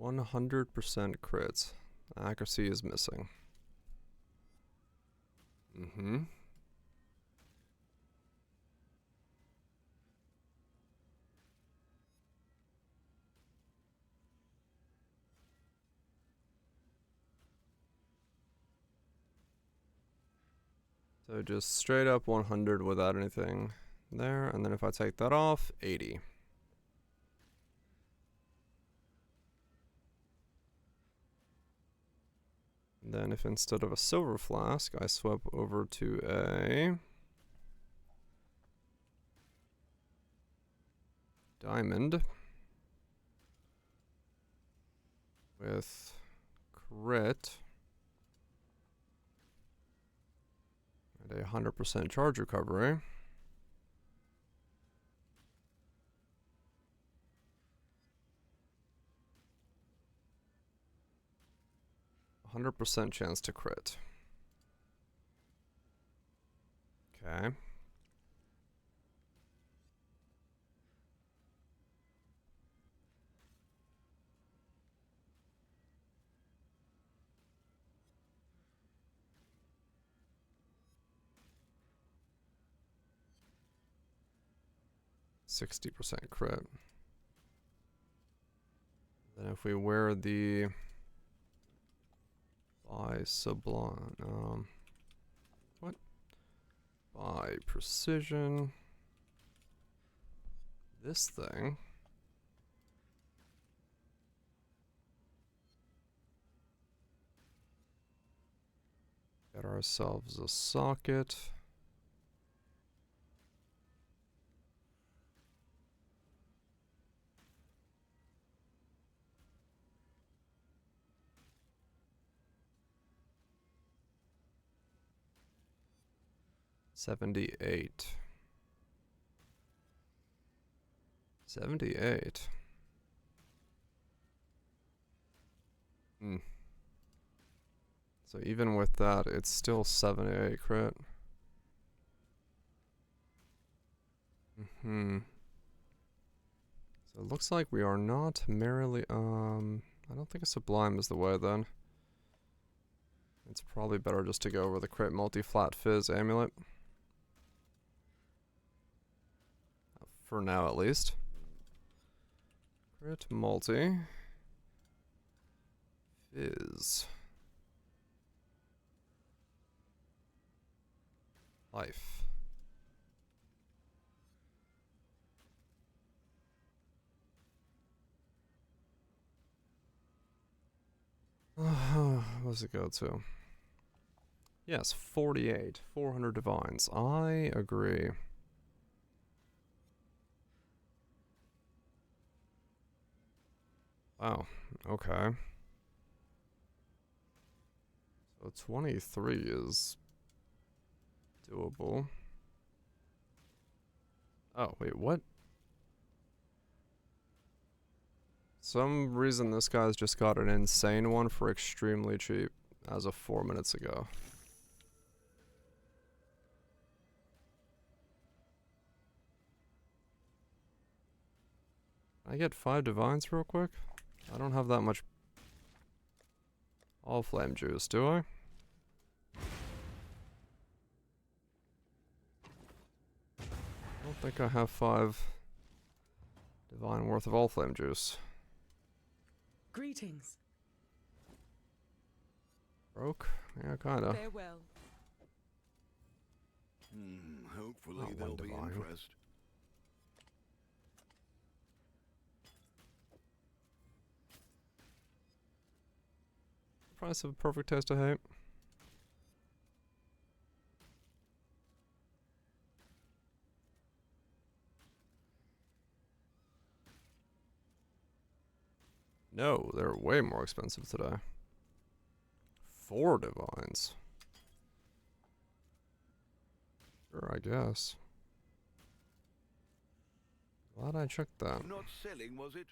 F: %100% crits. Accuracy is missing. Mm-hmm. So just straight up 100 without anything there, and then if I take that off, 80. And then if instead of a silver flask, I swap over to a diamond with crit and a 100% charge recovery. %100% chance to crit. Okay. %60 crit. Then if we wear the by sublime, what? By precision. This thing. Get ourselves a socket. $78. $78. So even with that, it's still 78 crit. So it looks like we are not merely, I don't think a sublime is the way then. It's probably better just to go over the crit multi-flat phys amulet. For now at least. Crit multi. Phys. Life. What does it go to? Yes, 48. 400 divines. I agree. Wow, okay. So 23 is doable. Oh, wait, what? Some reason this guy's just got an insane one for extremely cheap as of 4 minutes ago. I get 5 divines real quick? I don't have that much all flame juice, do I? I don't think I have 5 divine worth of all flame juice.
K: Greetings.
F: Broke? Yeah, kinda.
K: Farewell.
L: Hopefully
F: Not
L: they'll
F: one
L: be
F: divine.
L: impressed.
F: Price of a perfect taste of hate. No, they're way more expensive today. 4 divines. Sure, I guess. Glad I checked that.
L: Not selling, was it?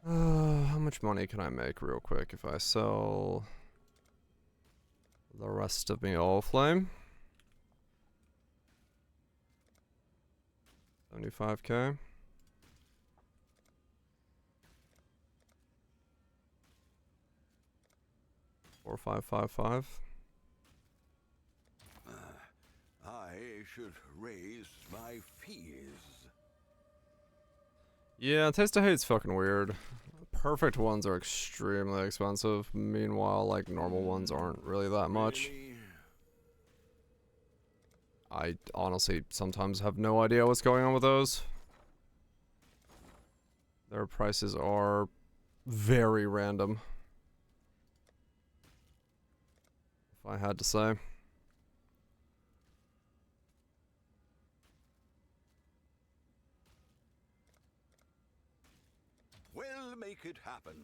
F: How much money can I make real quick if I sell the rest of me all flame? 75k. 4555.
L: I should raise my fees.
F: Yeah, taste of hate's fucking weird. Perfect ones are extremely expensive. Meanwhile, like normal ones aren't really that much. I honestly sometimes have no idea what's going on with those. Their prices are very random, if I had to say.
L: We'll make it happen.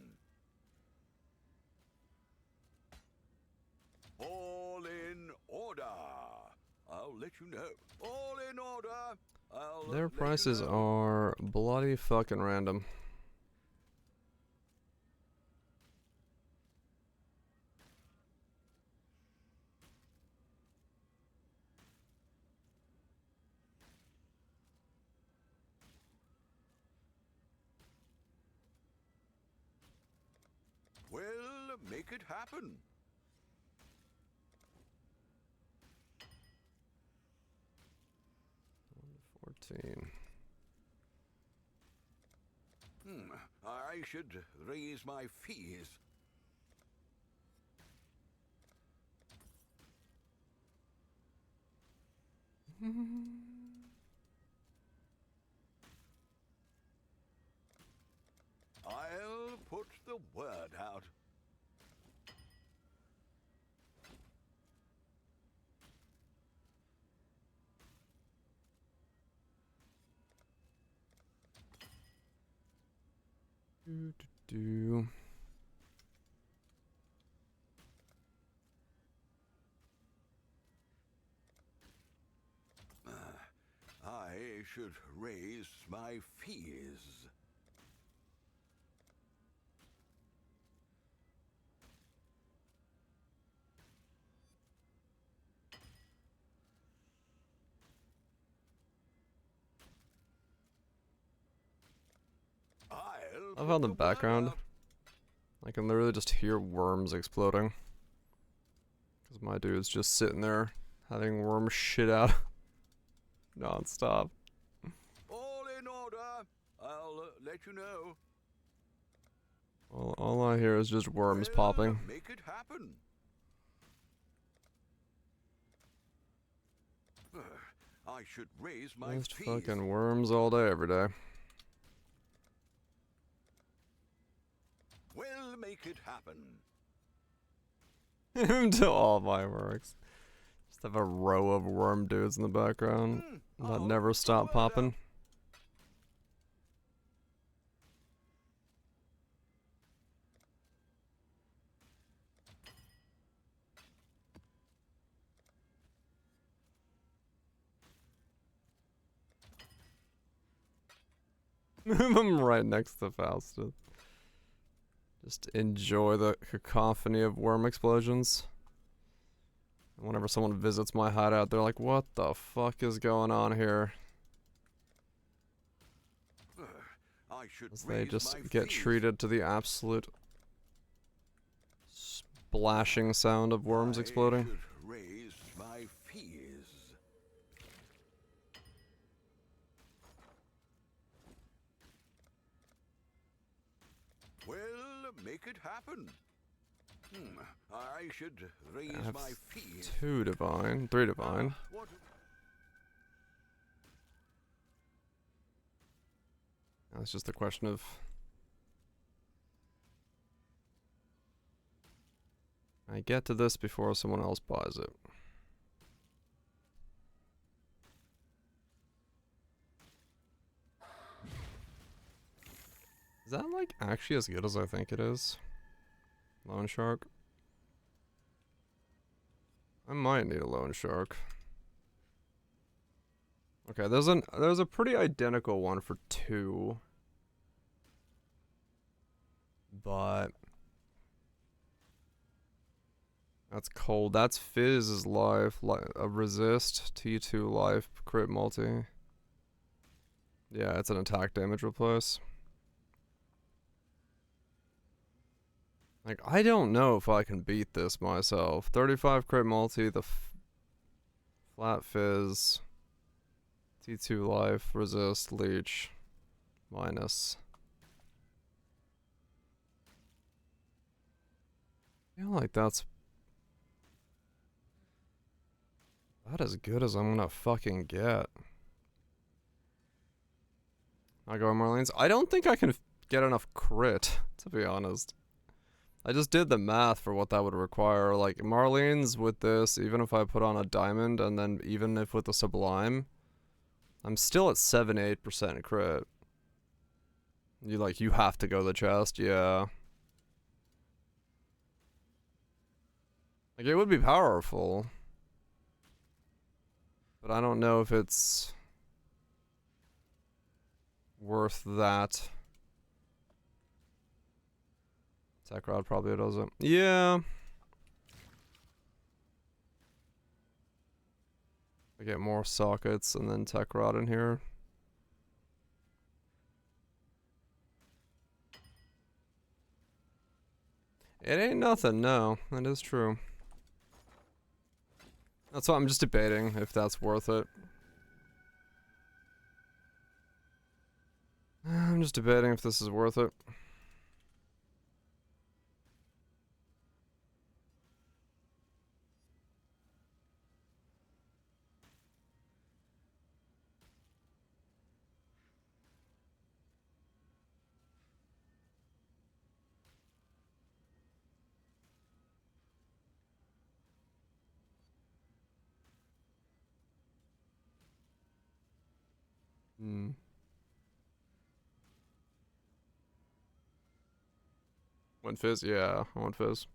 L: All in order. I'll let you know. All in order.
F: Their prices are bloody fucking random.
L: We'll make it happen. I should raise my fees. I'll put the word out.
F: Do.
L: I should raise my fees.
F: I love how in the background I can literally just hear worms exploding. Because my dude's just sitting there having worm shit out non-stop.
L: All in order. I'll let you know.
F: All I hear is just worms popping.
L: Make it happen. I should raise my
F: Just
L: fees.
F: fucking worms all day, every day.
L: We'll make it happen.
F: To all my works. Just have a row of worm dudes in the background that never stop popping. Move them right next to Faustus. Just enjoy the cacophony of worm explosions. And whenever someone visits my hideout, they're like, what the fuck is going on here?
L: I should
F: As they
L: raise
F: just
L: my
F: get
L: fees.
F: treated to the absolute splashing sound of worms
L: I
F: exploding.
L: should raise my fees. Well, make it happen. I should raise
F: I have
L: my fees.
F: 2 divine, 3 divine.
L: What?
F: Now it's just a question of I get to this before someone else buys it. Is that like actually as good as I think it is? Loan shark? I might need a loan shark. Okay, there's a pretty identical one for 2. But that's cold. That's Phys's life, a resist, T2 life, crit multi. Yeah, it's an attack damage replace. Like, I don't know if I can beat this myself. 35 crit multi, the flat Phys, T2 life, resist, leech, minus. I feel like that's about as good as I'm gonna fucking get. I'll go Marlene's. I don't think I can get enough crit, to be honest. I just did the math for what that would require. Like, Marlene's with this, even if I put on a diamond, and then even if with the sublime, I'm still at 7-8% crit. You have to go the chest, yeah. Like, it would be powerful. But I don't know if it's worth that. Tech Rod probably doesn't. Yeah. I get more sockets and then Tech Rod in here. It ain't nothing, no. That is true. That's why I'm just debating if that's worth it. I'm just debating if this is worth it. Went Fizz? Yeah, I went Fizz.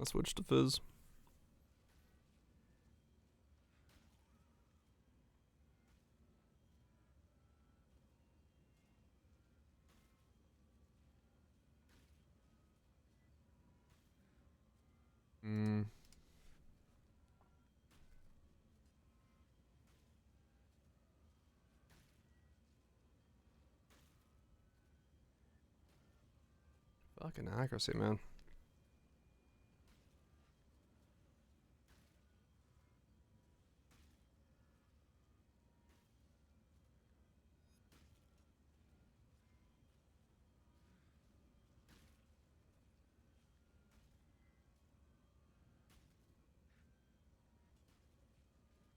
F: I switched to Fizz. Fucking accuracy, man.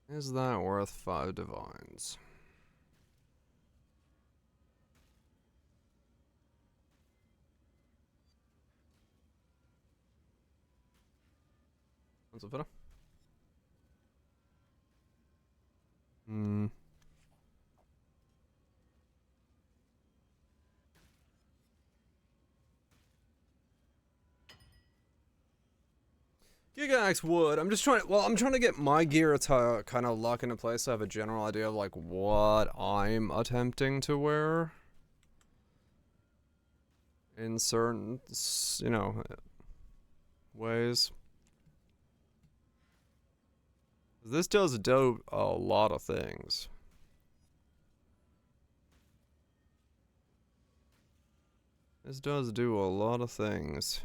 F: Is that worth 5 divines? What's it for? Gigax would. I'm just trying to, I'm trying to get my gear to kind of lock into place so I have a general idea of like what I'm attempting to wear in certain, you know, ways. This does do a lot of things. This does do a lot of things.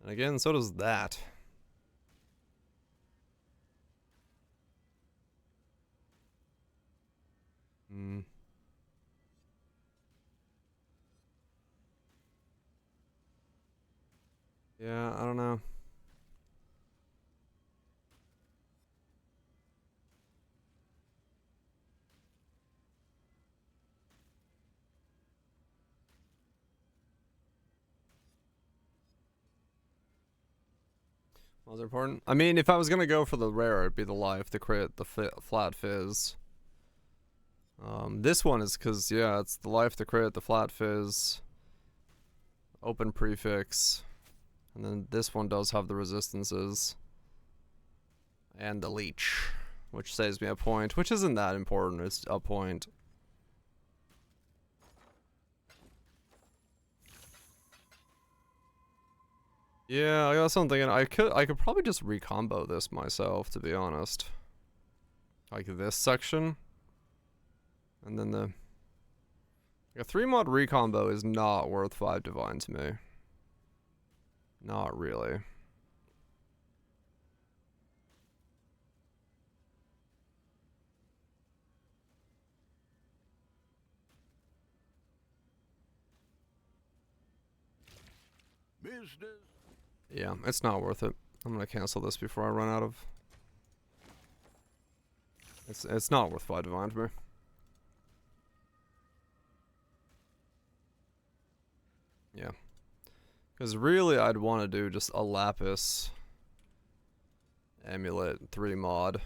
F: And again, so does that. Hmm. Yeah, I don't know. Was it important? I mean, if I was gonna go for the rare, it'd be the life, the crit, the flat fizz. This one is because, yeah, it's the life, the crit, the flat fizz, open prefix, and then this one does have the resistances, and the leech, which saves me a point, which isn't that important, it's a point. Yeah, that's what I'm thinking. I could probably just recombo this myself, to be honest. Like this section. And then the... a 3-mod recombo is not worth 5 divine to me. Not really.
L: Business.
F: Yeah, it's not worth it. I'm gonna cancel this before I run out of... It's not worth 5 divine to me. Yeah. Because really, I'd want to do just a Lapis Amulet 3 mod.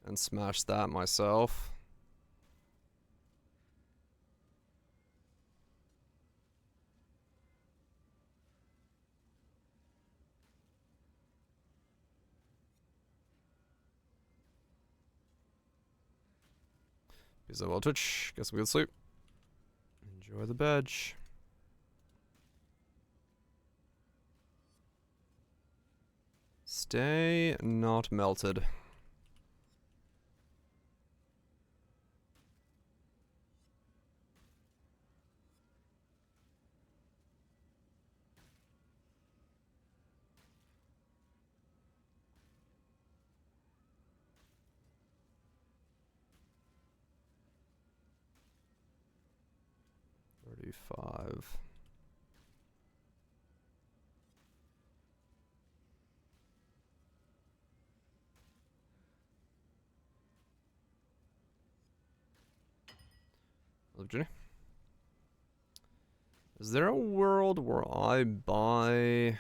F: And smash that myself. Peace out, Twitch. Get some good sleep. Enjoy the badge. Stay not melted. $35. Hello, Jenny. Is there a world where I buy...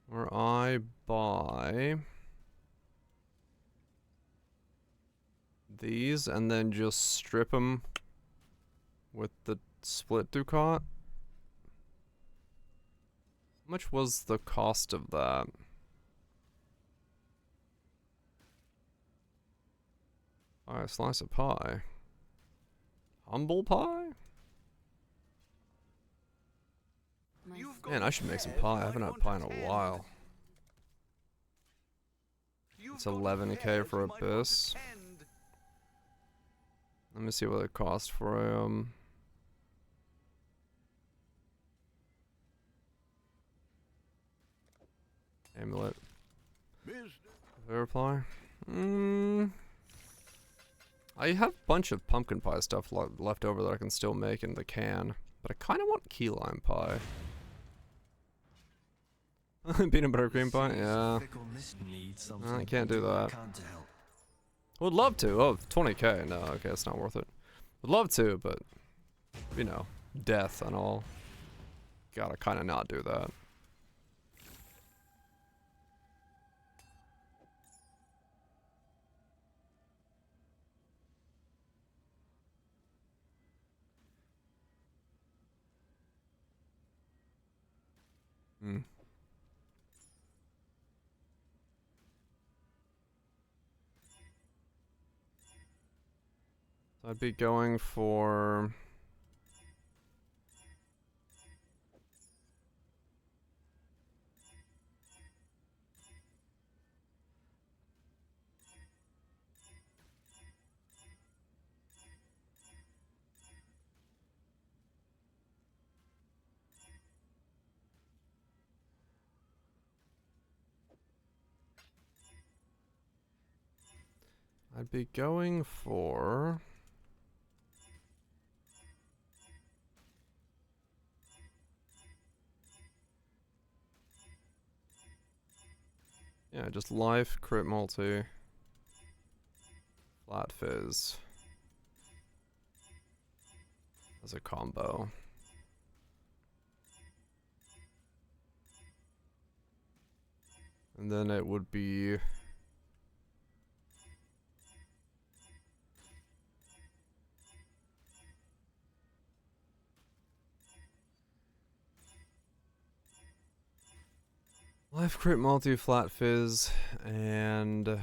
F: where I buy... these and then just strip them with the split Ducat? How much was the cost of that? Alright, slice of pie. Humble pie? Man, I should make some pie. I haven't had pie in a while. It's 11k for Abyss. Let me see what it costs for a, amulet. Verify. I have a bunch of pumpkin pie stuff left over that I can still make in the can, but I kind of want key lime pie. Peanut butter cream pie? Yeah. I can't do that. Would love to. Oh, 20k. No, okay, it's not worth it. Would love to, but, you know, death and all. Gotta kind of not do that. Hmm. I'd be going for... I'd be going for... Yeah, just life, crit multi, flat phys as a combo. And then it would be... Life, crit multi, flat phys, and...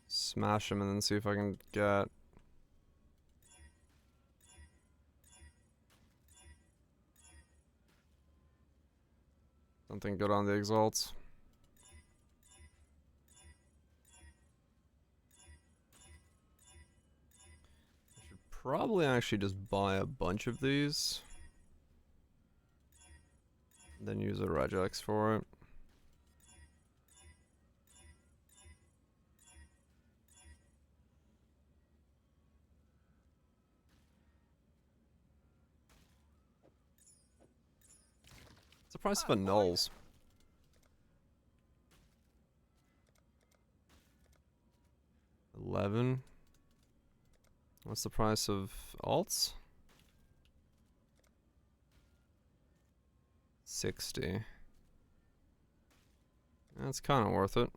F: Smash him and then see if I can get... something good on the exalts. I should probably actually just buy a bunch of these. And then use a regex for it. What's the price of a nulls? $11. What's the price of alts? 60. That's kind of worth it.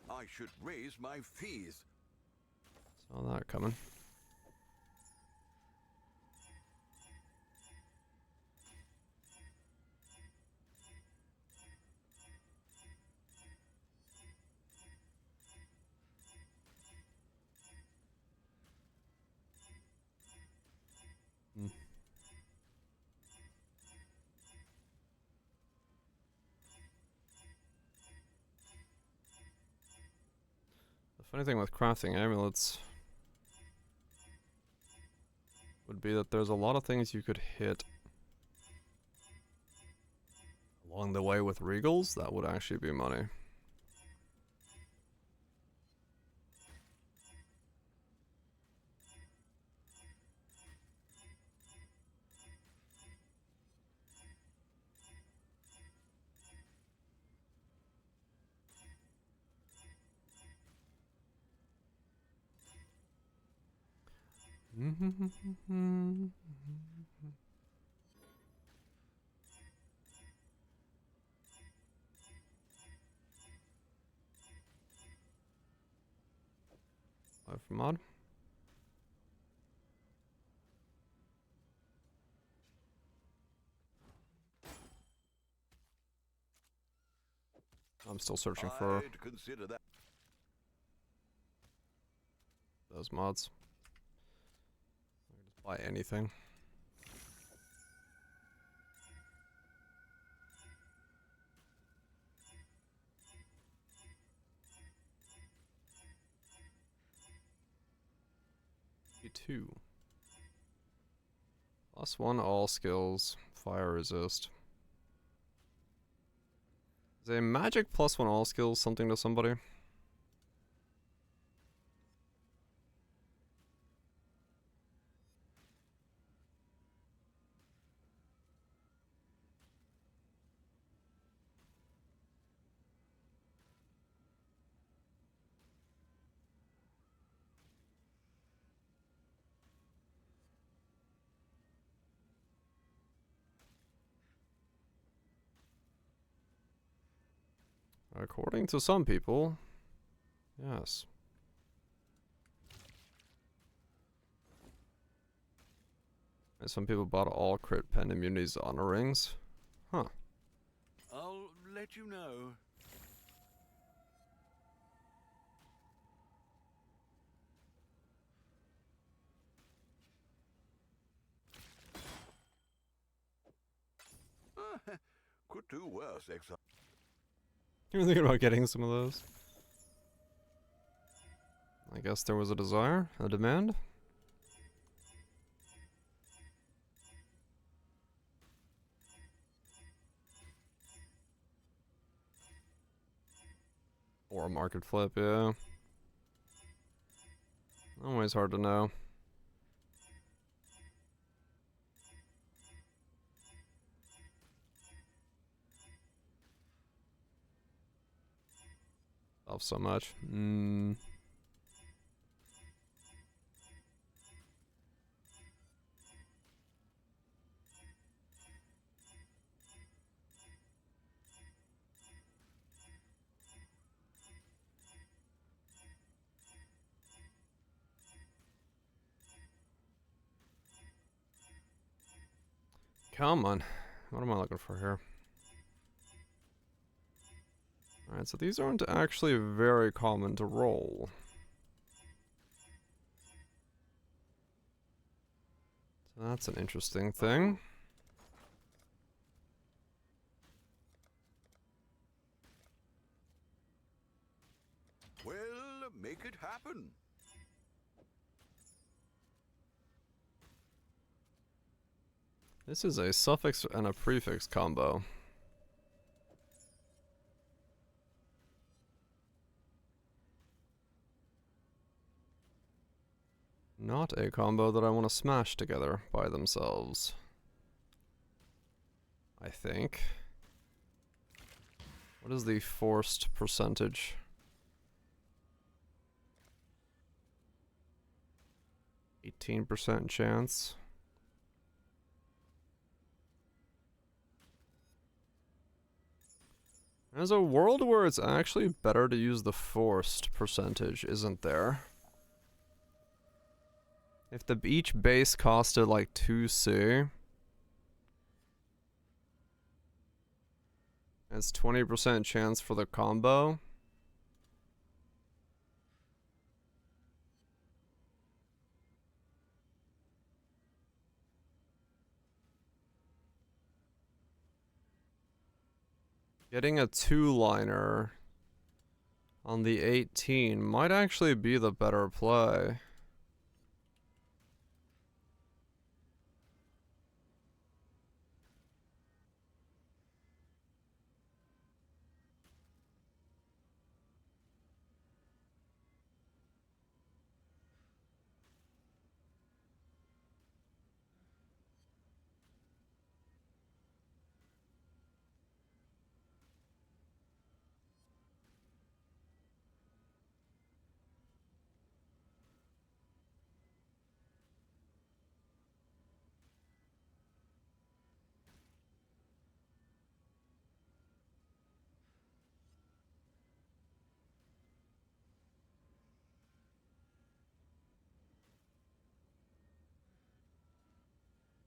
L: I should raise my fees.
F: Saw that coming. The funny thing with crafting amulets would be that there's a lot of things you could hit along the way with regals that would actually be money. Life mod. I'm still searching for
L: I'd consider that.
F: those mods. I can just buy anything. Two. +1 all skills, fire resist. Is a magic +1 all skills something to somebody? According to some people, yes. And some people bought all crit pen immunities on rings. Huh.
L: I'll let you know. Could do worse, exile.
F: You were thinking about getting some of those. I guess there was a desire, a demand. Or a market flip, yeah. Always hard to know. Off so much. Come on. What am I looking for here? Alright, so these aren't actually very common to roll. So that's an interesting thing.
L: Well, make it happen.
F: This is a suffix and a prefix combo. Not a combo that I want to smash together by themselves. I think. What is the forced percentage? %18 chance. There's a world where it's actually better to use the forced percentage, isn't there? If each base costed like 2C, it's 20% chance for the combo. Getting a 2-liner on the 18 might actually be the better play.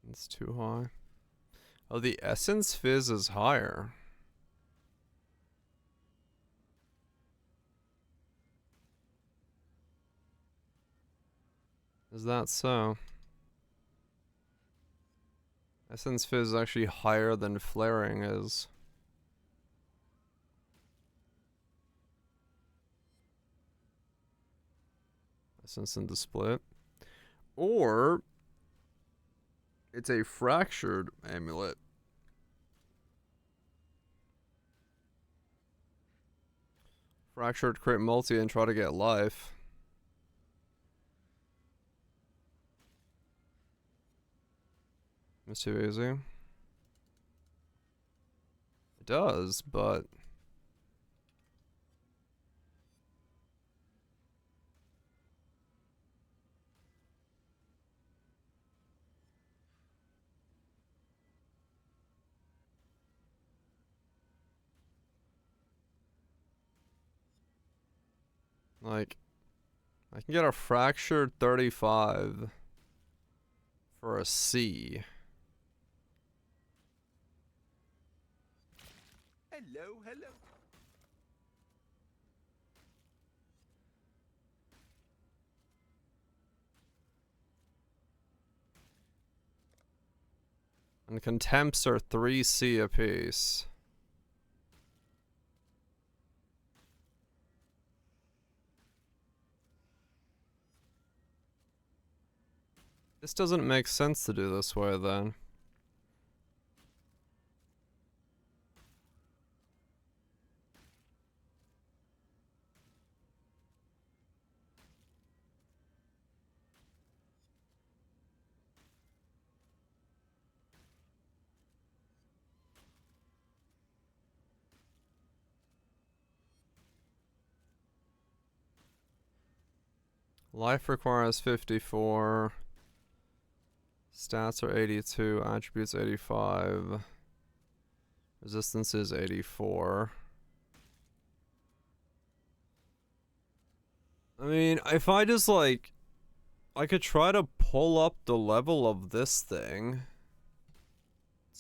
F: It's too high. Oh, the essence phys is higher. Is that so? Essence phys is actually higher than flaring is. Essence into split. Or it's a fractured amulet. Fractured crit multi and try to get life. It's too easy. It does, but like, I can get a fractured 35 for a C.
L: Hello, hello.
F: And contempts are 3C apiece. This doesn't make sense to do this way then. Life requires 54. Stats are 82. Attributes 85. Resistance is 84. I mean, if I just like... I could try to pull up the level of this thing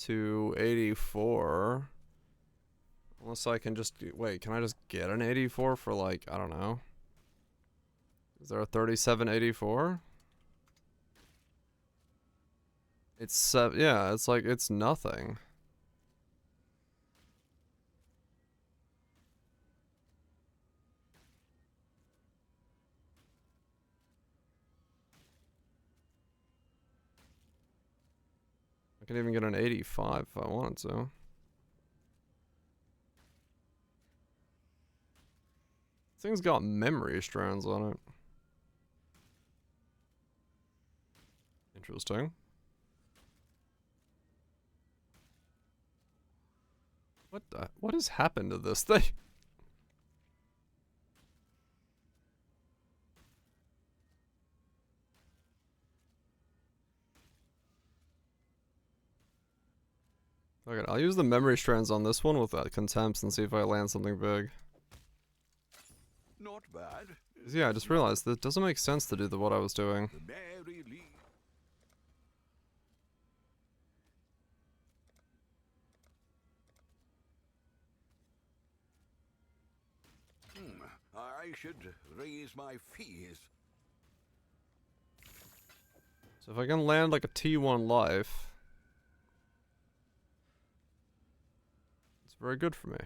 F: to 84. Unless I can just... Wait, can I just get an 84 for like, I don't know. Is there a 3784? It's yeah, it's like, it's nothing. I can even get an 85 if I wanted to. This thing's got memory strands on it. Interesting. What has happened to this thing? Okay, I'll use the memory strands on this one with that contempts and see if I land something big.
L: Not bad.
F: Yeah, I just realized that it doesn't make sense to do what I was doing.
L: The Mary Lee. I should raise my fees.
F: So if I can land like a T1 life, it's very good for me.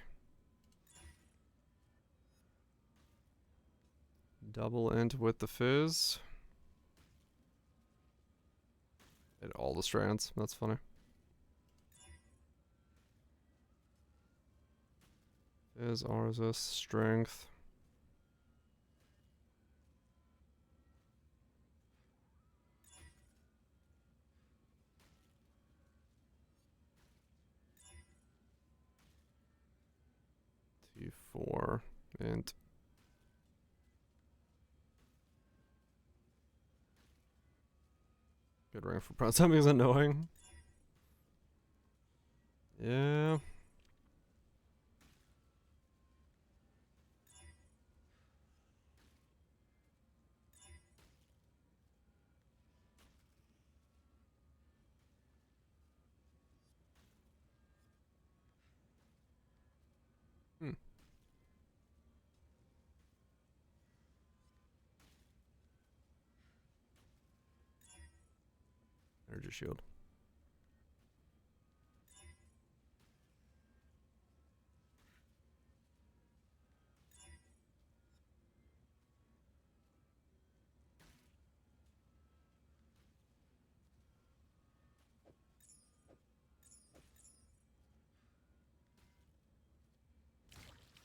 F: Double int with the phys. Hit all the strands. That's funny. Phys, resist, strength. T4 int. Good ring for prone. Something's annoying. Yeah. Energy shield.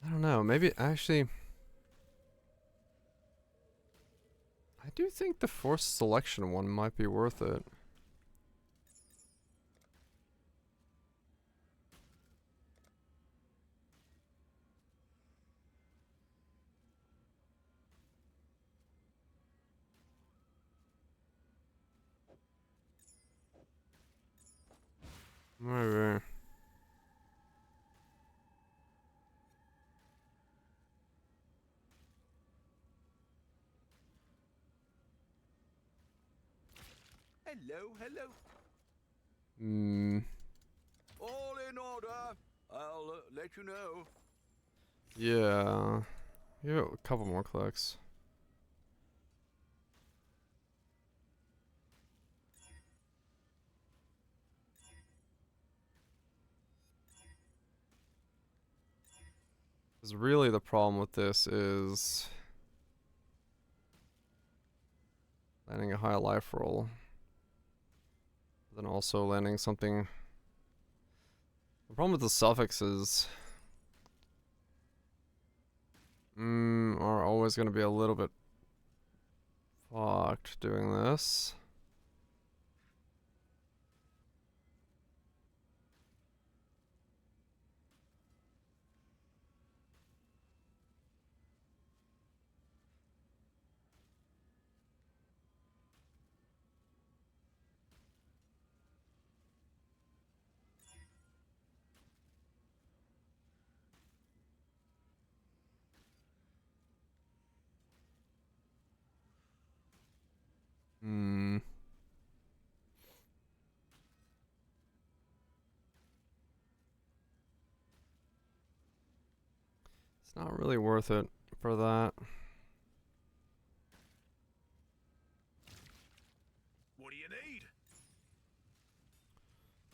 F: I don't know, maybe actually... I do think the forced selection one might be worth it. Maybe.
L: Hello, hello. All in order. I'll let you know.
F: Yeah. Give it a couple more clicks. Because really the problem with this is landing a high life roll. Then also landing something. The problem with the suffixes are always going to be a little bit fucked doing this. It's not really worth it for that.
I: What do you need?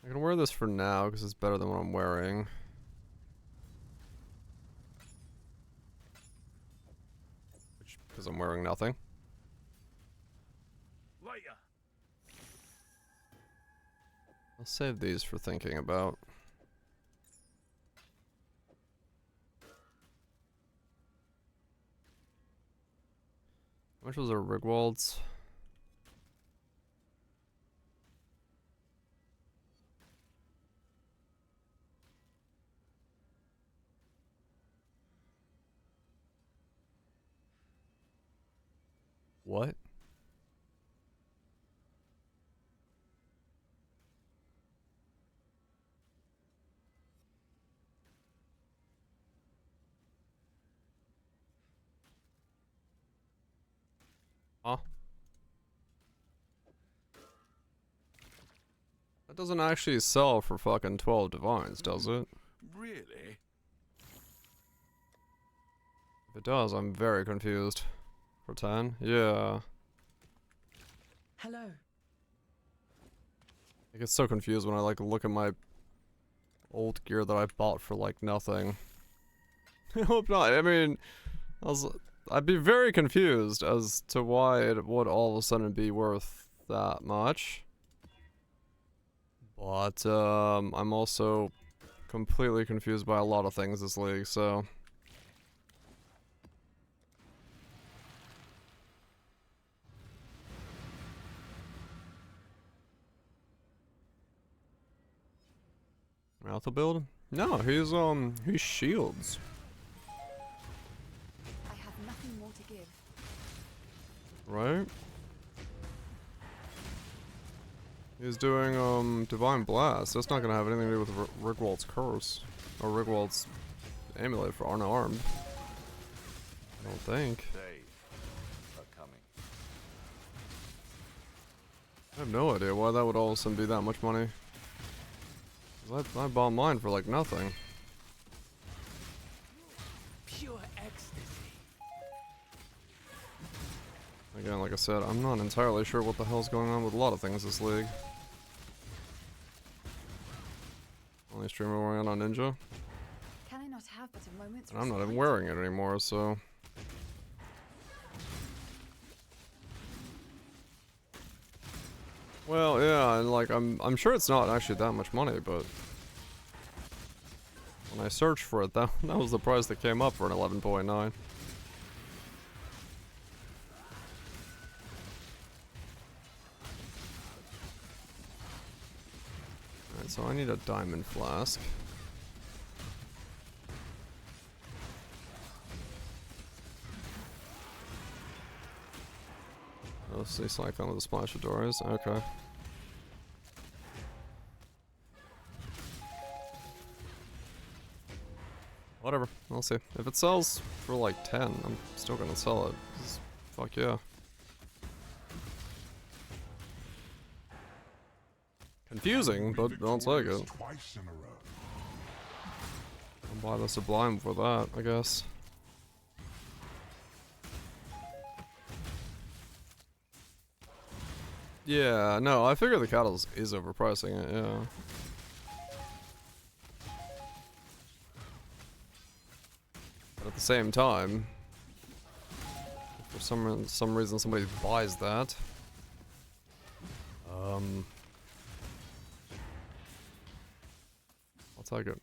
F: I can wear this for now because it's better than what I'm wearing. Because I'm wearing nothing.
I: Later.
F: I'll save these for thinking about. How much was our Rigwalds? What? Huh? That doesn't actually sell for fucking 12 divines, does it?
I: Really?
F: If it does, I'm very confused. For 10? Yeah.
K: Hello.
F: I get so confused when I like look at my old gear that I bought for like nothing. I hope not. I mean, I'd be very confused as to why it would all of a sudden be worth that much. But I'm also completely confused by a lot of things this league, so. Alpha build? No, he's shields.
M: I have nothing more to give.
F: Right? He's doing Divine Blast. That's not gonna have anything to do with Rigwald's curse. Or Rigwald's amulet for unarmed. I don't think.
E: They are coming.
F: I have no idea why that would all of a sudden be that much money. I bought mine for like nothing.
N: Pure ecstasy.
F: Again, like I said, I'm not entirely sure what the hell's going on with a lot of things this league. Only streamer wearing it on Ninja.
M: Can I not have but a moment's
F: And I'm not even
M: respite?
F: wearing it anymore, so. Well, yeah, and like I'm sure it's not actually that much money, but when I searched for it, that was the price that came up for an 11.9. Alright, so I need a diamond flask. Oh, see Cyclone with the splash of doors. Okay. Whatever. I'll see. If it sells for like 10, I'm still gonna sell it. 'Cause fuck yeah. Confusing, but I'll take it.
I: Twice in a row.
F: I'll buy the Sublime for that, I guess. Yeah, no, I figure the cattle is overpricing it, yeah. But at the same time, if for some reason somebody buys that, I'll take it.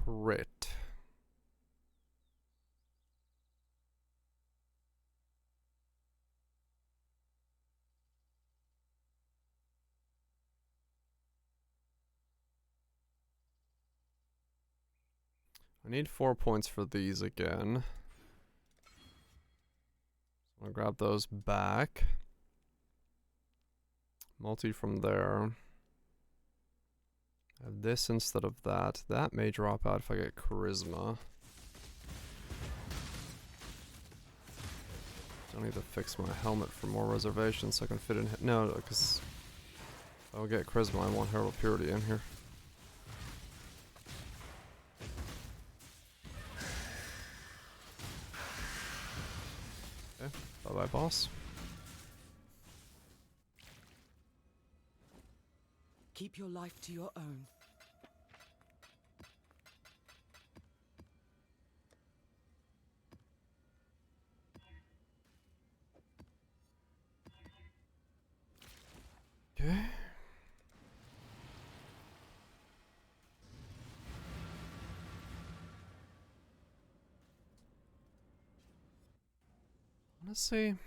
F: Crit. I need 4 points for these again. I'm gonna grab those back. Multi from there. Have this instead of that. That may drop out if I get charisma. Don't need to fix my helmet for more reservations so I can fit in. No, because if I will get charisma, I want Herald Purity in here. Okay, bye bye, boss.
G: Keep your life to your own.
F: Okay. Honestly, if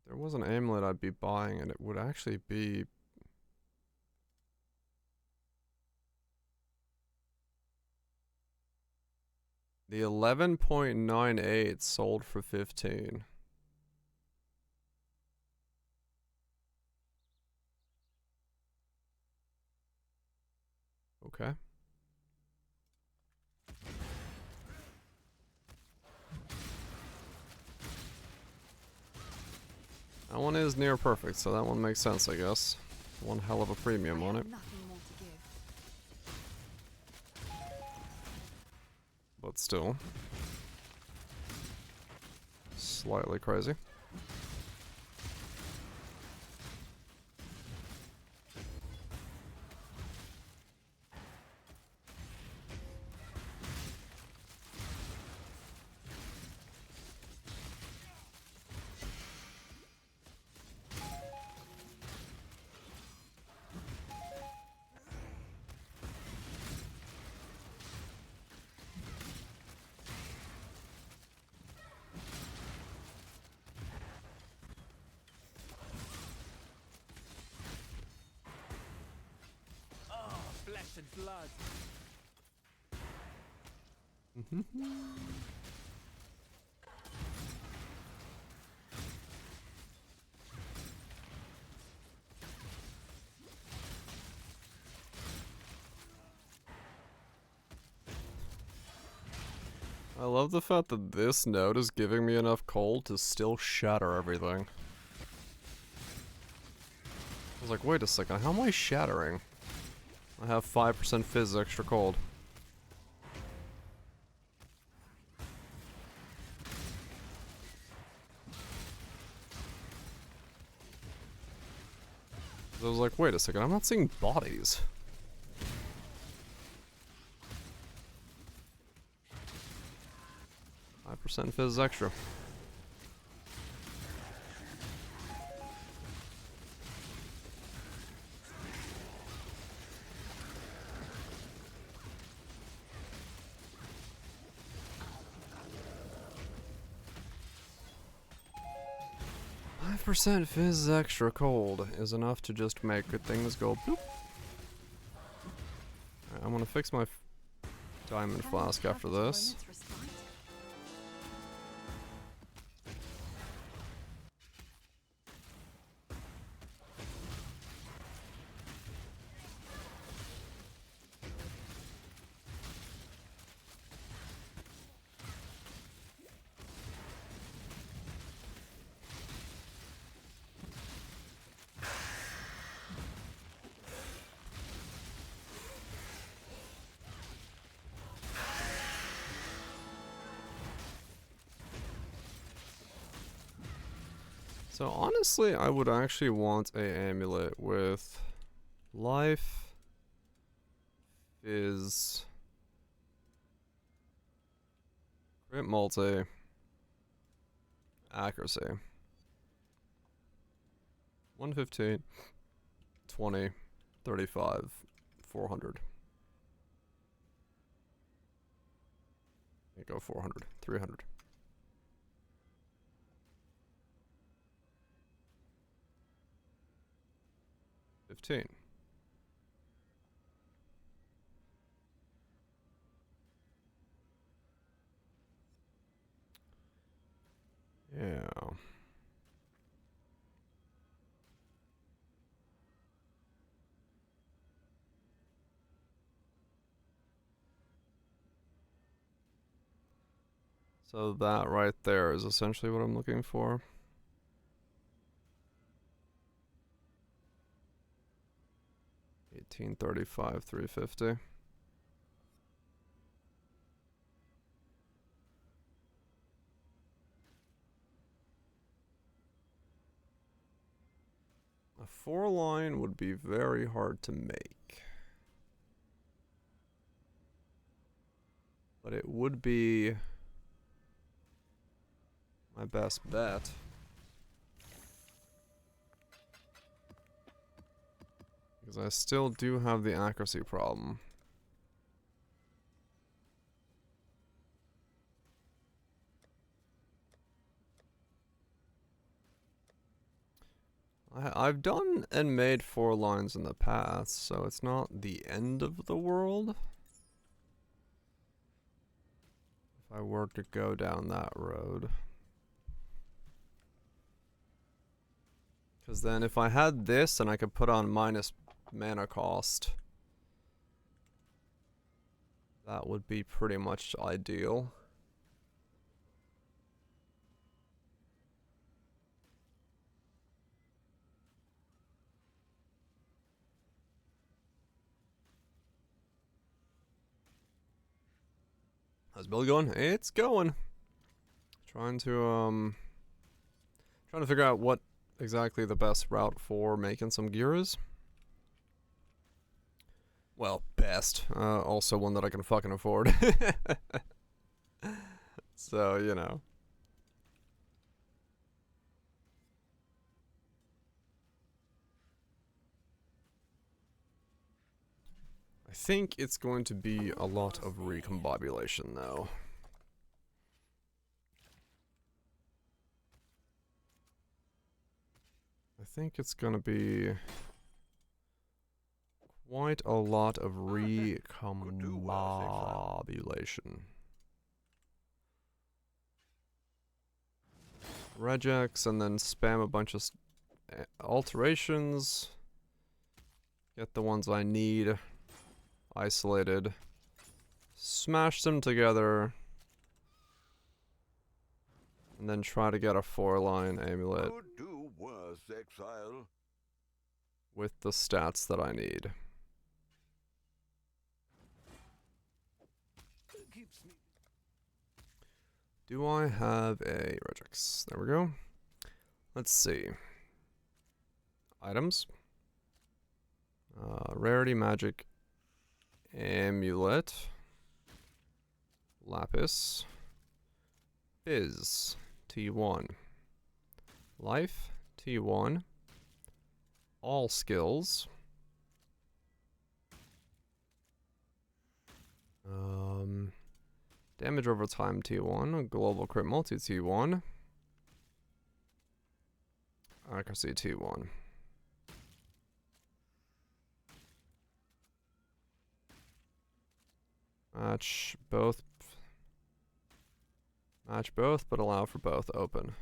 F: there was an amulet I'd be buying, and it would actually be the 11.98 sold for 15. Okay. That one is near perfect, so that one makes sense, I guess. One hell of a premium on it.
M: Nothing more to give.
F: But still. Slightly crazy.
N: Flesh and blood.
F: I love the fact that this node is giving me enough cold to still shatter everything. I was like, wait a second, how am I shattering? I have 5% phys extra cold. I was like, wait a second, I'm not seeing bodies. % phys extra. % phys extra cold is enough to just make things go bloop. Right, I'm gonna fix my diamond flask after this. So honestly, I would actually want a amulet with life, phys, crit multi, accuracy. 115, 20, 35, 400. Go 400, 300. $15. Yeah. So that right there is essentially what I'm looking for. $18.35, $3.50. A 4-line would be very hard to make. But it would be my best bet. Because I still do have the accuracy problem. I've done and made 4 lines in the past, so it's not the end of the world. If I were to go down that road. Because then if I had this and I could put on minus mana cost, that would be pretty much ideal. How's Bill going? It's going. Trying to figure out what exactly the best route for making some gear is. Well, best. Also one that I can fucking afford. So, you know. I think it's going to be a lot of recombobulation, though. I think it's going to be quite a lot of recombobulation. Regex and then spam a bunch of alterations. Get the ones I need isolated. Smash them together. And then try to get a 4-line amulet.
L: Could do worse, exile.
F: With the stats that I need. Do I have a Regex? There we go. Let's see. Items. Rarity Magic Amulet. Lapis. Phys. T1. Life. T1. All skills. Damage over time T1. Global crit multi T1. Accuracy T1. Match both, but allow for both open.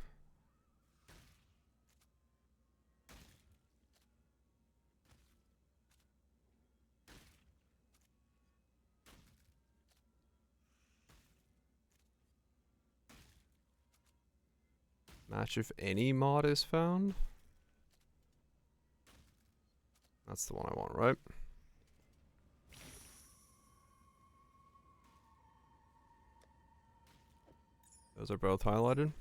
F: Match if any mod is found. That's the one I want, right? Those are both highlighted.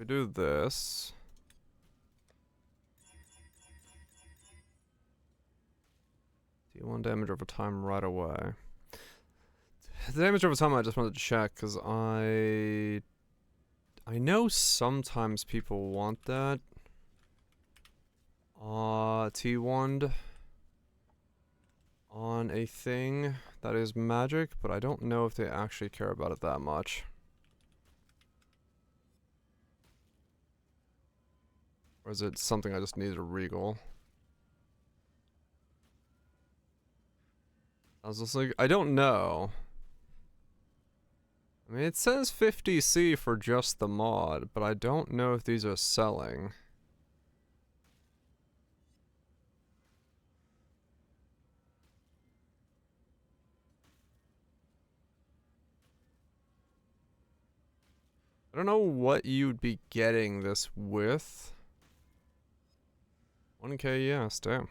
F: we do this. D1 damage over time right away. The damage over time I just wanted to check because I know sometimes people want that. T1 on a thing that is magic, but I don't know if they actually care about it that much. Or is it something I just need to regal? I was just like, I don't know. I mean, it says 50C for just the mod, but I don't know if these are selling. I don't know what you'd be getting this with. 1K, yes, damn.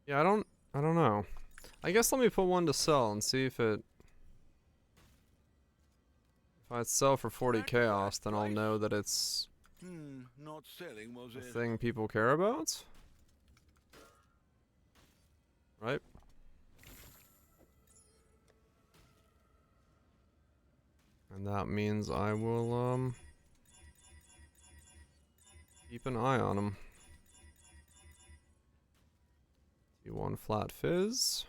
F: Yeah, I don't know. I guess let me put one to sell and see if I sell for 40 chaos, then I'll know that it's
L: Not selling, was
F: a
L: it?
F: thing people care about. Right? And that means I will, keep an eye on them. T1 flat phys.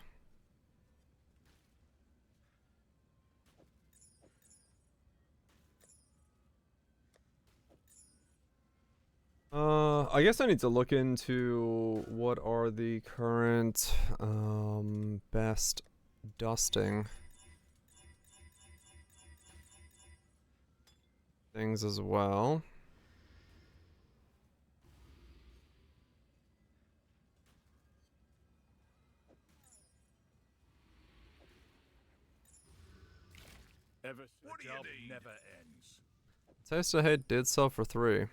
F: I guess I need to look into what are the current, best dusting things as well.
I: What do you need? Never ends.
F: Taste of Hate did sell for 3.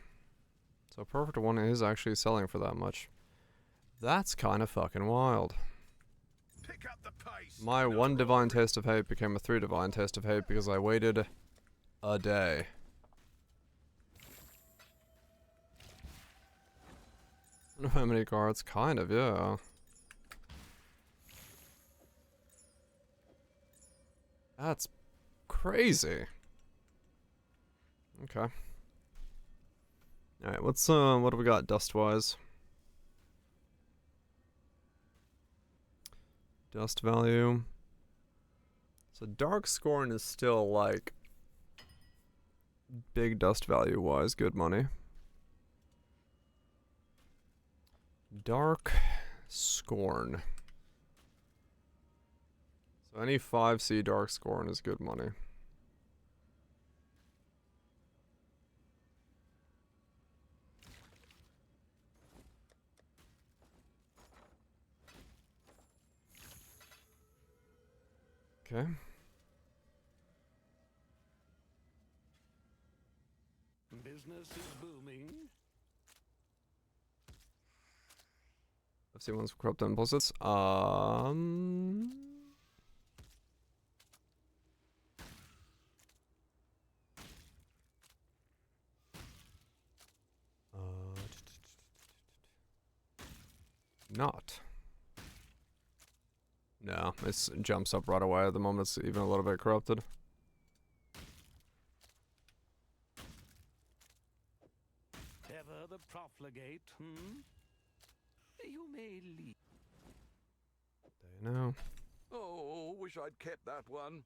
F: So Perfect One is actually selling for that much. That's kind of fucking wild.
I: Pick up the pace.
F: My 1 Divine Taste of Hate became a 3 Divine Taste of Hate because I waited a day. I don't know how many cards, kind of, yeah. That's crazy. Okay. Alright, what do we got dust-wise? Dust value. So Dark Scorn is still, like, big dust value-wise, good money. Dark Scorn. So any 5C Dark Scorn is good money. Okay.
C: Business is booming.
F: I've seen ones for corrupt impulses. Not. No, it jumps up right away at the moment it's even a little bit corrupted.
C: Ever the profligate, You may leave.
F: They know.
L: Oh, wish I'd kept that one.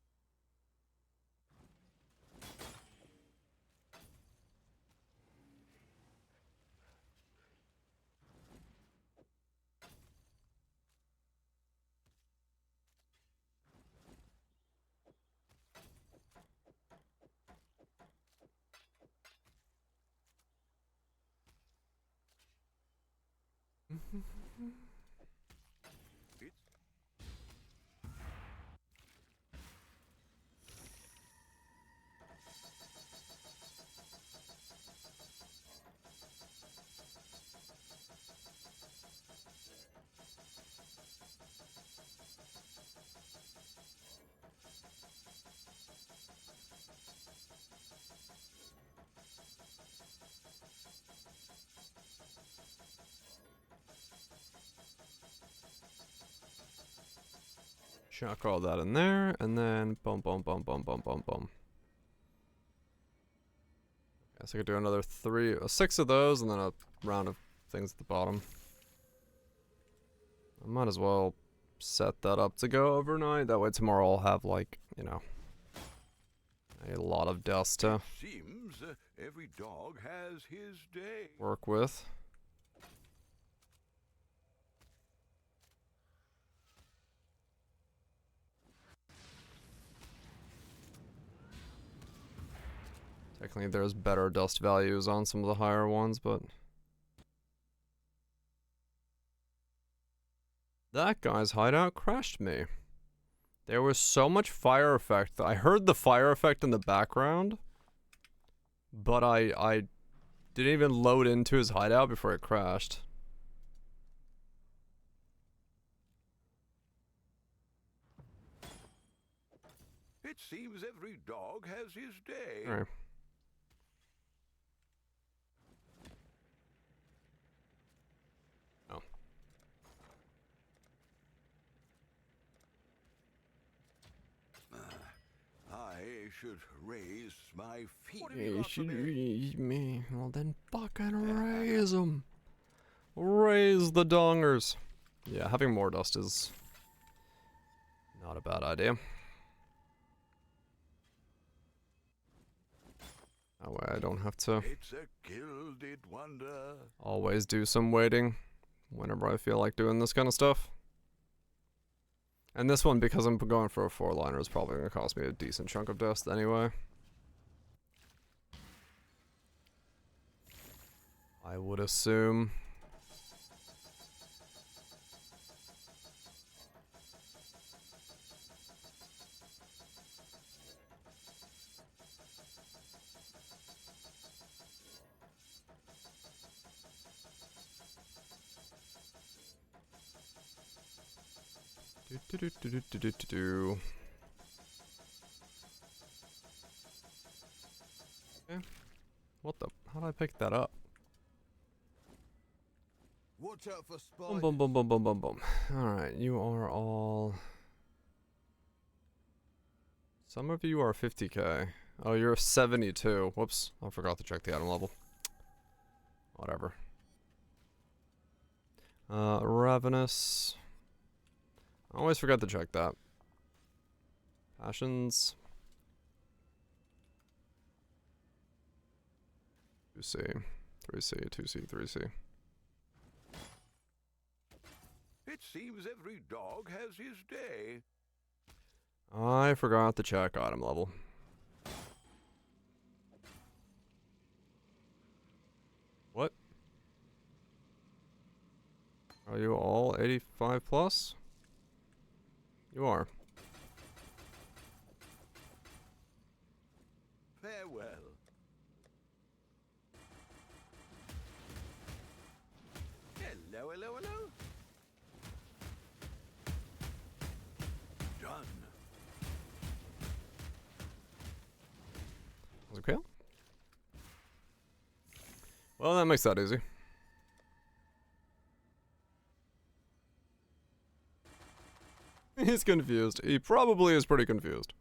F: Chuck all that in there, and then boom, boom, boom, boom, boom, boom, boom. Okay, so I could do another 6 of those, and then a round of things at the bottom. I might as well set that up to go overnight. That way tomorrow I'll have, like, you know, a lot of dust to
L: Seems every dog has his day.
F: work with. Technically there's better dust values on some of the higher ones, but that guy's hideout crashed me. There was so much fire effect. I heard the fire effect in the background, but I didn't even load into his hideout before it crashed.
L: It seems every dog has his day.
F: All right. Oh.
L: I should raise my feet.
F: You should raise me. Well then fucking raise them. Raise the dongers. Yeah, having more dust is not a bad idea. That way I don't have to
L: It's a gilded wonder.
F: always do some waiting whenever I feel like doing this kind of stuff. And this one, because I'm going for a 4-liner, is probably going to cost me a decent chunk of dust anyway. I would assume. Okay. What the? How did I pick that up?
L: Watch out for
F: Boom, boom, boom, boom, boom, boom, boom. Alright, you are all... Some of you are 50k. Oh, you're 72. Whoops, I forgot to check the item level. Whatever. Ravenous. I always forget to check that. Passions. 2C, 3C, 2C, 3C.
L: It seems every dog has his day.
F: I forgot to check item level. What? Are you all 85 plus? You are.
L: Farewell. Hello, hello, hello. Done.
F: Okay. Well, that makes that easy. He's confused. He probably is pretty confused.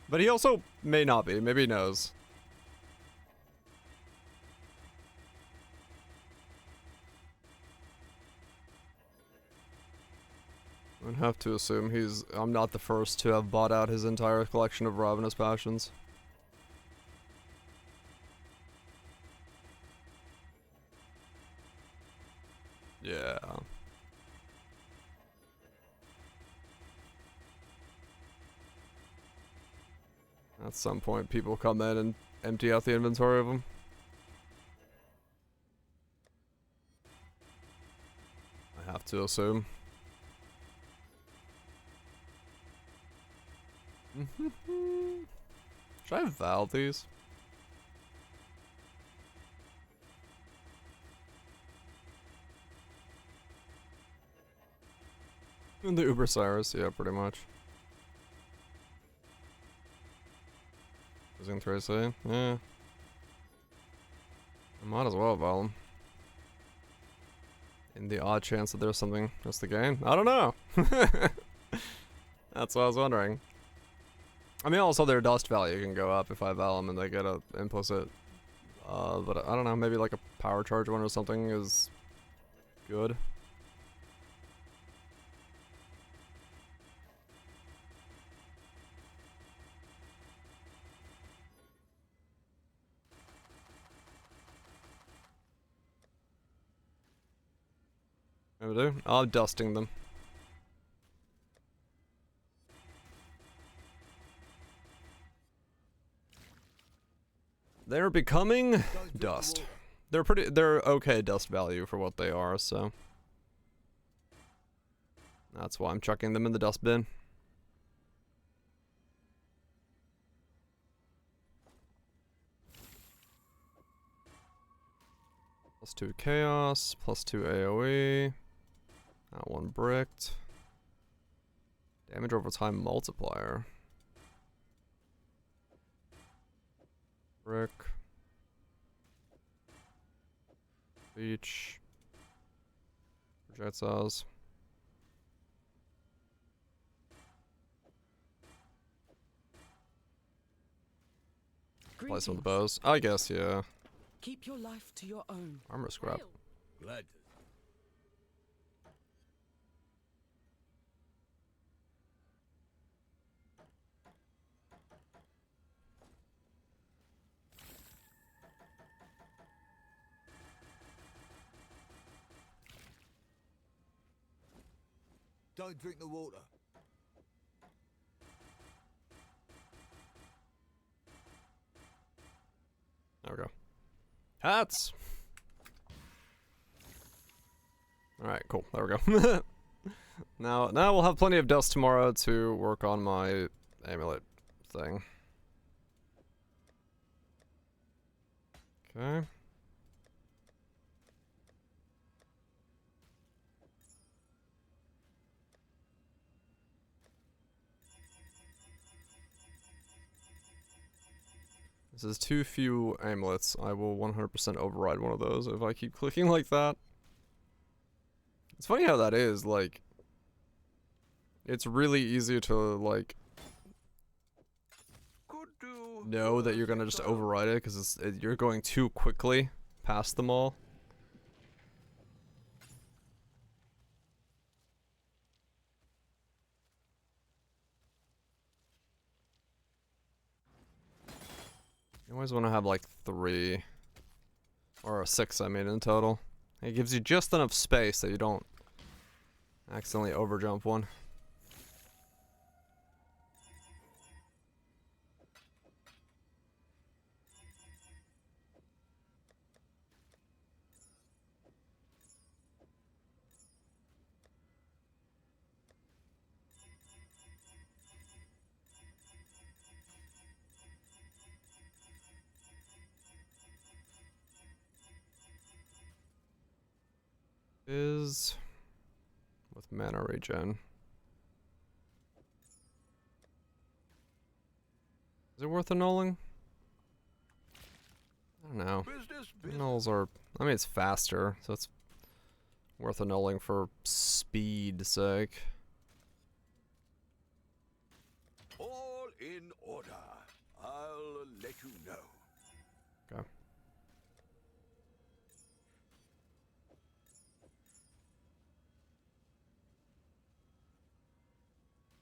F: But he also may not be. Maybe he knows. I'd have to assume I'm not the first to have bought out his entire collection of Ravenous Passions. Yeah. At some point, people come in and empty out the inventory of them. I have to assume. Should I valve these? In the Uber Cyrus, yeah, pretty much. Using 3C, yeah. I might as well valve them. In the odd chance that there's something just the game. I don't know. That's what I was wondering. I mean, also their dust value can go up if I val them and they get a implicit. But I don't know, maybe like a power charge one or something is good. Maybe do. I'm dusting them. They're becoming dust. They're okay dust value for what they are, so that's why I'm chucking them in the dustbin. +2 chaos, +2 AoE. That one bricked. Damage over time multiplier. Brick. Beach. Projectiles. Place on the bows. I guess, yeah.
G: Keep your life to your own.
F: Armor scrap.
C: Glad.
J: Don't drink the water.
F: There we go. Hats! Alright, cool. There we go. now we'll have plenty of dust tomorrow to work on my amulet thing. Okay. This is too few amulets. I will 100% override one of those if I keep clicking like that. It's funny how that is, like, it's really easy to, like, know that you're gonna just override it because you're going too quickly past them all. You always want to have like 3 or 6, I mean, in total. It gives you just enough space that you don't accidentally overjump one. Is with mana regen. Is it worth annulling? I don't know. Annulls are, I mean, it's faster, so it's worth annulling for speed's sake.
L: All in order. I'll let you know.
F: Okay.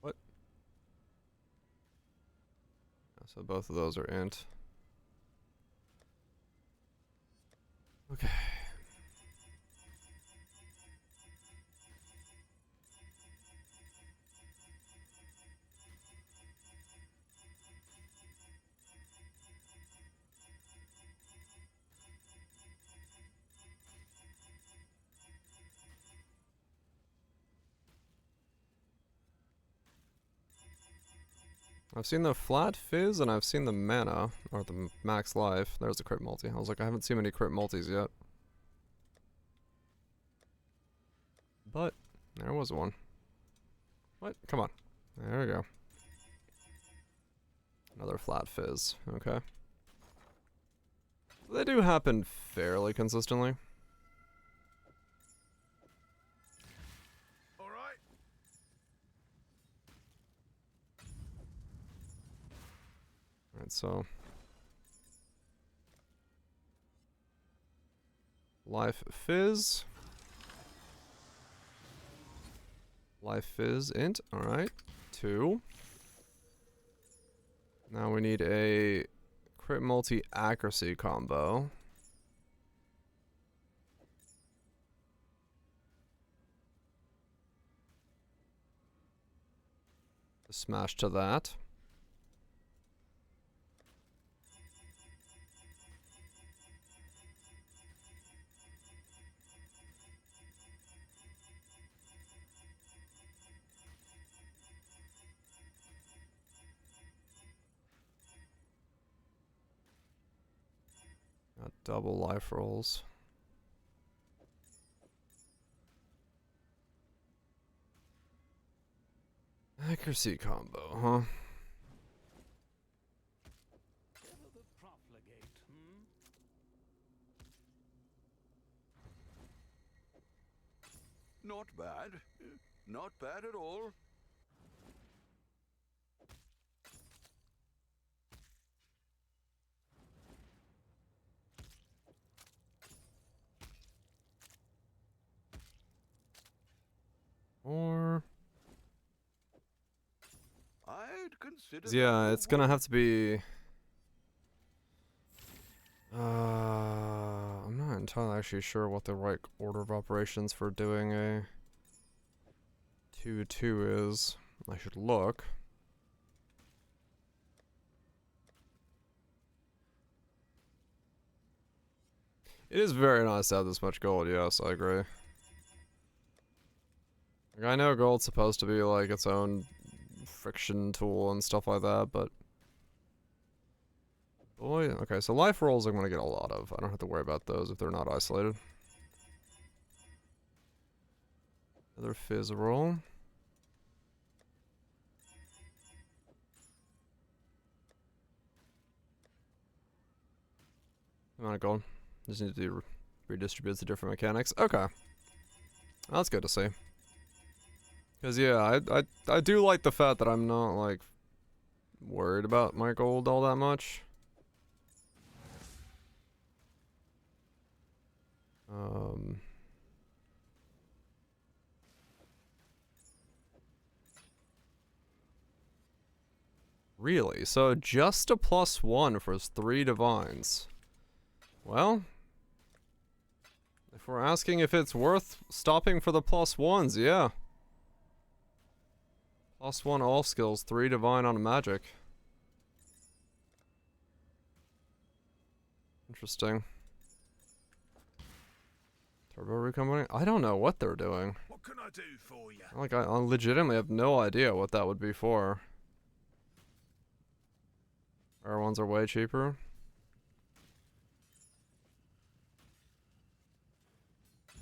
F: What? So both of those are int. Okay. I've seen the flat phys and I've seen the mana, or the max life. There's a crit multi. I was like, I haven't seen any crit multis yet. But, there was one. What? Come on. There we go. Another flat phys. Okay. They do happen fairly consistently. Alright, so life phys. Life phys int, alright. 2. Now we need a crit multi accuracy combo. Smash to that. Got double life rolls. Accuracy combo, huh?
L: Not bad. Not bad at all.
F: Or
L: I'd consider
F: yeah, it's gonna have to be I'm not entirely actually sure what the right order of operations for doing a 2-2 is. I should look. It is very nice to have this much gold, yes, I agree. Like, I know gold's supposed to be like its own friction tool and stuff like that, but boy, okay, so life rolls I'm gonna get a lot of. I don't have to worry about those if they're not isolated. Another fizz roll. Amount of gold. Just need to redistribute the different mechanics. Okay. That's good to see. Because, yeah, I do like the fact that I'm not, like, worried about my gold all that much. Really? So just a +1 for 3 divines. Well, if we're asking if it's worth stopping for the +1s, yeah. +1 all skills, 3 divine on a magic. Interesting. Turbo recombinate? I don't know what they're doing.
I: What can I do for you?
F: Like, I legitimately have no idea what that would be for. Our ones are way cheaper.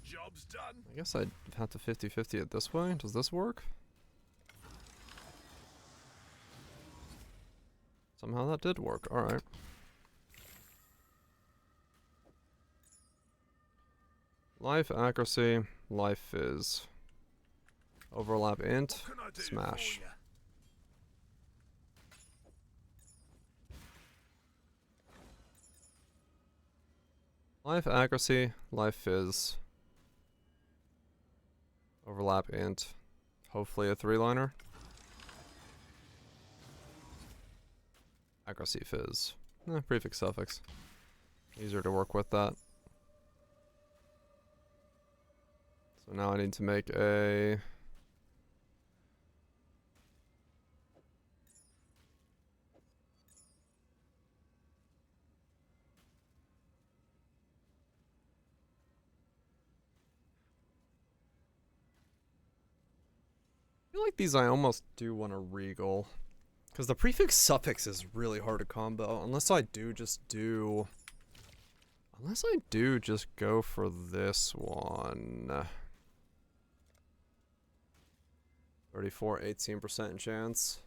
I: Job's done.
F: I guess I'd have to 50-50 it this way. Does this work? Somehow that did work. Alright. Life accuracy, life fizz. Overlap int, smash. Life accuracy, life fizz. Overlap int. Hopefully a 3-liner. Accuracy fizz. Prefix suffix. Easier to work with that. So now I need to make a... I feel like these I almost do want to regal. Because the prefix suffix is really hard to combo. Unless I do just do... Unless I do just go for this one. 34, 18% chance.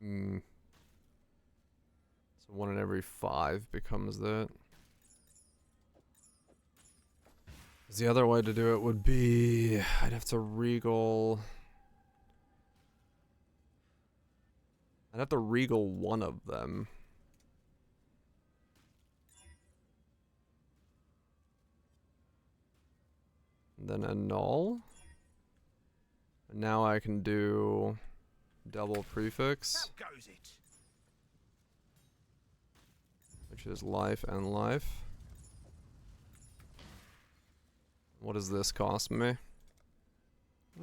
F: So 1 in every 5 becomes that. The other way to do it would be, I'd have to regal. I'd have to regal one of them. And then annul. And now I can do double prefix.
I: How goes it?
F: Which is life and life. What does this cost me?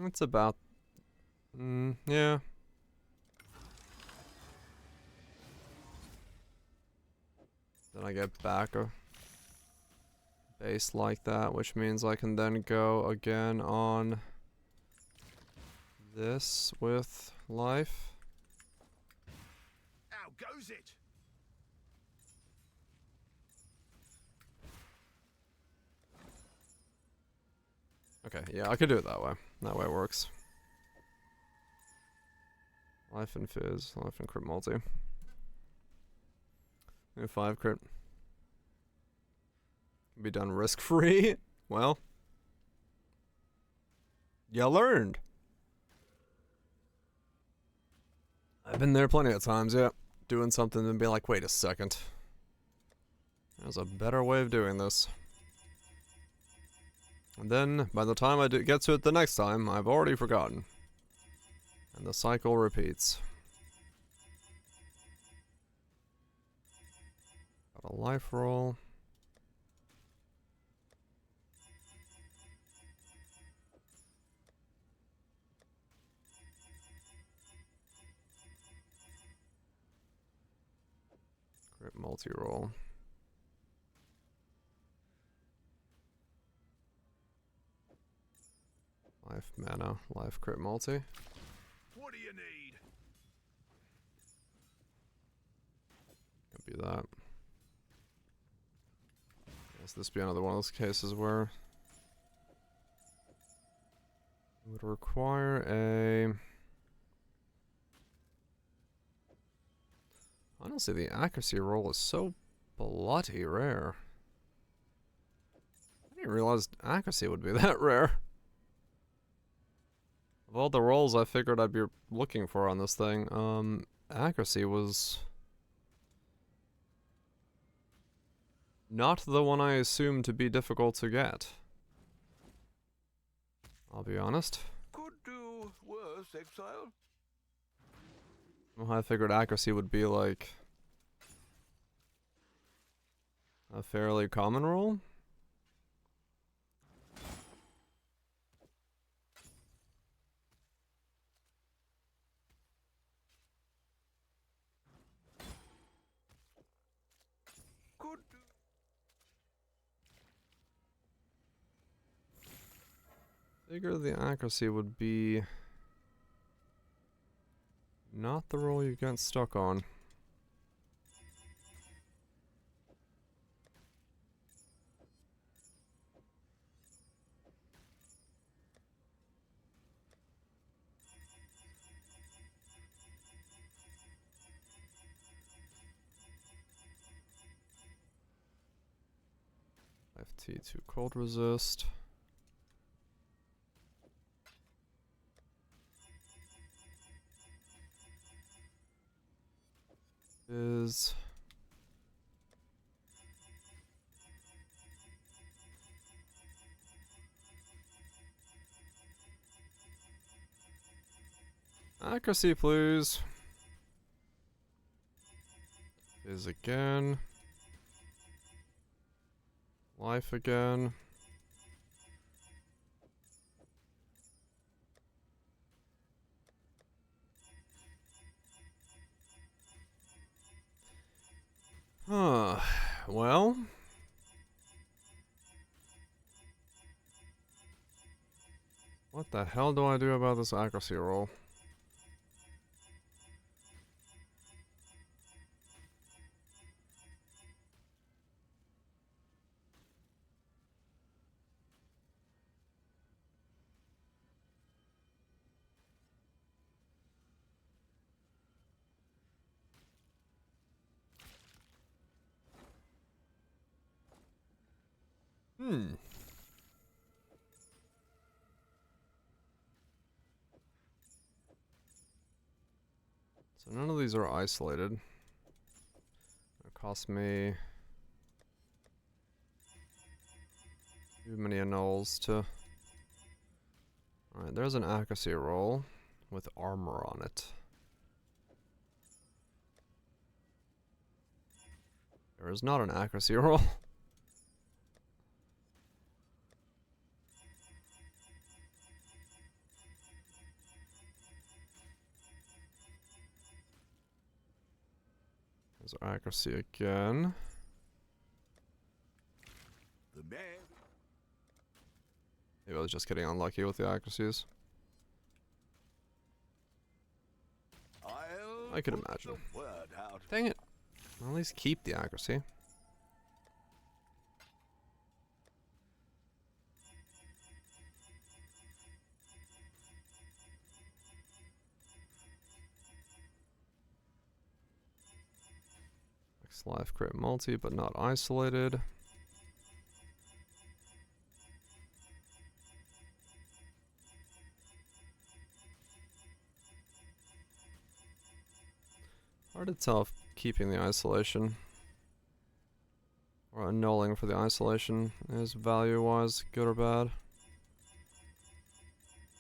F: It's about... yeah. Then I get back a base like that, which means I can then go again on this with life.
I: How goes it?
F: Okay, yeah, I could do it that way. That way it works. Life and phys, life and crit multi. 5 crit. Be done risk free. Well, you learned. I've been there plenty of times, yeah. Doing something and be like, wait a second. There's a better way of doing this. And then, by the time I get to it the next time, I've already forgotten. And the cycle repeats. Got a life roll. Crit multi-roll. Life mana, life crit multi.
I: What do you need?
F: Can't be that. Guess this be another one of those cases where it would require a... Honestly, the accuracy roll is so bloody rare. I didn't realize accuracy would be that rare. Of all the rolls I figured I'd be looking for on this thing, accuracy was not the one I assumed to be difficult to get. I'll be honest.
L: Could do worse, Exile.
F: Well, I figured accuracy would be like a fairly common roll.
L: Could do.
F: Figure the accuracy would be not the roll you get stuck on. FT2 cold resist. Is accuracy, please. Is again. Life again. Huh. Well. What the hell do I do about this accuracy roll? So none of these are isolated. It cost me too many annuls to... Alright, there's an accuracy roll with armor on it. There is not an accuracy roll. There's our accuracy again. Maybe I was just getting unlucky with the accuracies. I could imagine. Dang it. I'll at least keep the accuracy. Life crit multi, but not isolated. Hard to tell if keeping the isolation or annulling for the isolation is value-wise good or bad.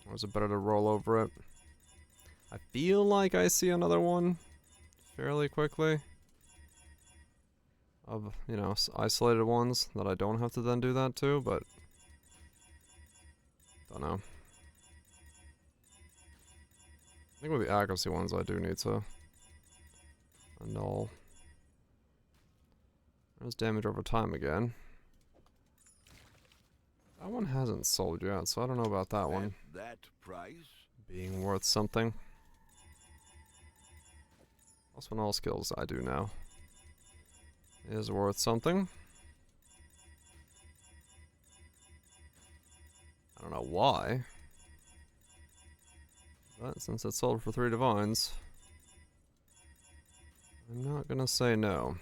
F: Or is it better to roll over it? I feel like I see another one fairly quickly. Of, you know, isolated ones that I don't have to then do that to, but don't know. I think with the accuracy ones I do need to annul. There's damage over time again. That one hasn't sold yet, so I don't know about that one.
L: That price?
F: Being worth something. Plus one all skills I do now. Is worth something. I don't know why. But since it's sold for 3 divines, I'm not gonna say no.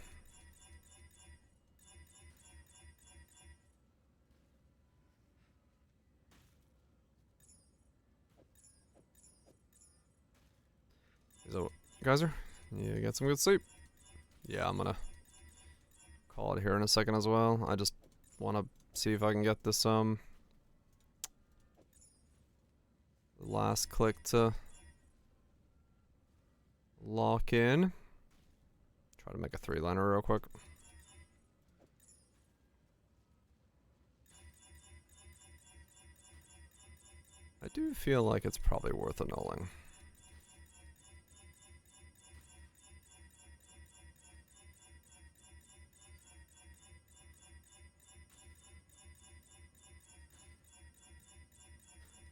F: So, Geyser, you get some good sleep. Yeah, I'm gonna call it here in a second as well. I just want to see if I can get this last click to lock in. Try to make a 3-liner real quick. I do feel like it's probably worth annulling.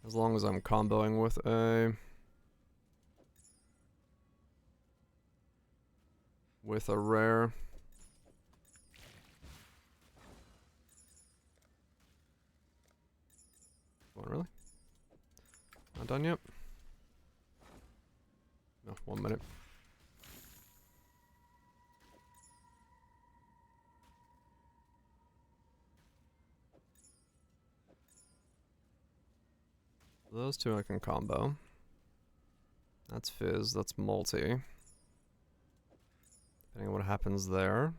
F: As long as I'm comboing with a rare. Oh, really? Not done yet? No, 1 minute. Those two I can combo. That's phys, that's multi. Depending on what happens there.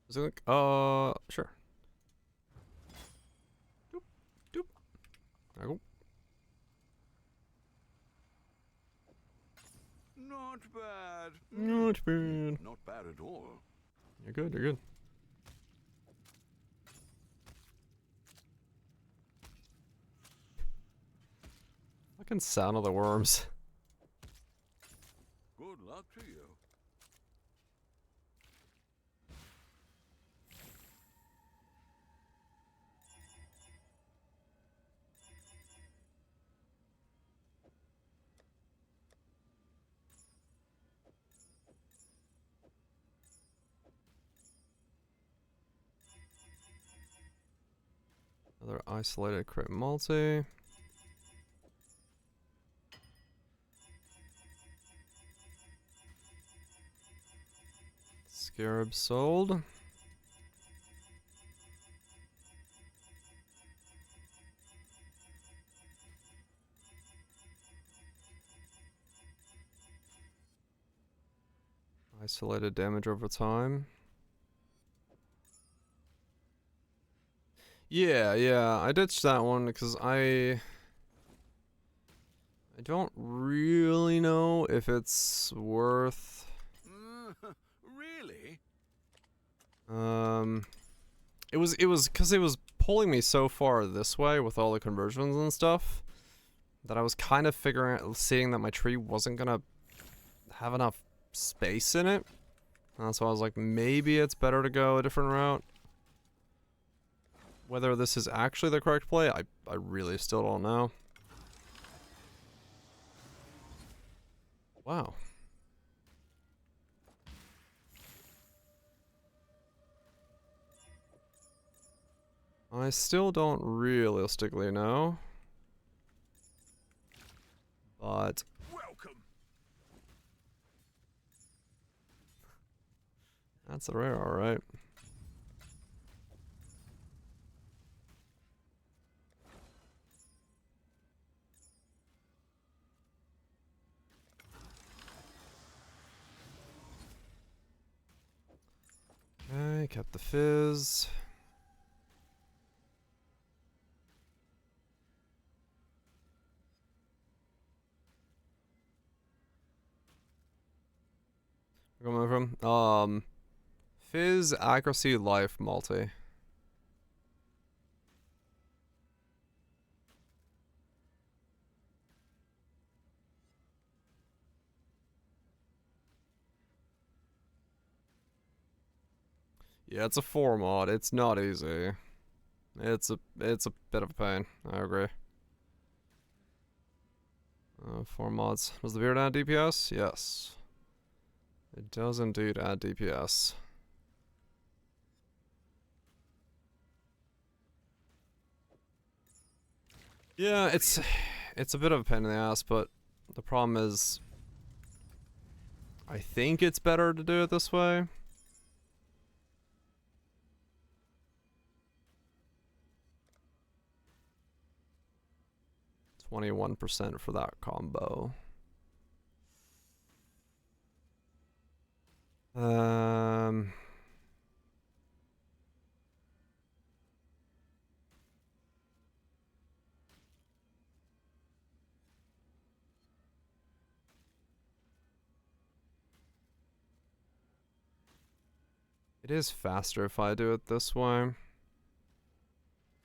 F: Is it like, sure. Doop, doop. There we go.
L: Not bad.
F: Not bad.
L: Not bad at all.
F: You're good, you're good. Fucking sound of the worms.
L: Good luck to you.
F: Another isolated crit multi. Carib sold. Isolated damage over time. Yeah, I ditched that one because I don't really know if it's worth.
L: Really?
F: It was because it was pulling me so far this way with all the conversions and stuff that I was kind of seeing that my tree wasn't gonna have enough space in it. And so I was like, maybe it's better to go a different route. Whether this is actually the correct play, I really still don't know. Wow. I still don't realistically know. But
I: welcome.
F: That's a rare, alright. Okay, kept the phys. Where am I from? Phys, accuracy, life, multi. Yeah, it's a 4 mod. It's not easy. It's a bit of a pain. I agree. 4 mods. Does the beard add DPS? Yes. It does indeed add DPS. Yeah, it's a bit of a pain in the ass, but the problem is I think it's better to do it this way. 21% for that combo. It is faster if I do it this way.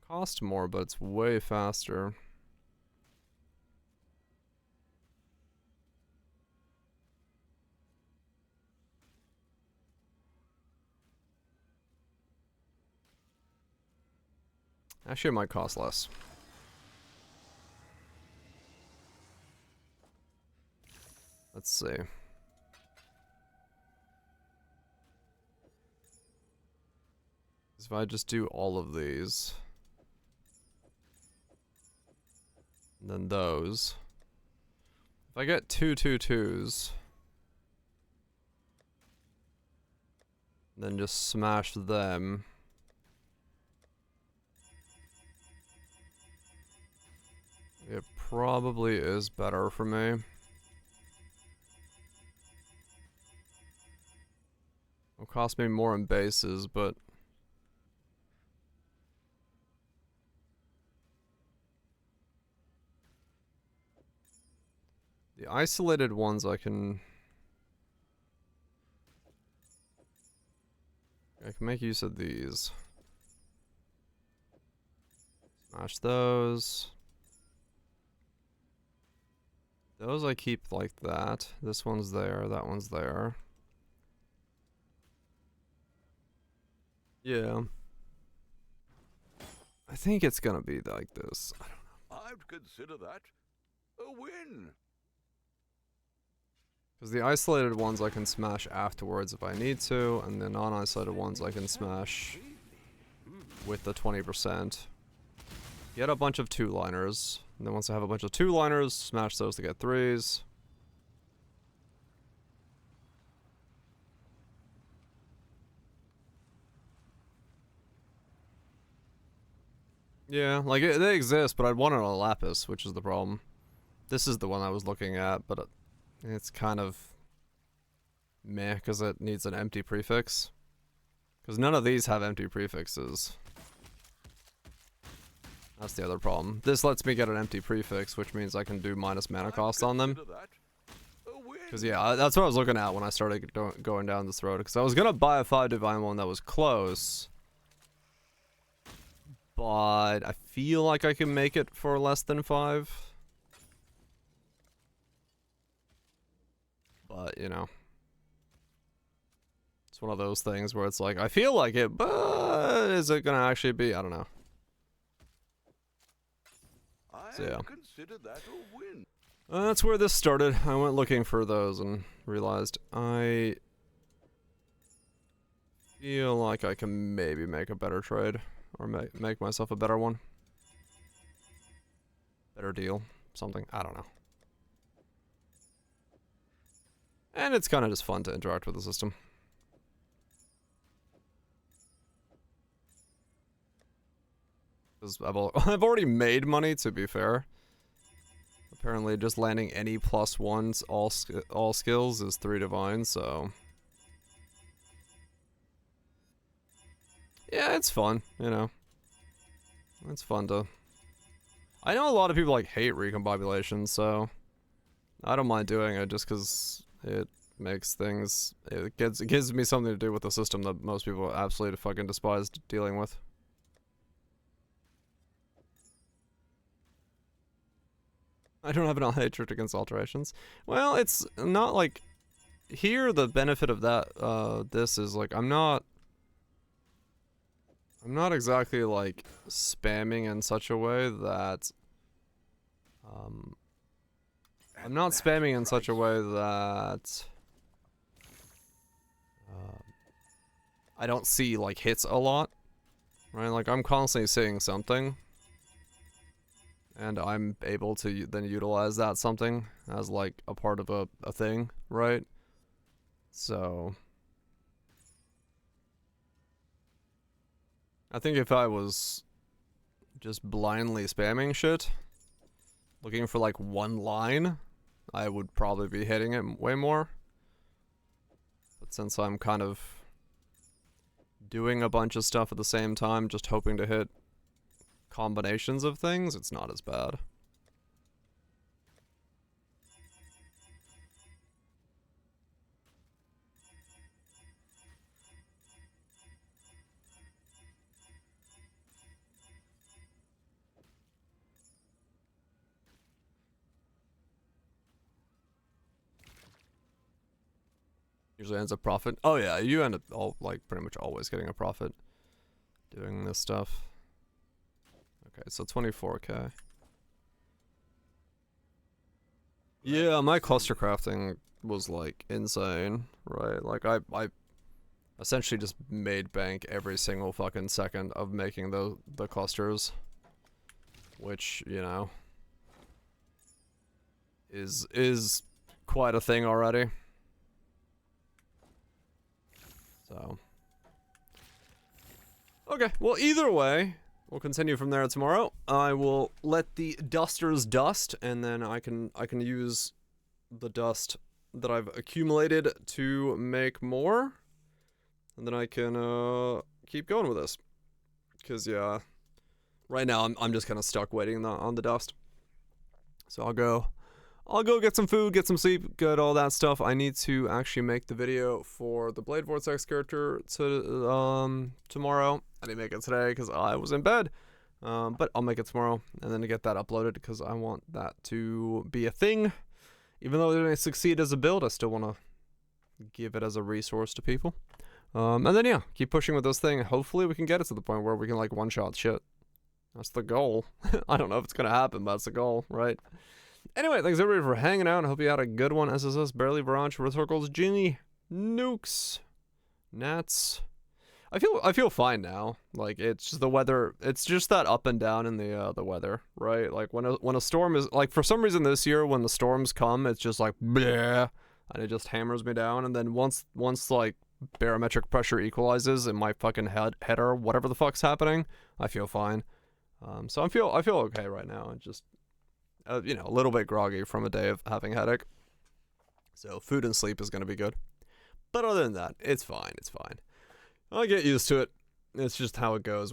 F: Cost more, but it's way faster. Actually, it might cost less. Let's see. If I just do all of these, and then those. If I get 2 2s, then just smash them. It probably is better for me. It'll cost me more in bases, but the isolated ones I can make use of these. Smash those. Those I keep like that. This one's there, that one's there. Yeah. I think it's gonna be like this. I don't know.
L: I'd consider that a win.
F: Because the isolated ones I can smash afterwards if I need to, and the non-isolated ones I can smash with the 20%. Get a bunch of 2-liners, and then once I have a bunch of 2-liners, smash those to get 3s. Yeah, like they exist, but I'd want it on a lapis, which is the problem. This is the one I was looking at, but it's kind of meh because it needs an empty prefix. Because none of these have empty prefixes. That's the other problem. This lets me get an empty prefix, which means I can do minus mana cost on them. Because yeah, that's what I was looking at when I started going down this road. Because I was going to buy a 5 divine one that was close. But I feel like I can make it for less than 5. But, you know. It's one of those things where it's like, I feel like it, but is it going to actually be? I don't know. So yeah.
L: Consider that a win.
F: That's where this started. I went looking for those and realized I feel like I can maybe make a better trade. Or make myself a better one. Better deal. Something. I don't know. And it's kind of just fun to interact with the system. Because I've already made money, to be fair. Apparently just landing any +1s all skills is 3 divine, so... Yeah, it's fun, you know. It's fun to... I know a lot of people like hate recombobulation, so... I don't mind doing it just because it makes things... It gives me something to do with the system that most people absolutely fucking despise dealing with. I don't have an hatred against alterations. Well, it's not like... Here, the benefit of that, this is like, I'm not exactly like spamming in such a way that... I'm not spamming in such a way that... I don't see like hits a lot. Right, like I'm constantly seeing something. And I'm able to then utilize that something as like a part of a thing, right? So... I think if I was just blindly spamming shit, looking for like one line, I would probably be hitting it way more. But since I'm kind of doing a bunch of stuff at the same time, just hoping to hit combinations of things, it's not as bad. Usually ends up profit. Oh yeah, you end up like pretty much always getting a profit doing this stuff. Okay, so 24k. Yeah, my cluster crafting was like insane, right? Like I essentially just made bank every single fucking second of making the clusters, which, you know, is quite a thing already. So, okay, well, either way, we'll continue from there tomorrow. I will let the dusters dust, and then I can use the dust that I've accumulated to make more, and then I can keep going with this. Cause yeah, right now I'm just kind of stuck waiting on the dust. So I'll go get some food, get some sleep, get all that stuff. I need to actually make the video for the Blade Vortex character tomorrow. I didn't make it today because I was in bed. But I'll make it tomorrow and then to get that uploaded because I want that to be a thing. Even though it didn't succeed as a build, I still want to give it as a resource to people. And then yeah, keep pushing with this thing. Hopefully we can get it to the point where we can like one-shot shit. That's the goal. I don't know if it's going to happen, but that's the goal, right? Anyway, thanks everybody for hanging out. I hope you had a good one. SSS, Barely, Varanch, Retorcles, Genie, Nukes, Nats. I feel fine now. Like, it's just the weather. It's just that up and down in the weather, right? Like when a storm is like, for some reason this year when the storms come, it's just like bleh, and it just hammers me down. And then once like barometric pressure equalizes in my fucking head or whatever the fuck's happening, I feel fine.
A: So I feel okay right now, and just you know, a little bit groggy from a day of having a headache. So food and sleep is gonna be good. But other than that, it's fine. It's fine. I'll get used to it. It's just how it goes.